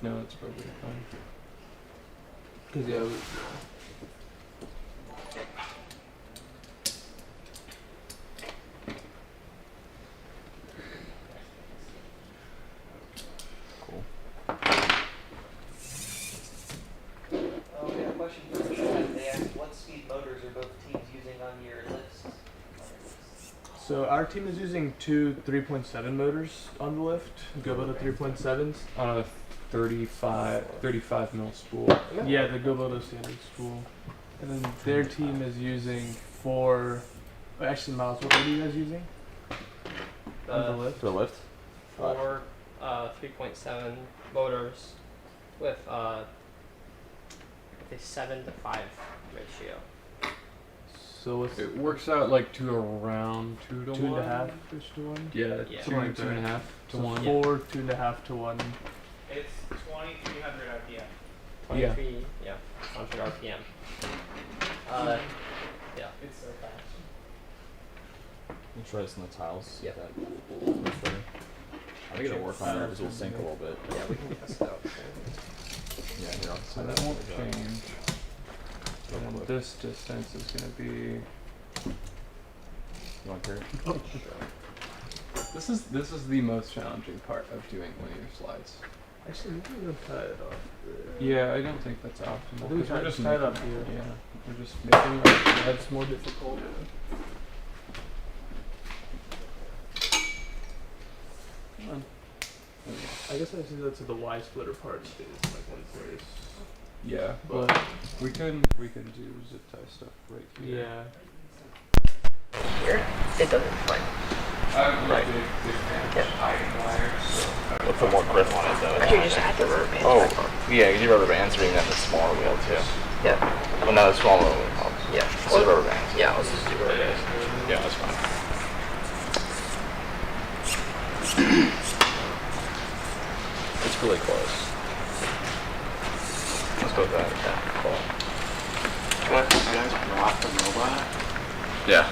No, it's probably fine. Cause yeah. Cool. We have a question from the chat. They asked what speed motors are both teams using on your list? So our team is using two 3.7 motors on the lift. Goboda 3.7s. On a 35 mil spool. Yeah, the Goboda standard spool. And then their team is using four. Actually, Miles, what are you guys using? On the lift. For the lift? Four 3.7 motors with a 7 to 5 ratio. So what's It works out like to around 2 to 1. 2.5 ish to 1? Yeah, Yeah. two, Something like 2.5 to So 1. 4, 2.5 to 1. It's 2,300 RPM. 23, yeah, 100 RPM. Yeah. It's so fast. We'll try this in the tiles. Yep. I think it'll work on there because it'll sink a little bit. Yeah, we can test it out. Yeah, here, I'll So that won't change. And this distance is going to be. You want to carry it? This is the most challenging part of doing linear slides. Actually, maybe we're going to tie it off there. Yeah, I don't think that's optimal. I think we 'cause we're just tie it up making- here. Yeah, we're just making it. That's more difficult. Come on. I guess I see that's the Y splitter part stays in like one place. Yeah, But but we can do zip tie stuff right here. yeah. Here, it doesn't fine. I'm a big fan of tying wires, so We'll put more grip on it though. Actually, you just add the rubber bands Oh, back on. yeah, you rubber bands or even have the smaller wheel too. Yeah. Well, no, the smaller wheel helps. Yeah. It's the rubber bands. Yeah, let's just do rubber bands. Yeah, that's fine. It's really close. Let's go with that. Yeah, cool. What, you guys blocked the robot? Yeah.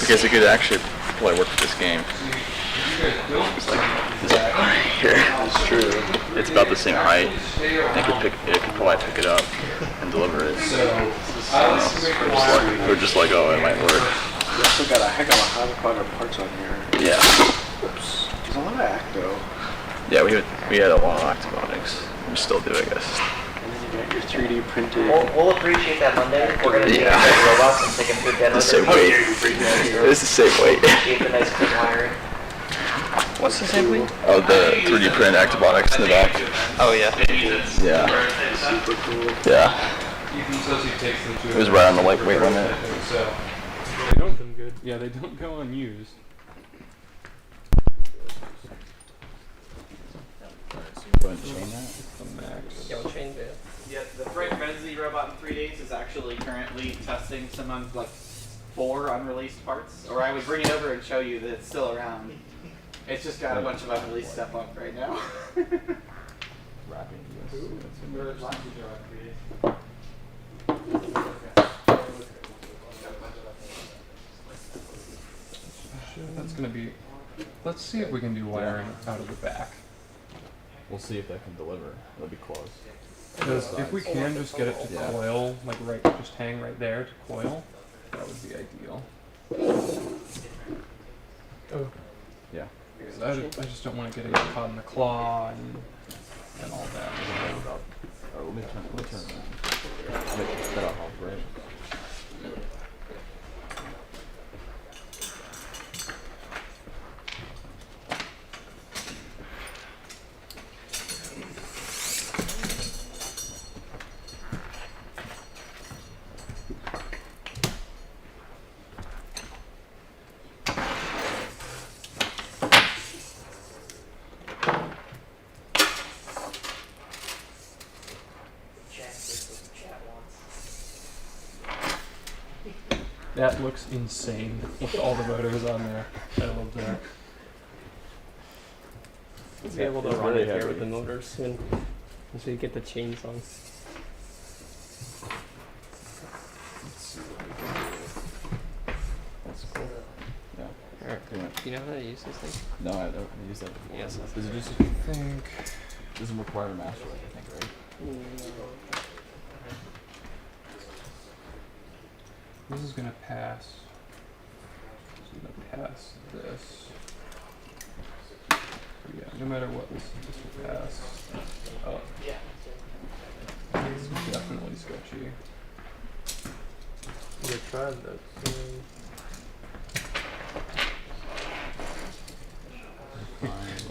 Because it could actually probably work for this game. you guys don't Here. true. It's about the same height. It could probably pick it up and deliver it. We're just like, oh, it might work. I still got a heck of a lot of parts on here. Yeah. Oops. There's a lot of Acto. Yeah, we had a lot of Octobonics. We still do, I guess. And then you got your 3D printed. We'll appreciate that Monday. We're gonna do Yeah. robots and take them through demos. The same weight. It's the same weight. Appreciate the nice clean wiring. What's the same weight? Oh, the 3D print Octobonics in the back. Oh yeah. Yeah. Super cool. Yeah. Ethan says he takes them to It was right on the lightweight limit. So they don't come good. Yeah, they don't go unused. Go ahead and chain that. The max. Yeah, we'll change it. Yeah, the Freight Frenzy robot in 3 days is actually currently testing some 4 unreleased parts. Or I would bring it over and show you that it's still around. It's just got a bunch of unreleased stuff up right now. Wrapping. That's gonna be. Let's see if we can do wiring out of the back. We'll see if that can deliver. It'll be close. Because if we can just get it to Yeah. coil, like just hang right there to coil, that would be ideal. Yeah. Because I just don't want to get it caught in the claw and all that. Oh, let me turn that. Wait, that off, right? That looks insane with all the motors on there. I love that. We'll be able to It's run really it here heavy. with the motors soon. Once we get the chains on. Let's see what we can do. That's cool. Yeah. Alright. Pretty much. Do you know how to use this thing? No, I don't use that before. Yes. Does it just I think doesn't require a master, I think, right? this is gonna pass. This is gonna pass this. Yeah, no matter what, this will pass. Oh. It's definitely sketchy. We tried that.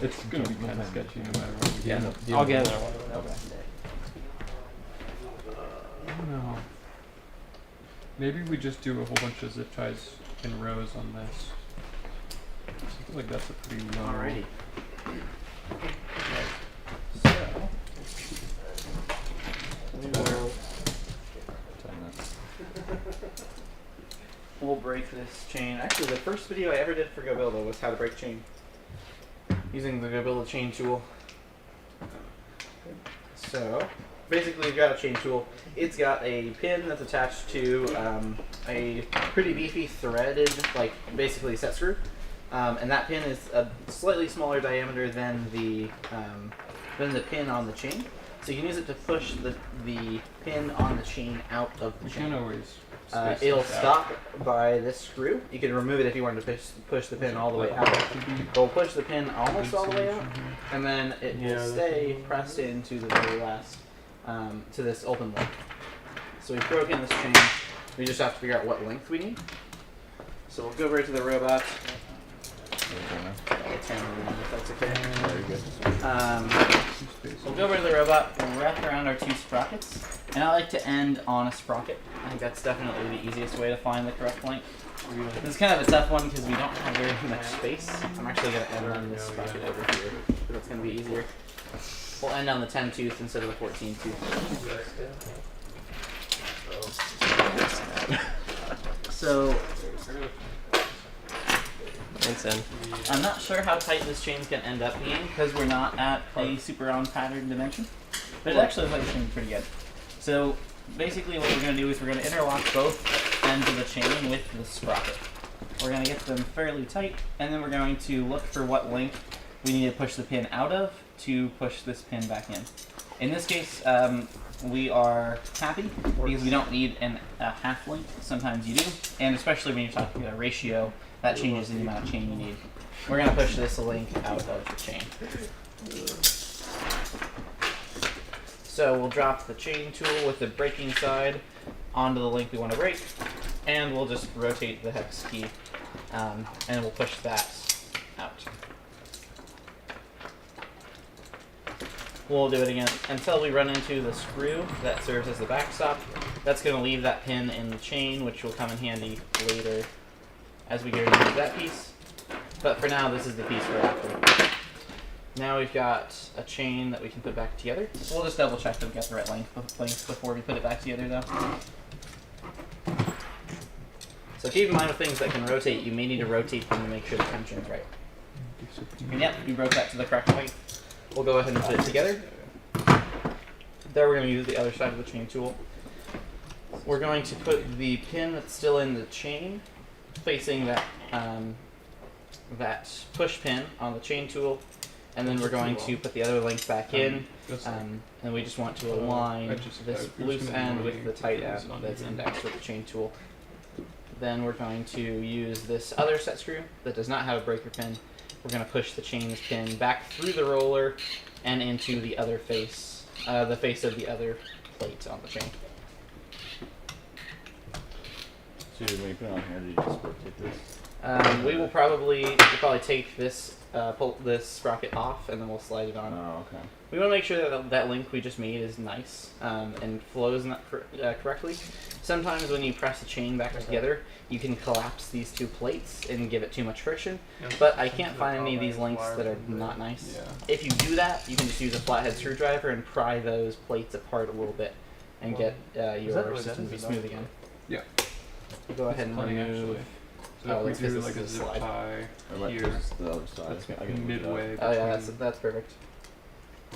It's gonna be kind of sketchy no matter what we do. Yeah. I'll get it. Okay. I don't know. Maybe we just do a whole bunch of zip ties in rows on this. I feel like that's a pretty low. Alrighty. We'll break this chain. Actually, the first video I ever did for GoBuilder was how to break chain using the GoBuilder chain tool. So, basically, you've got a chain tool. It's got a pin that's attached to a pretty beefy threaded, basically set screw. And that pin is a slightly smaller diameter than the pin on the chain. So you can use it to push the pin on the chain out of the You chain. can always. It'll space that stop by this screw. You can remove it if you wanted to push the pin all the way out. It'll push the pin almost all the way out, and then it will stay pressed into the very last, to this open length. So we've broken this chain. We just have to figure out what length we need. So we'll go right to the robot. If that's okay. Very good. We'll go over to the robot, we'll wrap around our 2 sprockets, and I like to end on a sprocket. I think that's definitely the easiest way to find the correct length. This is kind of a tough one because we don't have very much space. I'm actually going to end on this sprocket over here, because it's going to be easier. We'll end on the 10 tooth instead of the 14 tooth. So, Thanks, Em. I'm not sure how tight this chain's going to end up being because we're not at a super round pattern dimension. But it actually looks like it's going to be pretty good. So basically what we're going to do is we're going to interlock both ends of the chain with the sprocket. We're going to get them fairly tight, and then we're going to look for what length we need to push the pin out of to push this pin back in. In this case, we are happy because we don't need a half link. Sometimes you do, and especially when you're talking about a ratio, that changes the amount of chain you need. We're going to push this link out of the chain. So we'll drop the chain tool with the breaking side onto the link we want to break, and we'll just rotate the hex key, and we'll push that out. We'll do it again until we run into the screw that serves as the backstop. That's going to leave that pin in the chain, which will come in handy later as we get ready to use that piece. But for now, this is the piece we're after. Now we've got a chain that we can put back together. We'll just double check that we got the right length before we put it back together, though. So keep in mind with things that can rotate, you may need to rotate them to make sure the tension is right. And yep, we broke that to the correct height. We'll go ahead and put it together. There we're going to use the other side of the chain tool. We're going to put the pin that's still in the chain facing that that push pin on the chain tool, and then we're going to put the other link back in, and we just want to align this loose end with the tight end that's indexed with the chain tool. Then we're going to use this other set screw that does not have a breaker pin. We're going to push the chain's pin back through the roller and into the other face, the face of the other plate on the chain. So when you put it on here, do you just rotate this? We'll probably take this pull this sprocket off, and then we'll slide it on. Oh, okay. We want to make sure that that link we just made is nice and flows correctly. Sometimes when you press the chain back together, you can collapse these two plates and give it too much friction. But I can't find any of these links that are not nice. Yeah. If you do that, you can just use a flathead screwdriver and pry those plates apart a little bit and get your system to be smooth again. Yeah. We'll go ahead and Funny, remove. actually. So Oh, if we that's do 'cause like a this is a zip slide. tie Or here, just the other side. that's I can move it up. midway Oh yeah, between, that's perfect.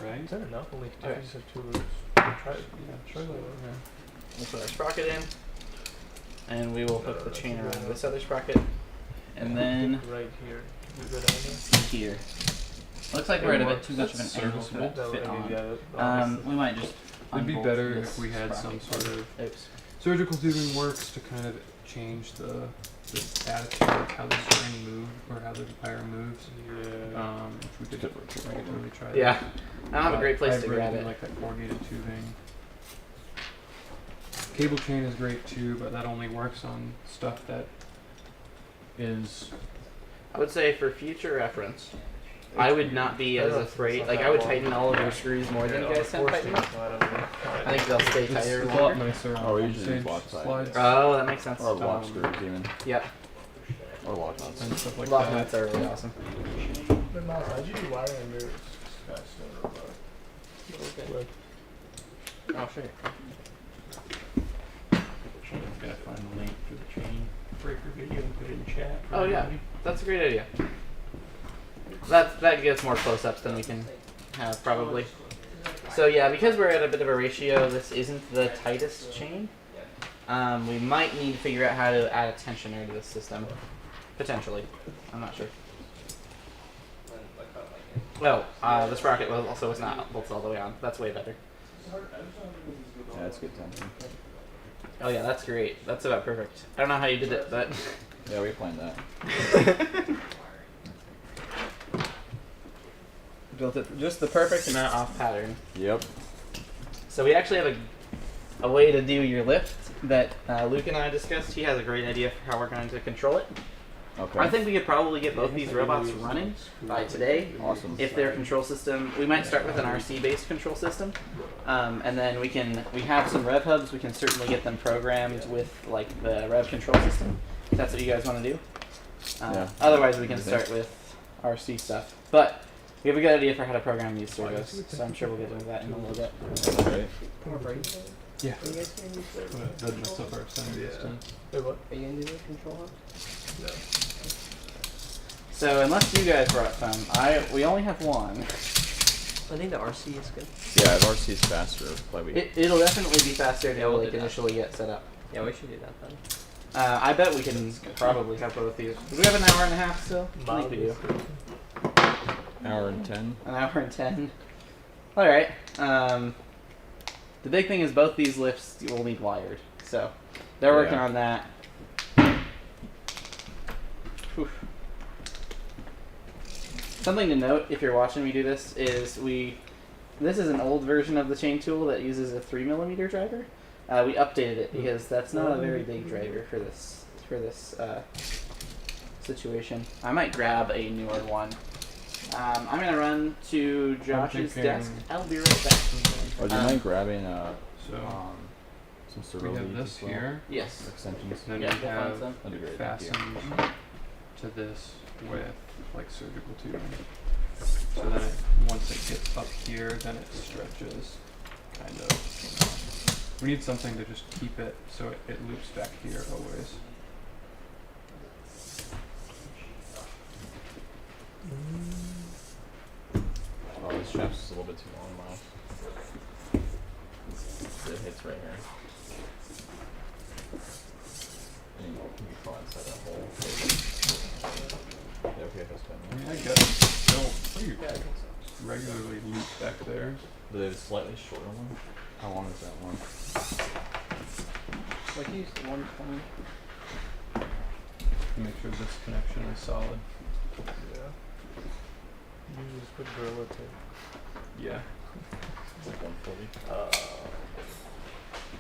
right? Is that enough? Only Okay. just have two loops. Try it. Yeah, try that. We'll put our sprocket in, and we will hook the chain around this other sprocket, and then Right here. You go down there. here. Looks like we're at a bit too much of an That's angle for that to fit on. We might just. It'd be unbolt better this if we had some sprocket. sort of Oops. surgical tubing works to kind of change the attitude of how the spring moves or how the wire moves. Yeah. Which we could really try. Yeah, that. I don't have a great place I'd to really grab do it. like that corrugated tubing. Cable chain is great too, but that only works on stuff that is. I would say for future reference, I would not be as afraid. Like I would tighten all of your screws more than you guys tend to tighten them. I think they'll stay It's tighter a lot longer. nicer. Oh, we on usually use stage lock side. slides Oh, that makes sense. Or lock screws even. Yep, Or lock nuts. and stuff like lock that. nuts are really awesome. But Miles, how'd you do wiring under Scott's robot? Okay. I'll show you. Gotta find the link for the chain. Break your video and put it in chat. Oh yeah, that's a great idea. That gets more close-ups than we can have probably. So yeah, because we're at a bit of a ratio, this isn't the tightest chain. We might need to figure out how to add a tensioner to this system, potentially. I'm not sure. Oh, the sprocket was not bolted all the way on. That's way better. Yeah, that's good tension. Oh yeah, that's great. That's about perfect. I don't know how you did it, but Yeah, we planned that. built it just the perfect amount off pattern. Yep. So we actually have a way to do your lift that Luke and I discussed. He has a great idea for how we're going to control it. Okay. I think we could probably get both these robots running by today. Awesome. If their control system, we might start with an RC-based control system, and then we have some rev hubs. We can certainly get them programmed with like the rev control system. If that's what you guys want to do. Yeah. Otherwise, we can start with RC stuff. But we have a good idea for how to program these servos, so I'm sure we'll get into that in a little bit. Great. Yeah. Are you guys gonna use the? That'd mess up our sound distance. Wait, what? Are you gonna do the control hub? No. So unless you guys brought some, we only have one. I think the RC is good. Yeah, if RC is faster, probably. It'll definitely be faster Yeah, to we'll like do that. initially get set up. Yeah, we should do that then. I bet we can probably have both these. Do we have an hour and a half still? I think we do. Hour and 10. An hour and 10. All right. The big thing is both these lifts will need wired, so they're working on that. Whew. Something to note if you're watching me do this is this is an old version of the chain tool that uses a 3mm driver. We updated it because that's not a very big driver for this situation. I might grab a newer one. I'm gonna run to Josh's desk. I'll be right back. Or do you mind grabbing some We servo have leads this as well? here. Yes. Extensions. Then Yeah, we we'll find have some. That'd be great. fastened Thank you. to this with like surgical tubing. So then once it gets up here, then it stretches, kind of. We need something to just keep it so it loops back here always. Oh, this strap's just a little bit too long now. It hits right here. And you can be caught inside that hole. Yeah, okay, that's fine. I mean, I guess they'll pretty regularly loop back there. Do they have a slightly shorter one? How long is that one? Like use 120. To make sure this connection is solid. Yeah. You just put Gorilla tape. Yeah. It's like 140.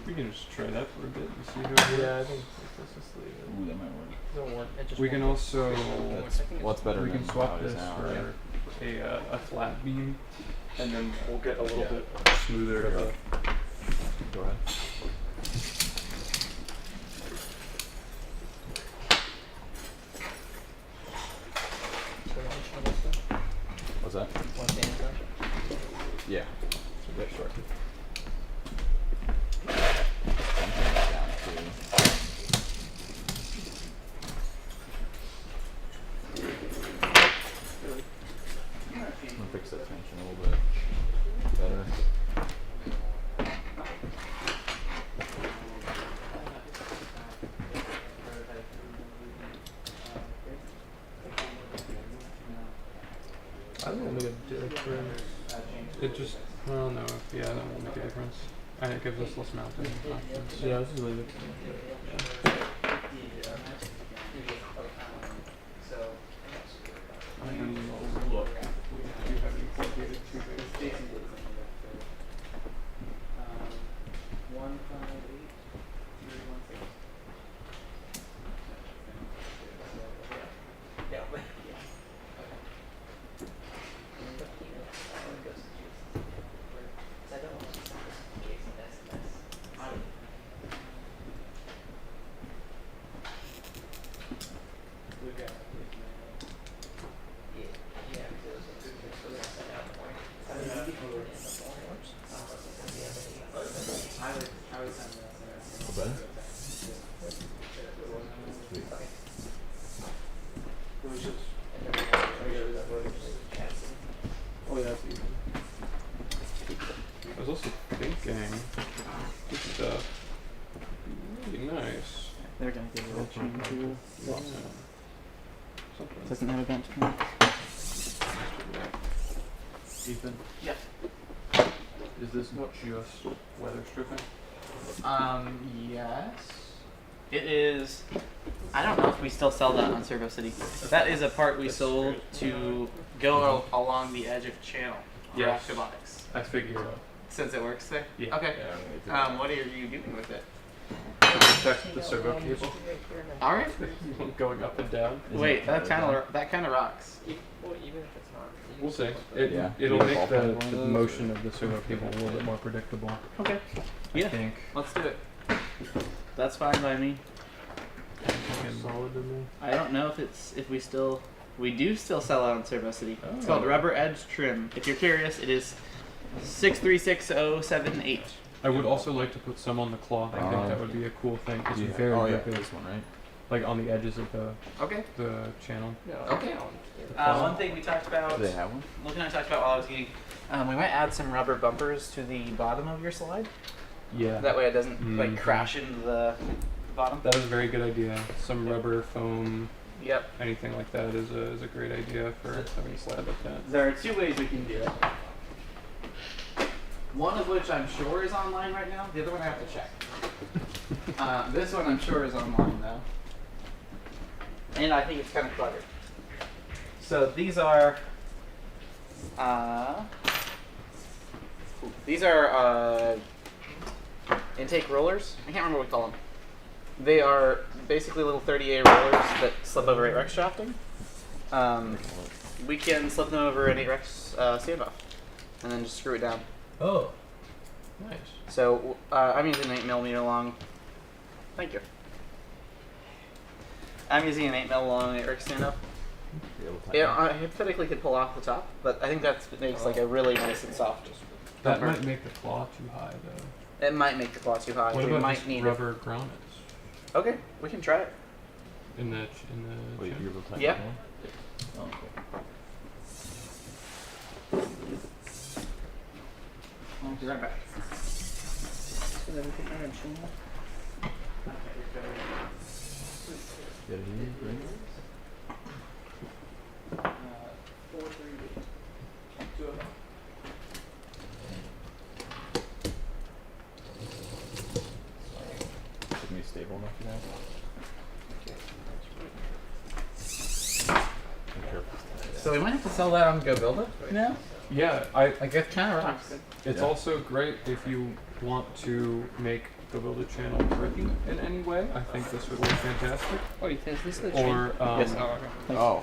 We can just try that for a bit and see how it Yeah, I works. think let's just leave it. Ooh, that might work. Don't work. It just We can won't also That's what's better we than can swap how it is this now, for right? a flat beam, and then we'll get a little Yeah. bit smoother. Go ahead. What's that? One thing at a time. Yeah. It's a bit short. Tension is down too. I'm gonna fix that tension a little bit better. I don't think it'll make a difference. It just, I don't know. Yeah, that won't make a difference. And it gives us less mounting options. Yeah, let's just leave it. And we'll look if we do have any corrugated tubing. Better? Oh yeah, that's easy. I was also thinking, this stuff, really nice. They're gonna give you a chain tool. Something. Doesn't have a bench point. Ethan? Yeah. Is this just weather stripping? Yes. It is. I don't know if we still sell that on Servo City. That is a part we sold to go along the edge of channel. Yes. Robotics. I figured. Since it works there. Yeah. Okay. Yeah, What are you doing with it? Protect the servo cable All right. going up and down. Wait, that kind of rocks. Well, even if it's not. you We'll can see. still put It, Yeah. It'll You make have the, one of the those, motion of the servo cable a little bit more predictable. Okay. I Yeah. think. Let's do it. That's fine by me. Solid to me. I don't know if we do still sell it on Servo City. It's Oh. called Rubber Edge Trim. If you're curious, it is 636078. I would also like to put some on the cloth. I think that would be a cool thing. It's Yeah. very Oh yeah, ripping, this one, right? like on the edges of Okay. the channel. Okay. One thing we talked about. Do they have one? Luke and I talked about while I was eating. We might add some rubber bumpers to the bottom of your slide. Yeah. That way it doesn't like Mhm. crash into the bottom. That was a very good idea. Some rubber foam Yep. anything like that is a great idea for having a slab like that. There are two ways we can do it. One of which I'm sure is online right now. The other one I have to check. This one I'm sure is online though. And I think it's kind of clever. So these are intake rollers. I can't remember what we call them. They are basically little 30A rollers that slip over 8-rex shafting. We can slip them over an 8-rex standoff and then just screw it down. Oh, nice. So I'm using an 8mm long. Thank you. I'm using an 8mm long 8-rex standoff. Yeah, I hypothetically could pull off the top, but I think that makes like a really nice and soft. That might make the claw too high, though. It might make the claw too high. What We about might just need rubber grommets Okay, we can try it. in the Wait, chin? you're able to type Yeah. that one? Oh, cool. I'll be right back. Get it in, bring it. 4, 3, 2 of them. Should be stable enough for that. So we might have to sell that on Go Build It now. Yeah, Like it kind of rocks. it's Yeah. also great if you want to make the Build It channel tricky in any way. I think this would work fantastic. Oh, you finished this? Or Yes. Oh,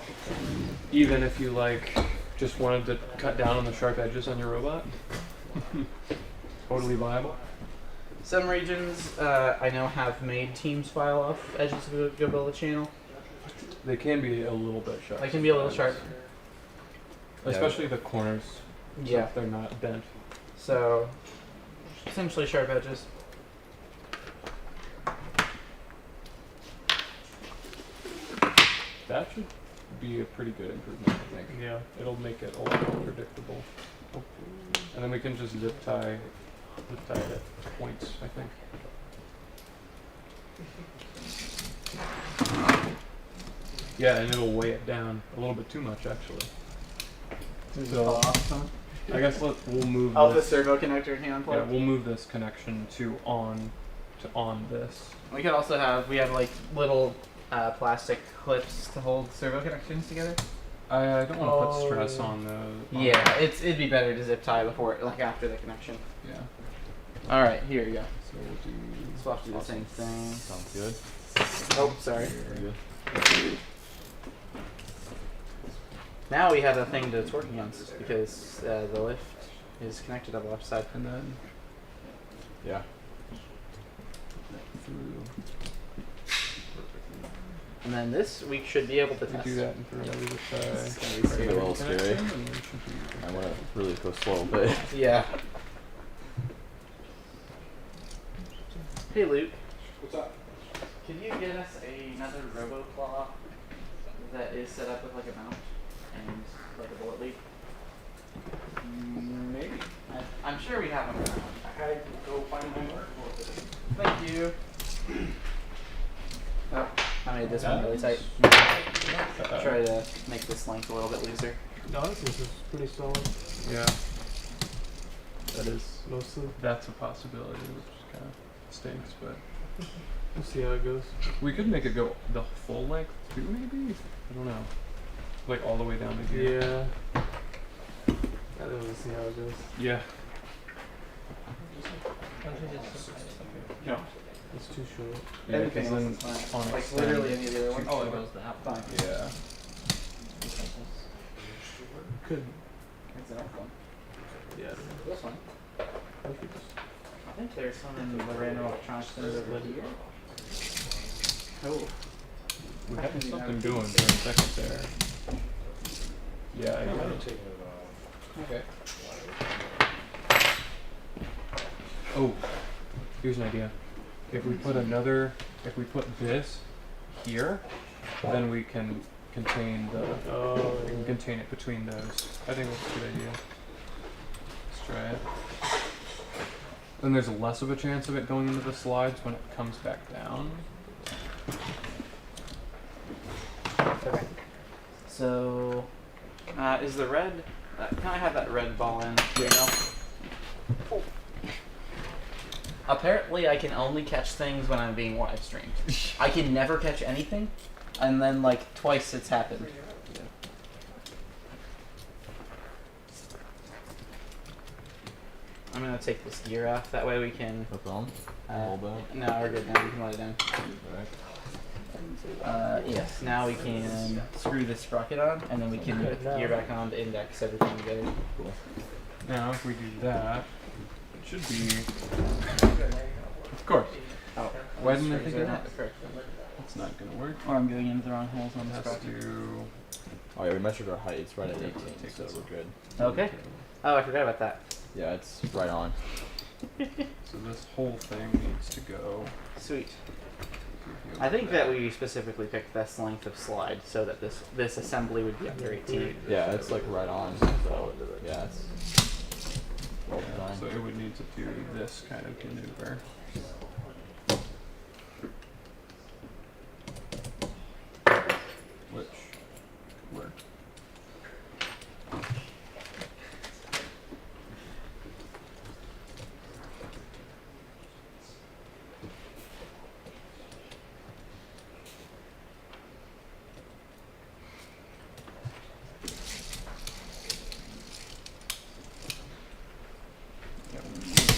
even if you like just wanted to cut down on the sharp edges on your robot. Totally viable. Some regions I know have made teams file off edges of Go Build It channel. They can be a little bit sharp. They can be a little sharp. Especially the corners. Yeah. If they're not bent. So essentially sharp edges. That should be a pretty good improvement, I think. Yeah. It'll make it a lot more predictable. And then we can just zip tie it at points, I think. Yeah, and it'll weigh it down a little bit too much, actually. So I guess we'll move Oh, the this. servo connector hang on Yeah, plug. we'll move this connection to on this. We could also have like little plastic clips to hold servo connections together. I don't want to put Oh, stress yeah. on the. Yeah, it'd be better to zip tie before after the connection. Yeah. All right, here you go. So we'll do. So we'll have to do the same thing. sounds good. Oh, sorry. Very good. Now we have a thing to torque against because the lift is connected on the left side. And then Yeah. through. And then this we should be able to We test. do that and through another zip tie. It's gonna be It's a scary. little scary. Connection, and we should be- I want to really go slow a bit. Yeah. Hey Luke, What's up? could you get us another RoboClaw that is set up with like a mount and like a bullet lead? Maybe. I'm sure we have them around. I go find my work. Thank you. Oh, I made this one really tight. Uh, Try to make this length a little bit looser. No, this is pretty solid. Yeah. That is Mostly. that's a possibility, which kind of stinks, but We'll see how it goes. we could make it go the full length too, maybe. I don't know. Like all the way down to here. Yeah. I think we'll see how it goes. Yeah. No. It's too short. Yeah, Anything 'cause then else is fine. on Like extend- literally any of the other ones. Oh, it goes that Fine. Yeah. Could. It's an F1. Yeah. I don't know. This one. Perfect. I think there's some in the random electronics center over here. Oh. We had something doing for a second there. Yeah, I got it. Okay. Oh, here's an idea. If we put this here, then we can contain Oh, we can contain it between those. I think that's a good idea. Let's try it. Then there's less of a chance of it going into the slides when it comes back down. So, is the red? Can I have that red ball in? There you go. Apparently, I can only catch things when I'm being live streamed. I can never catch anything, and then like twice it's happened. I'm gonna take this gear off. That way we can. No problem. Hold that. No, we're good now. We can let it down. Yes. Now we can screw this sprocket on, and then we can put the gear back on to index everything together. Cool. Now, if we do that, it should be. Of course. Oh, Why didn't I strings think are of not that? correct. It's not gonna work. Or I'm going into the wrong holes on the Has sprocket. to. Oh yeah, we measured our height. It's right at 18, Take so this we're off. good. Okay. Oh, I forgot about that. Yeah, it's right on. So this whole thing needs to go. Sweet. I think that we specifically picked this length of slide so that this assembly would be under 18. Yeah, it's like right on. So yeah, it's well Yeah, designed. so it would need to do this kind of maneuver. Which could work.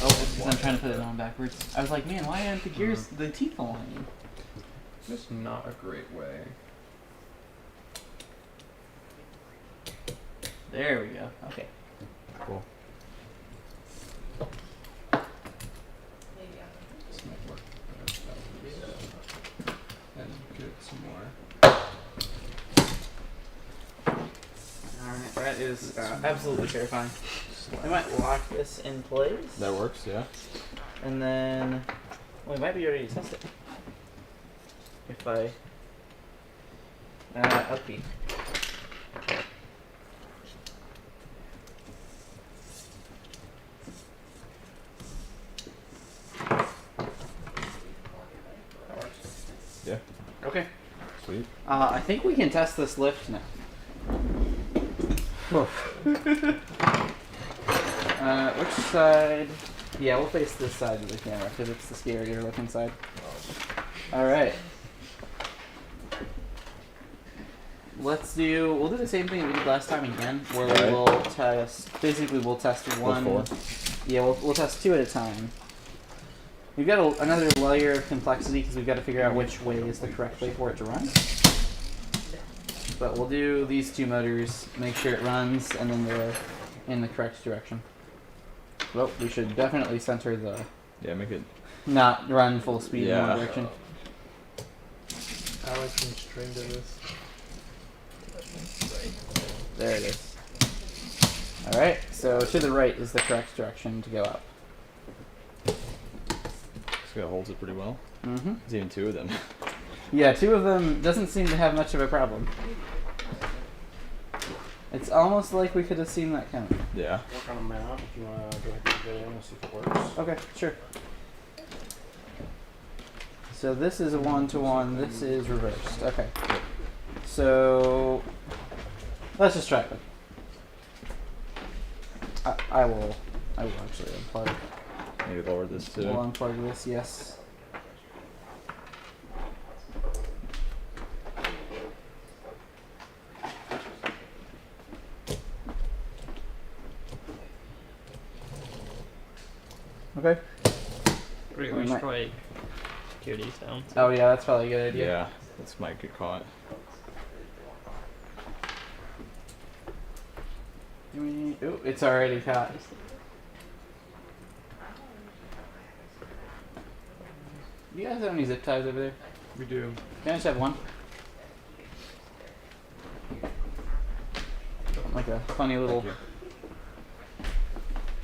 Oh, it's because I'm trying to put it on backwards. I was like, man, why aren't the gears, the teeth aligning? Just not a great way. There we go. Okay. Cool. This might work. And get some more. Alright, that is absolutely terrifying. I might lock this in place. That works. Yeah. And then, well, we might be ready to test it. If I, upbeat. Yeah. Okay. Sweet. I think we can test this lift now. Which side? Yeah, we'll face this side of the camera because it's the scarier looking side. Alright. We'll do the same thing that we did last time again, where we will test, basically we'll test one. Yeah, we'll test two at a time. We've got another layer of complexity because we've got to figure out which way is the correct way for it to run. But we'll do these two motors, make sure it runs, and then they're in the correct direction. Well, we should definitely center the, Yeah, make it. not run full speed in one Yeah. direction. Alex can string to this. There it is. Alright, so to the right is the correct direction to go up. This guy holds it pretty well. Mm-hmm. There's even two of them. Yeah, two of them doesn't seem to have much of a problem. It's almost like we could have seen that coming. Yeah. Work on a map if you want to go ahead and get in and see if it works. Okay, sure. So this is a 1-to-1, this is reversed. Okay. So let's just try it. I will actually unplug. Maybe lower this too. We'll unplug this, yes. Okay. We We might- strike securities down. Oh yeah, that's probably a good idea. Yeah, this might get caught. Ooh, it's already caught. You guys have any zip ties over there? We do. Can I just have one? Like a funny little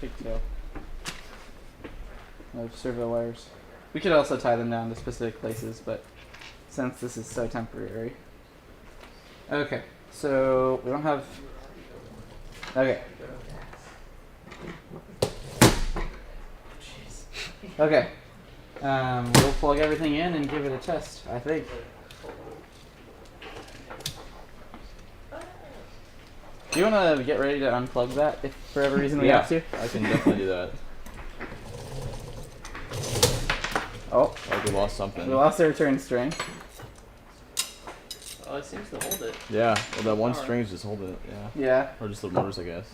pigtail of servo wires. We could also tie them down to specific places, but since this is so temporary. Okay, so we don't have. Okay. Okay. We'll plug everything in and give it a test, I think. Do you want to get ready to unplug that if for every reason we have to? I can definitely do that. Oh, Like we lost something. we lost the return string. Oh, it seems to hold it. Yeah, well that one string's just holding it, yeah. Yeah, Or just the motors, I guess.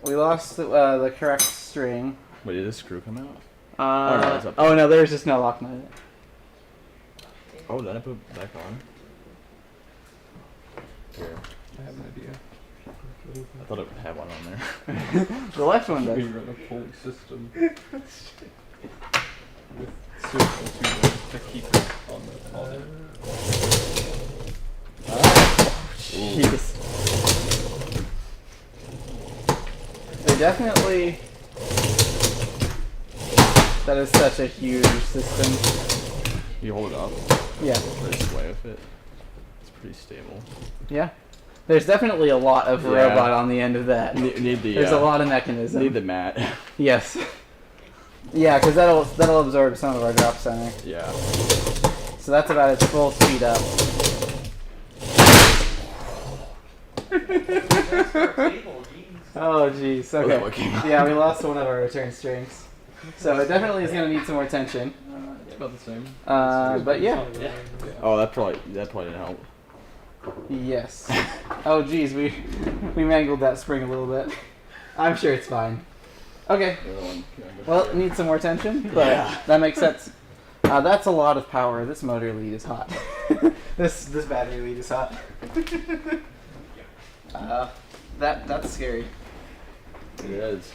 we lost the correct string. Wait, did this screw come out? Uh, it's up oh no, there's just no lock nut. Oh, did I put it back on? Here. I have an idea. I thought it would have one on there. The left one We does. run a pulley system with suitable tubing to keep it on the Jeez. They definitely. That is such a huge system. You hold it up, Yeah. very sway with it. It's pretty stable. Yeah. There's definitely a lot of Yeah. robot on the end of that. Need the There's a lot of mechanism. need the mat. Yes. Yeah, because that'll absorb some of our drop center. Yeah. So that's about its full speed up. Oh jeez. that Okay. what came out? Yeah, we lost one of our return strings. So it definitely is gonna need some more tension. It's about the same. But yeah. Oh, that probably didn't help. Yes. Oh geez, we mangled that spring a little bit. I'm sure it's fine. Okay. Well, it needs some more tension, but that makes sense. That's a lot of power. This motor lead is hot. this battery lead is hot. That's scary. It is.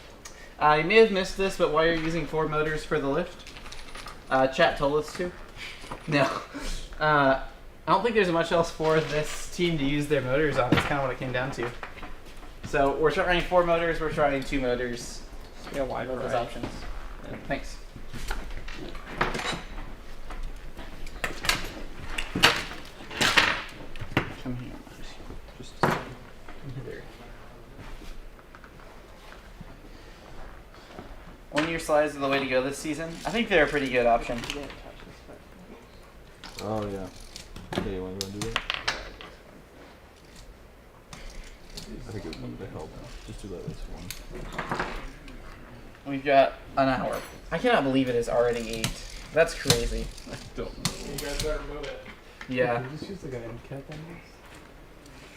You may have missed this, but why are you using 4 motors for the lift? Chat told us to. No. I don't think there's much else for this team to use their motors on. That's kind of what it came down to. So we're trying 4 motors. We're trying 2 motors. Yeah, wide Those variety. options. Yeah, thanks. Come here. Just a second. There. 1-year slides are the way to go this season. I think they're a pretty good option. Oh yeah. Okay, you want to do that? I think it would help. Just do that this one. We've got an hour. I cannot believe it is already 8. That's crazy. I don't know. You guys better move it. Yeah. Can we just use like an end cap on this?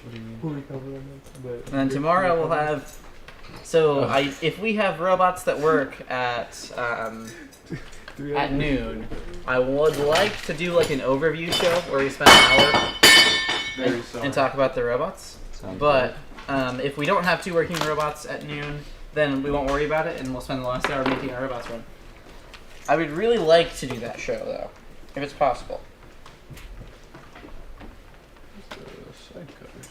What do you mean? Fully cover on this. And then tomorrow we'll have. So if we have robots that work at noon, I would like to do like an overview show where we spend an hour and talk about the robots. Sounds But if we don't have 2 working robots at noon, then we won't worry about it, and we'll spend the last hour making our robots run. I would really like to do that show though, if it's possible. Side cutters.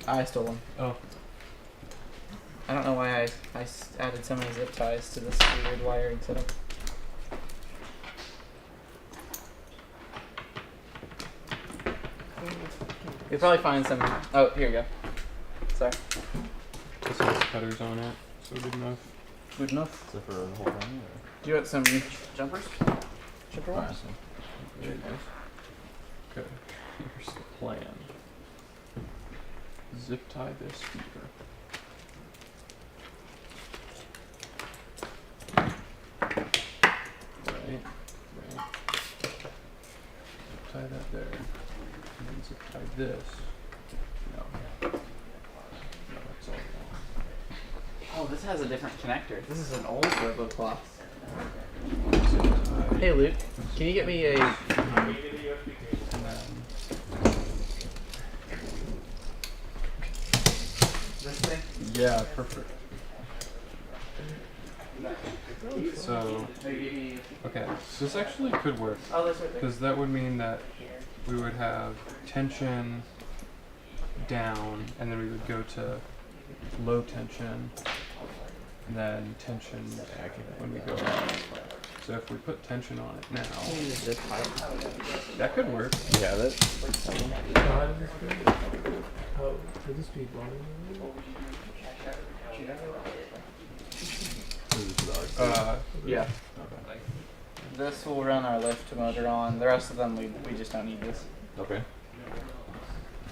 I stole one. Oh. I don't know why I added so many zip ties to this weird wiring setup. You'll probably find some. Oh, here we go. Sorry. This has cutters on it, so good enough. Good enough. Is it for the whole thing? Do you want some jumpers? Jumper Or? ones? Very nice. Okay, here's the plan. Zip tie this feeder. Right. Tie that there. And then zip tie this. No. No, that's all wrong. Oh, this has a different connector. This is an old turbo cloth. Zip tie. Hey, Luke, can you get me a? And then This thing? yeah, perfect. So, okay, so this actually could work. Oh, that's right there. Because that would mean that we would have tension down, and then we would go to low tension, and then tension when we go up. So if we put tension on it now, that could work. You have it? How does this go? How could this be running? Yeah. Okay. This will run our lift motor on. The rest of them, we just don't need this. Okay.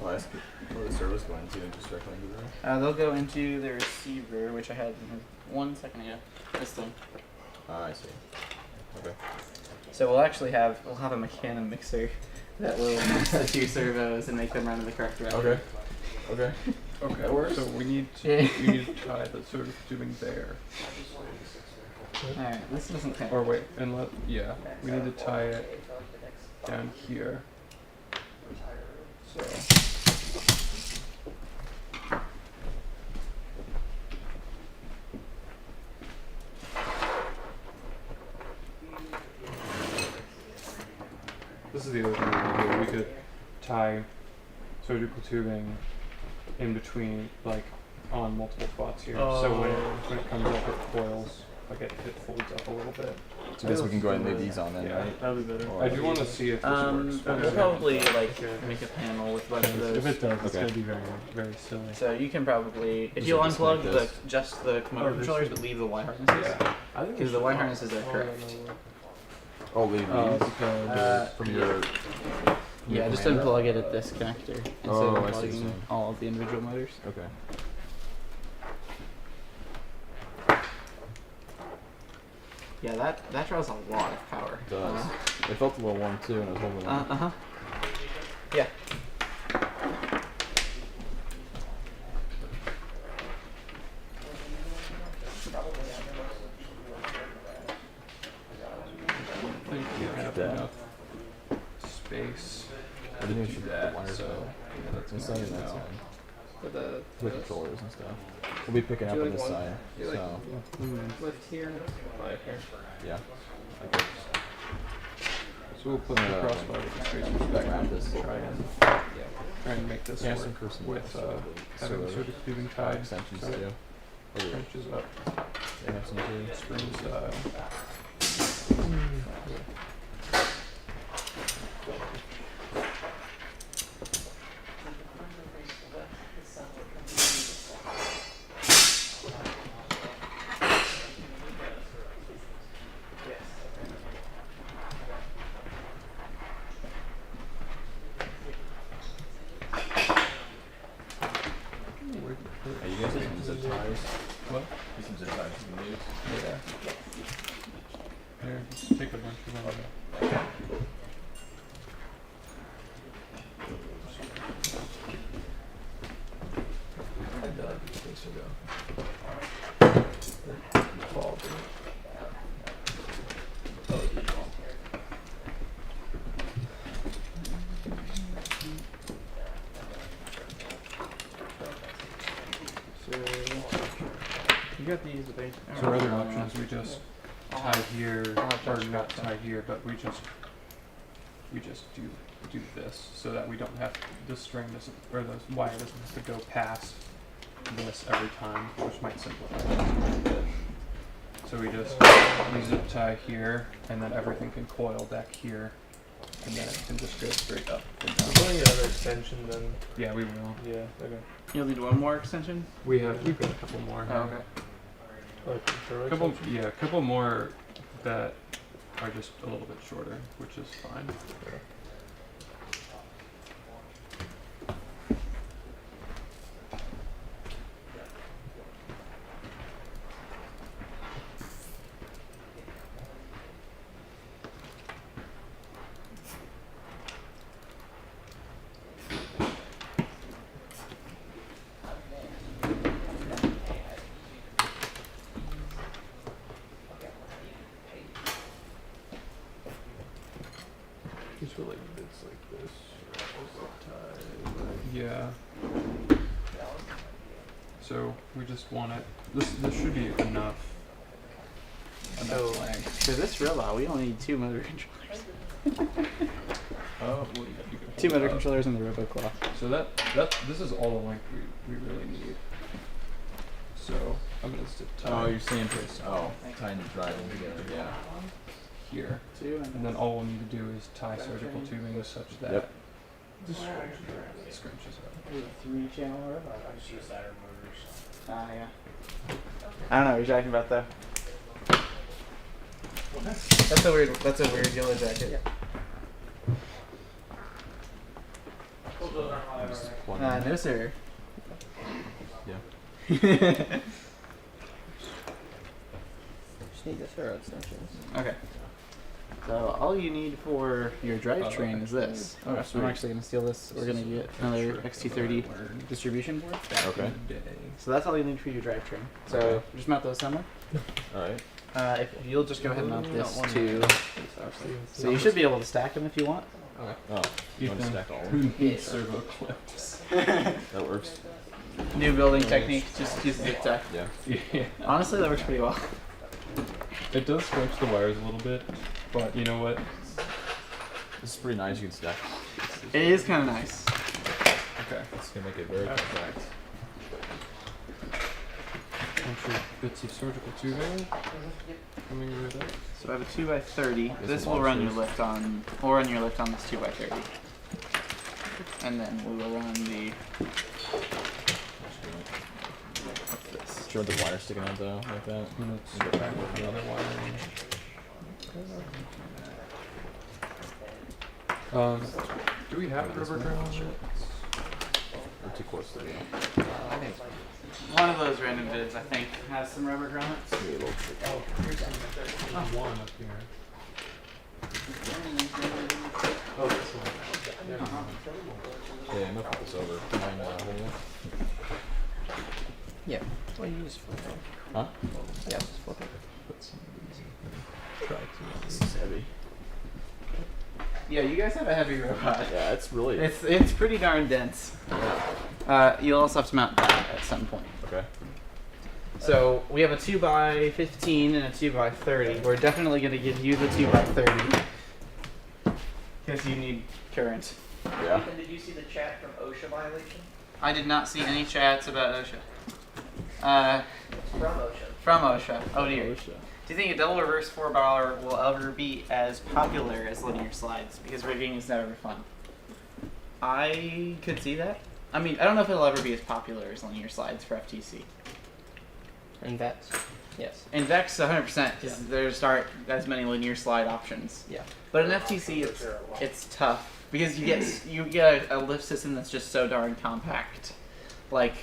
Well, that's where the service going to, just directly into there. They'll go into the receiver, which I had in here 1 second ago. This thing. Ah, I see. Okay. So we'll have a mechanic mixer that will mix the two servos and make them run in the correct direction. Okay. Okay. Okay. That works. So we need to tie the sort of tubing there. Alright, this doesn't count. Or wait, and we need to tie it down here. So. This is the other thing we could do. We could tie surgical tubing in between, like, on multiple spots here. So when it comes up, it coils, like it folds up a little bit. So I guess we can go ahead and leave these on then, Yeah, right? That'd be better. Or- I do want to see if this works. We'll probably make a panel with a bunch of those. If it does, it's Okay. going to be very, very silly. So you can probably, if Just you'll like unplug disconnect this. just the motor this controllers, should- but leave the wire harnesses. Yeah. I think Because the wire harnesses are correct. Oh, leave these Because from your. Yeah, just unplug it at this connector instead Oh, of I see what you're unplugging saying. all of the individual motors. Okay. Yeah, that draws a lot of power. It does. It felt a little warm too, and I was holding on. Uh huh. Yeah. I think we have that. enough space I to think we do should that. wires So out. yeah, that's Inside good and to that know. side. For the For the controllers and stuff. We'll be picking up Do you on like this one? side. Do you like- So, lift here, light here. yeah. So we'll put the crossbar with the tracers back Wrap on this. this. Try and make this Yeah, work some person with having so surgical tubing tie tied. extensions so it too. Or Wrenches up, they have some too. spring style. Hey, you guys have some zip ties? What? There's some zip ties you can use. Yeah. Here, just take a bunch of them. You got these at base. So our other option is we just tie here, I'll have to or scratch not them. tie here, but we just do this so that we don't have the string doesn't, or the wire doesn't have to go past this every time, which might simplify things a bit. So we just zip tie here, and then everything can coil back here, and then it can just go straight up and down. We'll need another extension then. Yeah, we will. Yeah, okay. You'll need one more extension? We've got a couple more. Oh, okay. Like, for Couple, extension? yeah, a couple more that are just a little bit shorter, which is fine. Just for like bits like this. Yeah. So we just want it. This should be enough. So, for this robot, we only need 2 motor controllers. Oh, Two motor controllers and the RoboClaw. So this is all the length we really need. So I'm gonna zip tie Oh, you're saying tying the drive in together. Yeah. here, 2 and then all we'll need to do is tie surgical tubing such that Yep. it scrunches up. 3-channel robot. I just use Saturn motors. Ah, yeah. I don't know what you're talking about though. That's a weird yellow jacket. So Just plug in. No, sir. Yeah. Just need the Thorough extensions. Okay. So all you need for your drivetrain is this. Oh, I'm sweet. actually going to steal this. We're going to get another XT30 distribution board. Okay. So that's all you need for your drivetrain. So just mount those somewhere. Alright. If you'll just go ahead and mount this to. So you you should be able to stack them if you want. Oh, you want to stack all of them? Who needs servo clips? That works. New building technique, just use zip tie. Yeah. Yeah. Honestly, that works pretty well. It does stretch the wires a little bit, but you know what? This is pretty nice. You can stack. It is kind of nice. Okay. It's gonna make it very compact. I'm sure bits of surgical tubing coming with it. So I have a 2x30. Guess This a will lot run of your shoes. lift on. We'll run your lift on this 2x30. And then we will run the. What's this? Sure, with the wire sticking out though, like that. Let's Go back with the the other other wiring. Do we have a rubber ground on it? We're too close to the. One of those random vids, I think, has some rubber grommets. One up here. Oh, this one. Yeah, I'm gonna put this over. Mind holding it? Yeah. Well, you just flip it. Huh? Yeah, just flip it. This is heavy. Yeah, you guys have a heavy robot. Yeah, it's really. It's pretty darn dense. You'll also have to mount that at some point. Okay. So we have a 2x15 and a 2x30. We're definitely going to give you the 2x30 because you need current. Yeah. Ethan, did you see the chat from OSHA violation? I did not see any chats about OSHA. From OSHA. From OSHA. Oh dear. Do you think a double reverse 4-bar will ever be as popular as linear slides? Because rigging is never fun. I could see that. I mean, I don't know if it'll ever be as popular as linear slides for FTC. And Vex. Yes. In Vex, 100%, because there just aren't as many linear slide options. Yeah. But in FTC, it's tough because you get a lift system that's just so darn compact. Like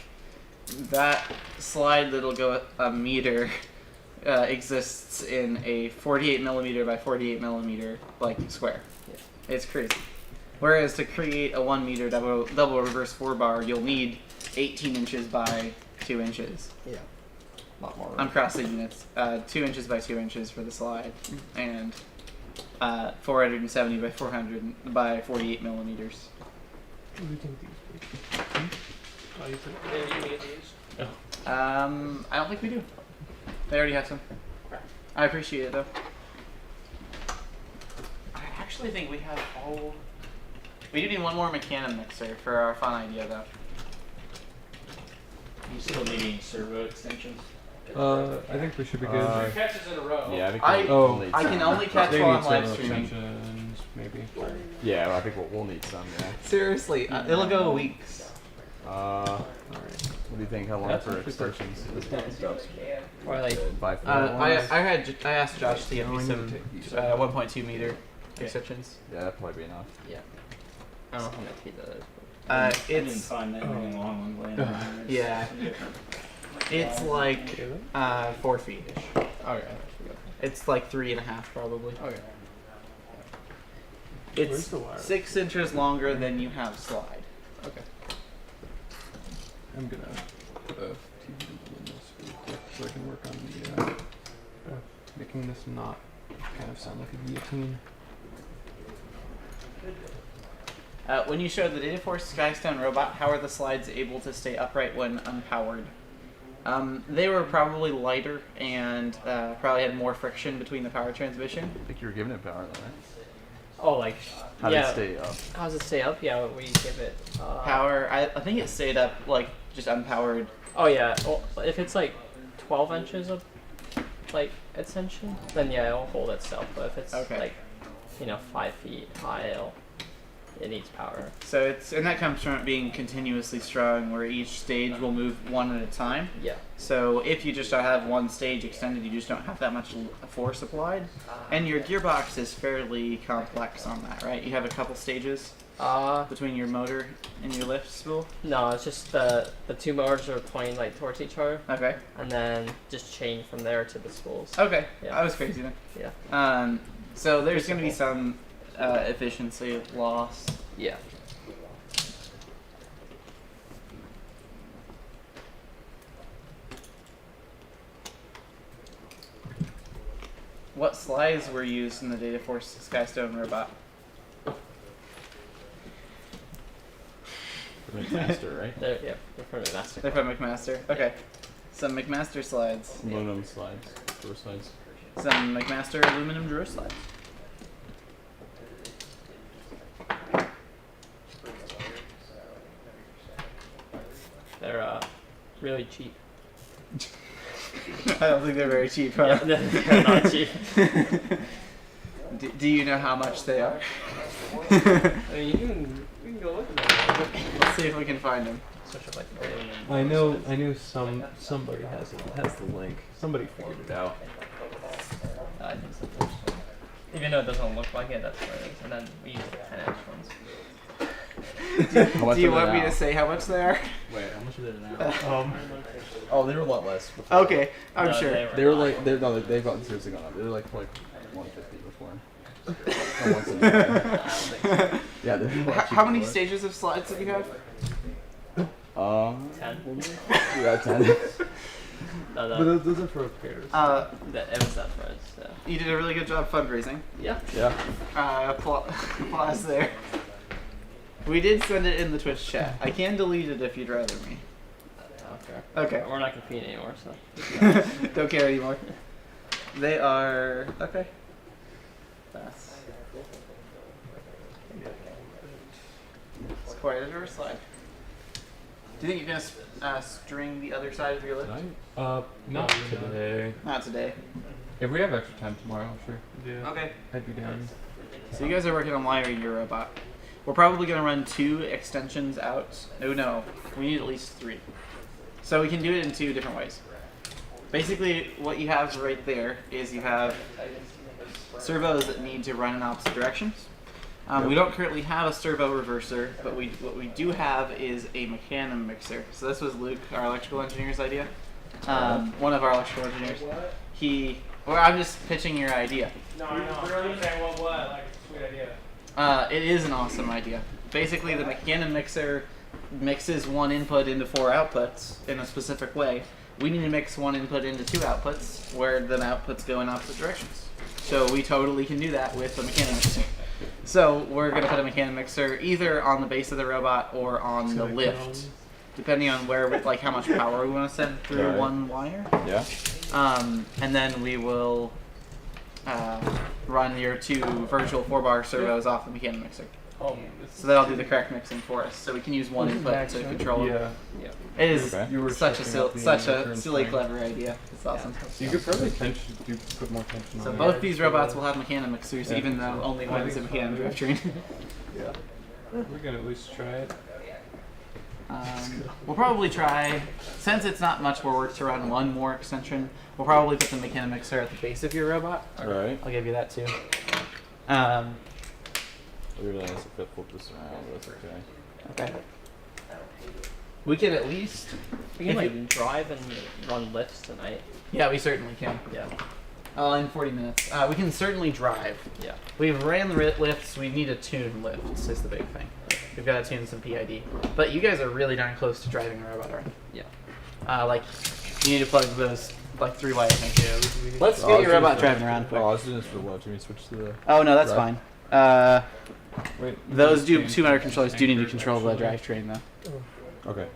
that slide that'll go a meter exists in a 48 millimeter by 48 millimeter like square. Yeah. It's crazy. Whereas to create a 1 meter double reverse 4-bar, you'll need 18 inches by 2 inches. Yeah. A lot more room. I'm crossing units. 2 inches by 2 inches for the slide, and 470 by 400 by 48 millimeters. What do you think these be? Oh, you think? Did you get these? I don't think we do. They already have some. I appreciate it though. I actually think we have all. We do need one more Mecanum mixer for our fun idea though. You still needing servo extensions? I think we should be good. Three catches in a row. Yeah, I think I- we'll need I some. can only catch They while need I'm live servo streaming. extensions, maybe. Yeah, well, I think we'll need some. Yeah. Seriously, it'll go weeks. What do you think? How long That's for actually pretty- extensions? Or like, 5 I asked Josh to give me No, I some need to take these 1.2 meter extensions. Yeah, that'd probably be enough. I don't know how much feet that is. I didn't It's find that many long ones laying around. There's Yeah. some different- it's like 4 feet. Okay. It's like 3.5 probably. Okay. It's Where's the wire? 6 inches longer than you have slide. Okay. I'm gonna put a TV in this real quick so I can work on the making this not kind of sound like a guillotine. When you showed the Dataforce Skystone robot, how are the slides able to stay upright when unpowered? They were probably lighter and probably had more friction between the power transmission. I think you were giving it power though, right? Oh, like, How yeah. did it stay up? How does it stay up? Yeah, we give it Power, I think it stayed up like just unpowered. Oh yeah. Well, if it's like 12 inches of like extension, then yeah, it'll hold itself. But if it's Okay. like, 5 feet high, it needs power. So and that comes from it being continuously strung, where each stage will move one at a time. Yeah. So if you just have one stage extended, you just don't have that much force applied. And your gearbox is fairly complex on that, right? You have a couple stages. between your motor and your lift spool? No, it's just the two motors are pointing like towards each other, Okay. and then just chain from there to the spools. Okay. Yeah. I was crazy then. Yeah. So there's going to be some efficiency loss. Yeah. What slides were used in the Data Force Skystone robot? Master, right? They're from the master. They're from McMaster. Okay. Some McMaster slides. Aluminum slides, door slides. Some McMaster aluminum drawer slides. They're really cheap. I don't think they're very cheap, huh? Yeah, they're not cheap. Do you know how much they are? I mean, you can go look at them. Let's see if we can find them. Especially like the I know somebody has the link. Somebody figured it out. I think so. Even though it doesn't look like it, that's what it is. And then we use the 10-inch ones. How much Do you are want they me now? to say how much they are? Wait, how much are they now? Oh, they were a lot less. Before. Okay, I'm No, sure. They were not. like, they've gotten seriously gone up. They were like 150 before. Or 175. Yeah, they're a lot How cheaper many before. stages of slides do you have? 10. We got 10. No, But those are for repairs. it was that price. So. You did a really good job fundraising. Yeah. Yeah. Applause there. We did send it in the Twitch chat. I can delete it if you'd rather me. Okay. We're not competing anymore, so. Don't care anymore. They are okay. That's it's quite a drawer slide. Do you think you're gonna string the other side of your lift? Not today. Not today. If we have extra time tomorrow, sure. Yeah. Okay. I'd be down. So you guys are working on wiring your robot. We're probably gonna run 2 extensions out. Oh no, we need at least 3. So we can do it in 2 different ways. Basically, what you have right there is you have servos that need to run in opposite directions. We don't currently have a servo reverser, but what we do have is a mechanism mixer. So this was Luke, our electrical engineer's idea. One of our electrical engineers. I'm just pitching your idea. No, I know. Really saying what? Like, it's a sweet idea. It is an awesome idea. Basically, the mechanism mixer mixes 1 input into 4 outputs in a specific way. We need to mix 1 input into 2 outputs, where the outputs go in opposite directions. So we totally can do that with the mechanism mixer. So we're going to put a mechanism mixer either on the base of the robot or on the lift, depending on how much power we want to send through Right. 1 wire. Yeah. And then we will run your 2 virtual 4-bar servos off the mechanism mixer. So that'll do the correct mixing for us. So we can use 1 input to control it. Yeah. It is Okay. You were such a checking out the silly, return spring. clever idea. It's awesome. So you could probably put more tension So on both these robots will have mechanism mixers, Yeah. even though only one is a mechanism drivetrain. it. We're gonna at least try it. We'll probably try, since it's not much more work to run 1 more extension, we'll probably put the mechanism mixer at the base of your robot. Alright. I'll give you that too. We realize if I flip this around, that's okay. Okay. We can at least. We can drive and run lifts tonight. Yeah, we certainly can. Yeah. In 40 minutes. We can certainly drive. Yeah. We've ran the lifts. We need to tune lifts is the big thing. We've got to tune some PID. But you guys are really darn close to driving a robot, right? Yeah. You need to plug those 3 wires in. Yeah. Let's Oh, get I your was robot doing driving around quick. Oh, I was doing this for what? Do we switch to the... Oh no, that's Right. fine. Wait, Those 2 motor controllers do need to control the drivetrain though. Okay.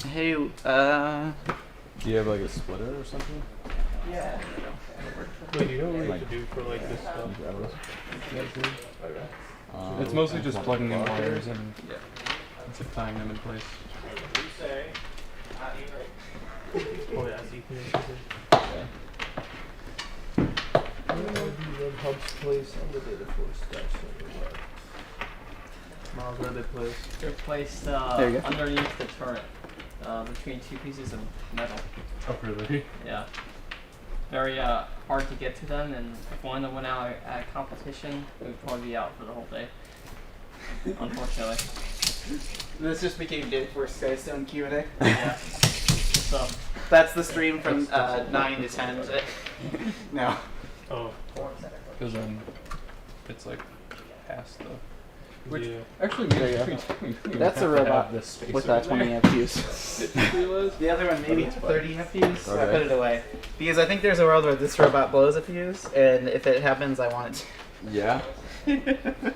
Hey, Do you have like a splitter or something? yeah. Wait, you know what we have to do for like this stuff? Can you grab those? It's mostly just plugging in wires and tying them in place. You say. Oh yeah, so you can Hub's place on the Data Force Skystone. Miles, where they place? They're placed There you go. underneath the turret, between 2 pieces of metal. Oh, really? Yeah. Very hard to get to them, and if one of them went out at a competition, it would probably be out for the whole day. unfortunately. This just became Dave for Skystone Q&A. Yeah. So That's the stream from 9 to 10 today. No. Oh, Because then it's like past the. Which yeah. actually There means you we That's have a to robot have this space with over 20 there. FUs. The other one maybe 30 FUs, so I Okay. put it away. Because I think there's a world where this robot blows a fuse, and if it happens, I want it Yeah. to.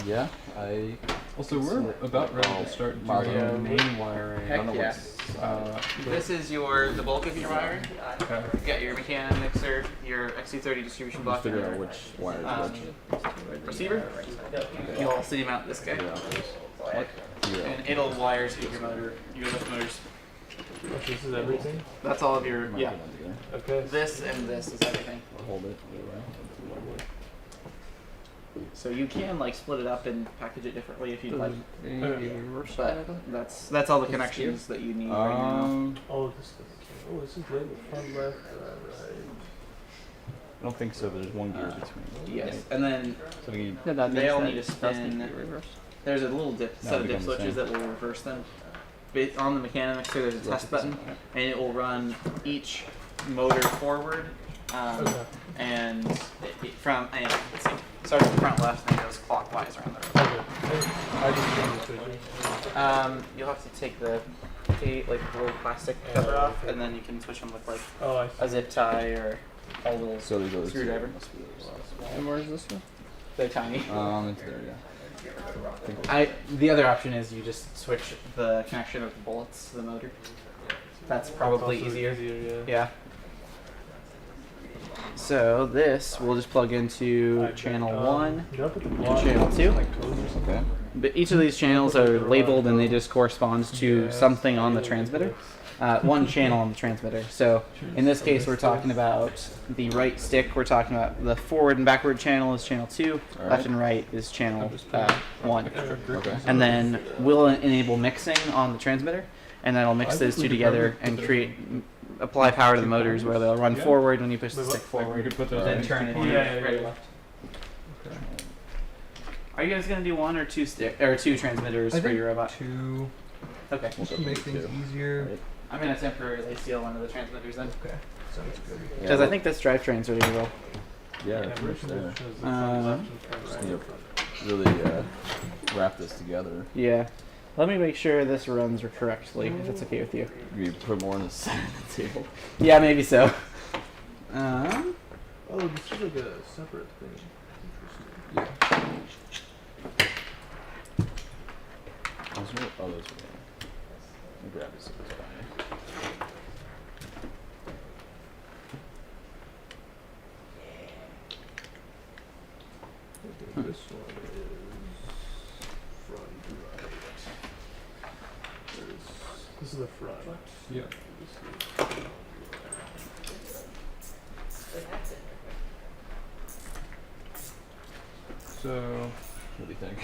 Yeah. I. Also, we're about ready to start Mario. doing main wiring. Heck I don't know yeah. This This is the bulk of your wiring. okay. You got your mechanic mixer, your XC30 distribution block, Figure and out your which wire um, is receiver. You'll see mount this guy, which. Yeah. and it'll wire to your motor, your lift motors. Okay, this is everything. That's all of your Might yeah. put them Okay. This and this is everything. together. Hold it. So you can like split it up and package it differently if you'd like. But But that's all the connections that you need right now. Oh, this stuff. Oh, this is labeled front left, right. I don't think so, but there's one gear between. Yes, and then So we need. Yeah, that they makes all that- need to that's spin. the reverse. There's a little dip No, set of it dip becomes the switches same. that will reverse them. On the mechanic mixer, there's a test button, and it will run each motor forward, Okay. and from and let's see, starts at the front left and goes clockwise around the road. Okay. I just change the switches. You'll have to take the like the little plastic cover off, and then you can switch them with like Oh, I see. a zip tie or a little So there's those. screwdriver. Must be those. And where's this one? They're tiny. It's there, yeah. The other option is you just switch the connection of the bullets to the motor. That's probably Also easier. yeah. Yeah. So this we'll just plug into I bet, channel 1 you don't put the and block channel on, 2. like codes or something. Okay. But each of these channels are labeled and they just correspond to something on the transmitter. One channel on the transmitter. So in this case, we're talking about the right stick. We're talking about the forward and backward channel is channel 2. Alright. Left and right is channel 1. Okay. And then we'll enable mixing on the transmitter, and that'll mix those two together and apply power to the motors where they'll run forward when you push the stick we forward, could put those then in turn it corner. Yeah. right or left. Okay. Are you guys gonna do one or two two transmitters I for think your robot? To Okay. We'll just to go make for things two. easier. Right. I'm gonna temporarily seal one of the transmitters then, Okay, sounds good. Yeah, because I well, think this drivetrain's ready to roll. Yeah, Yeah, it's we're much there. shows the front left and Just front need right. to really wrap this together. Yeah. Let me make sure this runs correctly, if it's okay with you. We put more on the side of the table. Yeah, maybe so. Oh, this is like a separate thing. Yeah. There's no others. Let me grab this. This one is front right. This is the front. Yeah. So What do you think?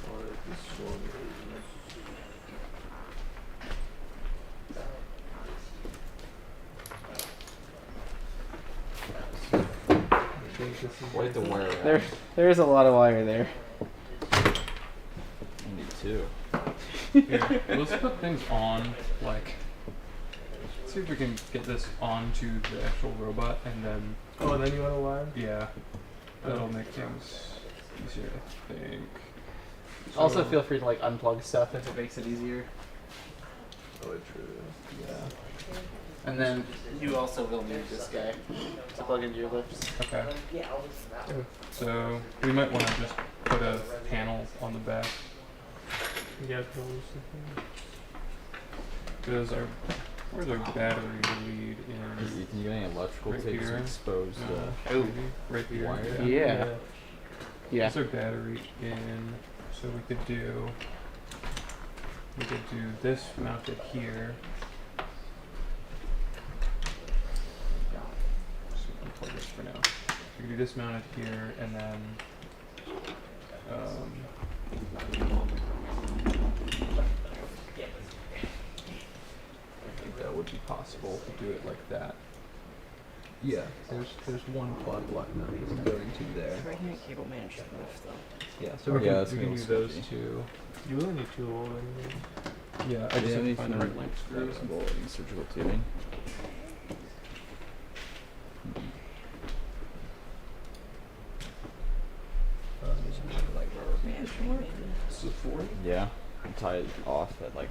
Alright, this one is. I think this is. Wait the wire out. There is a lot of wire there. I need two. here, let's put things on. Like, see if we can get this onto the actual robot, and then Oh, and then you want to wire? yeah, that'll make things easier. I think. Also, So- feel free to like unplug stuff if it makes it easier. Oh, true. Yeah. And then you also will need this guy to plug into your lifts. Okay. So we might want to just put a panel on the back Yeah, close. because where's our battery lead Is in? Ethan, you got any electrical Right tapes here. exposed? Oh. Maybe right here. Wire? Yeah. Yeah. There's our battery in, so we could do this mounted here. So unplug this for now. We could do this mounted here, and then I think that would be possible to do it like that. Yeah, there's one quad block now that he's going to there. Right here, cable managed lift though. Yeah, so Oh, we yeah, can, that's we can gonna do be those sketchy. two. You really need 2 old anyway. Yeah, I just have to find the right length Grab screws. some bolting, surgical tubing. Like rubber bands maybe. So 40. Yeah, and tie it off at like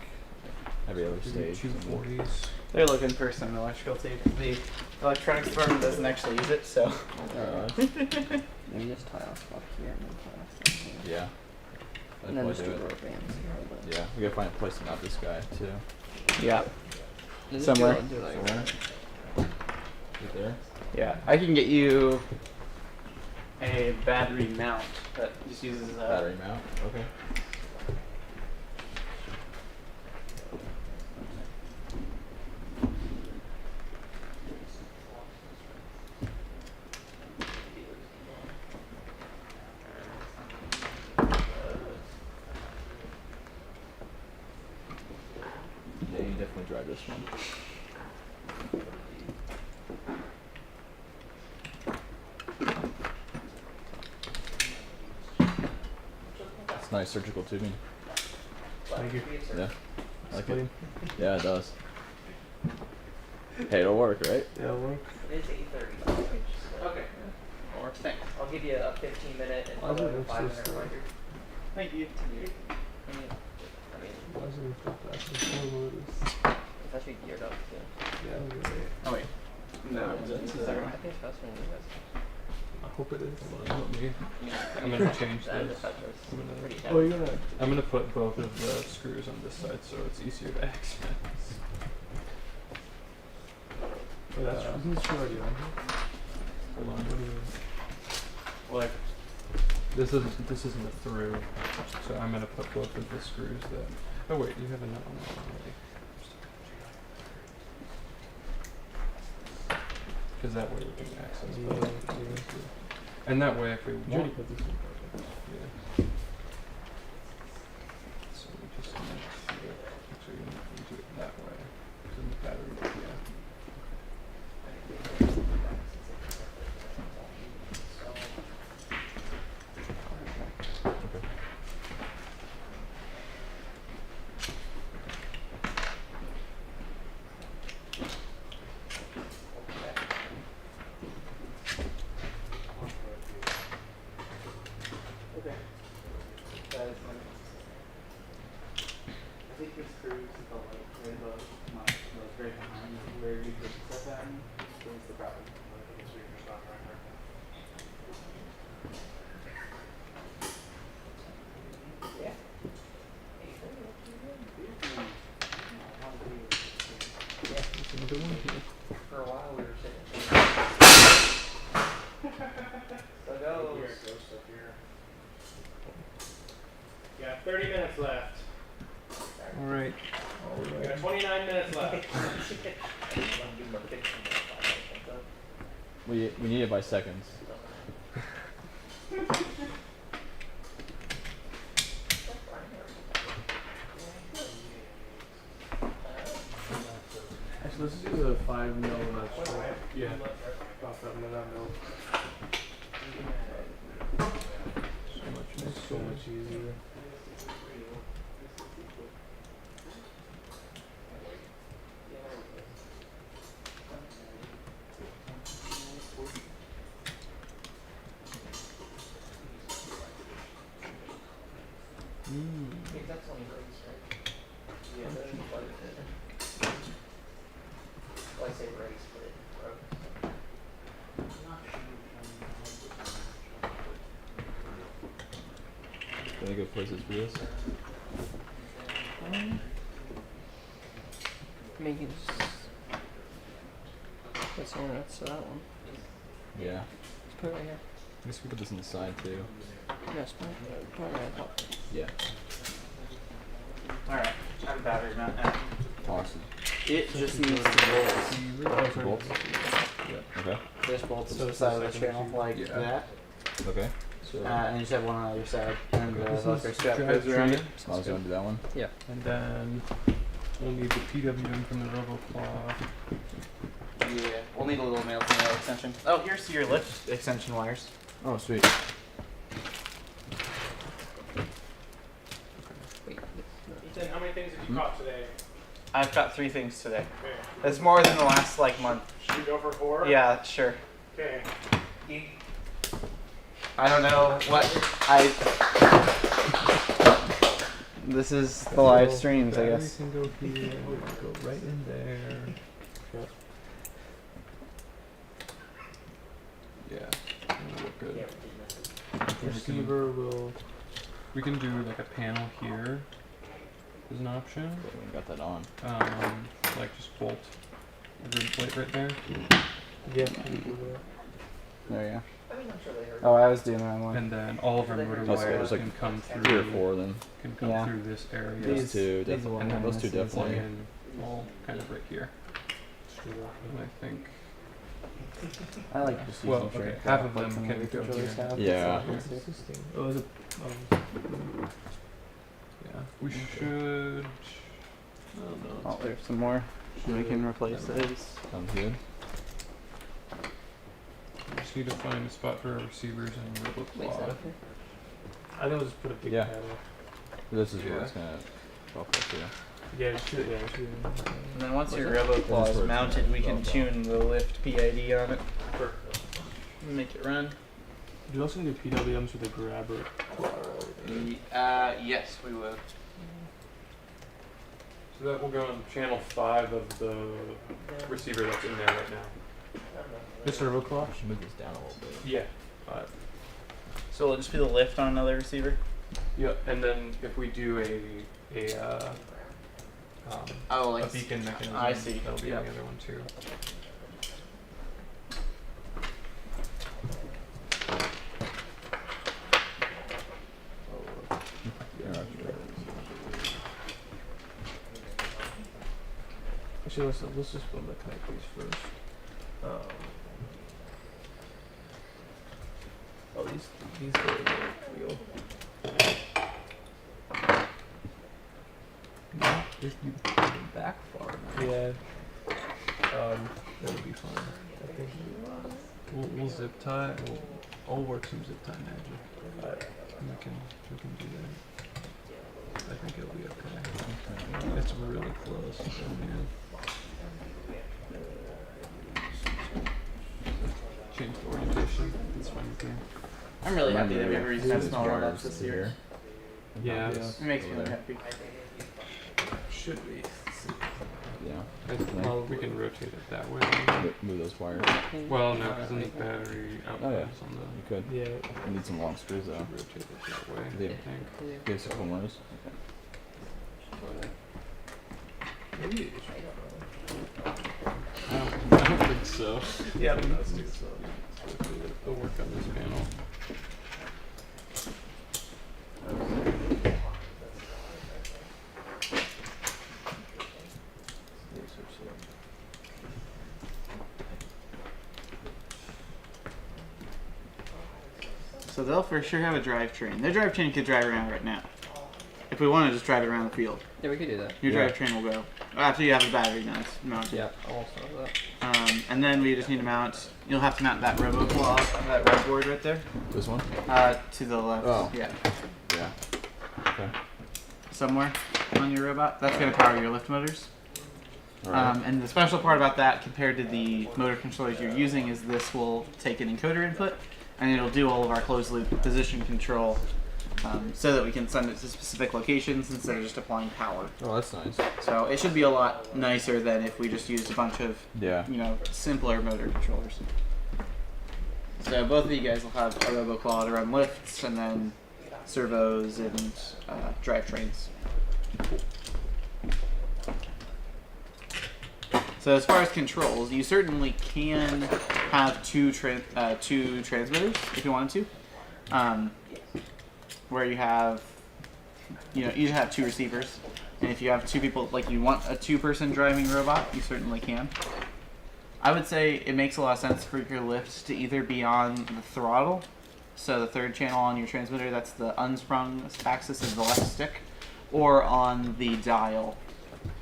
every other stage. 240s. They're looking for some electrical tape. The electronics department doesn't actually use it, so. Maybe just tie off up here and then tie off down here. Yeah. And I'd then just do probably rubber bands here. But Yeah, we gotta find a place to mount this guy too. Yeah. just Somewhere. Do like Somewhere. Right there. Yeah, I can get you a battery mount that just uses Battery mount. Okay. Yeah, you definitely drive this one. It's nice surgical tubing. Thank you. Yeah. I like it. Yeah, it does. Hey, it'll work, right? Yeah, well, It is 8:30. Okay. Or thanks. I'll give you a 15-minute and Why is it a 5-minute just, reminder. Thank you. I mean, why is it so fast? It's so low, it is. it's actually geared up too. Yeah, I'm gonna- Oh wait. No, this is I our. think it's faster than you guys. I hope it is. Let me. I'm gonna change That this. touch was I'm gonna- pretty Oh, heavy. you're gonna. I'm gonna put both of the screws on this side so it's easier to access. Oh, that's isn't this screw already on here? Hold on. What do you mean? Like, this isn't a through, so I'm gonna put both of the screws that. Oh wait, you have a nut on that already. Because that way we can access both. Yeah. And that way, if we You already want, put this in. yeah. So we just need to actually we need to do it that way. So the battery, yeah. Okay. That is fine. I think this screws the like right above my right behind where you put the stuff at. That's the problem. Yeah. Another one here. For a while we were sitting. So goes. Got 30 minutes left. All right. We got 29 minutes left. We need it by seconds. Actually, let's do the 5 mil notch. Yeah. Off that one, that mil. It's so much easier. That's only race, right? Yeah, that's quite a bit. Well, I say race, but it broke. Any good places for this? Make it just. Put some nuts to that one. Yeah. Let's put it right here. I guess we put this on the side too. Yes, put it right on top. Yeah. Alright, I have a battery mount now. Awesome. It just needs the bolts. Bolts? Yeah. Okay. There's bolts to So the it's side the of the second channel issue. like Yeah. that. Okay. So And you just have one on either side. And the this Velcro is strap drive goes around it. train. I was going to do that one. And then we'll need the PWM from the RoboClaw. Yeah, we'll need a little male-to-male extension. Oh, here's your lift extension wires. Oh, sweet. Ethan, how many things have you caught today? I've got 3 things today. Okay. That's more than the last like month. Should we go for 4? Yeah, sure. Okay. I don't know what I. This is the live streams, I guess. Can go here. Go right in there. Yeah, that'll look good. Receiver will. We can do like a panel here. Is an option. We got that on. Like just bolt a grid plate right there. Yeah. There you go. I mean, I'm sure they heard. Oh, I was doing the wrong one. And then all of our motor That's good. wires There's like can come 3 through. or 4 then. Can come Yeah. through this area. Those two, these definitely. one Those two harnesses Plug definitely. in all kind of right here. And I think I like just using Well, okay, straight half cut, of like them some can other go controllers here. have. Yeah. Oh, is it? Yeah, we should. Oh, there's some more. We can replace those. Sounds good. We just need to find a spot for our receivers and robo Wait, is that claw. okay? I think we'll just put a big Yeah. panel. This is where Yeah. it's gonna drop up to. Yeah, just shoot it. Yeah, shoot it. And then once your What's it? RoboClaw This is is where it's mounted, gonna we can drop tune the lift PID on it. Perfect. And make it run. You also do PWMs with a grabber. Yes, we would. So that will go on channel 5 of the receiver that's in there right now. The servo claw? Should move this down a little bit. Yeah. So it'll just be the lift on another receiver? Yeah, and then if we do Oh, a like beacon mechanism, I see. that'll be Yep. on the other one too. Actually, let's just build the connect these first. Oh, these go in the wheel. If you put it back far enough, Yeah. That would be fine. I think. we'll zip tie. I'll work some zip tie magic. And we can do that. I think it'll be okay. It's really close. Oh, man. Change the orientation. It's fine with me. I'm really happy that we Remember, have these recent small wires robots this year. Yeah. It makes me really happy. Should we? Yeah. Well, we can rotate it that way. Move those wires. Well, no, because then the battery output Oh, yeah. is on the. You could. Yeah. You need some long screws though. Rotate it that way. Yeah. I think. Give us a couple more. Maybe. I don't think so. Yeah, but that's too slow. They'll work on this panel. So they'll for sure have a drivetrain. Their drivetrain could drive around right now. If we want to just drive it around the field, Yeah, we could do that. your Yeah. drivetrain will go after you have the battery mounted. Yeah, I'll also have that. And then we just need to mount. You'll have to mount that RoboClaw, that red board right there, This one? to the left. Oh. Yeah, Yeah. Okay. somewhere on your robot. That's going to power your lift motors. Alright. And the special part about that, compared to the motor controllers you're using, is this will take an encoder input, and it'll do all of our closed loop position control, so that we can send it to specific locations instead of just applying power. Oh, that's nice. So it should be a lot nicer than if we just used a bunch of, Yeah. simpler motor controllers. So both of you guys will have a RoboClaw to run lifts, and then servos and drivetrains. So as far as controls, you certainly can have two transmitters if you wanted to, where you have, you have 2 receivers, and if you have 2 people, like you want a 2-person driving robot, you certainly can. I would say it makes a lot of sense for your lifts to either be on the throttle, so the 3rd channel on your transmitter, that's the unsprung axis of the left stick, or on the dial.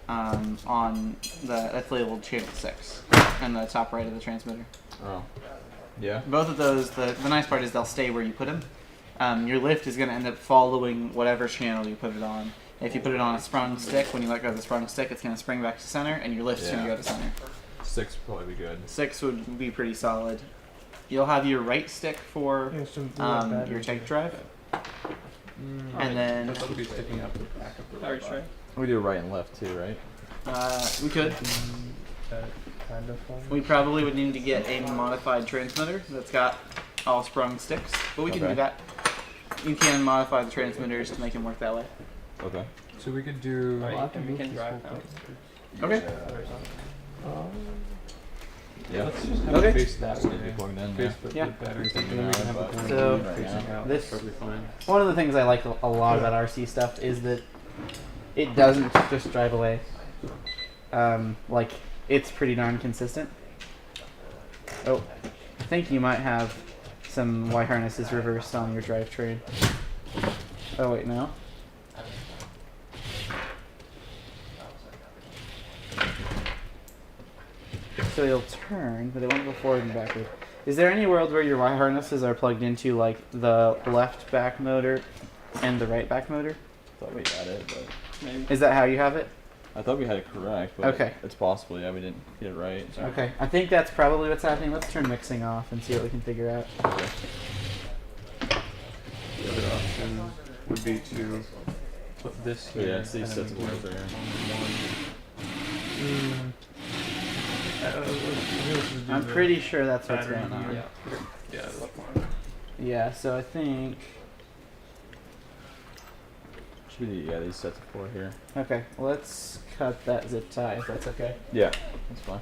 That's labeled channel 6. and the top right of the transmitter. Oh. Yeah. Both of those, the nice part is they'll stay where you put them. Your lift is going to end up following whatever channel you put it on. If you put it on a sprung stick, when you let go of the sprung stick, it's going to spring back to center, and your lift's going to go to center. 6 would probably be good. 6 would be pretty solid. You'll have your right stick for your tank drive, and then This will be sticking out the back of the Battery tray. We do right and left too, right? we could. That kind of fun. We probably would need to get a modified transmitter that's got all sprung sticks, but we can do Okay. that. You can modify the transmitters to make them work that way. Okay. So we could do. Right, and we can drive now. Okay. Yeah. Let's just have Okay. it face that Just need to way. be plugged in, Face yeah. the Yeah. batteries, Thinking and then we can now, have a but- point So, facing out. this- That'll be fine. One of the things I like a lot about RC stuff is that it doesn't just drive away. Like, it's pretty darn consistent. Oh, I think you might have some Y harnesses reversed on your drivetrain. Oh, wait, no. So they'll turn, but they won't go forward and backward. Is there any world where your Y harnesses are plugged into, like, the left back motor and the right back motor? Thought we had it, but Is that how you have it? I thought we had it correct. But Okay. It's possible. Yeah, we didn't get it right. So. Okay, I think that's probably what's happening. Let's turn mixing off and see what we can figure out. Okay. The other option would be to put this So here. yeah, it's these and sets of then wheels right here. I'm pretty sure that's what's going on. Yeah. Yeah, so I think. Should be these sets of 4 here. Okay, let's cut that zip tie if that's okay. Yeah, that's fine.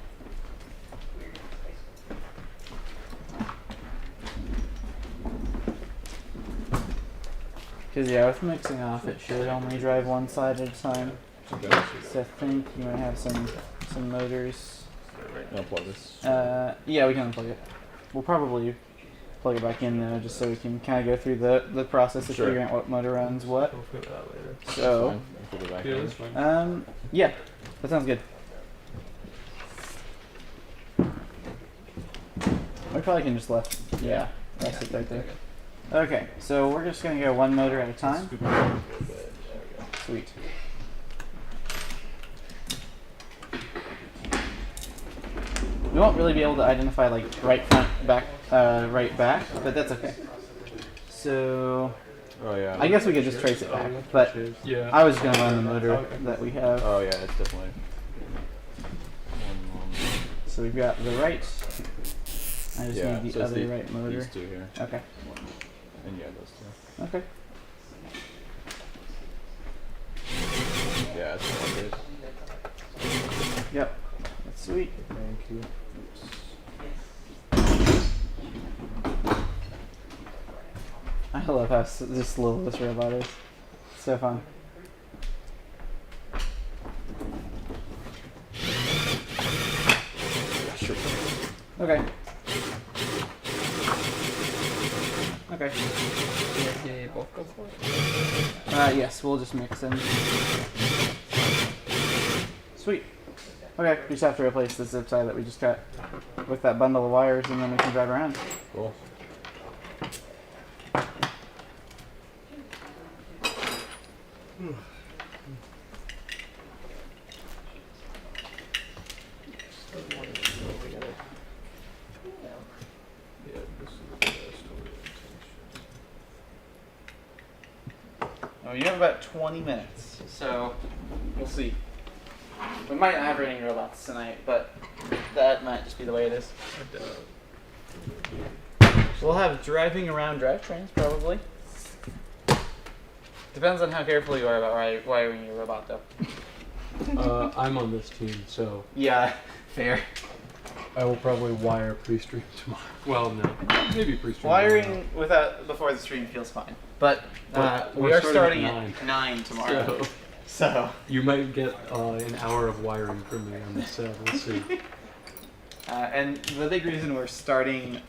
Because, yeah, with mixing off, it should only drive one side at a time. Okay. So I think you might have some motors. I'll plug this. Yeah, we can unplug it. We'll probably plug it back in though, just so we can kind of go through the process of Sure. figuring out what motor runs what. We'll figure that later. So, Fine. I'll put it back Yeah, in. that's fine. yeah, that sounds good. We probably can just left it right there. Okay, so we're just gonna go one motor at a time. Sweet. We won't really be able to identify like right front, back, right back, but that's okay. So Oh yeah. I guess we could just trace it back, but Yeah. I was gonna run the motor that we have. Oh yeah, it's definitely. So we've got the right. I just Yeah, need so the it's other right motor. These 2 here. Okay. And yeah, those 2. Okay. Yeah, it's all good. Yep. That's sweet. Thank you. I love how just little this robot is. So fun. Sure. Okay. Okay. They both go for it. Yes, we'll just mix them. Sweet. Okay, we just have to replace the zip tie that we just cut with that bundle of wires, and then we can drive around. Cool. Oh, you have about 20 minutes, so we'll see. We might not have raining robots tonight, but that might just be the way it is. We'll have driving around drivetrains, probably. Depends on how careful you are about wiring your robot, though. I'm on this team, so Yeah, fair. I will probably wire pre-stream tomorrow. Well, no, maybe pre-stream. Wiring before the stream feels fine, but But we we're are starting starting at at 9 tomorrow. So So you might get an hour of wiring from me on this set. We'll see. and the big reason we're starting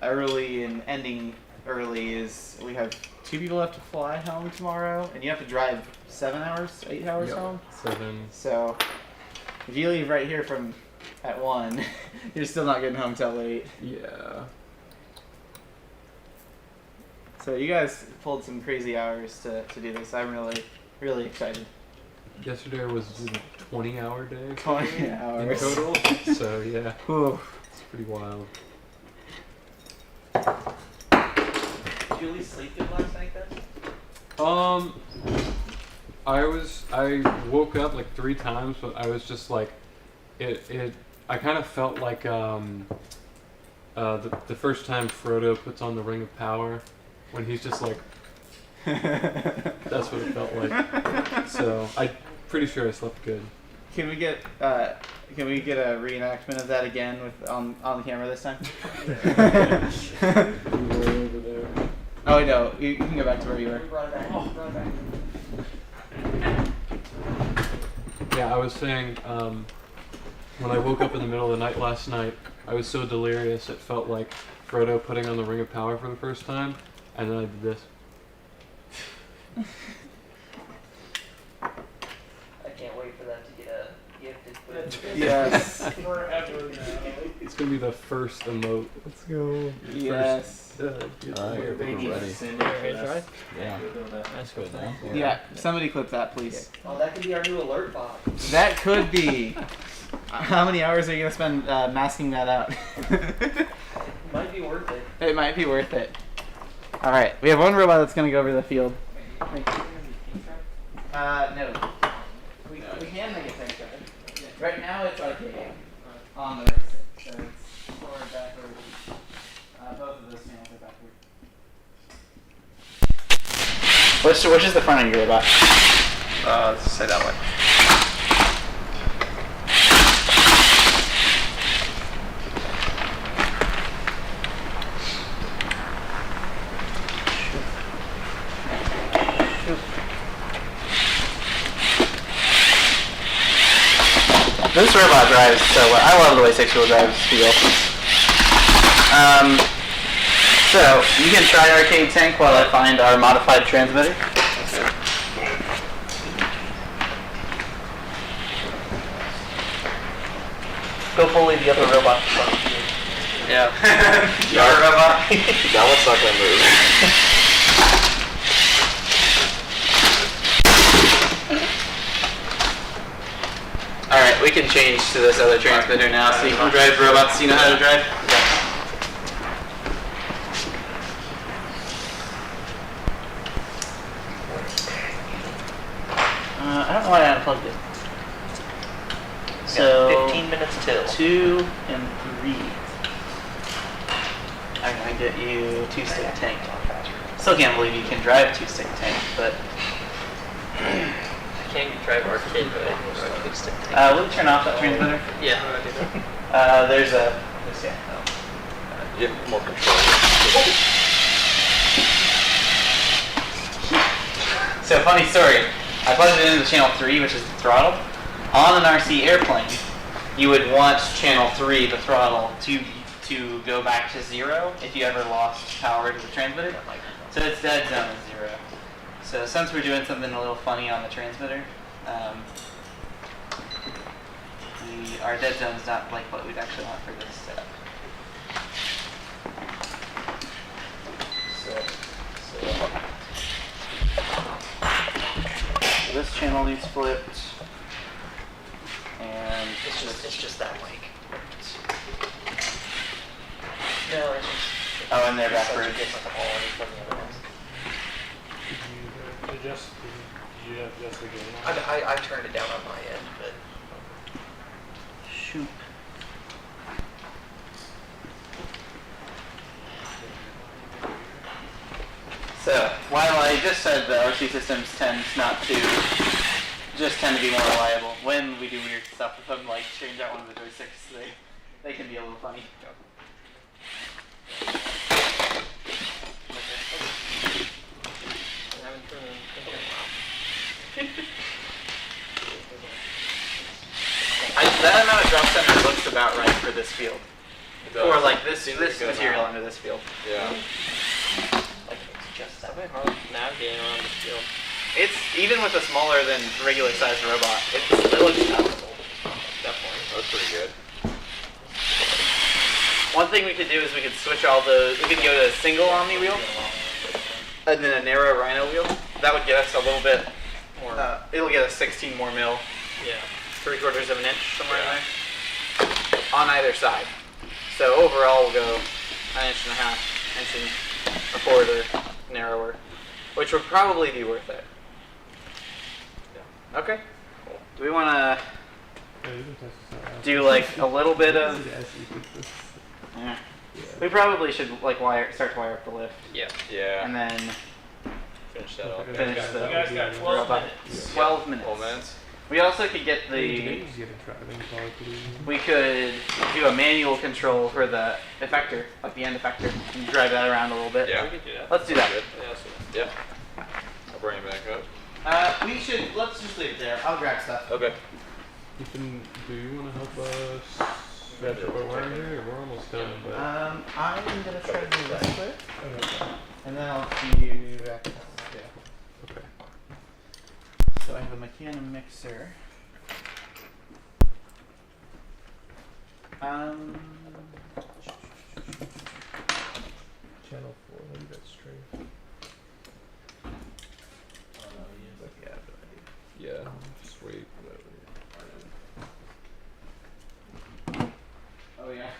early and ending early is we have 2 people have to fly home tomorrow, and you have to drive 7 hours, 8 hours Yep. home. 7. So if you leave right here from at 1, you're still not getting home till late. Yeah. So you guys pulled some crazy hours to do this. I'm really excited. Yesterday was a 20-hour day 20 in hours. total. So yeah, Whew. it's pretty wild. Did you at least sleep good last night then? I woke up like 3 times, but I was just like, I kind of felt like the first time Frodo puts on the Ring of Power, when he's just like, that's what it felt like. So I'm pretty sure I slept good. Can we get a reenactment of that again with on the camera this time? Way over there. Oh no, you can go back to where you were. Brought it back. Brought it back. Yeah, I was saying, when I woke up in the middle of the night last night, I was so delirious it felt like Frodo putting on the Ring of Power for the first time, and then I did this. I can't wait for that to get gifted. Yes. Forever now. It's gonna be the first emote. Let's go. Yes. Alright, we're ready. Yeah. That's good now. Yeah. Somebody clip that, please. Oh, that could be our new alert box. That could be. How many hours are you gonna spend masking that out? Might be worth it. It might be worth it. All right, we have one robot that's gonna go over the field. No. We can make it tank drive. Right now it's arcade on the right side, so it's forward, backward. Both of those channels are backward. Which is the front of your robot? Let's say that way. This robot drives so well. I love the way 6-wheel drives feel. So, you can try Arcade Tank while I find our modified transmitter. Go fully the other robot. Yeah. Your robot. That looks like a move. Alright, we can change to this other transmitter now so you can drive robots. You know how to drive? I don't know why I unplugged it. So 15 minutes till 2 and 3. I'm gonna get you 2-stick tank. Still can't believe you can drive 2-stick tank, but I can't drive arcade, but I can drive big stick tank. will you turn off that transmitter? Yeah. There's a yeah. You have more control. So funny story. I plugged it into channel 3, which is the throttle. On an RC airplane, you would want channel 3, the throttle, to go back to 0 if you ever lost power to the transmitter. So its dead zone is 0. So since we're doing something a little funny on the transmitter, our dead zone is not like what we'd actually want for this setup. So this channel needs flipped, and It's just that way. No, it's just. oh, and they're backwards. Such a different quality from the other ones. Did you adjust the gain? I turned it down on my end, but. Shoot. So, while I just said the RC systems tend to be more reliable, when we do weird stuff with them, like change out one of the joysticks, they can be a little funny. That amount of drop center looks about right for this field. Or like this material under this field. Yeah. Like, it's just that way hard navigating around this field. It's even with a smaller than regular sized robot. It looks passable. Definitely. That's pretty good. thing we could do is we could switch all those. We could go to a single Omni wheel, and then a narrow Rhino wheel. That would get us a little bit more. It'll get us 16 more mil. Yeah. 3/4 of an inch somewhere in there. On either side. So overall, we'll go 1.5 inches, 1.25 narrower, which would probably be worth it. Yeah. Okay. Cool. Do we want to do like a little bit of? Yeah. We probably should like start to wire up the lift. Yeah. Yeah. And then Finish that up. finish You the. guys got 12 minutes. 12 minutes. 12 minutes. We also could get the. We could do a manual control for the effector, like the end effector, and drive that around a little bit. Yeah. We could do that. Let's do that. Good. Yeah. I'll bring it back up. We should. Let's just leave it there. I'll grab stuff. Okay. Ethan, do you want to help us finish what we're wearing here? We're almost done, but I'm gonna try to do this quick, and then I'll see you back. Yeah. okay. So I have a Mechanic mixer. Channel 4, leave that straight. Yeah, just wait. Oh yeah.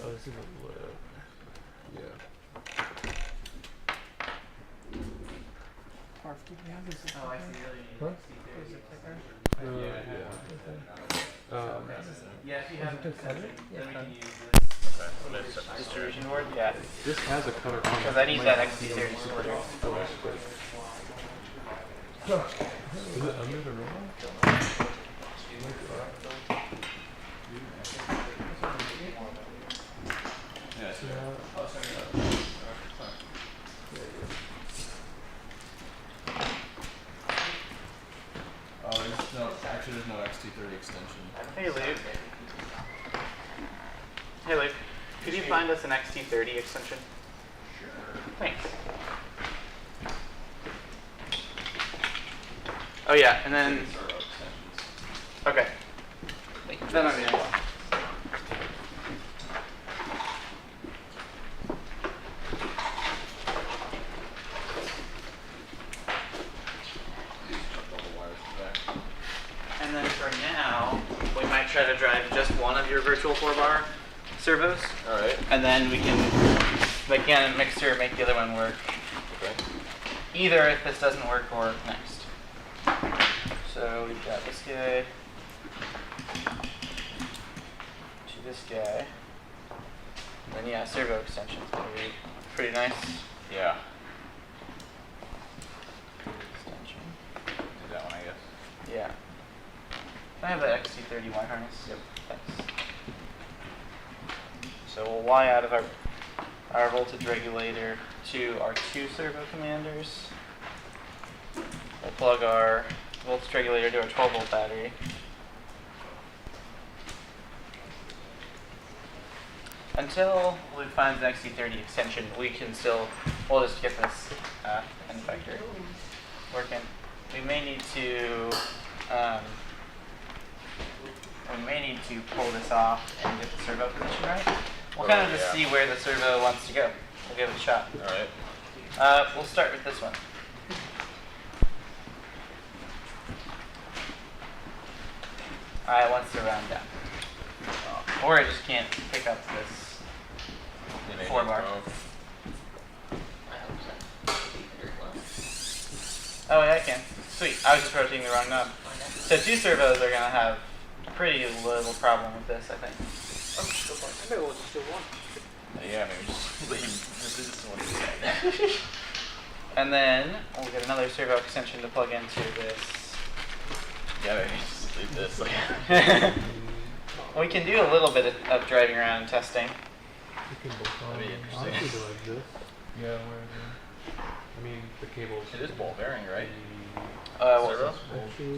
Oh, this is a lip. Yeah. Oh, I see. Huh? Yeah. Yeah, if you have it, then we can use this distribution board. Yeah, This has a color on it. because I need that XT30 splitter. Oh, that's good. Is it under the robot? Yeah. There's no XT30 extension. Hey Luke. Hey Luke. Could you find us an XT30 extension? Sure. Thanks. Oh yeah, and then. Okay. Then I'm in. And then for now, we might try to drive just one of your virtual 4-bar servos. Alright. And then we can, Mechanic mixer, make the other one work. Okay. Either if this doesn't work or next. So we've got this guy to this guy. And then yeah, servo extension's gonna be pretty nice. Yeah. Extension. Do that one, I guess. Yeah. I have the XT30 Y harness. Yep. Thanks. So we'll Y out of our voltage regulator to our 2 servo commanders. We'll plug our voltage regulator to our 12-volt battery. Until we find the XT30 extension, we'll just get this end effector working. We may need to pull this off and get the servo position right. We'll kind of just see where the servo wants to go. We'll give it a shot. Alright. We'll start with this one. It wants to round down. Or I just can't pick up this 4-bar. Oh yeah, I can. Sweet. I was just rotating the wrong knob. So 2 servos are gonna have pretty little problem with this, I think. Maybe we'll just do one. Yeah, maybe just leave this one. And then we'll get another servo extension to plug into this. Yeah, maybe just leave this. We can do a little bit of driving around and testing. That'd be interesting. Honestly, like this. Yeah, where I mean, the cables. It is ball bearing, right? Servo?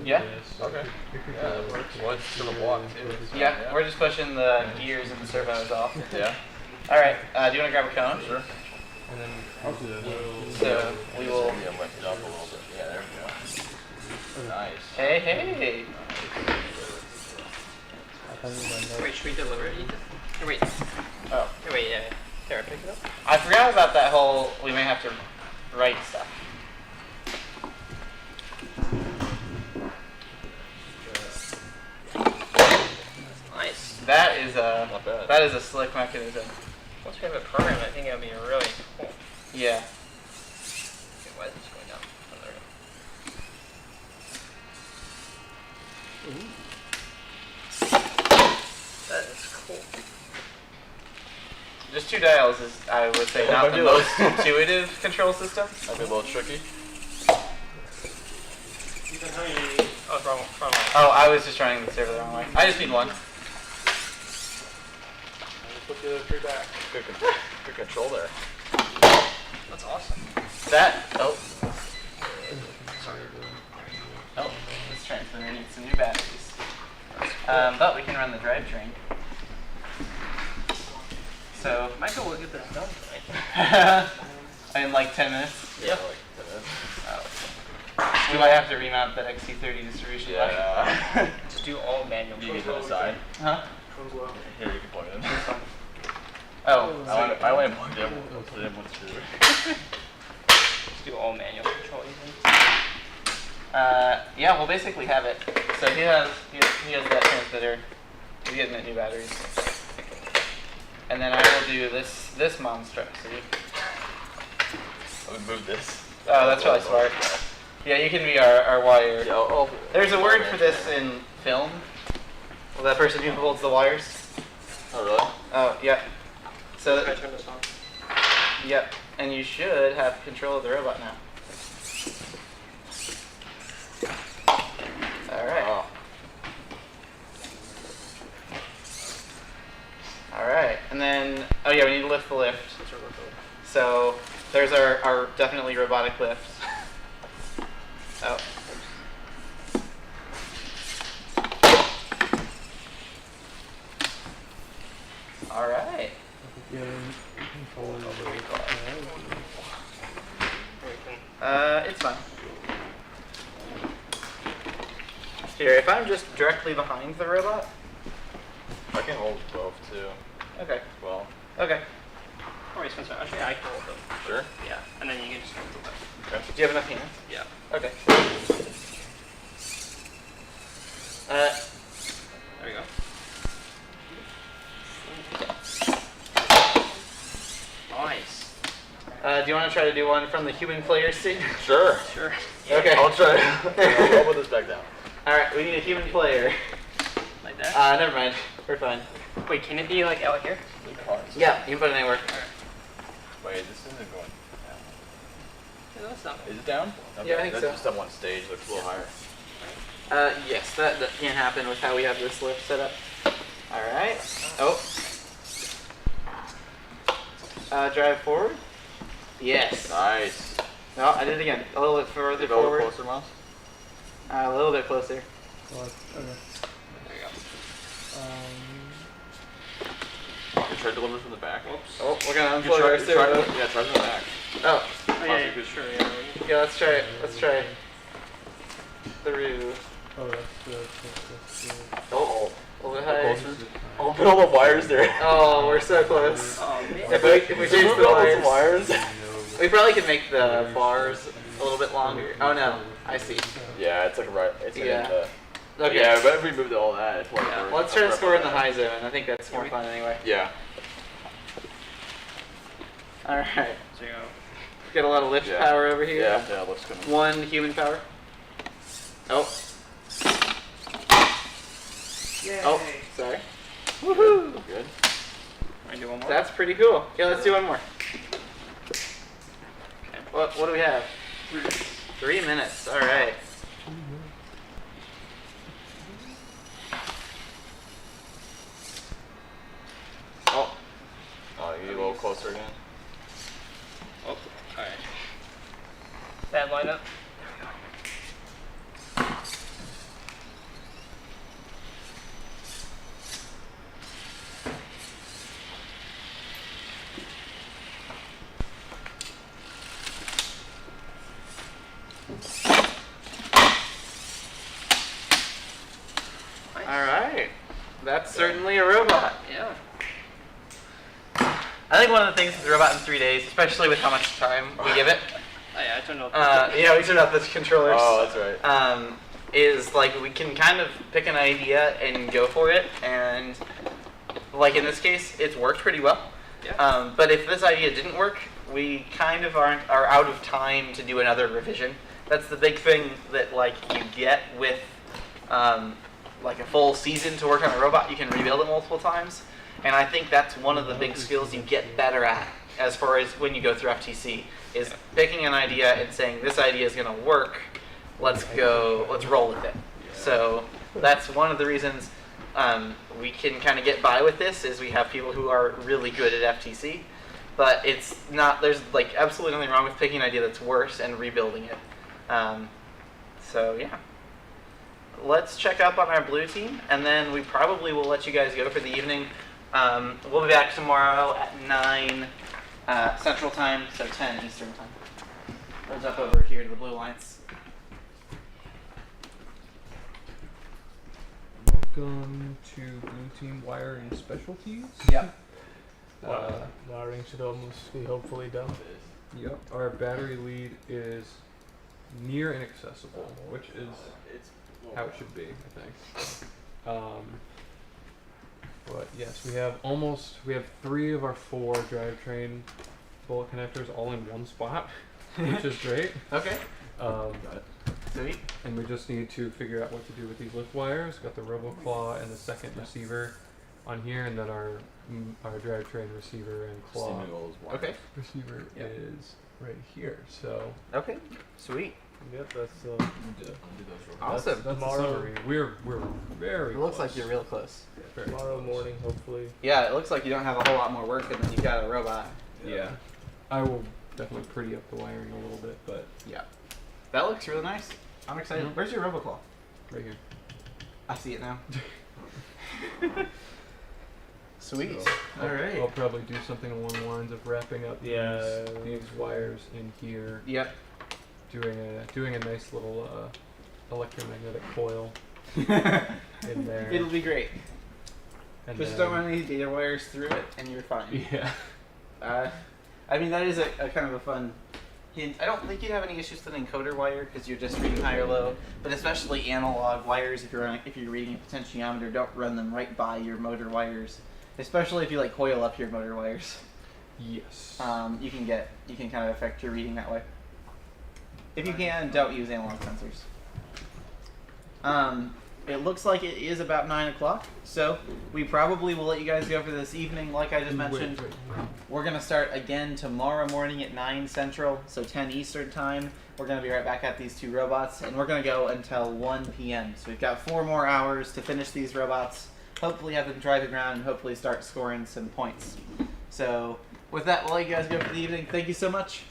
Yeah. Okay. Yeah, that works. Well, it's still a block too. So, Yeah, we're just pushing the gears and the servos off. Yeah. All right. Do you want to grab a cone? Sure. And then I'll do that. So we will. Yeah, lift it up a little bit. Yeah, there we go. Nice. Hey, hey. Wait, should we deliver it? Here, wait. Oh. Here, wait, yeah. Tara, pick it up. I forgot about that whole. We may have to write stuff. Nice. That is a. Not bad. That is a slick mechanism. Once we have it programmed, I think it'll be really cool. Yeah. Okay, why is this going down? Oh, there we go. That is cool. Just 2 dials is, I would say, not the most intuitive control system. Might be a little tricky. Ethan, how many do you need? Oh, it's wrong one. Oh, I was just running the server the wrong way. I just need 1. Just put the other 3 back. Good control there. That's awesome. That. Oh. Oh, this transmitter needs some new batteries. But we can run the drivetrain. So. Michael will get this done tonight. In like 10 minutes. Yeah, like 10 minutes. Oh. We might have to remount that XC30 distribution line. Yeah. Just do all manual. You can to the side. Huh? Comes low. Here, you can plug it in. Oh. I went and plugged it in. Put it in one screw. Just do all manual control, Ethan. Yeah, we'll basically have it. So he has that transmitter. He's getting it new batteries. And then I will do this monstrosity. I would move this. Oh, that's probably smart. Yeah, you can be our wire. Yeah, I'll There's a word for this in film. Well, that person who holds the wires. Oh, really? Oh, yeah. So, Can I turn this on? yep. And you should have control of the robot now. All right. Oh. All right. And then, oh yeah, we need to lift the lift. So there's our definitely robotic lift. Oh. All right. It's fine. Here, if I'm just directly behind the robot. I can hold both too. Okay. Well, Okay. Or Spencer, actually I can hold them. sure. Yeah, and then you can just hold the left. Okay. Do you have enough hands? Yeah. Okay. There we go. Nice. Do you want to try to do one from the human player seat? Sure. Sure. Okay. I'll try. I'll put this back down. All right, we need a human player. Like that? Never mind. We're fine. Wait, can it be like out here? Yeah, you can put it anywhere. Wait, this isn't going down. Yeah, that's not Is it down? Okay. Yeah, I think That's so. just on one stage. Looks a little higher. Yes, that can't happen with how we have this lift set up. All right. Oh. Drive forward. Yes. Nice. No, I did it again. A little bit further Go a little forward. closer, Miles. A little bit closer. There you You try to deliver from the back. Whoops. Oh, we're gonna You unplug try, our you servo. try, yeah, try from the back. Oh. Oh, yeah, yeah, sure, yeah. Yeah, let's try it. Let's try it. Through. Oh, A little bit higher. I'll put all the wires there. Oh, we're so close. Oh, man. If we change the Put all those wires, wires. we probably could make the bars a little bit longer. Oh no, I see. Yeah, it's like right. It's like Yeah. in the. Okay. Yeah, but if we moved all that, it's like Yeah, let's try to score in the high zone. I think that's more fun anyway. Yeah. All right. So you go. Got a lot of lift Yeah. power over here. Yeah, yeah, looks good. One human power. Oh. Yay. Oh, sorry. Woohoo! Good. Want to do one more? That's pretty cool. Yeah, let's do one more. What do we have? 3 minutes. All right. Oh. Oh, you get a little closer again. Oh, alright. Bad lineup. That's certainly a robot. Yeah. I think one of the things with the robot in 3 days, especially with how much time we give it, Oh, yeah, I turned off. yeah, we turned off the controllers. Oh, that's right. Is like we can kind of pick an idea and go for it, and like in this case, it's worked pretty well. Yeah. But if this idea didn't work, we kind of are out of time to do another revision. That's the big thing that like you get with like a full season to work on a robot. You can rebuild it multiple times, and I think that's one of the big skills you get better at as far as when you go through FTC is picking an idea and saying this idea is going to work. Let's roll with it. So that's one of the reasons we can kind of get by with this is we have people who are really good at FTC, but it's not, there's like absolutely nothing wrong with picking an idea that's worse and rebuilding it. So yeah, let's check up on our blue team, and then we probably will let you guys go for the evening. We'll be back tomorrow at 9 Central Time, so 10 Eastern Time. We'll jump over here to the Blue Alliance. Welcome to Blue Team Wiring Specialties. Yeah. Wiring should almost be hopefully done. Yep. Our battery lead is near inaccessible, which is how it should be, I think. But yes, we have 3 of our 4 drivetrain bullet connectors all in one spot, which is great. Okay. Sweet. And we just need to figure out what to do with these lift wires. Got the RoboClaw and the second receiver on here, and then our drivetrain receiver and claw Okay. receiver is right here. So Okay. Sweet. Yep, that's Awesome. that's the Tomorrow- summary. We're very It looks close. like you're real close. Very tomorrow close. morning, hopefully. Yeah, it looks like you don't have a whole lot more work, and then you've got a robot. Yeah. I will definitely pretty up the wiring a little bit, but Yeah. That looks really nice. I'm excited. Mhm. Where's your RoboClaw? right here. I see it now. Sweet. So All right. I'll probably do something along the lines of wrapping up these wires in here, Yep. doing a nice little electromagnetic coil in there. It'll be great. and Just then- don't run any data wires through it, and you're fine. Yeah. I mean, that is a kind of a fun hint. I don't think you'd have any issues with an encoder wire because you're just reading high or low. But especially analog wires, if you're reading a potentiometer, don't run them right by your motor wires. Especially if you like coil up your motor wires. Yes. You can kind of affect your reading that way. If you can, don't use analog sensors. It looks like it is about 9 o'clock, so we probably will let you guys go for this evening. Like I just mentioned, Wait. we're going to start again tomorrow morning at 9 Central, so 10 Eastern Time. We're going to be right back at these 2 robots, and we're going to go until 1 p.m. So we've got 4 more hours to finish these robots, hopefully have them driving around, and hopefully start scoring some points. So with that, we'll let you guys go for the evening. Thank you so much.